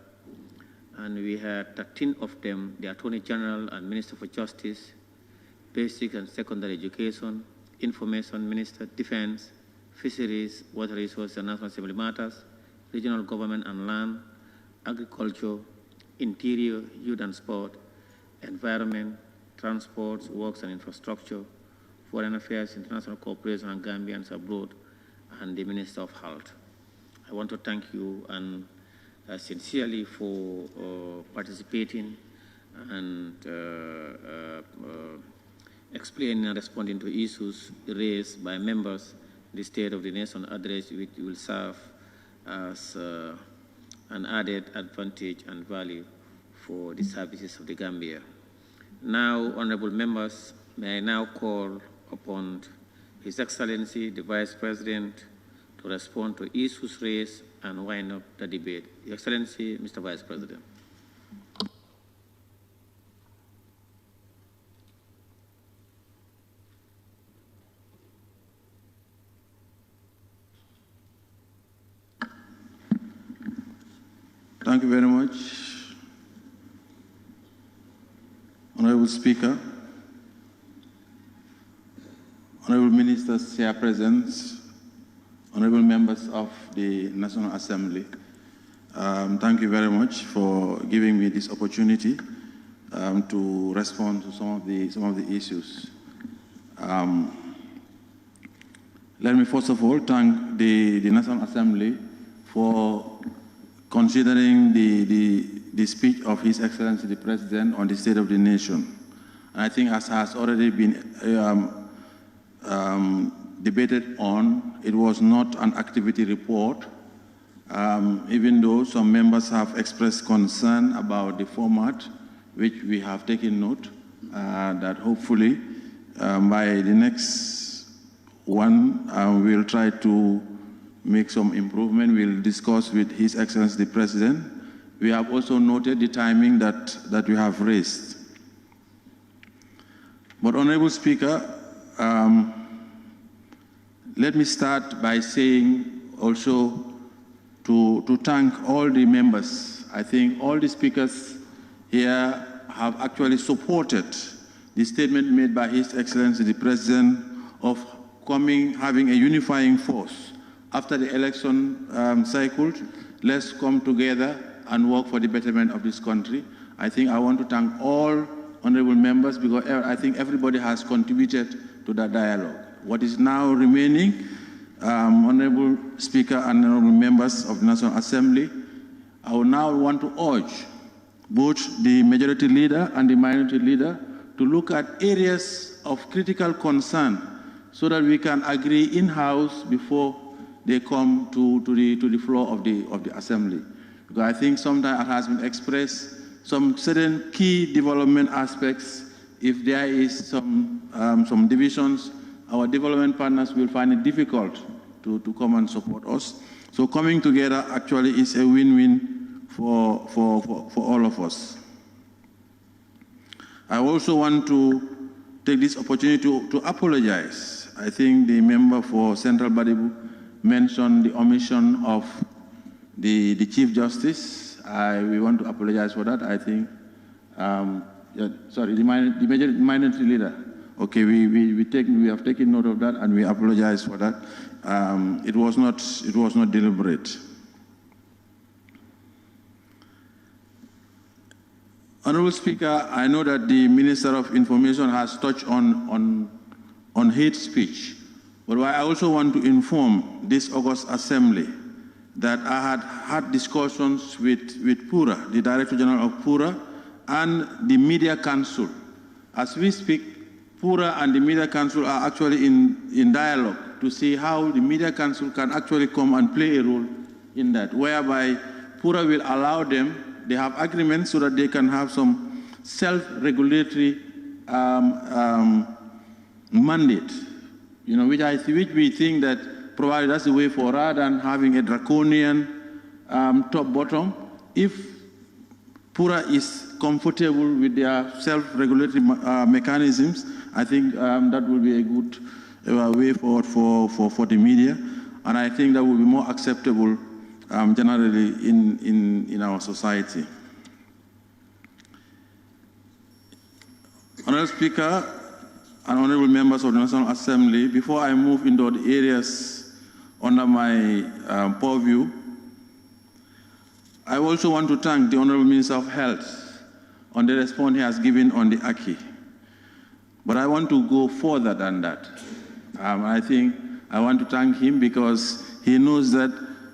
and we had 13 of them, the Attorney General and Minister for Justice, Basic and Secondary Education, Information Minister, Defense, Fisheries, Water Resources and National Assembly Matters, Regional Government and Land, Agriculture, Interior, Youth and Sport, Environment, Transports, Works and Infrastructure, Foreign Affairs, International Cooperation and Gambians Abroad, and the Minister of Health. I want to thank you and sincerely for participating and explaining and responding to issues raised by members. The State of the Nation address, which will serve as an added advantage and value for the services of the Gambia. Now, honorable members, may I now call upon His Excellency, the Vice President, to respond to issues raised and wind up the debate. Your Excellency, Mr. Vice President. Thank you very much. Honorable Speaker, Honorable Ministers, Chair Presents, Honorable Members of the National Assembly, thank you very much for giving me this opportunity to respond to some of the issues. Let me first of all thank the National Assembly for considering the speech of His Excellency the President on the State of the Nation. And I think as has already been debated on, it was not an activity report, even though some members have expressed concern about the format, which we have taken note, that hopefully by the next one, we'll try to make some improvement. We'll discuss with His Excellency the President. We have also noted the timing that we have raised. But Honorable Speaker, let me start by saying also to thank all the members. I think all the speakers here have actually supported the statement made by His Excellency the President of having a unifying force. After the election cycle, let's come together and work for the betterment of this country. I think I want to thank all honorable members because I think everybody has contributed to that dialogue. What is now remaining, Honorable Speaker and honorable members of the National Assembly, I would now want to urge both the majority leader and the minority leader to look at areas of critical concern so that we can agree in-house before they come to the floor of the Assembly. Because I think sometimes it has been expressed some certain key development aspects. If there is some divisions, our development partners will find it difficult to come and support us. So coming together actually is a win-win for all of us. I also want to take this opportunity to apologize. I think the member for Central Badibu mentioned the omission of the Chief Justice. We want to apologize for that. I think, sorry, the minority leader. Okay, we have taken note of that and we apologize for that. It was not deliberate. Honorable Speaker, I know that the Minister of Information has touched on hate speech, but I also want to inform this August Assembly that I had discussions with PURA, the Director General of PURA, and the Media Council. As we speak, PURA and the Media Council are actually in dialogue to see how the Media Council can actually come and play a role in that, whereby PURA will allow them, they have agreements so that they can have some self-regulatory mandate, which we think that provided that's the way for rather than having a draconian top-bottom. If PURA is comfortable with their self-regulatory mechanisms, I think that will be a good way forward for the media, and I think that will be more acceptable generally in our society. Honorable Speaker and honorable members of the National Assembly, before I move into the areas under my purview, I also want to thank the Honorable Minister of Health on the response he has given on the Aki. But I want to go further than that. I think I want to thank him because he knows that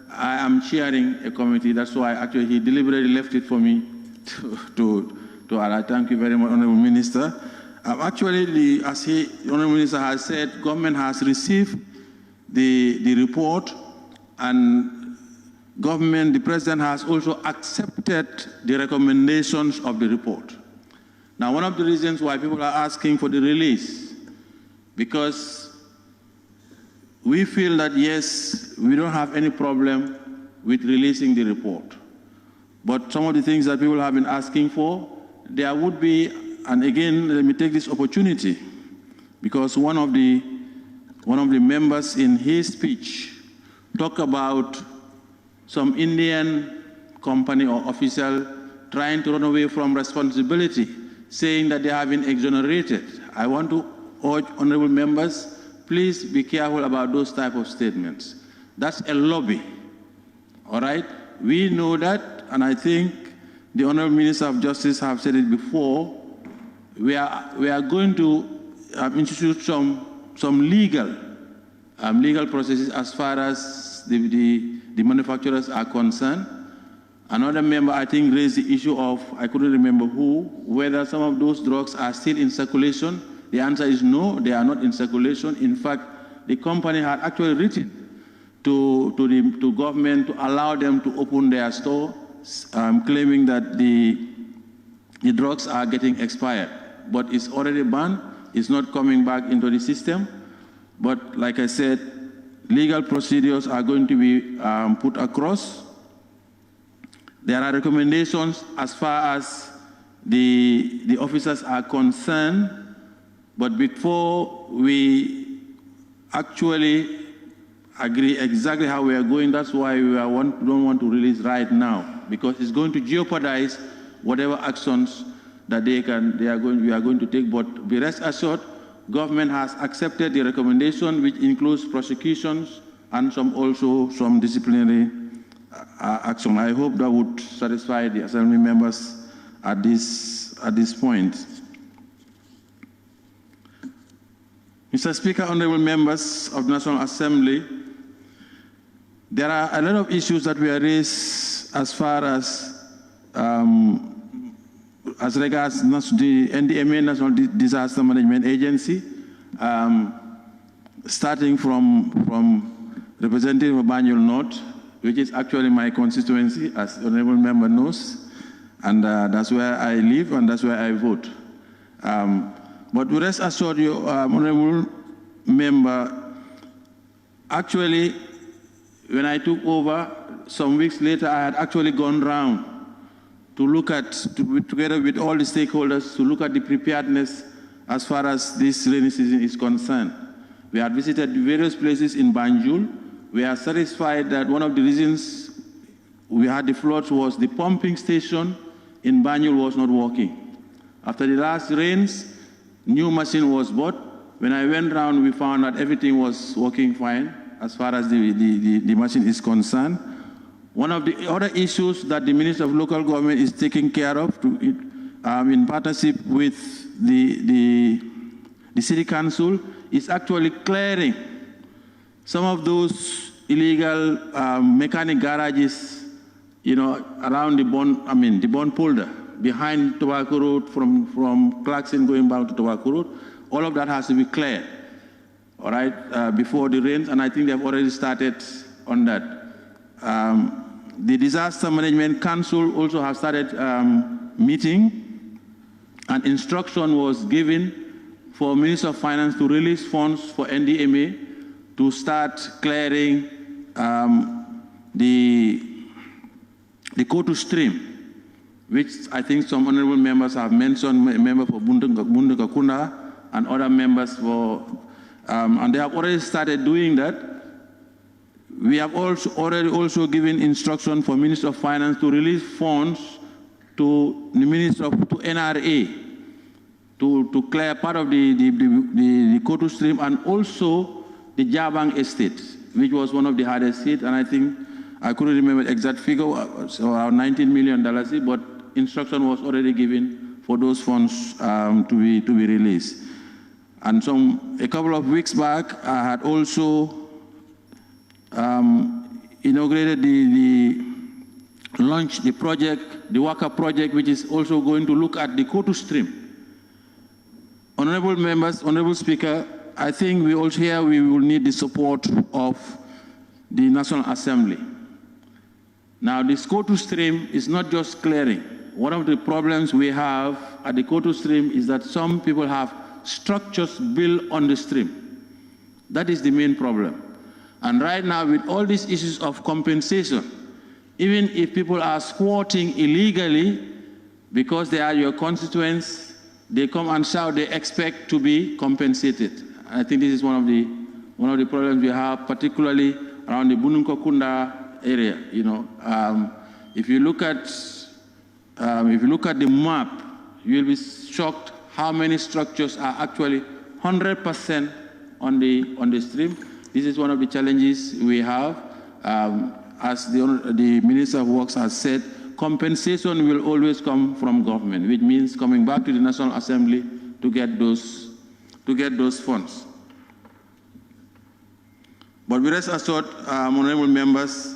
I am chairing a committee. That's why actually he deliberately left it for me to I thank you very much, Honorable Minister. Actually, as the Honorable Minister has said, government has received the report, and government, the President has also accepted the recommendations of the report. Now, one of the reasons why people are asking for the release, because we feel that, yes, we don't have any problem with releasing the report. But some of the things that people have been asking for, there would be, and again, let me take this opportunity, because one of the members in his speech talked about some Indian company or official trying to run away from responsibility, saying that they have been exonerated. I want to urge honorable members, please be careful about those type of statements. That's a lobby, all right? We know that, and I think the Honorable Minister of Justice have said it before. We are going to institute some legal processes as far as the manufacturers are concerned. Another member, I think, raised the issue of, I couldn't remember who, whether some of those drugs are still in circulation. The answer is no, they are not in circulation. In fact, the company had actually written to government to allow them to open their store, claiming that the drugs are getting expired. But it's already banned, it's not coming back into the system. But like I said, legal procedures are going to be put across. There are recommendations as far as the officers are concerned, but before we actually agree exactly how we are going, that's why we don't want to release right now, because it's going to jeopardize whatever actions that we are going to take. But be rest assured, government has accepted the recommendation, which includes prosecutions and some disciplinary action. I hope that would satisfy the Assembly members at this point. Mr. Speaker, honorable members of the National Assembly, there are a lot of issues that were raised as far as regards the NDMA, National Disaster Management Agency, starting from Representative Banjul North, which is actually my constituency, as the honorable member knows, and that's where I live and that's where I vote. But to rest assured you, honorable member, actually, when I took over, some weeks later, I had actually gone round to look at, together with all the stakeholders, to look at the preparedness as far as this rainy season is concerned. We had visited various places in Banjul. We are satisfied that one of the reasons we had the floods was the pumping station in Banjul was not working. After the last rains, new machine was bought. When I went round, we found that everything was working fine as far as the machine is concerned. One of the other issues that the Minister of Local Government is taking care of in partnership with the City Council, is actually clearing some of those illegal mechanic garages, around the Bond Polder, behind Tobacco Road, from Clarkson going back to Tobacco Road. All of that has to be cleared, all right, before the rains, and I think they've already started on that. The Disaster Management Council also have started meeting, and instruction was given for Minister of Finance to release funds for NDMA to start clearing the Kotu stream, which I think some honorable members have mentioned, a member for Bundukakunda and other members for, and they have already started doing that. We have already given instruction for Minister of Finance to release funds to the Minister to NRA to clear part of the Kotu stream, and also the Jabang estate, which was one of the hardest hit, and I think, I couldn't remember the exact figure, so around $19 million, but instruction was already given for those funds to be released. And a couple of weeks back, I had also inaugurated launched the project, the Waka project, which is also going to look at the Kotu stream. Honorable members, Honorable Speaker, I think we will need the support of the National Assembly. Now, this Kotu stream is not just clearing. One of the problems we have at the Kotu stream is that some people have structures built on the stream. That is the main problem. And right now, with all these issues of compensation, even if people are squatting illegally because they are your constituents, they come and shout, they expect to be compensated. I think this is one of the problems we have, particularly around the Bununkokunda area. If you look at the map, you'll be shocked how many structures are actually 100% on the stream. This is one of the challenges we have. As the Minister of Works has said, compensation will always come from government, which means coming back to the National Assembly to get those funds. But we rest assured, honorable members,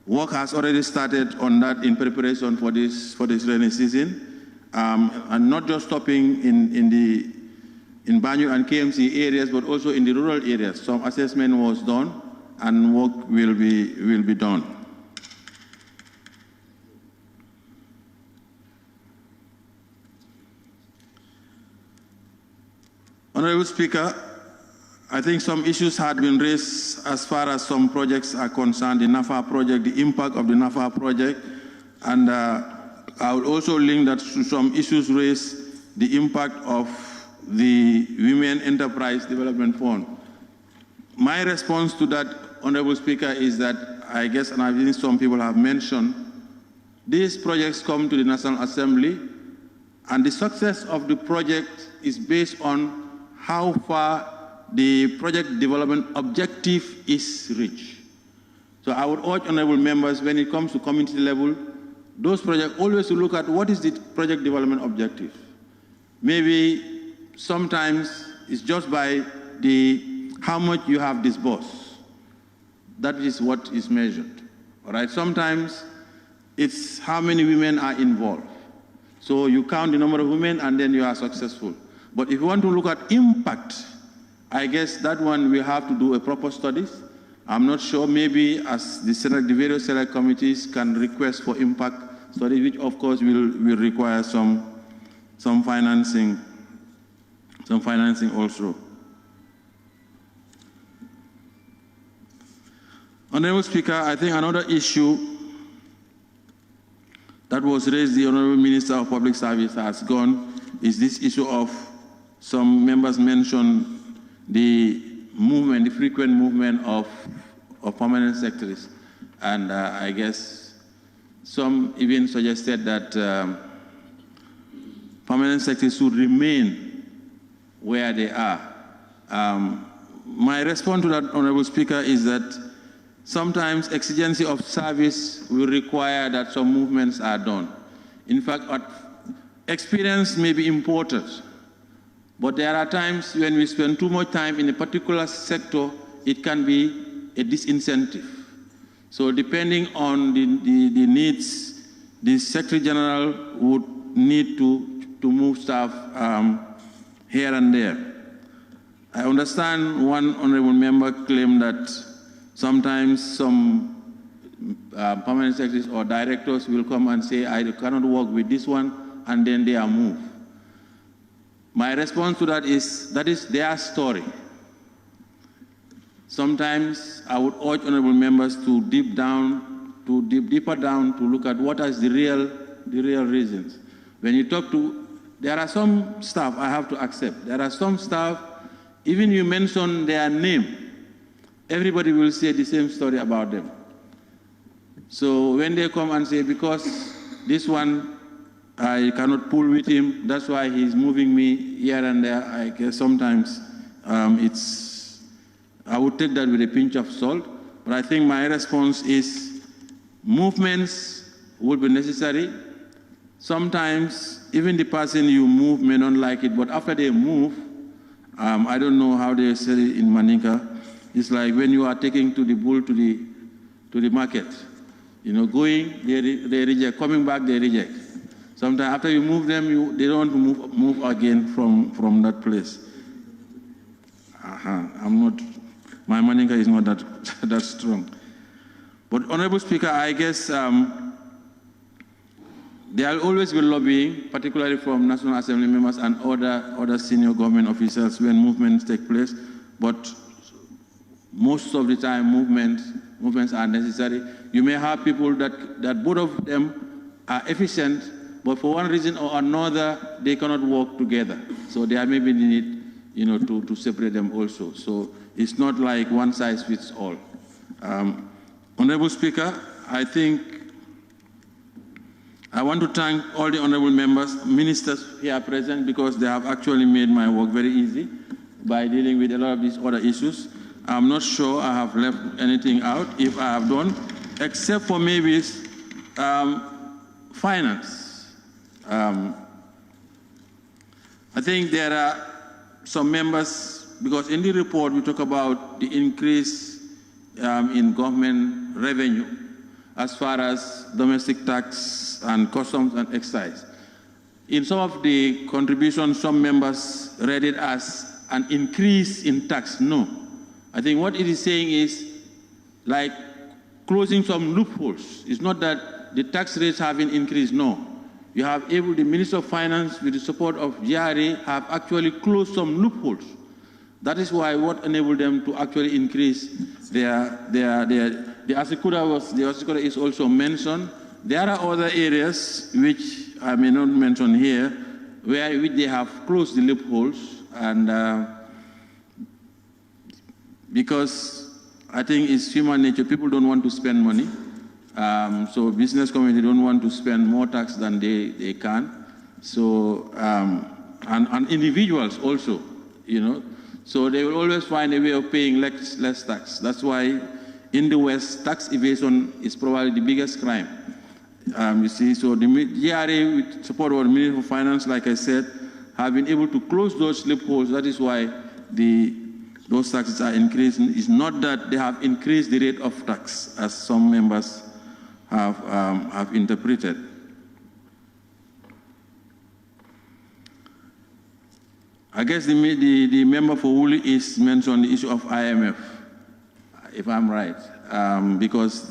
work has already started on that in preparation for this rainy season, and not just stopping in Banyu and KMC areas, but also in the rural areas. Some assessment was done, and work will be done. Honorable Speaker, I think some issues had been raised as far as some projects are concerned, the NAFA project, the impact of the NAFA project, and I would also link that to some issues raised, the impact of the Women Enterprise Development Fund. My response to that, Honorable Speaker, is that I guess, and I've seen some people have mentioned, these projects come to the National Assembly, and the success of the project is based on how far the project development objective is reached. So I would urge honorable members, when it comes to community level, those projects always to look at what is the project development objective. Maybe sometimes it's just by how much you have disbursed. That is what is measured. All right. Sometimes it's how many women are involved. So you count the number of women and then you are successful. But if you want to look at impact, I guess that one we have to do a proper studies. I'm not sure, maybe as the various select committees can request for impact studies, which of course will require some financing also. Honorable Speaker, I think another issue that was raised, the Honorable Minister of Public Service has gone, is this issue of some members mentioned the movement, the frequent movement of permanent secretaries. And I guess some even suggested that permanent secretaries should remain where they are. My response to that, Honorable Speaker, is that sometimes exigency of service will require that some movements are done. In fact, experience may be imported, but there are times when we spend too much time in a particular sector, it can be a disincentive. So depending on the needs, the Secretary General would need to move staff here and there. I understand one honorable member claimed that sometimes some permanent secretaries or directors will come and say, I cannot work with this one, and then they are moved. My response to that is their story. Sometimes I would urge honorable members to deeper down to look at what is the real reasons. When you talk to, there are some staff I have to accept. There are some staff, even you mention their name, everybody will say the same story about them. So when they come and say, because this one, I cannot pull with him, that's why he's moving me here and there, I guess sometimes I would take that with a pinch of salt, but I think my response is movements will be necessary. Sometimes even the person you move may not like it, but after they move, I don't know how they say it in Maninka, it's like when you are taking to the bull to the market. You know, going, they reject, coming back, they reject. Sometimes after you move them, they don't want to move again from that place. My Maninka is not that strong. But Honorable Speaker, I guess there will always be lobbying, particularly from National Assembly members and other senior government officials when movements take place. But most of the time, movements are necessary. You may have people that both of them are efficient, but for one reason or another, they cannot work together. So there may be need, to separate them also. So it's not like one size fits all. Honorable Speaker, I think I want to thank all the honorable members, ministers here present, because they have actually made my work very easy by dealing with a lot of these other issues. I'm not sure I have left anything out, if I have done, except for maybe finance. I think there are some members, because in the report we talk about the increase in government revenue as far as domestic tax and customs and excise. In some of the contributions, some members read it as an increase in tax. No. I think what it is saying is like closing some loopholes. It's not that the tax rates haven't increased, no. You have the Minister of Finance, with the support of GRA, have actually closed some loopholes. That is why what enabled them to actually increase the Asikura is also mentioned. There are other areas which I may not mention here, where they have closed the loopholes, and because I think it's human nature, people don't want to spend money. So business community don't want to spend more tax than they can. So, and individuals also, So they will always find a way of paying less tax. That's why in the West, tax evasion is probably the biggest crime. You see, so the GRA, with support of the Ministry of Finance, like I said, have been able to close those loopholes. That is why those taxes are increasing. It's not that they have increased the rate of tax, as some members have interpreted. I guess the member for Woolly East mentioned the issue of IMF, if I'm right, because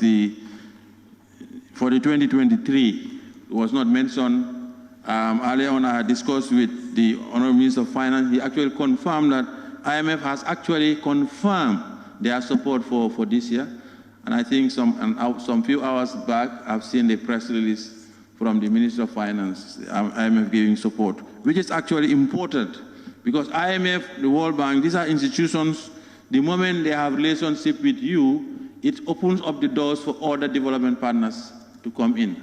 for the 2023, it was not mentioned. Earlier on, I had discussed with the Honorable Minister of Finance. He actually confirmed that IMF has actually confirmed their support for this year. And I think some few hours back, I've seen the press release from the Minister of Finance, IMF giving support, which is actually important. Because IMF, the World Bank, these are institutions, the moment they have relationship with you, it opens up the doors for other development partners to come in.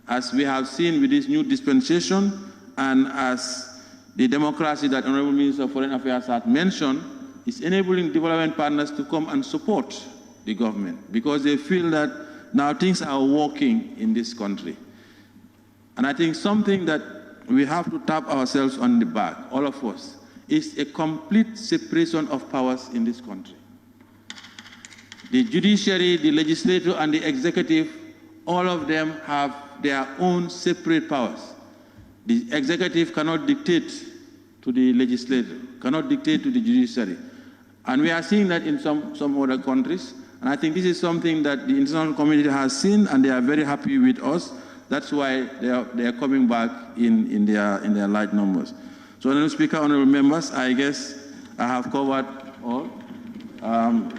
As we have seen with this new dispensation, and as the democracy that Honorable Minister of Foreign Affairs had mentioned, is enabling development partners to come and support the government, because they feel that now things are working in this country. And I think something that we have to tap ourselves on the back, all of us. It's a complete separation of powers in this country. The judiciary, the legislature, and the executive, all of them have their own separate powers. The executive cannot dictate to the legislature, cannot dictate to the judiciary. And we are seeing that in some other countries. And I think this is something that the international community has seen, and they are very happy with us. That's why they are coming back in their large numbers. So, Honourable Speaker, honourable members, I guess I have covered all.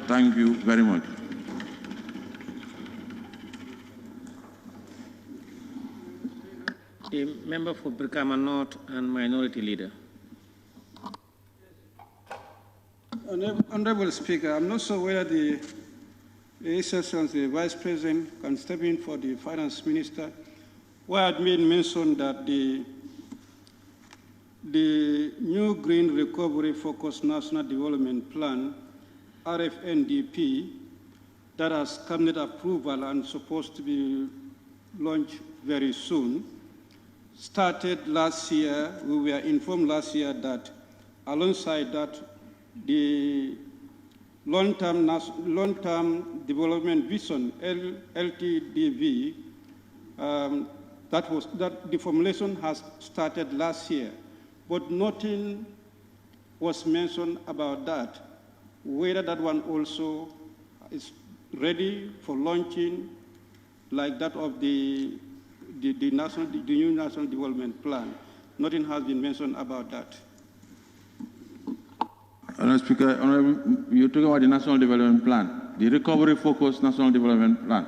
Thank you very much. The member for Brikama North and Minority Leader. Honourable Speaker, I'm not sure whether the Excellency Vice President can step in for the Finance Minister, where I made mention that the new Green Recovery Focused National Development Plan, RFNDP, that has cabinet approval and supposed to be launched very soon, started last year. We were informed last year that alongside that, the long-term development vision, LTDV, that the formulation has started last year, but nothing was mentioned about that, whether that one also is ready for launching like that of the new National Development Plan. Nothing has been mentioned about that. Honourable Speaker, you're talking about the National Development Plan, the Recovery Focused National Development Plan.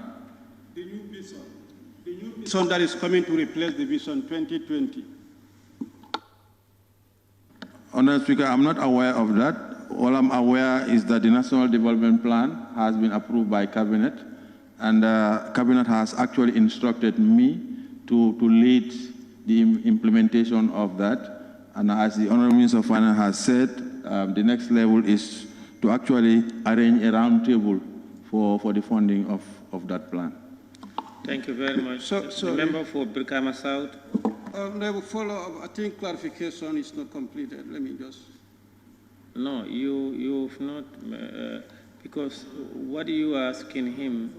The new vision that is coming to replace the Vision 2020. Honourable Speaker, I'm not aware of that. All I'm aware is that the National Development Plan has been approved by Cabinet, and Cabinet has actually instructed me to lead the implementation of that. And as the Honourable Minister of Finance has said, the next level is to actually arrange a roundtable for the funding of that plan. Thank you very much. The member for Brikama South. Honourable follow-up, I think clarification is not completed. Let me just. No, you've not, because what you are asking him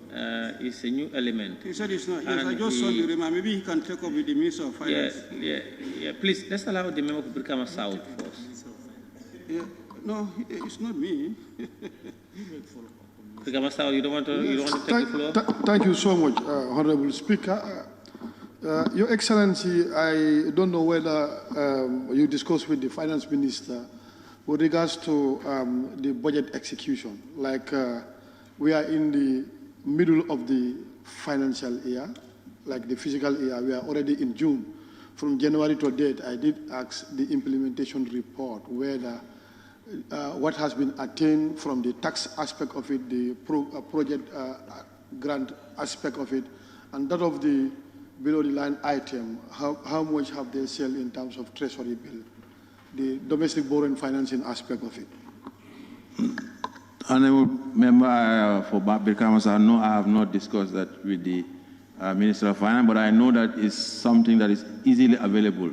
is a new element. He said it's not. Yes, I just saw the remark. Maybe he can take up with the Minister of Finance. Yeah. Please, let's allow the member for Brikama South first. Yeah. No, it's not me. Brikama South, you don't want to take the floor? Thank you so much, Honourable Speaker. Your Excellency, I don't know whether you discussed with the Finance Minister with regards to the budget execution. Like we are in the middle of the financial year, like the fiscal year, we are already in June. From January to date, I did ask the implementation report whether what has been attained from the tax aspect of it, the project grant aspect of it, and that of the below the line item, how much have they sold in terms of treasury bill, the domestic borrowing financing aspect of it. Honourable Member for Brikama South, no, I have not discussed that with the Minister of Finance, but I know that is something that is easily available,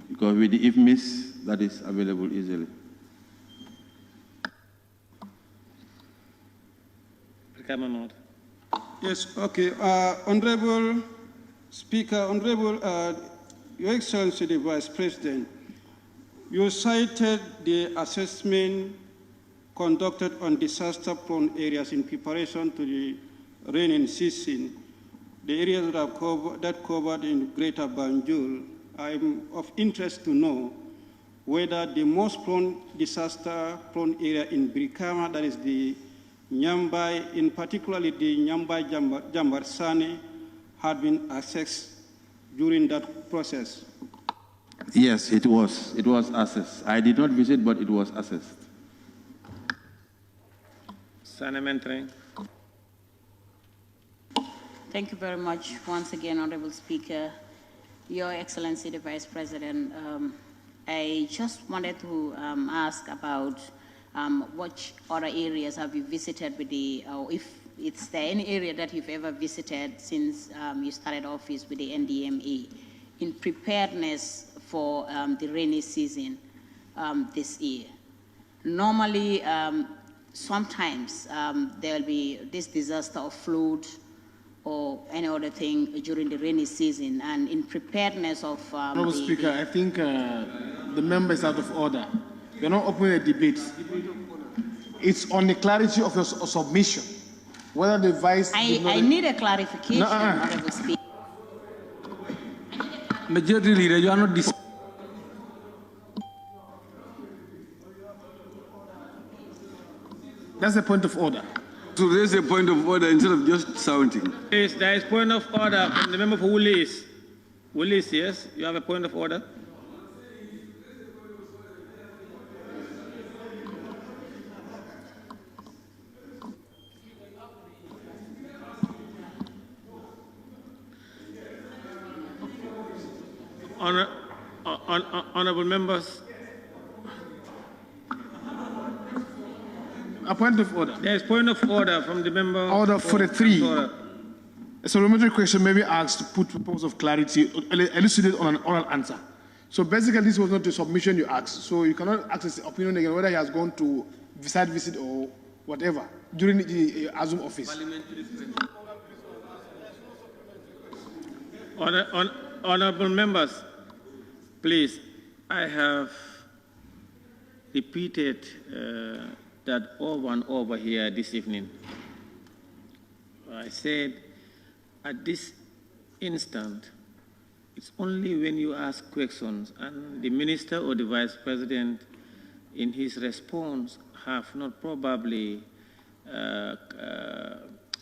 because with the IFMIS, that is available easily. Yes, okay. Honourable Speaker, Honourable Your Excellency the Vice President, you cited the assessment conducted on disaster-prone areas in preparation to the rainy season. The areas that covered in Greater Banjul, I'm of interest to know whether the most disaster-prone area in Brikama, that is the Nyambai, in particularly the Nyambai Jambarsani, had been assessed during that process. Yes, it was. It was assessed. I did not visit, but it was assessed. Thank you very much once again, Honourable Speaker. Your Excellency, the Vice President, I just wanted to ask about what other areas have you visited with the, or if is there any area that you've ever visited since you started office with the NDMA in preparedness for the rainy season this year. Normally, sometimes there will be this disaster of flood or any other thing during the rainy season, and in preparedness of Honourable Speaker, I think the member is out of order. We're not opening a debate. It's on the clarity of your submission. Whether the vice... I need a clarification, Honourable Speaker. Majority Leader, you are not... That's a point of order. To raise a point of order instead of just shouting. Yes, there is point of order from the member for Willis. Willis, yes, you have a point of order. Honourable members. A point of order. There is point of order from the member. Order 43. A supplementary question may be asked to put purpose of clarity, elucidate on an oral answer. So basically, this was not the submission you asked. So you cannot ask his opinion again whether he has gone to site visit or whatever during the Azum office. Honourable members, please, I have repeated that over and over here this evening. I said, at this instant, it's only when you ask questions and the minister or the vice president in his response have not probably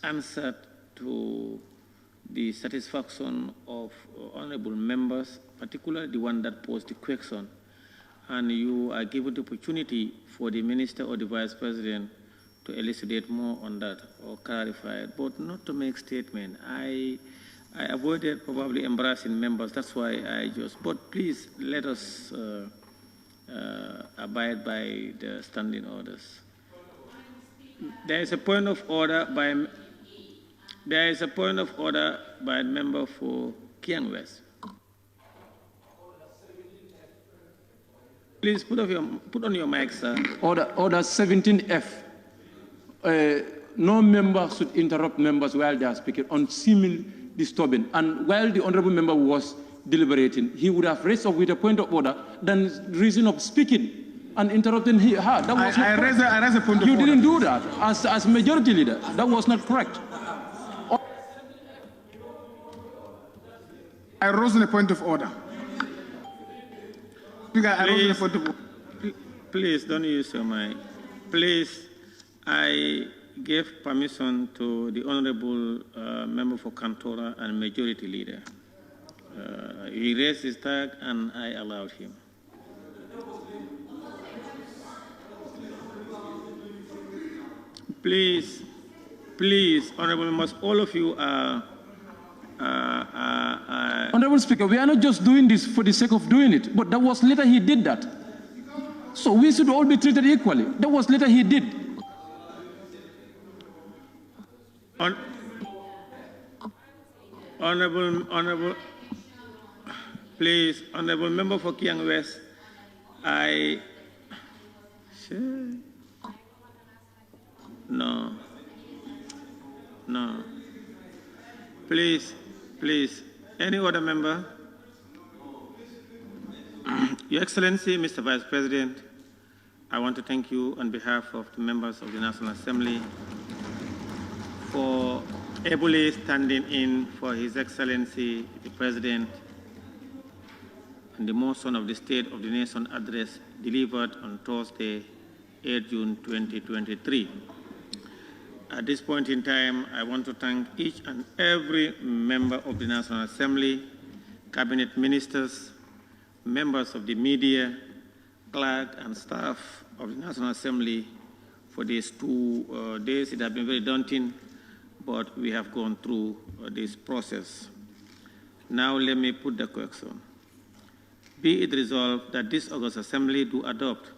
answered to the satisfaction of honorable members, particularly the one that posed the question, and you are given the opportunity for the minister or the vice president to elucidate more on that or clarify it, but not to make statement. I avoided probably embarrassing members, that's why I just, but please let us abide by the standing orders. There is a point of order by a member for Kiang West. Please put on your mic, sir. Order 17F. No member should interrupt members while they are speaking on seemingly disturbing. And while the honourable member was deliberating, he would have raised up with a point of order than reason of speaking and interrupting her. That was I raised a point of order. You didn't do that as majority leader. That was not correct. I rose on a point of order. Please don't use your mic. Please, I gave permission to the honorable member for Kantora and majority leader. He raised his tag and I allowed him. Please, honorable members, all of you are Honorable Speaker, we are not just doing this for the sake of doing it, but that was later he did that. So we should all be treated equally. That was later he did. Honorable, please, honorable member for Kiang West, no, please, any other member? Your Excellency, Mr. Vice President, I want to thank you on behalf of the members of the National Assembly for ably standing in for His Excellency, the President, and the motion of the State of the Nation address delivered on Thursday, 8 June 2023. At this point in time, I want to thank each and every member of the National Assembly, cabinet ministers, members of the media, clerk and staff of the National Assembly for these 2 days. It has been very daunting, but we have gone through this process. Now let me put the question. Be it resolved that this August Assembly do adopt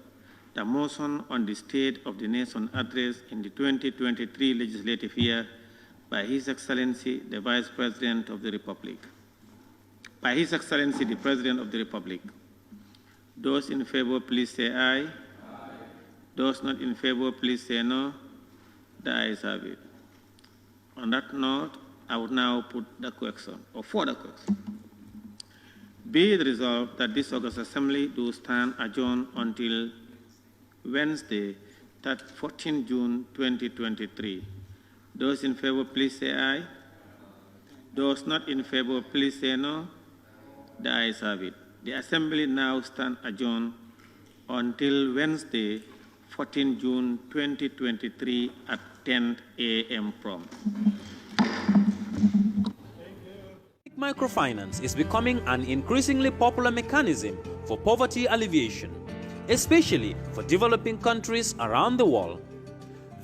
the motion on the State of the Nation address in the 2023 legislative year by His Excellency, the Vice President of the Republic. By His Excellency, the President of the Republic. Those in favor, please say aye. Those not in favor, please say no. The ayes have it. On that note, I would now put the question, or further question. Be it resolved that this August Assembly do stand adjourned until Wednesday, 14 June 2023. Those in favor, please say aye. Those not in favor, please say no. The ayes have it. The Assembly now stands adjourned until Wednesday, 14 June 2023 at 10 a.m. prompt. Microfinance is becoming an increasingly popular mechanism for poverty alleviation, especially for developing countries around the world.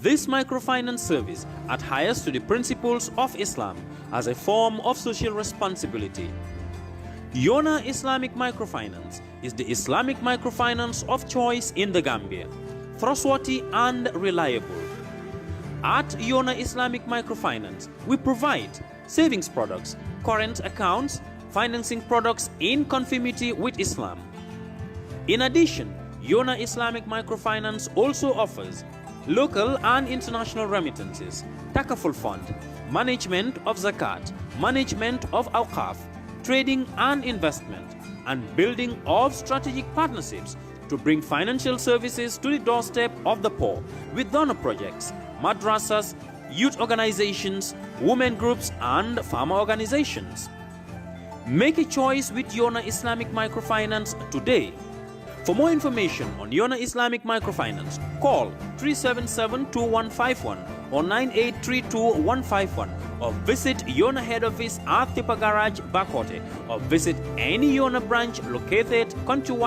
This microfinance service adheres to the principles of Islam as a form of social responsibility. SoNA Islamic Microfinance is the Islamic microfinance of choice in the Gambia, trustworthy and reliable. At SoNA Islamic Microfinance, we provide savings products, current accounts, financing products in conformity with Islam. In addition, SoNA Islamic Microfinance also offers local and international remittances, takaful fund, management of zakat, management of awqaf, trading and investment, and building of strategic partnerships to bring financial services to the doorstep of the poor with donor projects, madrasas, youth organizations, women groups, and farmer organizations. Make a choice with SoNA Islamic Microfinance today. For more information on SoNA Islamic Microfinance, call 377-2151 or 9832-151 or visit SoNA head office at Tipa Garage, Bakote, or visit any SoNA branch located countrywide.